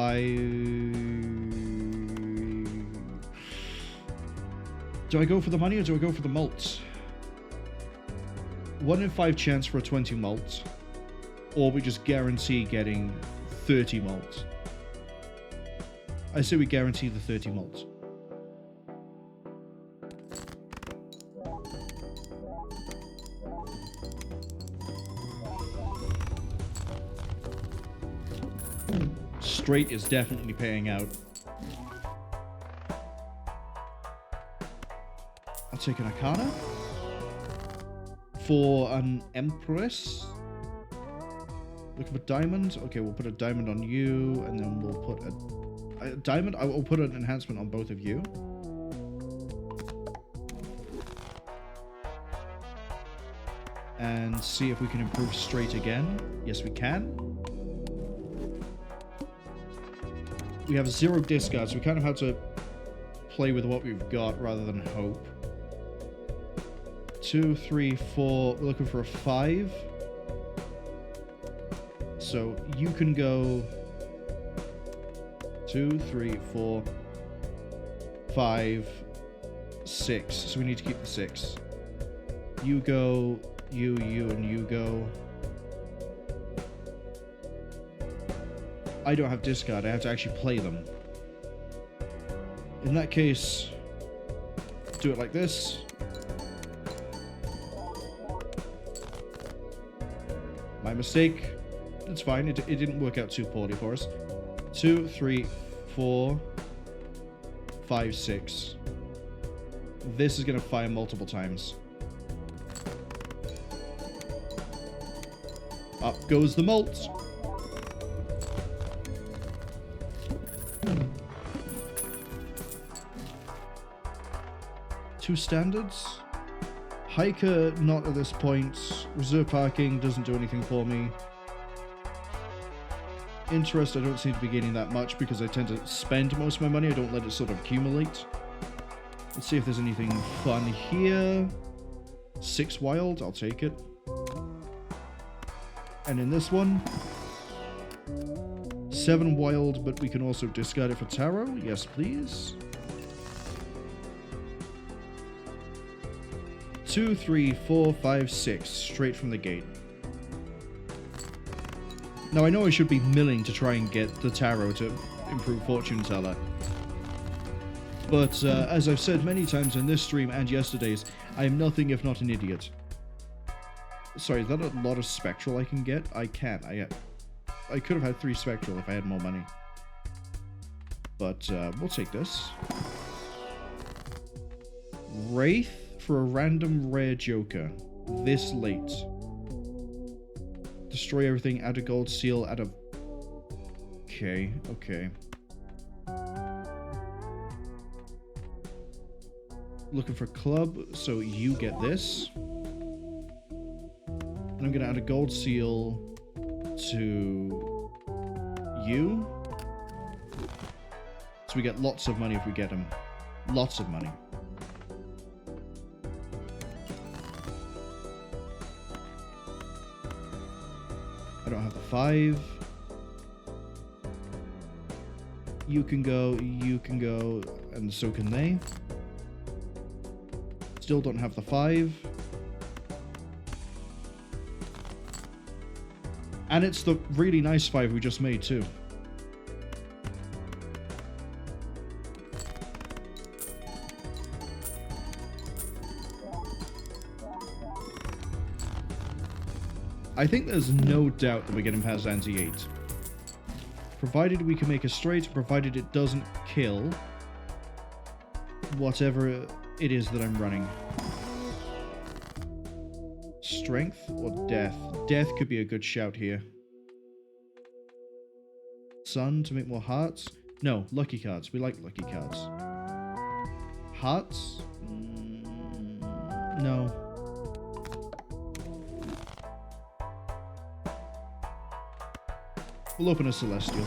Do I go for the money or do I go for the mults? 1 in 5 chance for a 20 mult, or we just guarantee getting 30 mult. I say we guarantee the 30 mult. Straight is definitely paying out. I'll take an Arcana. For an Empress. Looking for diamond. Okay, we'll put a diamond on you, and then we'll put a diamond. I will put an enhancement on both of you. And see if we can improve straight again. Yes, we can. We have 0 discards, so we kind of have to play with what we've got rather than hope. 2, 3, 4. We're looking for a 5. So you can go 2, 3, 4, 5, 6. So we need to keep the 6. You go, you, and you go. I don't have discard. I have to actually play them. In that case, do it like this. My mistake. It's fine. It didn't work out too poorly for us. 2, 3, 4, 5, 6. This is going to fire multiple times. Up goes the malt. Two standards. Hiker, not at this point. Reserve parking doesn't do anything for me. Interest, I don't seem to be gaining that much because I tend to spend most of my money. I don't let it sort of accumulate. Let's see if there's anything fun here. 6 wild, I'll take it. And in this one, 7 wild, but we can also discard it for tarot. Yes, please. 2, 3, 4, 5, 6, straight from the gate. Now, I know I should be milling to try and get the tarot to improve Fortune Teller. But, as I've said many times in this stream and yesterday's, I am nothing if not an idiot. Sorry, is that a lot of Spectral I can get? I can't. I could have had 3 Spectral if I had more money. But, we'll take this. Wraith for a random rare Joker. This late. Destroy everything, add a gold seal, add a... Okay, okay. Looking for club, so you get this. And I'm going to add a gold seal to you. So we get lots of money if we get him. Lots of money. I don't have the 5. You can go, and so can they. Still don't have the 5. And it's the really nice 5 we just made too. I think there's no doubt that we're getting past Anti-8. Provided we can make a straight, provided it doesn't kill whatever it is that I'm running. Strength or death? Death could be a good shout here. Sun to make more hearts? No, lucky cards. We like lucky cards. Hearts? No. We'll open a Celestial.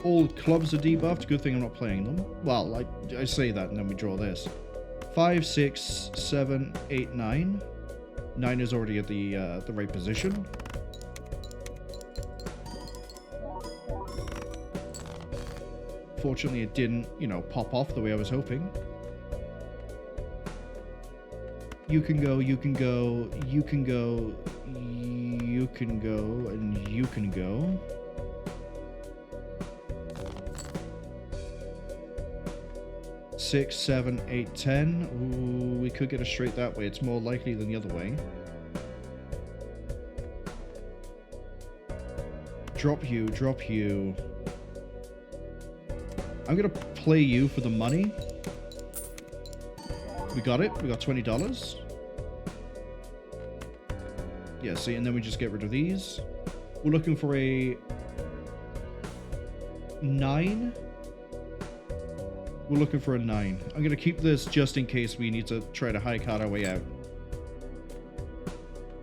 All clubs are debuffed. Good thing I'm not playing them. Well, I say that and then we draw this. 5, 6, 7, 8, 9. 9 is already at the right position. Fortunately, it didn't, pop off the way I was hoping. You can go, you can go, you can go, you can go, and you can go. Six, 7, 8, 10. Ooh, we could get a straight that way. It's more likely than the other way. Drop you, drop you. I'm gonna play you for the money. We got it. We got $20. Yeah, see, and then we just get rid of these. We're looking for a 9. We're looking for a 9. I'm going to keep this just in case we need to try to high card our way out.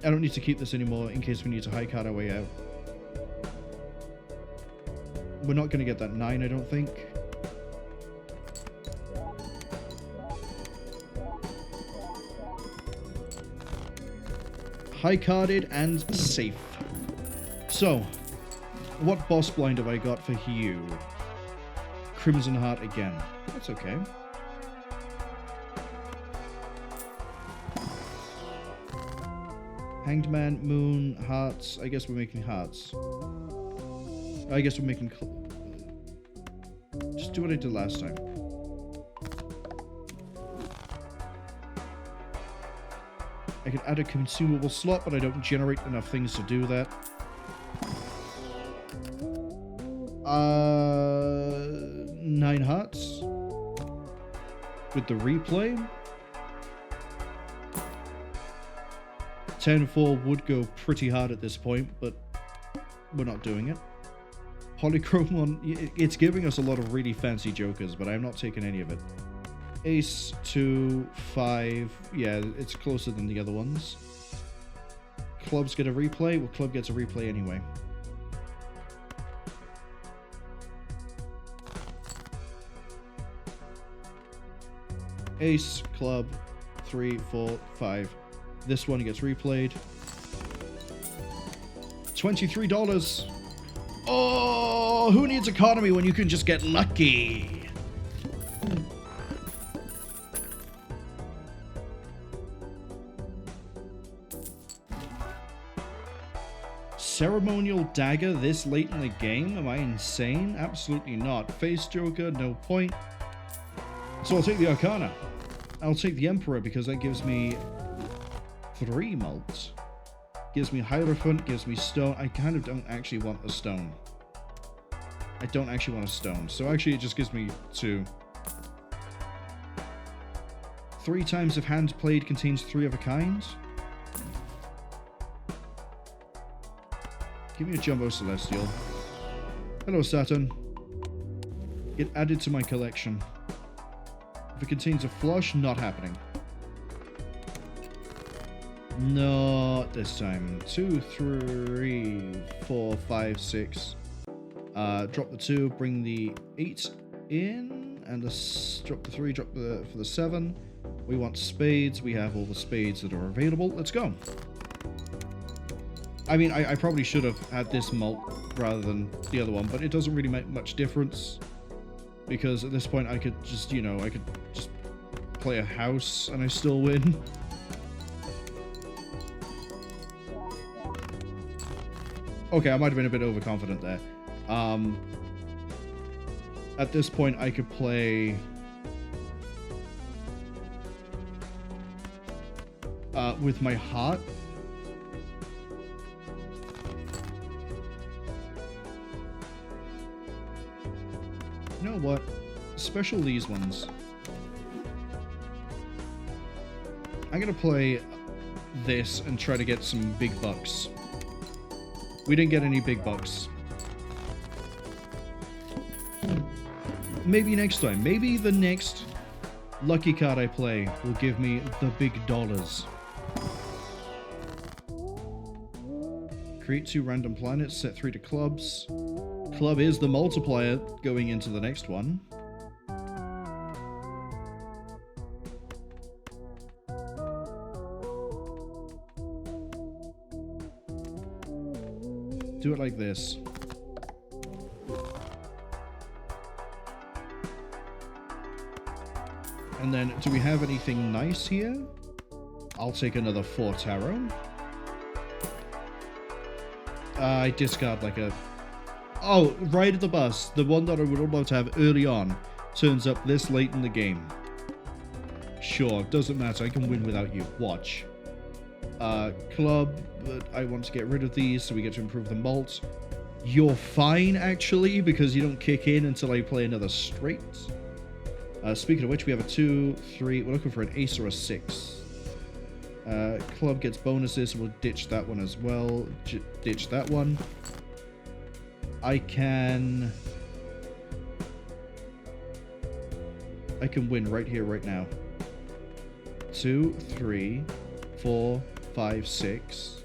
I don't need to keep this anymore in case we need to high card our way out. We're not going to get that 9, I don't think. high-carded and safe. So, what boss blind have I got for you? Crimson Heart again. That's okay. Hanged Man, Moon, Hearts. I guess we're making Hearts. I guess we're making... Just do what I did last time. I can add a consumable slot, but I don't generate enough things to do that. 9 hearts. With the replay. 10-4 would go pretty hard at this point, but we're not doing it. Polychrome one, it's giving us a lot of really fancy jokers, but I'm not taking any of it. Ace, 2, 5, yeah, it's closer than the other ones. Clubs get a replay, well, club gets a replay anyway. Ace, club, 3, 4, 5. This one gets replayed. $23. Oh, who needs economy when you can just get lucky? Ceremonial dagger this late in the game? Am I insane? Absolutely not. Face Joker, no point. So I'll take the Arcana. I'll take the Emperor because that gives me 3 mults. Gives me Hierophant, gives me stone. I kind of don't actually want a stone. I don't actually want a stone. So actually it just gives me 2. 3 times if hand played contains 3 of a kind. Give me a Jumbo Celestial. Hello, Saturn. Get added to my collection. If it contains a flush, not happening. Not this time. 2, 3, 4, 5, 6. Drop the 2, bring the 8 in, and drop the 3, drop the for the 7. We want spades. We have all the spades that are available. Let's go. I mean, I probably should have had this mult rather than the other one, but it doesn't really make much difference because at this point I could just, you know, I could just play a house and I still win. Okay, I might have been a bit overconfident there. At this point, I could play... with my heart. You know what? Special these ones. I'm gonna play this and try to get some big bucks. We didn't get any big bucks. Maybe next time. Maybe the next lucky card I play will give me the big dollars. Create 2 random planets, set 3 to clubs. Club is the multiplier going into the next one. Do it like this. And then, do we have anything nice here? I'll take another 4 tarot. I discard like a... Oh, right at the bus. The one that I would about to have early on turns up this late in the game. Sure, doesn't matter. I can win without you. Watch. Club, but I want to get rid of these so we get to improve the malt. You're fine, actually, because you don't kick in until I play another straight. Speaking of which, we have a 2, 3. We're looking for an ace or a 6. Club gets bonuses, so we'll ditch that one as well. Ditch that one. I can win right here, right now. 2, 3, 4, 5, 6.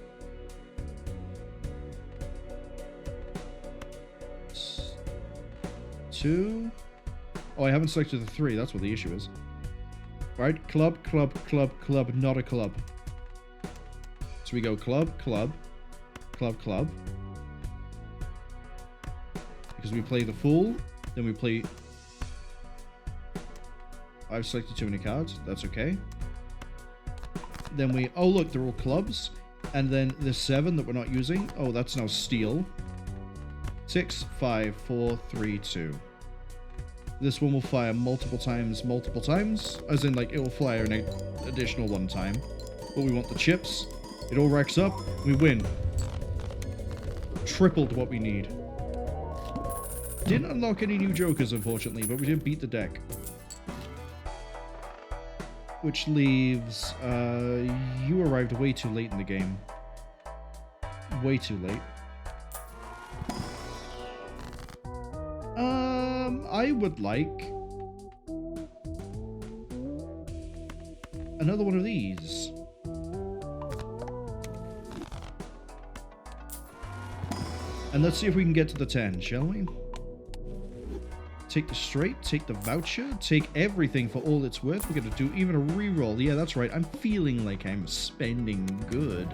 2. Oh, I haven't selected the 3. That's what the issue is. Right? Club, club, club, club, not a club. So we go club, club, club, club. Because we play the fool, then we play... I've selected too many cards, that's okay. Then we... Oh look, they're all clubs. And then the 7 that we're not using, oh that's now steel. 6, 5, 4, 3, 2. This one will fire multiple times, as in like it will fire an additional 1 time. But we want the chips. It all racks up, we win. Tripled what we need. Didn't unlock any new jokers, unfortunately, but we did beat the deck. Which leaves... you arrived way too late in the game. Way too late. I would like... another one of these. And let's see if we can get to the 10, shall we? Take the straight, take the voucher, take everything for all it's worth. We're going to do even a reroll. Yeah, that's right. I'm feeling like I'm spending good.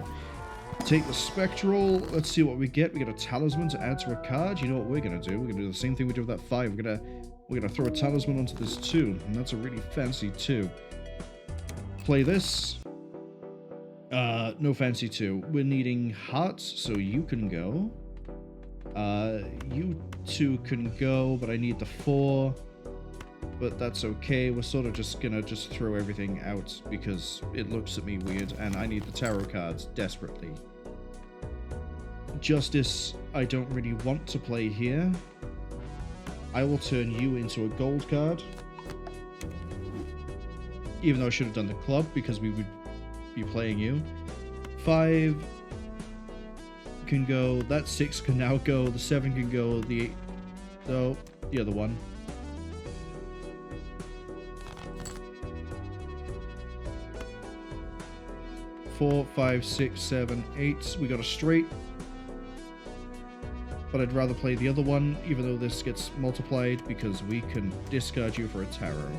Take the spectral. Let's see what we get. We get a talisman to add to a card. You know what we're going to do? We're going to do the same thing we did with that 5. We're going to throw a talisman onto this 2. And that's a really fancy 2. Play this. No fancy 2. We're needing hearts, so you can go. You 2 can go, but I need the 4. But that's okay. We're sort of just gonna throw everything out because it looks at me weird, and I need the tarot cards desperately. Justice, I don't really want to play here. I will turn you into a gold card. Even though I should have done the club because we would be playing you. 5 can go. That 6 can now go. The 7 can go. The 8. So, the other one. Four, 5, 6, 7, 8. We got a straight. But I'd rather play the other one, even though this gets multiplied, because we can discard you for a tarot.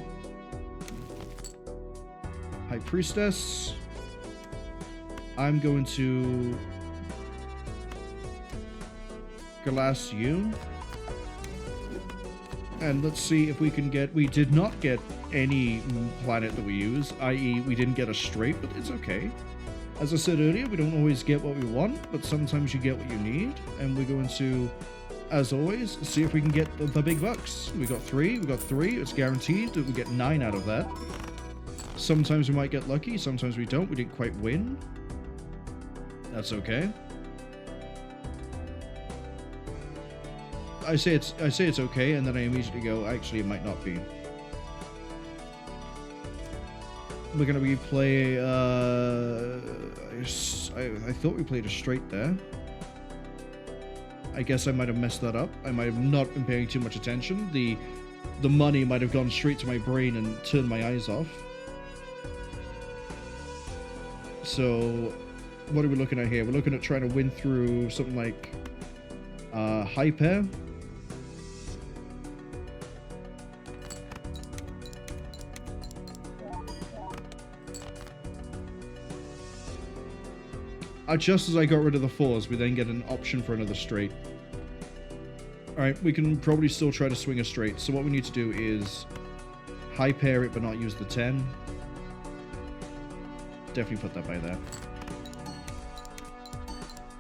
High Priestess. I'm going to glass you. And let's see if we can get... We did not get any planet that we use, i.e. we didn't get a straight, but it's okay. As I said earlier, we don't always get what we want, but sometimes you get what you need. And we're going to, as always, see if we can get the big bucks. We got 3, it's guaranteed that we get 9 out of that. Sometimes we might get lucky, sometimes we don't. We didn't quite win. That's okay. I say it's okay, and then I immediately go, actually, it might not be. We're gonna be play. I thought we played a straight there. I guess I might have messed that up. I might have not been paying too much attention. The money might have gone straight to my brain and turned my eyes off. So, what are we looking at here? We're looking at trying to win through something like high pair. Just as I got rid of the 4s, we then get an option for another straight. Alright, we can probably still try to swing a straight. So what we need to do is high pair it, but not use the 10. Definitely put that by there.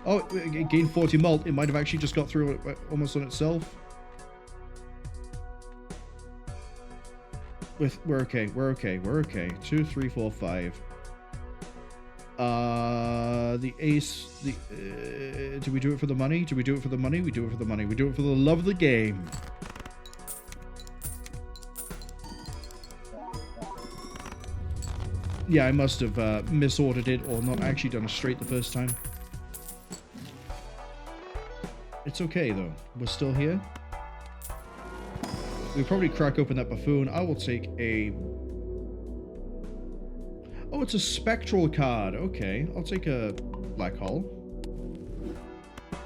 Oh, it gained 40 mult. It might have actually just got through it almost on itself. We're okay. 2, 3, 4, 5. The ace, do we do it for the money? We do it for the money. We do it for the love of the game. Yeah, I must have misordered it or not actually done a straight the first time. It's okay though, we're still here. We'll probably crack open that buffoon. I will take a... Oh, it's a spectral card. Okay, I'll take a black hole.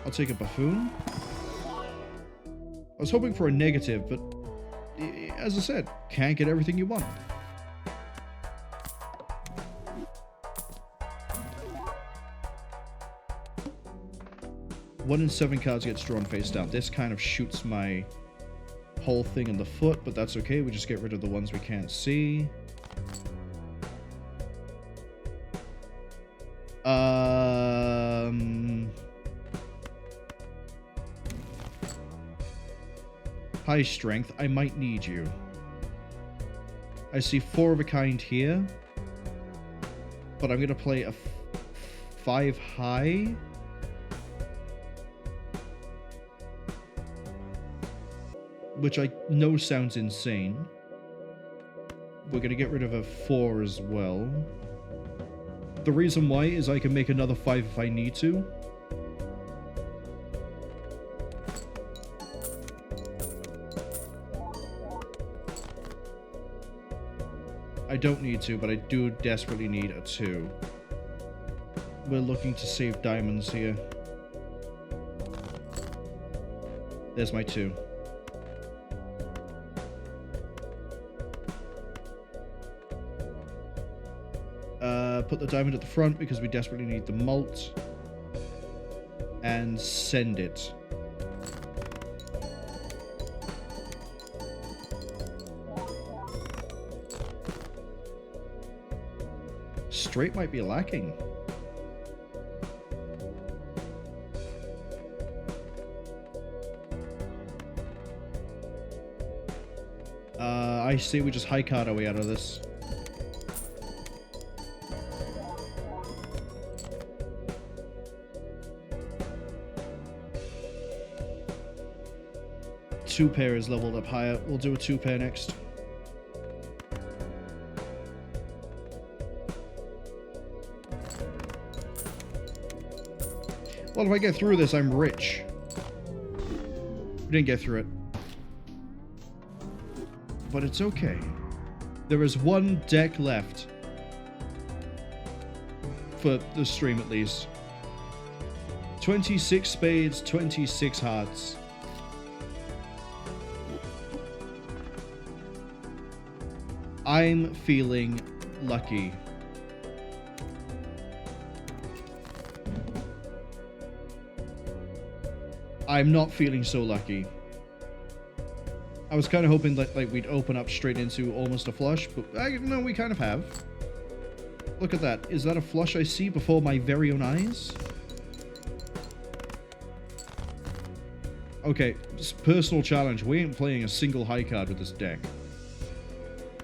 I'll take a buffoon. I was hoping for a negative, but as I said, can't get everything you want. 1 in 7 cards gets drawn face down. This kind of shoots my whole thing in the foot, but that's okay. We just get rid of the ones we can't see. High strength. I might need you. I see 4 of a kind here. But I'm going to play a 5 high. Which I know sounds insane. We're going to get rid of a 4 as well. The reason why is I can make another 5 if I need to. I don't need to, but I do desperately need a 2. We're looking to save diamonds here. There's my 2. Put the diamond at the front because we desperately need the malt. And send it. Straight might be lacking. I say we just high card our way out of this. Two pair is leveled up higher. We'll do a 2 pair next. Well, if I get through this, I'm rich. We didn't get through it. But it's okay. There is 1 deck left. For the stream, at least. 26 spades, 26 hearts. I'm feeling lucky. I'm not feeling so lucky. I was kind of hoping that like we'd open up straight into almost a flush, but no, we kind of have. Look at that. Is that a flush I see before my very own eyes? Okay, just personal challenge. We ain't playing a single high card with this deck.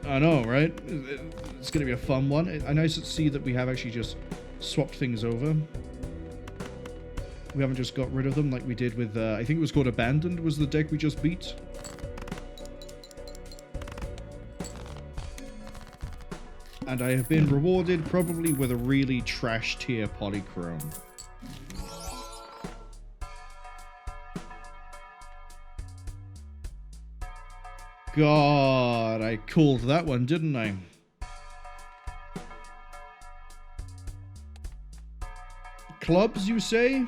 I know, right? It's going to be a fun one. I nice to see that we have actually just swapped things over. We haven't just got rid of them like we did with, I think it was called Abandoned was the deck we just beat. And I have been rewarded probably with a really trash tier polychrome. God, I called that one, didn't I? Clubs, you say?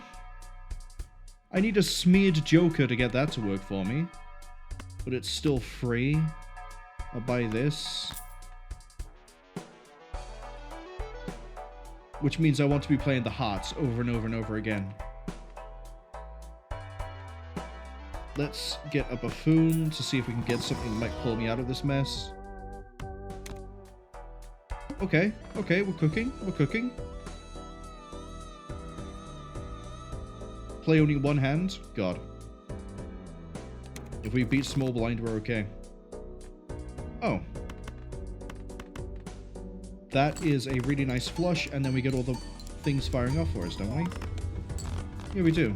I need a smeared joker to get that to work for me. But it's still free. I'll buy this. Which means I want to be playing the hearts over and over and over again. Let's get a buffoon to see if we can get something that might pull me out of this mess. Okay, okay, we're cooking, we're cooking. Play only 1 hand? God. If we beat small blind, we're okay. Oh. That is a really nice flush, and then we get all the things firing off for us, don't we? Yeah, we do.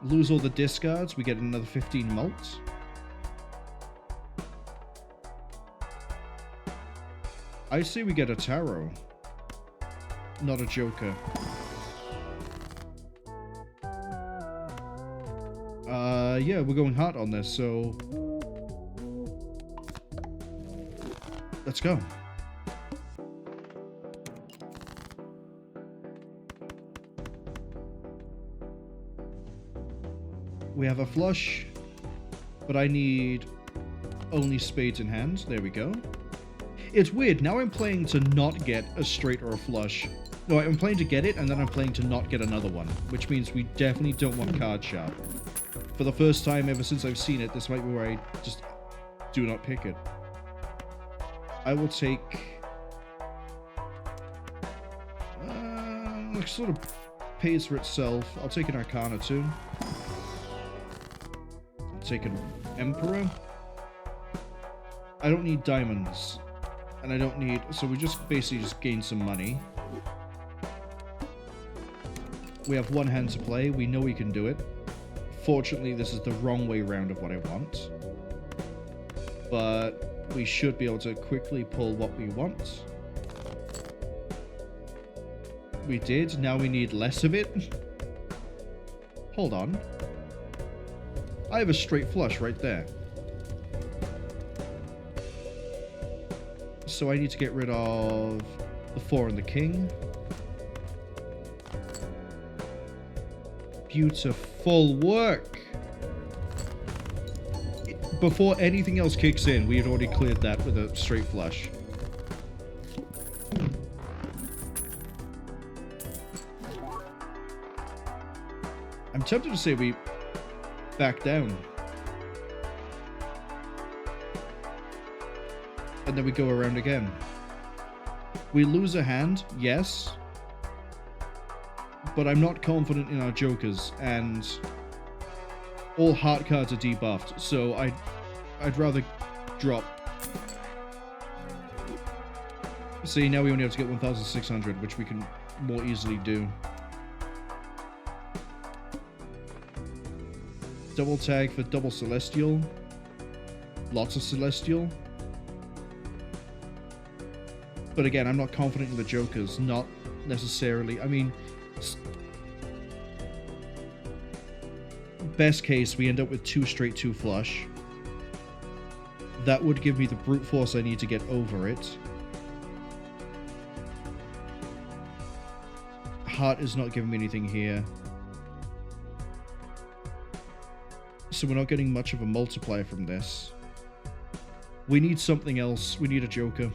Lose all the discards, we get another 15 malts. I say we get a tarot. Not a joker. Yeah, we're going hard on this, so... let's go. We have a flush, but I need only spades in hand. There we go. It's weird. Now I'm playing to not get a straight or a flush. No, I'm playing to get it, and then I'm playing to not get another one, which means we definitely don't want card sharp. For the first time ever since I've seen it, this might be where I just do not pick it. I will take... it sort of pays for itself. I'll take an Arcana too. I'll take an Emperor. I don't need diamonds. And I don't need... So we just basically just gain some money. We have one hand to play. We know we can do it. Fortunately, this is the wrong way round of what I want. But we should be able to quickly pull what we want. We did. Now we need less of it. Hold on. I have a straight flush right there. So I need to get rid of the 4 and the king. Beautiful work. Before anything else kicks in, we had already cleared that with a straight flush. I'm tempted to say we back down. And then we go around again. We lose a hand, yes. But I'm not confident in our jokers, and all heart cards are debuffed, so I'd rather drop. See, now we only have to get 1,600, which we can more easily do. Double tag for double Celestial. Lots of Celestial. But again, I'm not confident in the jokers, not necessarily. I mean, best case, we end up with 2 straight 2 flush. That would give me the brute force I need to get over it. Heart is not giving me anything here. So we're not getting much of a multiplier from this. We need something else. We need a joker.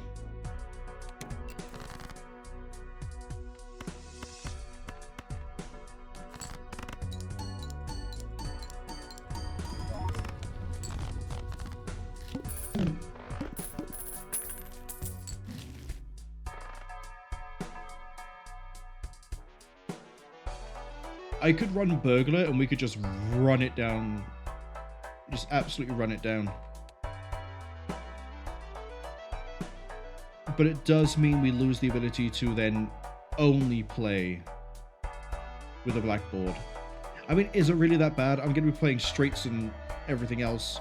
I could run Burglar and we could just run it down. Just absolutely run it down. But it does mean we lose the ability to then only play with a blackboard. I mean, is it really that bad? I'm going to be playing straights and everything else.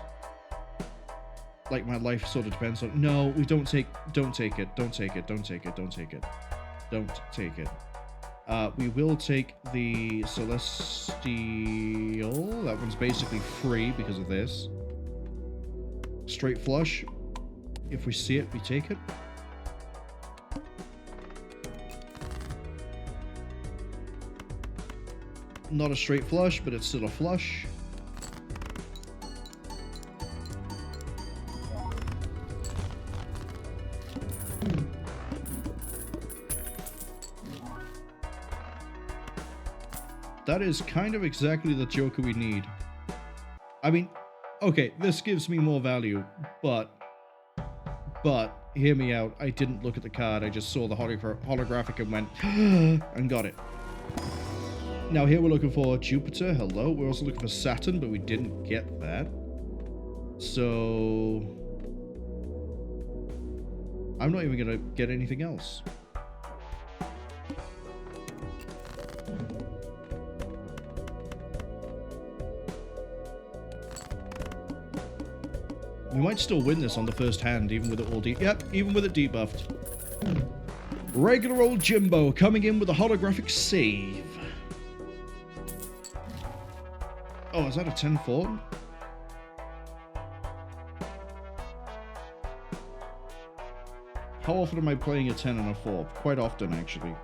Like, my life sort of depends on... No, we don't take it. Don't take it. Don't take it. Don't take it. Don't take it. We will take the Celestial. That one's basically free because of this. Straight flush. If we see it, we take it. Not a straight flush, but it's still a flush. That is kind of exactly the joker we need. I mean, okay, this gives me more value, but hear me out. I didn't look at the card. I just saw the holographic and went, and got it. Now here we're looking for Jupiter. Hello. We're also looking for Saturn, but we didn't get that. So I'm not even going to get anything else. We might still win this on the first hand, even with it all Yep, even with it debuffed. Regular old Jimbo coming in with a holographic save. Oh, is that a 10-4? How often am I playing a 10 and a 4? Quite often, actually.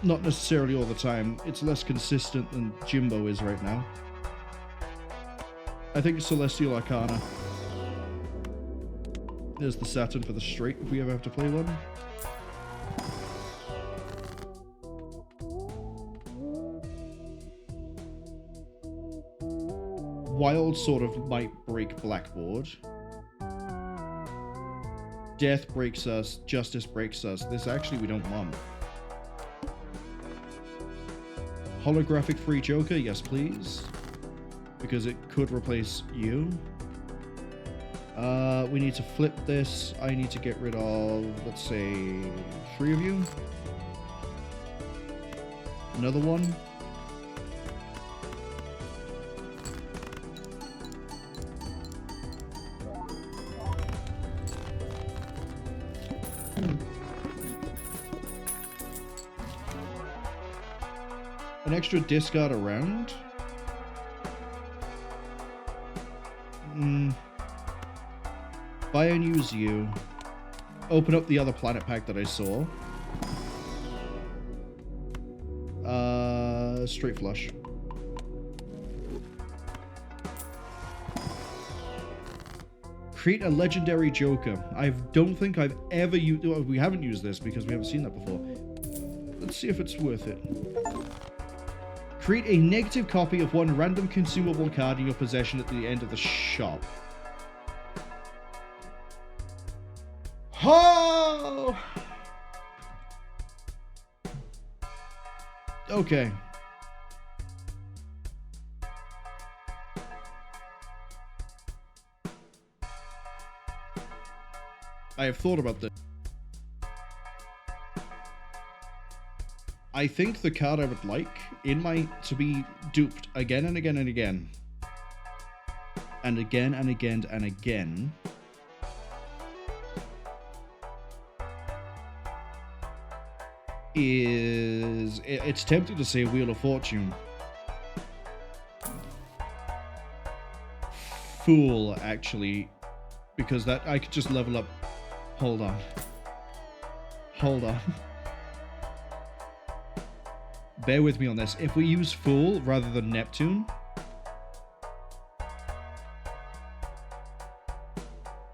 Not necessarily all the time. It's less consistent than Jimbo is right now. I think it's Celestial Arcana. There's the Saturn for the straight if we ever have to play one. Wild sort of might break blackboard. Death breaks us. Justice breaks us. This actually we don't want. Holographic free Joker, yes please. Because it could replace you. We need to flip this. I need to get rid of, let's say, 3 of you. Another one. An extra discard around. Buy and use you. Open up the other planet pack that I saw. Straight flush. Create a legendary Joker. I don't think I've ever used... Well, we haven't used this because we haven't seen that before. Let's see if it's worth it. Create a negative copy of one random consumable card in your possession at the end of the shop. Oh! Okay. I have thought about this. I think the card I would like in my to be duped again and again and again. And again and again and again. It's tempting to say Wheel of Fortune. Fool, actually, because that I could just level up. Hold on. Hold on. Bear with me on this. If we use Fool rather than Neptune,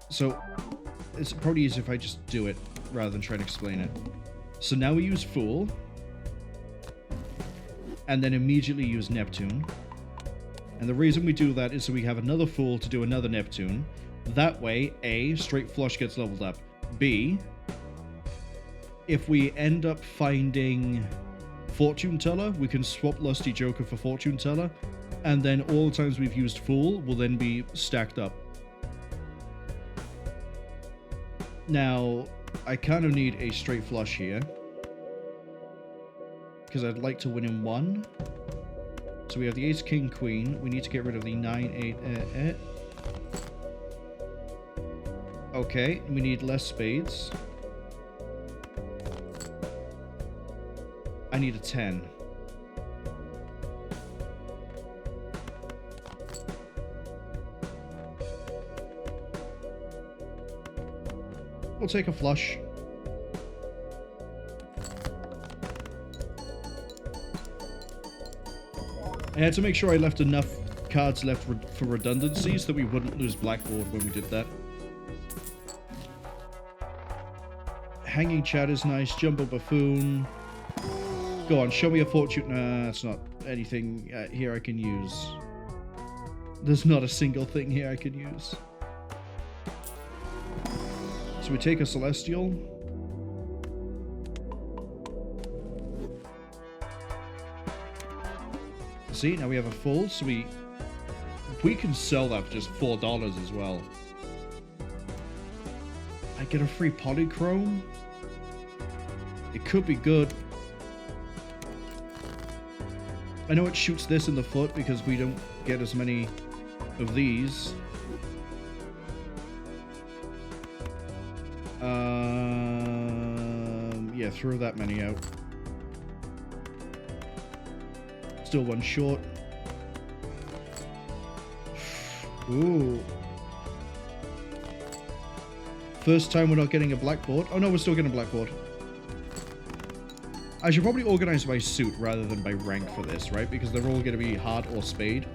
so it's probably easier if I just do it rather than try to explain it. So now we use Fool, and then immediately use Neptune. And the reason we do that is so we have another Fool to do another Neptune. That way, A, straight flush gets leveled up. B, if we end up finding Fortune Teller, we can swap Lusty Joker for Fortune Teller, and then all the times we've used Fool will then be stacked up. Now, I kind of need a straight flush here, because I'd like to win in one. So we have the Ace, King, Queen. We need to get rid of the 9, 8, Okay, we need less spades. I need a 10. We'll take a flush. I had to make sure I left enough cards left for redundancy so that we wouldn't lose blackboard when we did that. Hanging Chat is nice. Jumbo Buffoon. Go on, show me a fortune. Nah, that's not anything here I can use. There's not a single thing here I can use. So we take a Celestial. See, now we have a full, so we can sell that for just $4 as well. I get a free Polychrome. It could be good. I know it shoots this in the foot because we don't get as many of these. Yeah, throw that many out. Still one short. Ooh. First time we're not getting a blackboard. Oh no, we're still getting a blackboard. I should probably organize by suit rather than by rank for this, right? Because they're all going to be heart or spade.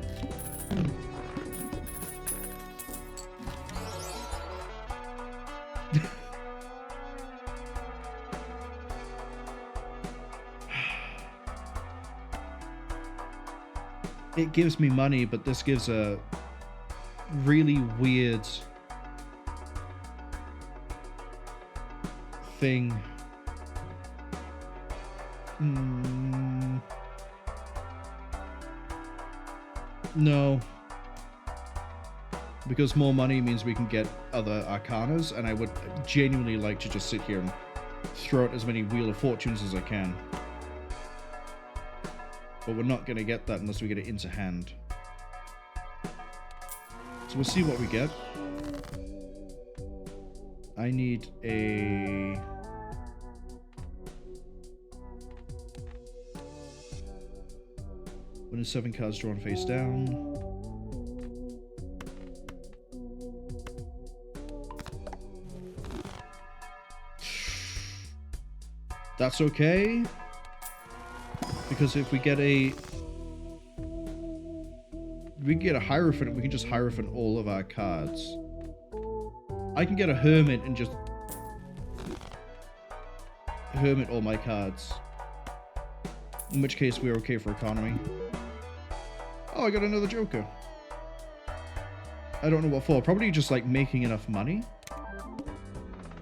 it gives me money, but this gives a really weird thing. No. Because more money means we can get other Arcanas, and I would genuinely like to just sit here and throw out as many Wheel of Fortunes as I can. But we're not going to get that unless we get it into hand. So we'll see what we get. I need a... When is 7 cards drawn face down? That's okay. Because if we get a... We can get a Hierophant, we can just Hierophant all of our cards. I can get a Hermit and just... Hermit all my cards. In which case we're okay for economy. Oh, I got another Joker. I don't know what for. Probably just like making enough money.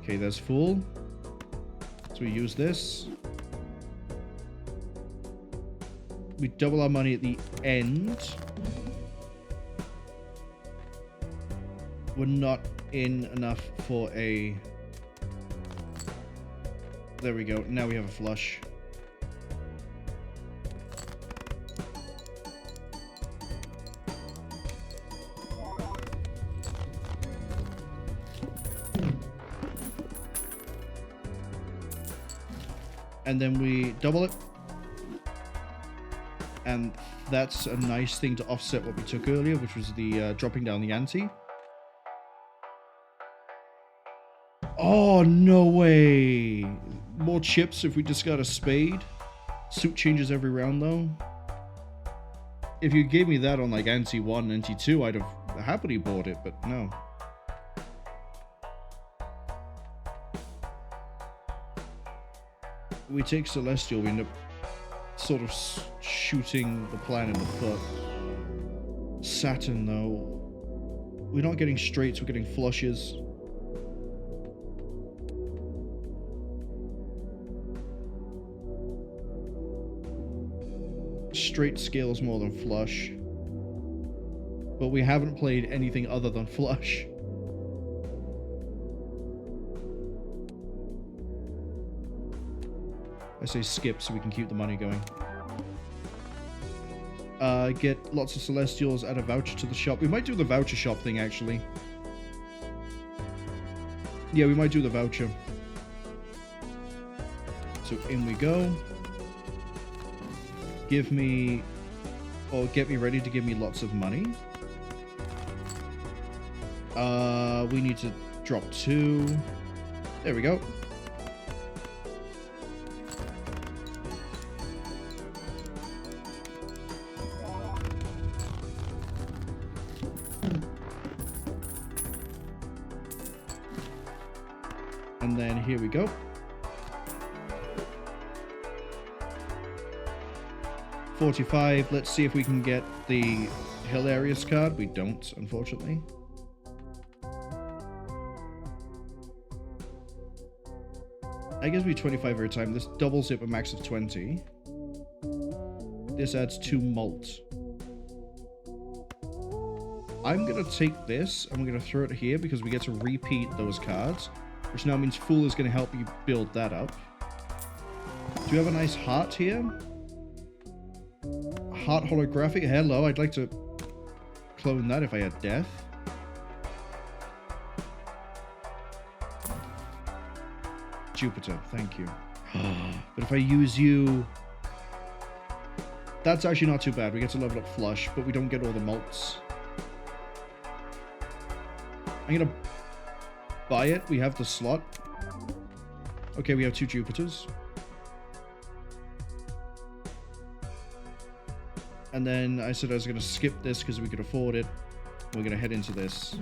Okay, there's Fool. So we use this. We double our money at the end. We're not in enough for a... There we go. Now we have a flush. And then we double it. And that's a nice thing to offset what we took earlier, which was the dropping down the ante. Oh, no way. More chips if we just got a spade. Suit changes every round, though. If you gave me that on like ante 1, ante 2, I'd have happily bought it, but no. We take Celestial, we end up sort of shooting the plan in the foot. Saturn, though. We're not getting straights, we're getting flushes. Straight scales more than flush. But we haven't played anything other than flush. I say skip so we can keep the money going. Get lots of Celestials, add a voucher to the shop. We might do the voucher shop thing, actually. Yeah, we might do the voucher. So in we go. Give me... Or get me ready to give me lots of money. We need to drop 2. There we go. And then here we go. $45. Let's see if we can get the Hilarious card. We don't, unfortunately. I guess we 25 every time. This doubles it a max of 20. This adds 2 malt. I'm gonna take this. I'm gonna throw it here because we get to repeat those cards. Which now means Fool is going to help you build that up. Do you have a nice heart here? Heart holographic? Hello, I'd like to clone that if I had death. Jupiter, thank you. But if I use you... That's actually not too bad. We get to level up flush, but we don't get all the malts. I'm going to... buy it. We have the slot. Okay, we have 2 Jupiters. And then I said I was going to skip this because we could afford it. We're going to head into this.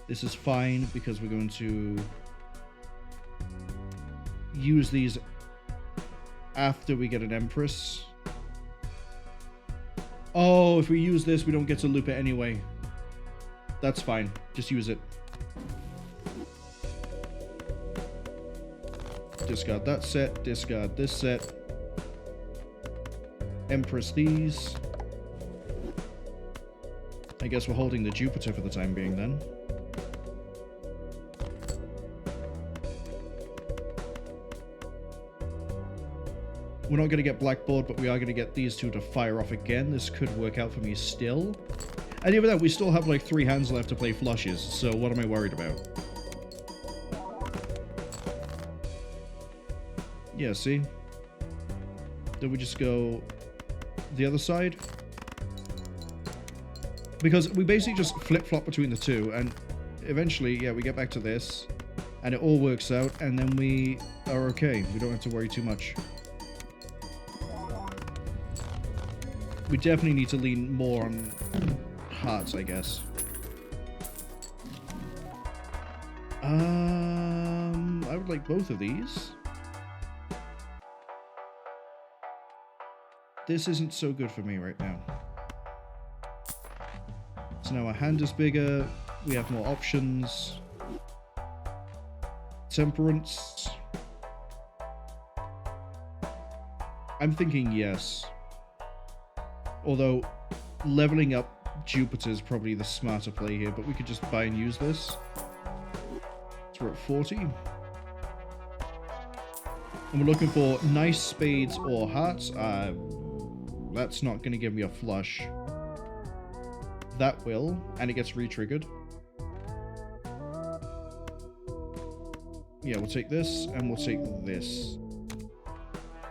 This is fine because we're going to use these after we get an Empress. Oh, if we use this, we don't get to loop it anyway. That's fine. Just use it. Discard that set. Discard this set. Empress these. I guess we're holding the Jupiter for the time being then. We're not going to get blackboard, but we are going to get these two to fire off again. This could work out for me still. And even that, we still have like 3 hands left to play flushes, so what am I worried about? Yeah, see? Then we just go the other side. Because we basically just flip-flop between the two, and eventually, yeah, we get back to this, and it all works out, and then we are okay. We don't have to worry too much. We definitely need to lean more on hearts, I guess. I would like both of these. This isn't so good for me right now. So now our hand is bigger, we have more options. Temperance. I'm thinking yes. Although, leveling up Jupiter is probably the smarter play here, but we could just buy and use this. So we're at 40. And we're looking for nice spades or hearts. That's not going to give me a flush. That will, and it gets re-triggered. Yeah, we'll take this, and we'll take this.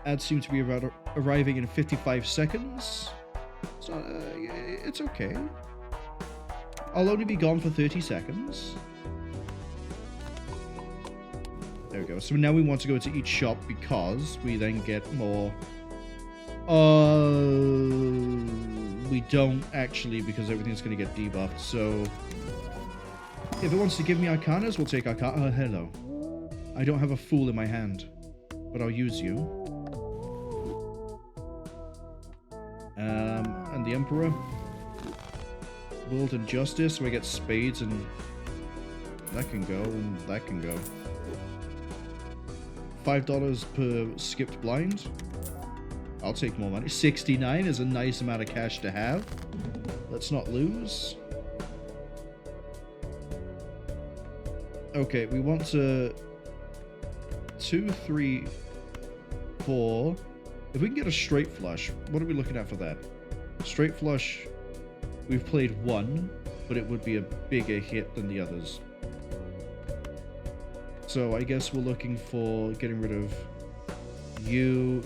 Ads seem to be arriving in 55 seconds. So, it's okay. I'll only be gone for 30 seconds. There we go. So now we want to go to each shop because we then get more... we don't actually, because everything's going to get debuffed. So if it wants to give me Arcanas, we'll take Arcana. Hello. I don't have a Fool in my hand, but I'll use you. And the Emperor. World and Justice, so I get Spades, and that can go, and that can go. $5 per skipped blind. I'll take more money. 69 is a nice amount of cash to have. Let's not lose. Okay, we want to... 2, 3, 4. If we can get a straight flush, what are we looking at for that? Straight flush, we've played 1, but it would be a bigger hit than the others. So I guess we're looking for getting rid of you.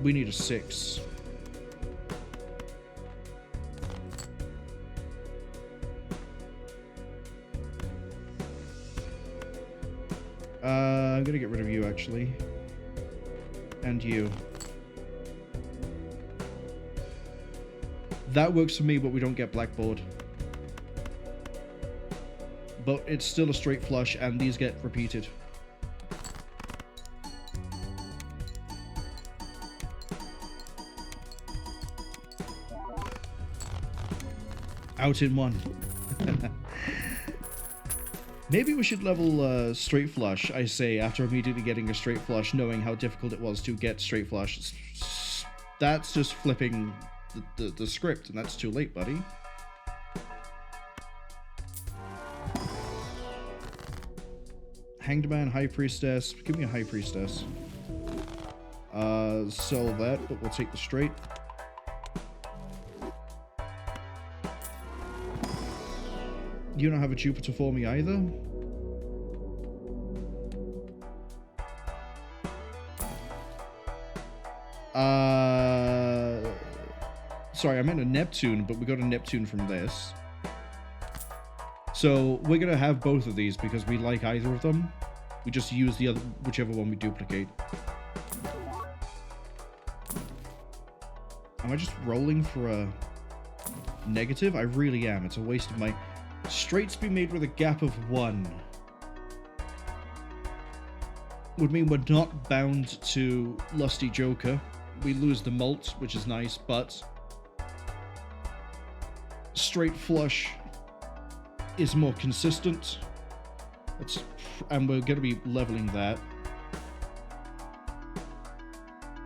We need a 6. I'm gonna get rid of you, actually. And you. That works for me, but we don't get blackboard. But it's still a straight flush, and these get repeated. Out in 1. Maybe we should level straight flush, I say, after immediately getting a straight flush, knowing how difficult it was to get straight flush. That's just flipping the script, and that's too late, buddy. Hanged Man, High Priestess. Give me a High Priestess. Sell that, but we'll take the straight. You don't have a Jupiter for me either. Sorry, I meant a Neptune, but we got a Neptune from this. So we're gonna have both of these because we like either of them. We just use the other, whichever one we duplicate. Am I just rolling for a negative? I really am. It's a waste of my... Straights be made with a gap of 1. would mean we're not bound to Lusty Joker. We lose the mult, which is nice, but straight flush is more consistent. And we're going to be leveling that.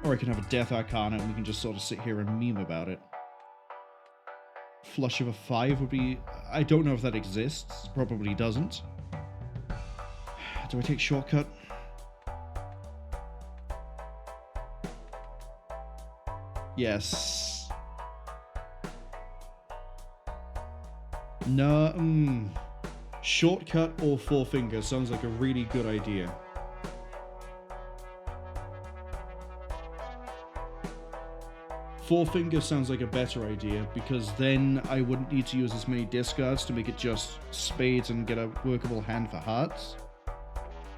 Or I can have a Death Arcana and we can just sort of sit here and meme about it. Flush of a 5 would be... I don't know if that exists. Probably doesn't. Do I take shortcut? Yes. No, shortcut or Four Finger sounds like a really good idea. Four Finger sounds like a better idea, because then I wouldn't need to use as many discards to make it just spades and get a workable hand for hearts.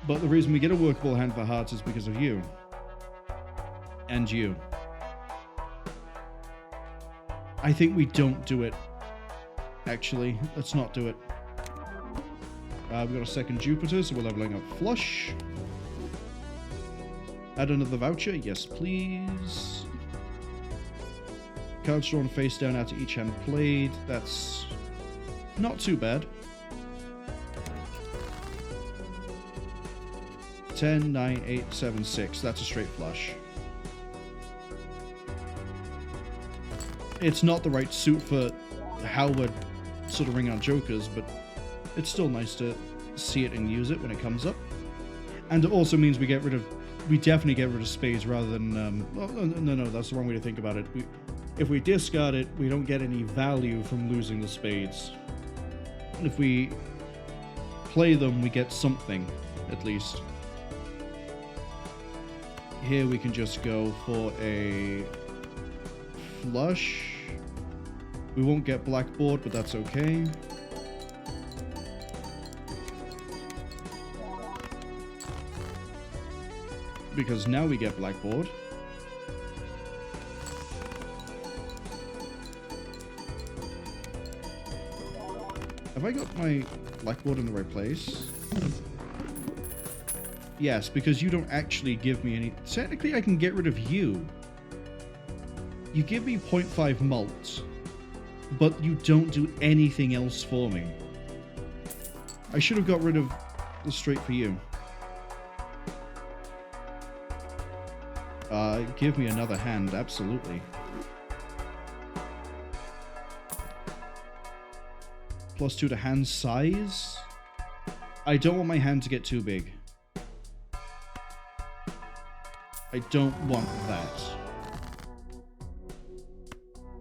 But the reason we get a workable hand for hearts is because of you. And you. I think we don't do it. Actually, let's not do it. We've got a second Jupiter, so we're leveling up flush. Add another voucher, yes please. Cards drawn face down out to each hand played. That's not too bad. 10, 9, 8, 7, 6. That's a straight flush. It's not the right suit for how we're sort of ring out jokers, but it's still nice to see it and use it when it comes up. And it also means we definitely get rid of spades rather than, well, no, that's the wrong way to think about it. If we discard it, we don't get any value from losing the spades. If we play them, we get something, at least. Here we can just go for a flush. We won't get blackboard, but that's okay. Because now we get blackboard. Have I got my blackboard in the right place? Yes, because you don't actually give me any... Technically, I can get rid of you. You give me 0.5 mult, but you don't do anything else for me. I should have got rid of the straight for you. Give me another hand, absolutely. +2 to hand size. I don't want my hand to get too big. I don't want that.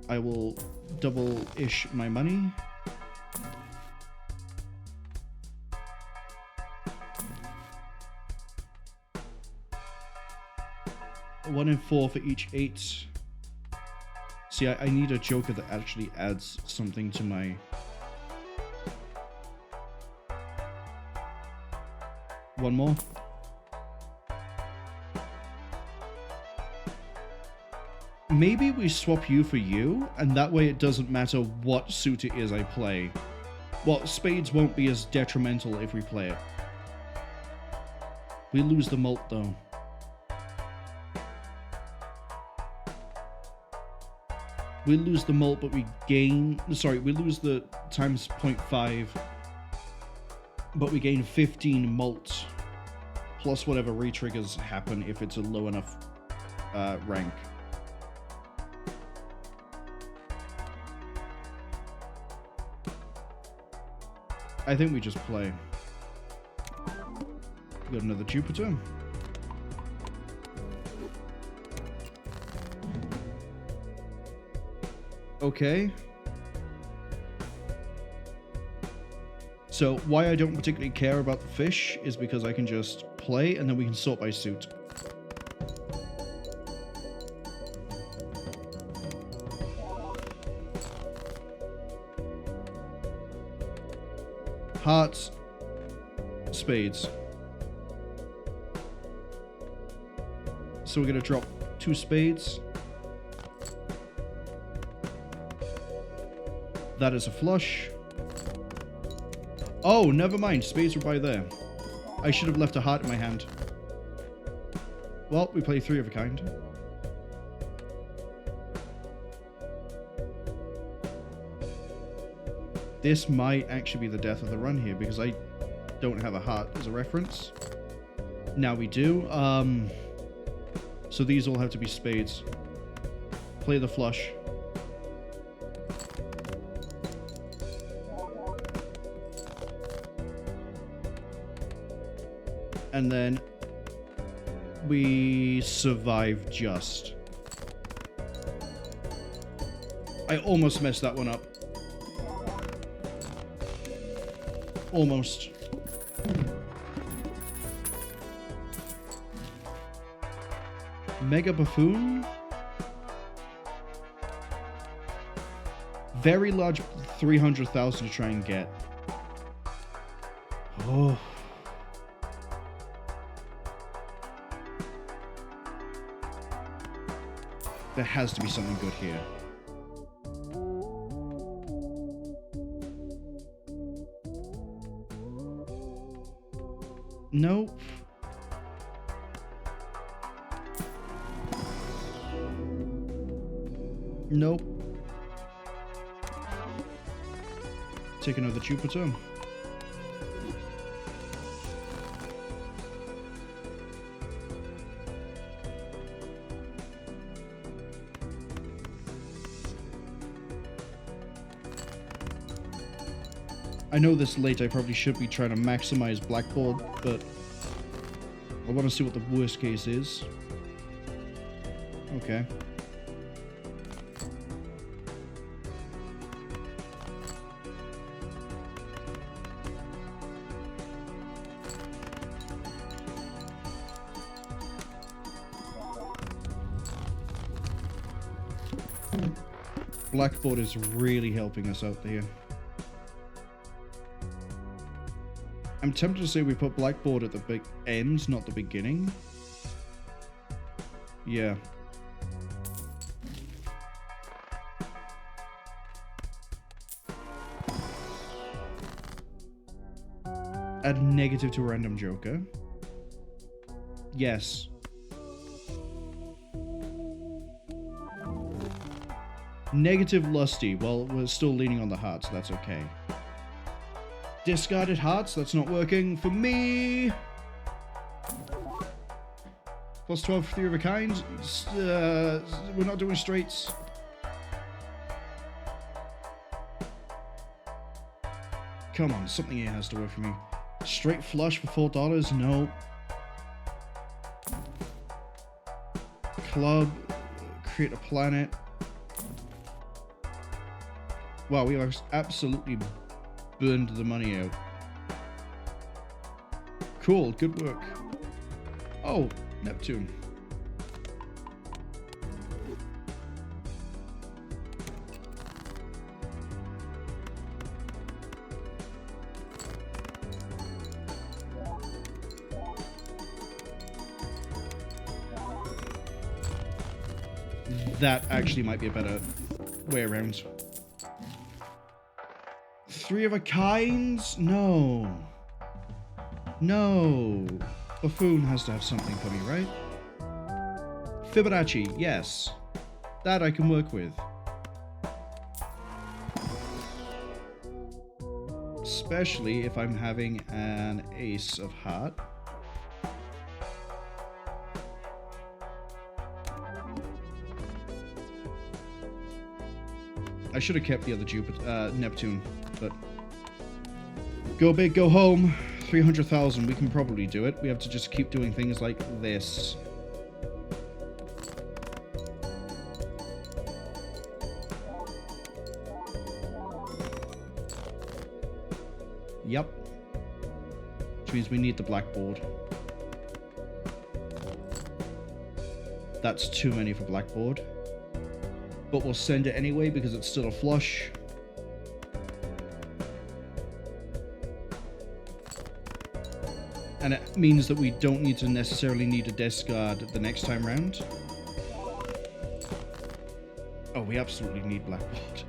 I will double-ish my money. One in 4 for each 8. See, I need a joker that actually adds something to my... One more. Maybe we swap you for you, and that way it doesn't matter what suit it is I play. Well, spades won't be as detrimental if we play it. We lose the mult, though. We lose the mult, but we gain... Sorry, we lose the times 0.5, but we gain 15 mult, plus whatever retriggers happen if it's a low enough rank. I think we just play. Got another Jupiter. Okay. So why I don't particularly care about the fish is because I can just play and then we can sort by suit. Hearts, spades. So we're going to drop 2 spades. That is a flush. Oh, never mind. Spades were by there. I should have left a heart in my hand. Well, we play 3 of a kind. This might actually be the death of the run here, because I don't have a heart as a reference. Now we do. So these all have to be spades. Play the flush. And then we survive just. I almost messed that one up. Almost. Mega Buffoon? Very large 300,000 to try and get. Oh. There has to be something good here. Nope. Nope. Take another Jupiter. I know this late, I probably should be trying to maximize blackboard, but I want to see what the worst case is. Okay. Blackboard is really helping us out here. I'm tempted to say we put blackboard at the big end, not the beginning. Yeah. Add negative to a random joker. Yes. Negative lusty. Well, we're still leaning on the heart, so that's okay. Discarded hearts, that's not working for me. Plus 12 for 3 of a kind. We're not doing straights. Come on, something here has to work for me. Straight flush for $4? No. Club. Create a planet. Wow, we are absolutely burned the money out. Cool, good work. Oh, Neptune. That actually might be a better way around. 3 of a kind? No. No. Buffoon has to have something for me, right? Fibonacci, yes. That I can work with. Especially if I'm having an ace of heart. I should have kept the other Jupiter, Neptune, but go big, go home. 300,000, we can probably do it. We have to just keep doing things like this. Yep. Which means we need the blackboard. That's too many for blackboard. But we'll send it anyway because it's still a flush. And it means that we don't need to necessarily need to discard the next time round. Oh, we absolutely need blackboard.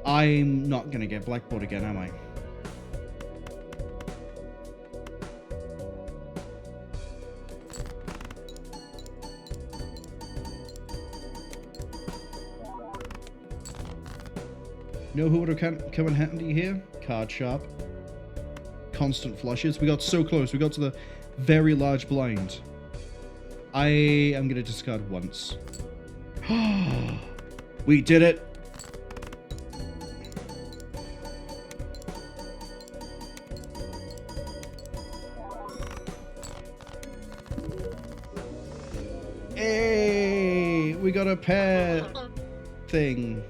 I'm not going to get blackboard again, am I? Know who would have come in handy here? Card sharp. Constant flushes. We got so close. We got to the very large blind. I am going to discard once. We did it. Hey, we got a pair thing.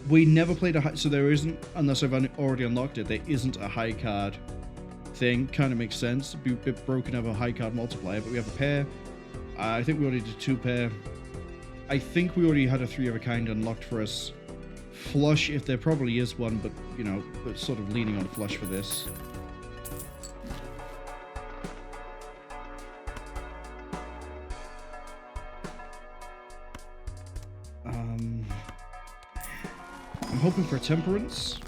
We never played a high, so there isn't, unless I've already unlocked it, there isn't a high card thing. Kind of makes sense. It'd be a bit broken to have a high card multiplier, but we have a pair. I think we already did 2 pair. I think we already had a 3 of a kind unlocked for us. Flush, if there probably is one, but, you know, but sort of leaning on flush for this. I'm hoping for a temperance.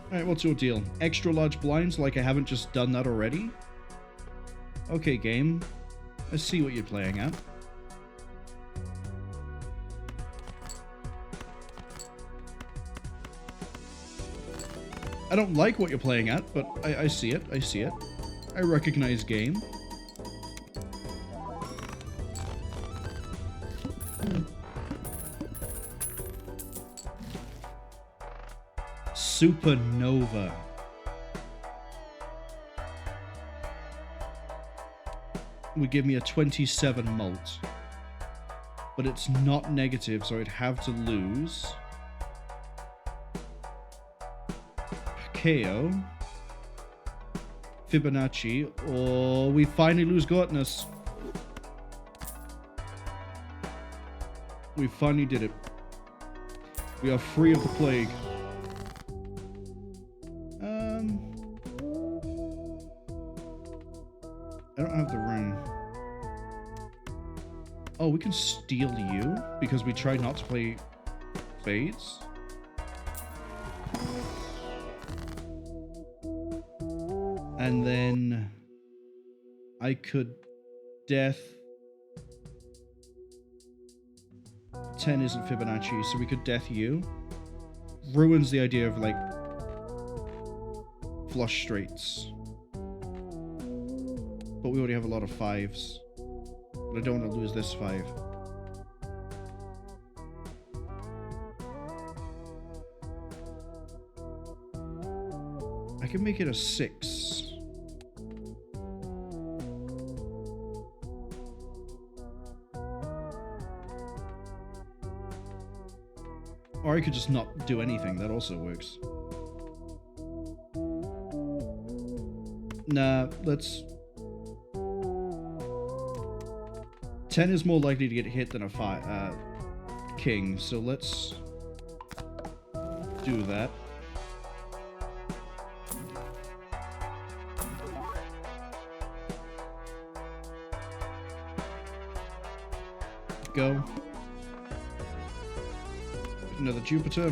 Alright, what's your deal? Extra large blinds, like I haven't just done that already? Okay, game. Let's see what you're playing at. I don't like what you're playing at, but I see it. I see it. I recognize game. Supernova. Would give me a 27 mult. But it's not negative, so I'd have to lose. KO, Fibonacci, or we finally lose Gluttonous. We finally did it. We are free of the plague. I don't have the ring. Oh, we can steal you because we tried not to play spades. And then I could death. 10 isn't Fibonacci, so we could death you. Ruins the idea of like flush straights. But we already have a lot of 5s. But I don't want to lose this 5. I can make it a 6. Or I could just not do anything. That also works. Nah, let's... 10 is more likely to get hit than a king, so let's do that. Go. Another Jupiter.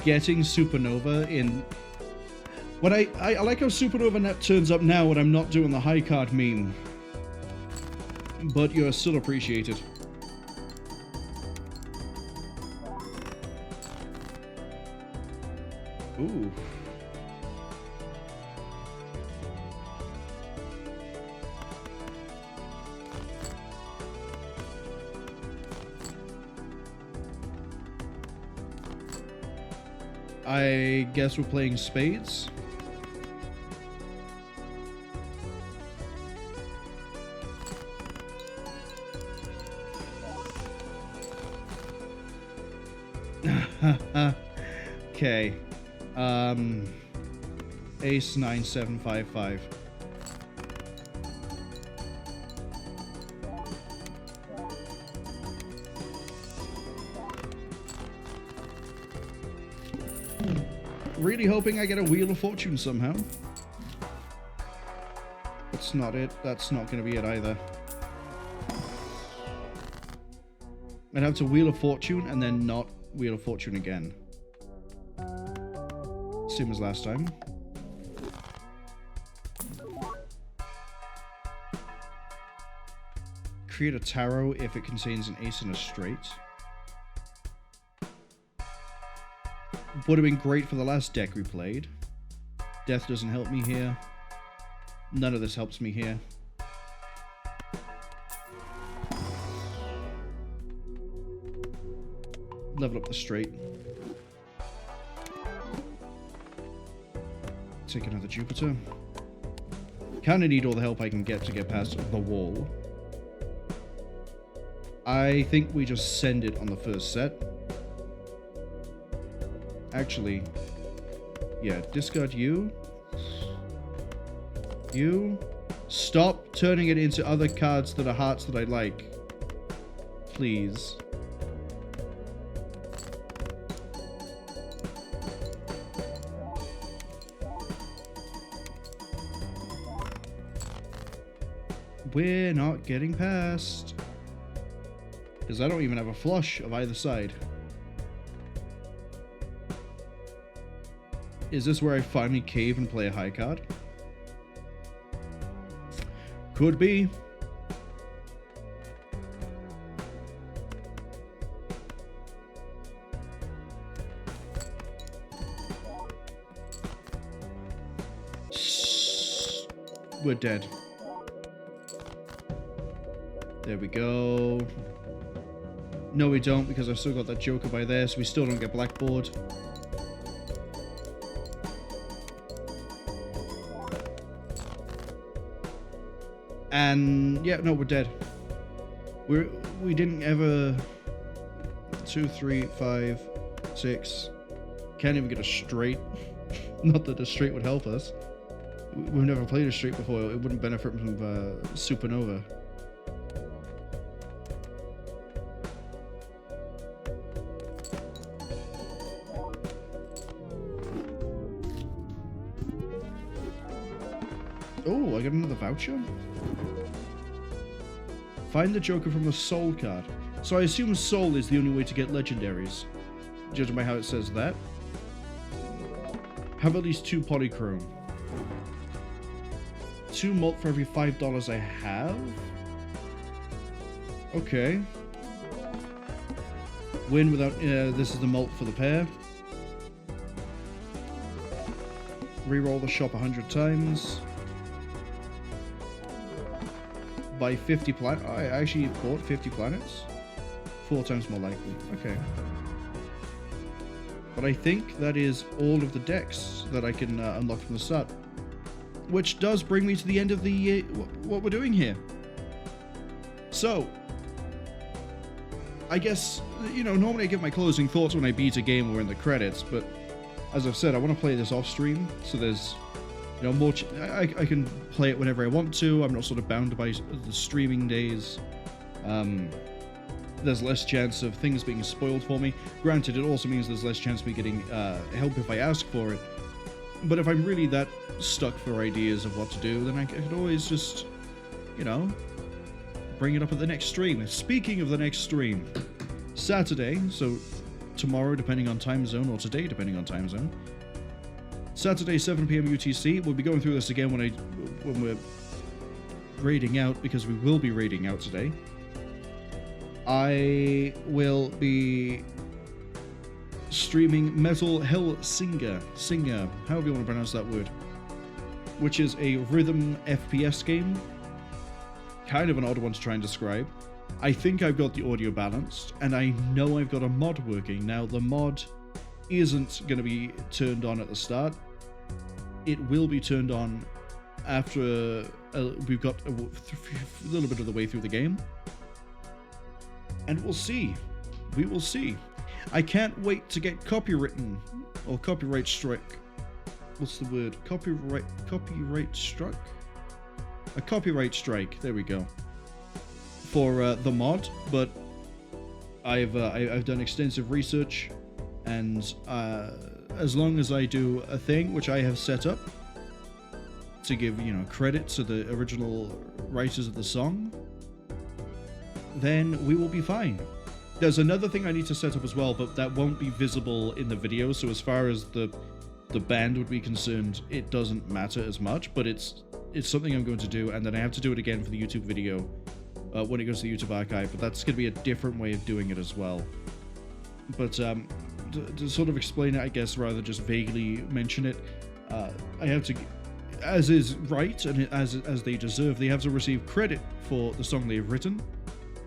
Getting Supernova in... What I like how Supernova net turns up now when I'm not doing the high card meme. But you're still appreciated. Ooh. I guess we're playing spades. Okay. Ace 9 7 5 5. Really hoping I get a Wheel of Fortune somehow. That's not it. That's not going to be it either. I'd have to Wheel of Fortune and then not Wheel of Fortune again. Same as last time. Create a tarot if it contains an ace and a straight. Would have been great for the last deck we played. Death doesn't help me here. None of this helps me here. Level up the straight. Take another Jupiter. Kinda need all the help I can get to get past the wall. I think we just send it on the first set. Actually, yeah, discard you. You. Stop turning it into other cards that are hearts that I like. Please. We're not getting past. Because I don't even have a flush of either side. Is this where I finally cave and play a high card? Could be. We're dead. There we go. No, we don't, because I've still got that Joker by there, so we still don't get blackboard. And yeah, no, we're dead. We didn't ever 2, 3, 5, 6. Can't even get a straight. Not that a straight would help us. We've never played a straight before. It wouldn't benefit from Supernova. Oh, I got another voucher? Find the Joker from the Soul card. So I assume Soul is the only way to get legendaries. Judging by how it says that. Have at least 2 polychrome. 2 malt for every $5 I have? Okay. Win without... this is the malt for the pair. Reroll the shop 100 times. Buy 50 planets. I actually bought 50 planets. 4 times more likely. Okay. But I think that is all of the decks that I can unlock from the start. Which does bring me to the end of the what we're doing here. So, I guess, you know, normally I give my closing thoughts when I beat a game or in the credits, but as I've said, I want to play this off stream, so there's, you know, more. I can play it whenever I want to. I'm not sort of bound by the streaming days. There's less chance of things being spoiled for me. Granted, it also means there's less chance of me getting help if I ask for it. But if I'm really that stuck for ideas of what to do, then I could always just, you know, bring it up at the next stream. Speaking of the next stream, Saturday, so tomorrow depending on time zone, or today depending on time zone, Saturday 7 PM UTC, we'll be going through this again when we're raiding out, because we will be raiding out today. I will be streaming Metal Hellsinger, however you want to pronounce that word, which is a rhythm FPS game. Kind of an odd one to try and describe. I think I've got the audio balanced, and I know I've got a mod working. Now, the mod isn't going to be turned on at the start. It will be turned on after we've got a little bit of the way through the game. And we'll see. We will see. I can't wait to get copywritten, or copyright strike. What's the word? Copyright struck? A copyright strike. There we go. For the mod, but I've done extensive research, and as long as I do a thing which I have set up to give, you know, credit to the original writers of the song, then we will be fine. There's another thing I need to set up as well, but that won't be visible in the video, so as far as the band would be concerned, it doesn't matter as much, but it's something I'm going to do, and then I have to do it again for the YouTube video when it goes to the YouTube archive, but that's going to be a different way of doing it as well. But to sort of explain it, I guess, rather than just vaguely mention it, I have to, as is right, and as they deserve, they have to receive credit for the song they've written,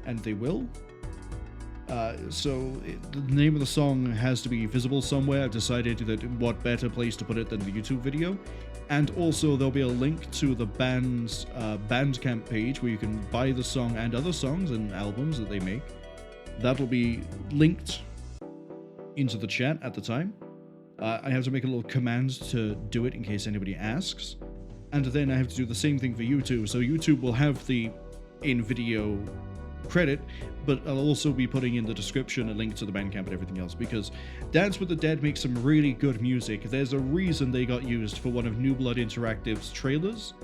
and they will. So the name of the song has to be visible somewhere. I've decided that what better place to put it than the YouTube video. And also there'll be a link to the band's Bandcamp page where you can buy the song and other songs and albums that they make. That'll be linked into the chat at the time. I have to make a little command to do it in case anybody asks. And then I have to do the same thing for YouTube. So YouTube will have the in-video credit, but I'll also be putting in the description a link to the Bandcamp and everything else, because Dance with the Dead makes some really good music. There's a reason they got used for one of New Blood Interactive's trailers.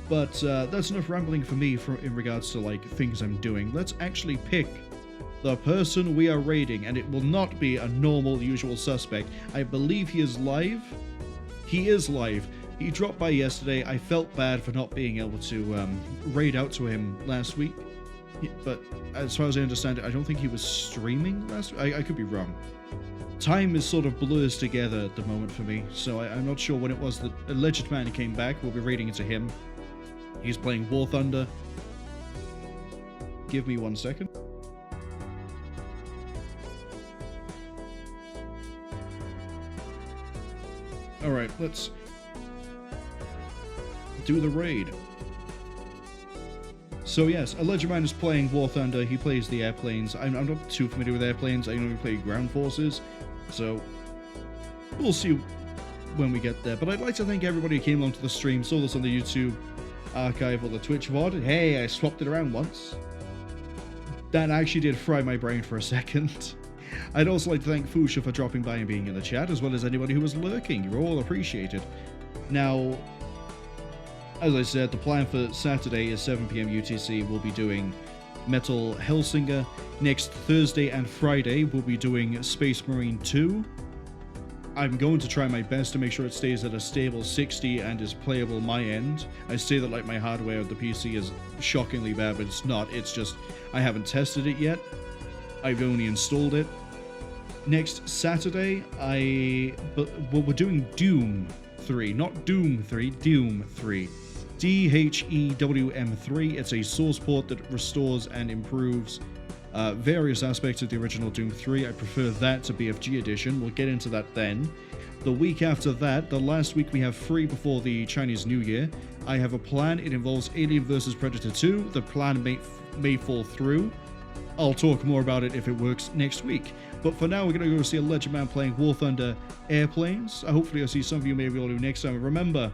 But that's enough rambling for me in regards to like things I'm doing. Let's actually pick the person we are raiding, and it will not be a normal usual suspect. I believe he is live. He is live. He dropped by yesterday. I felt bad for not being able to raid out to him last week. But as far as I understand it, I don't think he was streaming last week. I could be wrong. Time is sort of blurs together at the moment for me, so I'm not sure when it was that Alleged Man came back. We'll be raiding into him. He's playing War Thunder. Give me 1 second. Alright, let's do the raid. So yes, Alleged Man is playing War Thunder. He plays the airplanes. I'm not too familiar with airplanes. I know he played ground forces, so we'll see when we get there. But I'd like to thank everybody who came along to the stream, saw this on the YouTube archive or the Twitch VOD. Hey, I swapped it around once. That actually did fry my brain for a second. I'd also like to thank Fusha for dropping by and being in the chat, as well as anybody who was lurking. You're all appreciated. Now, as I said, the plan for Saturday is 7 PM UTC. We'll be doing Metal Hellsinger. Next Thursday and Friday, we'll be doing Space Marine 2. I'm going to try my best to make sure it stays at a stable 60 and is playable my end. I say that like my hardware of the PC is shockingly bad, but it's not. It's just I haven't tested it yet. I've only installed it. Next Saturday, we're doing Doom 3, not Doom 3, Doom 3. DHEWM3. It's a source port that restores and improves various aspects of the original Doom 3. I prefer that to BFG edition. We'll get into that then. The week after that, the last week we have free before the Chinese New Year, I have a plan. It involves Alien vs. Predator 2. The plan may fall through. I'll talk more about it if it works next week. But for now, we're going to go see Alleged Man playing War Thunder Airplanes. Hopefully I'll see some of you maybe all do next time. Remember,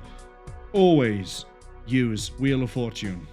always use Wheel of Fortune.